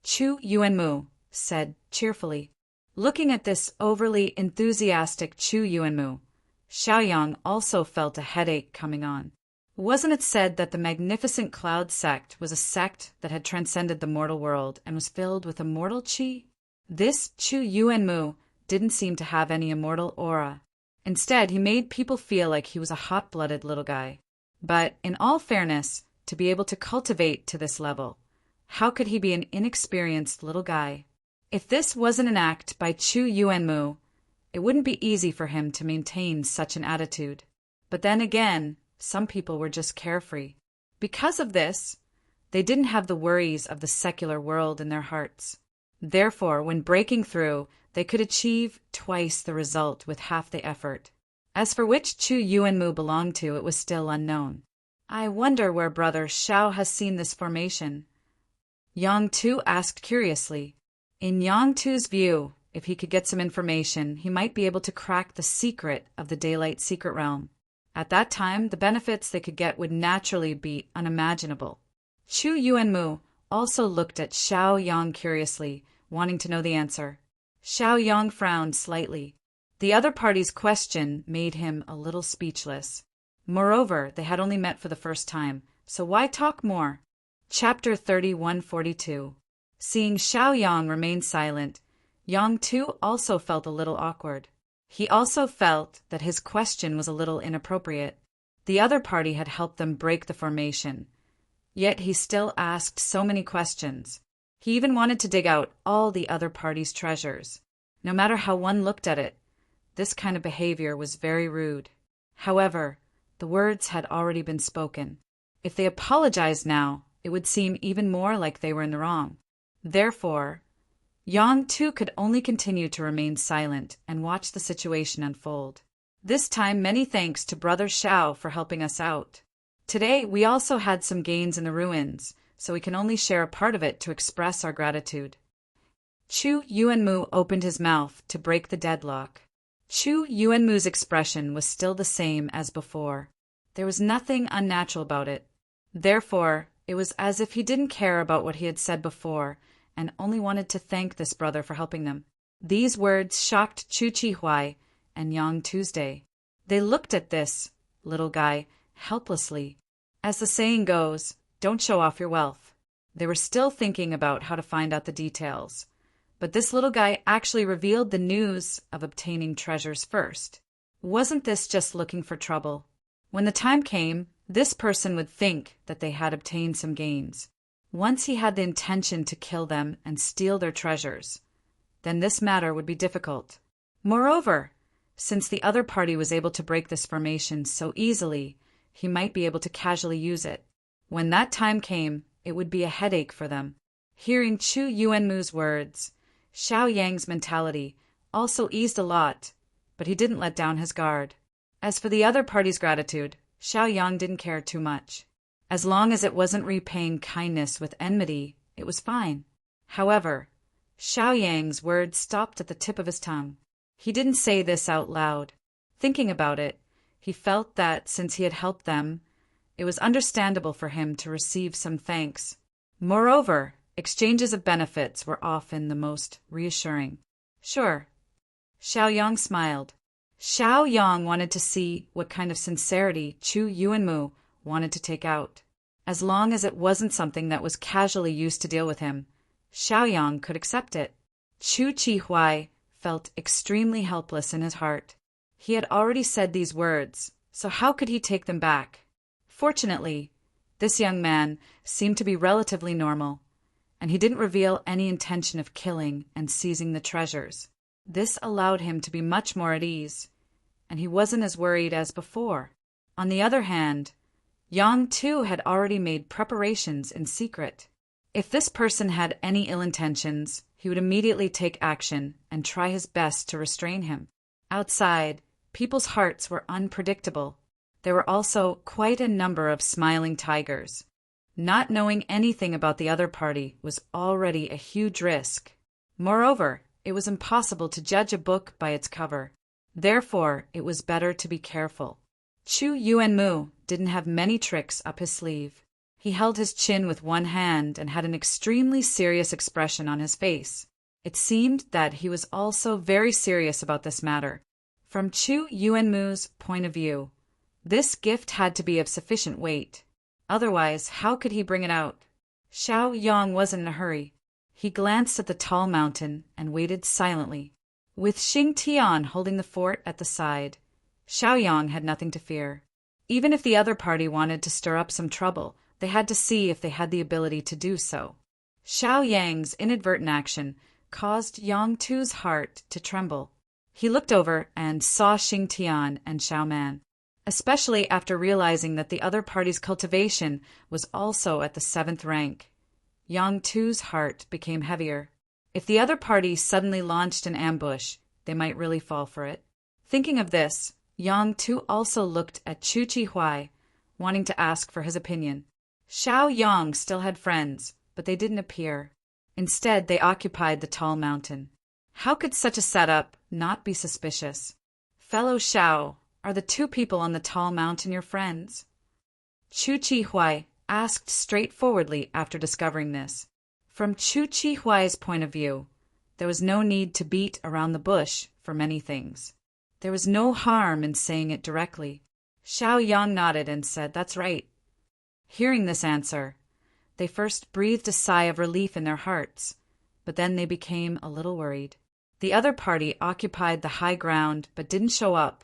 S1: Chu Yuanmu said cheerfully. Looking at this overly enthusiastic Chu Yuanmu, Xiaoyang also felt a headache coming on. Wasn't it said that the magnificent Cloud sect was a sect that had transcended the mortal world and was filled with immortal qi? This Chu Yuanmu didn't seem to have any immortal aura. Instead, he made people feel like he was a hot-blooded little guy. But, in all fairness, to be able to cultivate to this level, how could he be an inexperienced little guy? If this wasn't an act by Chu Yuanmu, it wouldn't be easy for him to maintain such an attitude. But then again, some people were just carefree. Because of this, they didn't have the worries of the secular world in their hearts. Therefore, when breaking through, they could achieve twice the result with half the effort. As for which Chu Yuanmu belonged to, it was still unknown. "I wonder where Brother Xiao has seen this formation," Yang Tu asked curiously. In Yang Tu's view, if he could get some information, he might be able to crack the secret of the Daylight Secret Realm. At that time, the benefits they could get would naturally be unimaginable. Chu Yuanmu also looked at Xiao Yang curiously, wanting to know the answer. Xiao Yang frowned slightly. The other party's question made him a little speechless. Moreover, they had only met for the first time, so why talk more? Chapter 3142. Seeing Xiao Yang remain silent, Yang Tu also felt a little awkward. He also felt that his question was a little inappropriate. The other party had helped them break the formation, yet he still asked so many questions. He even wanted to dig out all the other party's treasures. No matter how one looked at it, this kind of behavior was very rude. However, the words had already been spoken. If they apologized now, it would seem even more like they were in the wrong. Therefore, Yang Tu could only continue to remain silent and watch the situation unfold. This time, many thanks to Brother Xiao for helping us out. Today, we also had some gains in the ruins, so we can only share a part of it to express our gratitude. Chu Yuanmu opened his mouth to break the deadlock. Chu Yuanmu's expression was still the same as before. There was nothing unnatural about it. Therefore, it was as if he didn't care about what he had said before and only wanted to thank this brother for helping them. These words shocked Chu Chihuai and Yang Tuesday. They looked at this little guy helplessly. As the saying goes, don't show off your wealth. They were still thinking about how to find out the details, but this little guy actually revealed the news of obtaining treasures first. Wasn't this just looking for trouble? When the time came, this person would think that they had obtained some gains. Once he had the intention to kill them and steal their treasures, then this matter would be difficult. Moreover, since the other party was able to break this formation so easily, he might be able to casually use it. When that time came, it would be a headache for them. Hearing Chu Yuanmu's words, Xiao Yang's mentality also eased a lot, but he didn't let down his guard. As for the other party's gratitude, Xiao Yang didn't care too much. As long as it wasn't repaying kindness with enmity, it was fine. However, Xiao Yang's words stopped at the tip of his tongue. He didn't say this out loud. Thinking about it, he felt that since he had helped them, it was understandable for him to receive some thanks. Moreover, exchanges of benefits were often the most reassuring. Sure. Xiao Yang smiled. Xiao Yang wanted to see what kind of sincerity Chu Yuanmu wanted to take out. As long as it wasn't something that was casually used to deal with him, Xiao Yang could accept it. Chu Chihuai felt extremely helpless in his heart. He had already said these words, so how could he take them back? Fortunately, This young man seemed to be relatively normal, and he didn't reveal any intention of killing and seizing the treasures. This allowed him to be much more at ease, and he wasn't as worried as before. On the other hand, Yang too had already made preparations in secret. If this person had any ill intentions, he would immediately take action and try his best to restrain him. Outside, people's hearts were unpredictable. There were also quite a number of smiling tigers. Not knowing anything about the other party was already a huge risk. Moreover, it was impossible to judge a book by its cover. Therefore, it was better to be careful. Chu Yuanmu didn't have many tricks up his sleeve. He held his chin with one hand and had an extremely serious expression on his face. It seemed that he was also very serious about this matter. From Chu Yuanmu's point of view, this gift had to be of sufficient weight. Otherwise, how could he bring it out? Xiao Yang wasn't in a hurry. He glanced at the tall mountain and waited silently. With Xing Tian holding the fort at the side, Xiao Yang had nothing to fear. Even if the other party wanted to stir up some trouble, they had to see if they had the ability to do so. Xiao Yang's inadvertent action caused Yang Tu's heart to tremble. He looked over and saw Xing Tian and Xiao Man. Especially after realizing that the other party's cultivation was also at the 7th rank. Yang Tu's heart became heavier. If the other party suddenly launched an ambush, they might really fall for it. Thinking of this, Yang Tu also looked at Chu Chi-Huai, wanting to ask for his opinion. Xiao Yang still had friends, but they didn't appear. Instead, they occupied the tall mountain. How could such a setup not be suspicious? Fellow Xiao, are the two people on the tall mountain your friends? Chu Chi-Huai asked straightforwardly after discovering this. From Chu Chi-Huai's point of view, there was no need to beat around the bush for many things. There was no harm in saying it directly. Xiao Yang nodded and said, "That's right." Hearing this answer, they first breathed a sigh of relief in their hearts, but then they became a little worried. The other party occupied the high ground but didn't show up.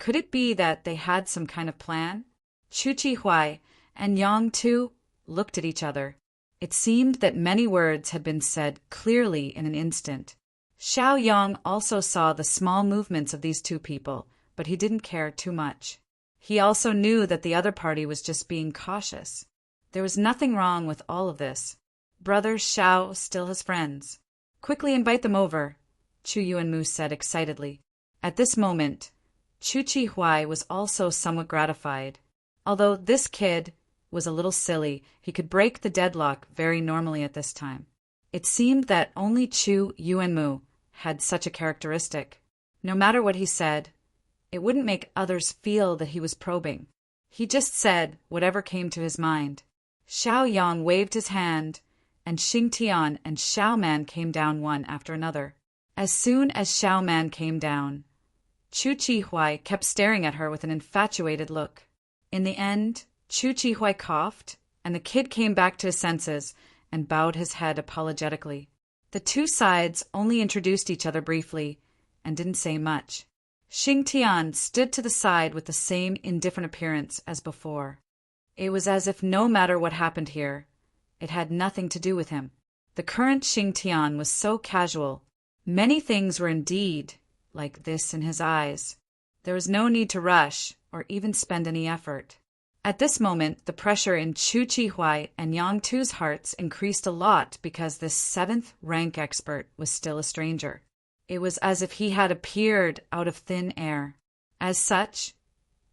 S1: Could it be that they had some kind of plan? Chu Chi-Huai and Yang Tu looked at each other. It seemed that many words had been said clearly in an instant. Xiao Yang also saw the small movements of these two people, but he didn't care too much. He also knew that the other party was just being cautious. There was nothing wrong with all of this. Brother Xiao still has friends. Quickly invite them over, Chu Yuanmu said excitedly. At this moment, Chu Chi-Huai was also somewhat gratified. Although this kid was a little silly, he could break the deadlock very normally at this time. It seemed that only Chu Yuanmu had such a characteristic. No matter what he said, it wouldn't make others feel that he was probing. He just said whatever came to his mind. Xiao Yang waved his hand, and Xing Tian and Xiao Man came down one after another. As soon as Xiao Man came down, Chu Chi-Huai kept staring at her with an infatuated look. In the end, Chu Chi-Huai coughed, and the kid came back to his senses and bowed his head apologetically. The two sides only introduced each other briefly and didn't say much. Xing Tian stood to the side with the same indifferent appearance as before. It was as if no matter what happened here, it had nothing to do with him. The current Xing Tian was so casual. Many things were indeed like this in his eyes. There was no need to rush or even spend any effort. At this moment, the pressure in Chu Chi-Huai and Yang Tu's hearts increased a lot because this 7th rank expert was still a stranger. It was as if he had appeared out of thin air. As such,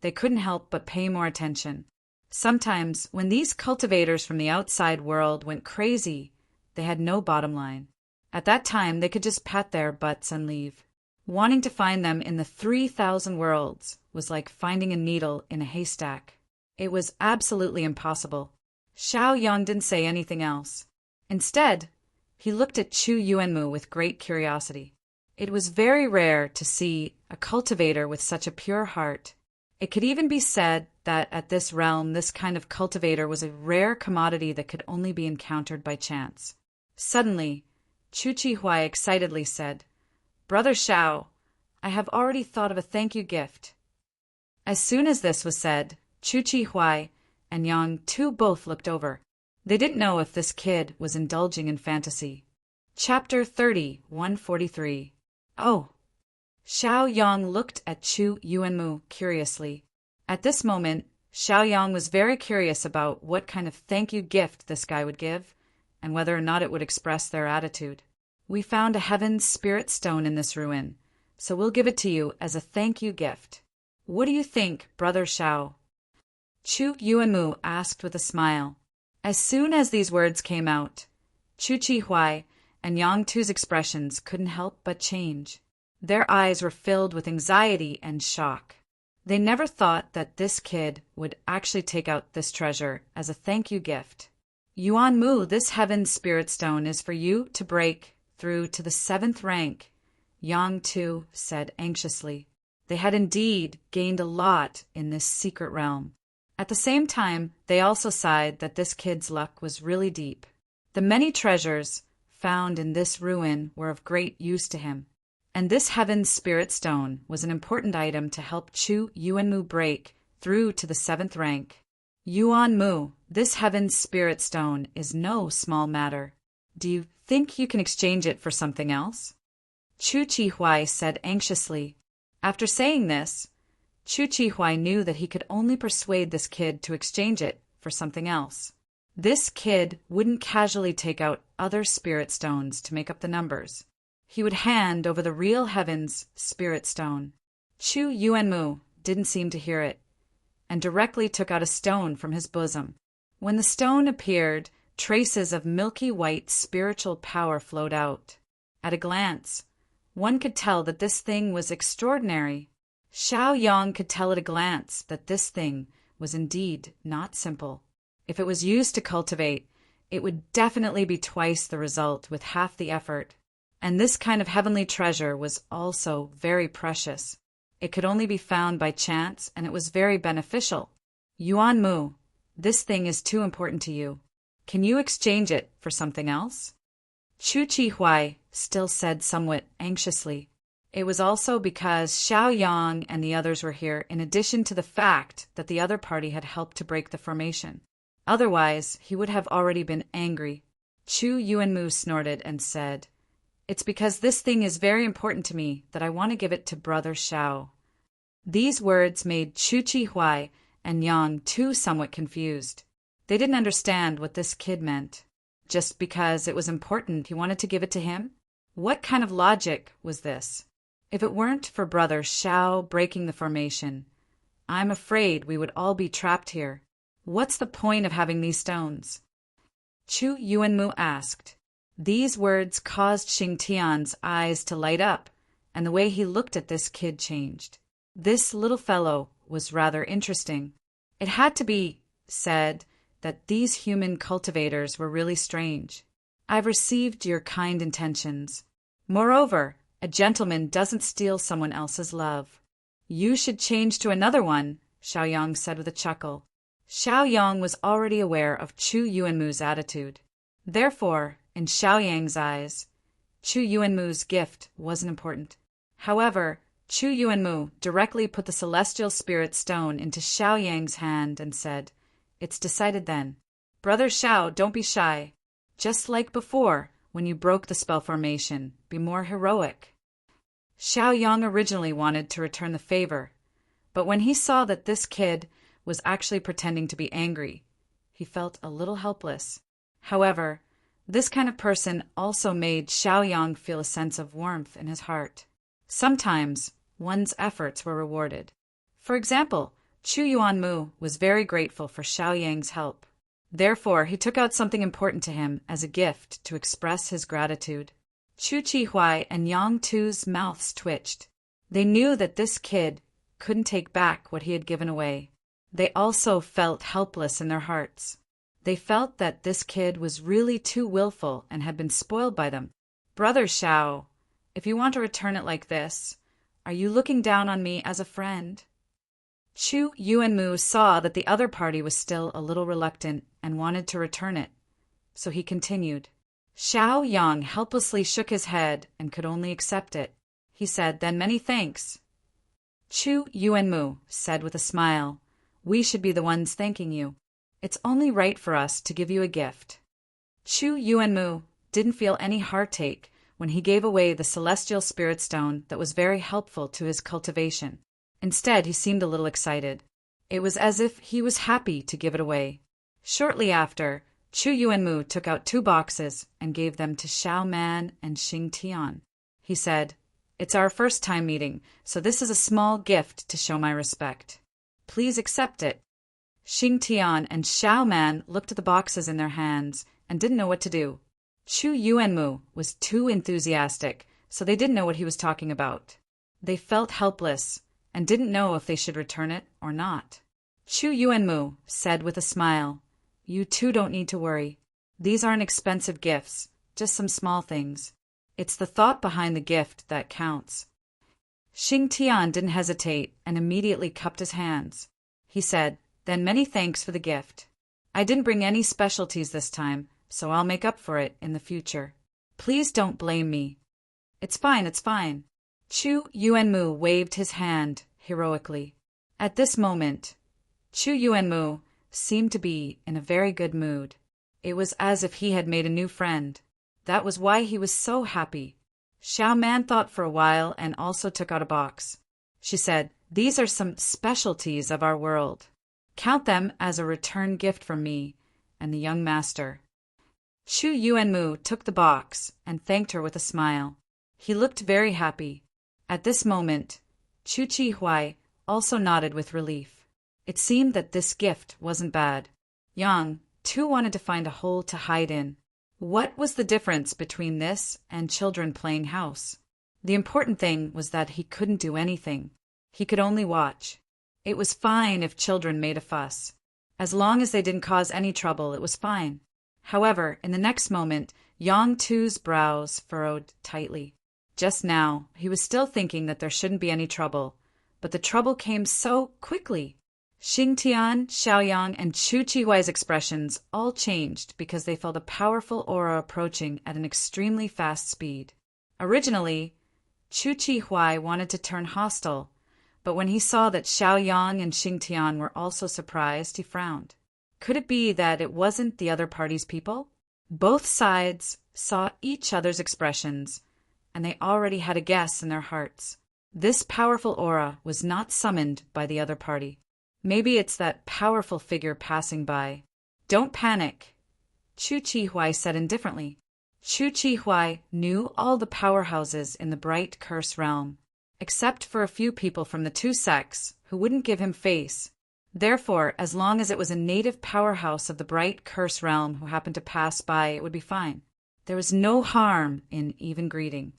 S1: they couldn't help but pay more attention. Sometimes, when these cultivators from the outside world went crazy, they had no bottom line. At that time, they could just pat their butts and leave. Wanting to find them in the 3,000 worlds was like finding a needle in a haystack. It was absolutely impossible. Xiao Yang didn't say anything else. Instead, he looked at Chu Yuanmu with great curiosity. It was very rare to see a cultivator with such a pure heart. It could even be said that at this realm, this kind of cultivator was a rare commodity that could only be encountered by chance. Suddenly, Chu Chi-Huai excitedly said, "Brother Xiao, I have already thought of a thank you gift." As soon as this was said, Chu Chi-Huai and Yang Tu both looked over. They didn't know if this kid was indulging in fantasy. Chapter 30, 143. Oh! Xiao Yang looked at Chu Yuanmu curiously. At this moment, Xiao Yang was very curious about what kind of thank you gift this guy would give, and whether or not it would express their attitude. We found a heaven's spirit stone in this ruin, so we'll give it to you as a thank you gift. What do you think, Brother Xiao? Chu Yuanmu asked with a smile. As soon as these words came out, Chu Chihuai and Yang Tu's expressions couldn't help but change. Their eyes were filled with anxiety and shock. They never thought that this kid would actually take out this treasure as a thank you gift. Yuan Mu, this heaven's spirit stone is for you to break through to the 7th rank, Yang Tu said anxiously. They had indeed gained a lot in this secret realm. At the same time, they also sighed that this kid's luck was really deep. The many treasures found in this ruin were of great use to him, and this heaven's spirit stone was an important item to help Chu Yuanmu break through to the 7th rank. Yuan Mu, this heaven's spirit stone is no small matter. Do you think you can exchange it for something else? Chu Chihuai said anxiously. After saying this, Chu Chihuai knew that he could only persuade this kid to exchange it for something else. This kid wouldn't casually take out other spirit stones to make up the numbers. He would hand over the real heaven's spirit stone. Chu Yuanmu didn't seem to hear it, and directly took out a stone from his bosom. When the stone appeared, traces of milky white spiritual power flowed out. At a glance, one could tell that this thing was extraordinary. Xiao Yang could tell at a glance that this thing was indeed not simple. If it was used to cultivate, it would definitely be twice the result with half the effort. And this kind of heavenly treasure was also very precious. It could only be found by chance, and it was very beneficial. Yuan Mu, this thing is too important to you. Can you exchange it for something else? Chu Chihuai still said somewhat anxiously. It was also because Xiao Yang and the others were here, in addition to the fact that the other party had helped to break the formation. Otherwise, he would have already been angry. Chu Yuanmu snorted and said, It's because this thing is very important to me that I want to give it to Brother Xiao. These words made Chu Chihuai and Yang Tu somewhat confused. They didn't understand what this kid meant. Just because it was important, he wanted to give it to him? What kind of logic was this? If it weren't for Brother Xiao breaking the formation, I'm afraid we would all be trapped here. What's the point of having these stones? Chu Yuanmu asked. These words caused Xing Tian's eyes to light up, and the way he looked at this kid changed. This little fellow was rather interesting. It had to be said that these human cultivators were really strange. I've received your kind intentions. Moreover, a gentleman doesn't steal someone else's love. You should change to another one, Xiao Yang said with a chuckle. Xiao Yang was already aware of Chu Yuanmu's attitude. Therefore, in Xiao Yang's eyes, Chu Yuanmu's gift wasn't important. However, Chu Yuanmu directly put the celestial spirit stone into Xiao Yang's hand and said, It's decided then. Brother Xiao, don't be shy. Just like before, when you broke the spell formation, be more heroic. Xiao Yang originally wanted to return the favor, but when he saw that this kid was actually pretending to be angry, he felt a little helpless. However, this kind of person also made Xiao Yang feel a sense of warmth in his heart. Sometimes, one's efforts were rewarded. For example, Chu Yuanmu was very grateful for Xiao Yang's help. Therefore, he took out something important to him as a gift to express his gratitude. Chu Chihuai and Yang Tu's mouths twitched. They knew that this kid couldn't take back what he had given away. They also felt helpless in their hearts. They felt that this kid was really too willful and had been spoiled by them. Brother Xiao, if you want to return it like this, are you looking down on me as a friend? Chu Yuanmu saw that the other party was still a little reluctant and wanted to return it, so he continued. Xiao Yang helplessly shook his head and could only accept it. He said, Then many thanks. Chu Yuanmu said with a smile, We should be the ones thanking you. It's only right for us to give you a gift. Chu Yuanmu didn't feel any heartache when he gave away the celestial spirit stone that was very helpful to his cultivation. Instead, he seemed a little excited. It was as if he was happy to give it away. Shortly after, Chu Yuanmu took out 2 boxes and gave them to Xiao Man and Xing Tian. He said, "It's our first time meeting, so this is a small gift to show my respect. Please accept it." Xing Tian and Xiao Man looked at the boxes in their hands and didn't know what to do. Chu Yuanmu was too enthusiastic, so they didn't know what he was talking about. They felt helpless and didn't know if they should return it or not. Chu Yuanmu said with a smile, "You two don't need to worry. These aren't expensive gifts, just some small things. It's the thought behind the gift that counts." Xing Tian didn't hesitate and immediately cupped his hands. He said, "Then many thanks for the gift. I didn't bring any specialties this time, so I'll make up for it in the future. Please don't blame me." It's fine, it's fine." Chu Yuanmu waved his hand heroically. At this moment, Chu Yuanmu seemed to be in a very good mood. It was as if he had made a new friend. That was why he was so happy. Xiao Man thought for a while and also took out a box. She said, "These are some specialties of our world. Count them as a return gift from me and the young master." Chu Yuanmu took the box and thanked her with a smile. He looked very happy. At this moment, Chu Chi also nodded with relief. It seemed that this gift wasn't bad. Yang, too, wanted to find a hole to hide in. What was the difference between this and children playing house? The important thing was that he couldn't do anything. He could only watch. It was fine if children made a fuss. As long as they didn't cause any trouble, it was fine. However, in the next moment, Yang Tu's brows furrowed tightly. Just now, he was still thinking that there shouldn't be any trouble, but the trouble came so quickly. Xing Tian, Xiaoyang, and Chu Chihuai's expressions all changed because they felt a powerful aura approaching at an extremely fast speed. Originally, Chu Chihuai wanted to turn hostile, but when he saw that Xiaoyang and Xing Tian were also surprised, he frowned. Could it be that it wasn't the other party's people? Both sides saw each other's expressions, and they already had a guess in their hearts. This powerful aura was not summoned by the other party. Maybe it's that powerful figure passing by. "Don't panic," Chu Chihuai said indifferently. Chu Chihuai knew all the powerhouses in the bright curse realm, except for a few people from the 2 sects who wouldn't give him face. Therefore, as long as it was a native powerhouse of the bright curse realm who happened to pass by, it would be fine. There was no harm in even greeting.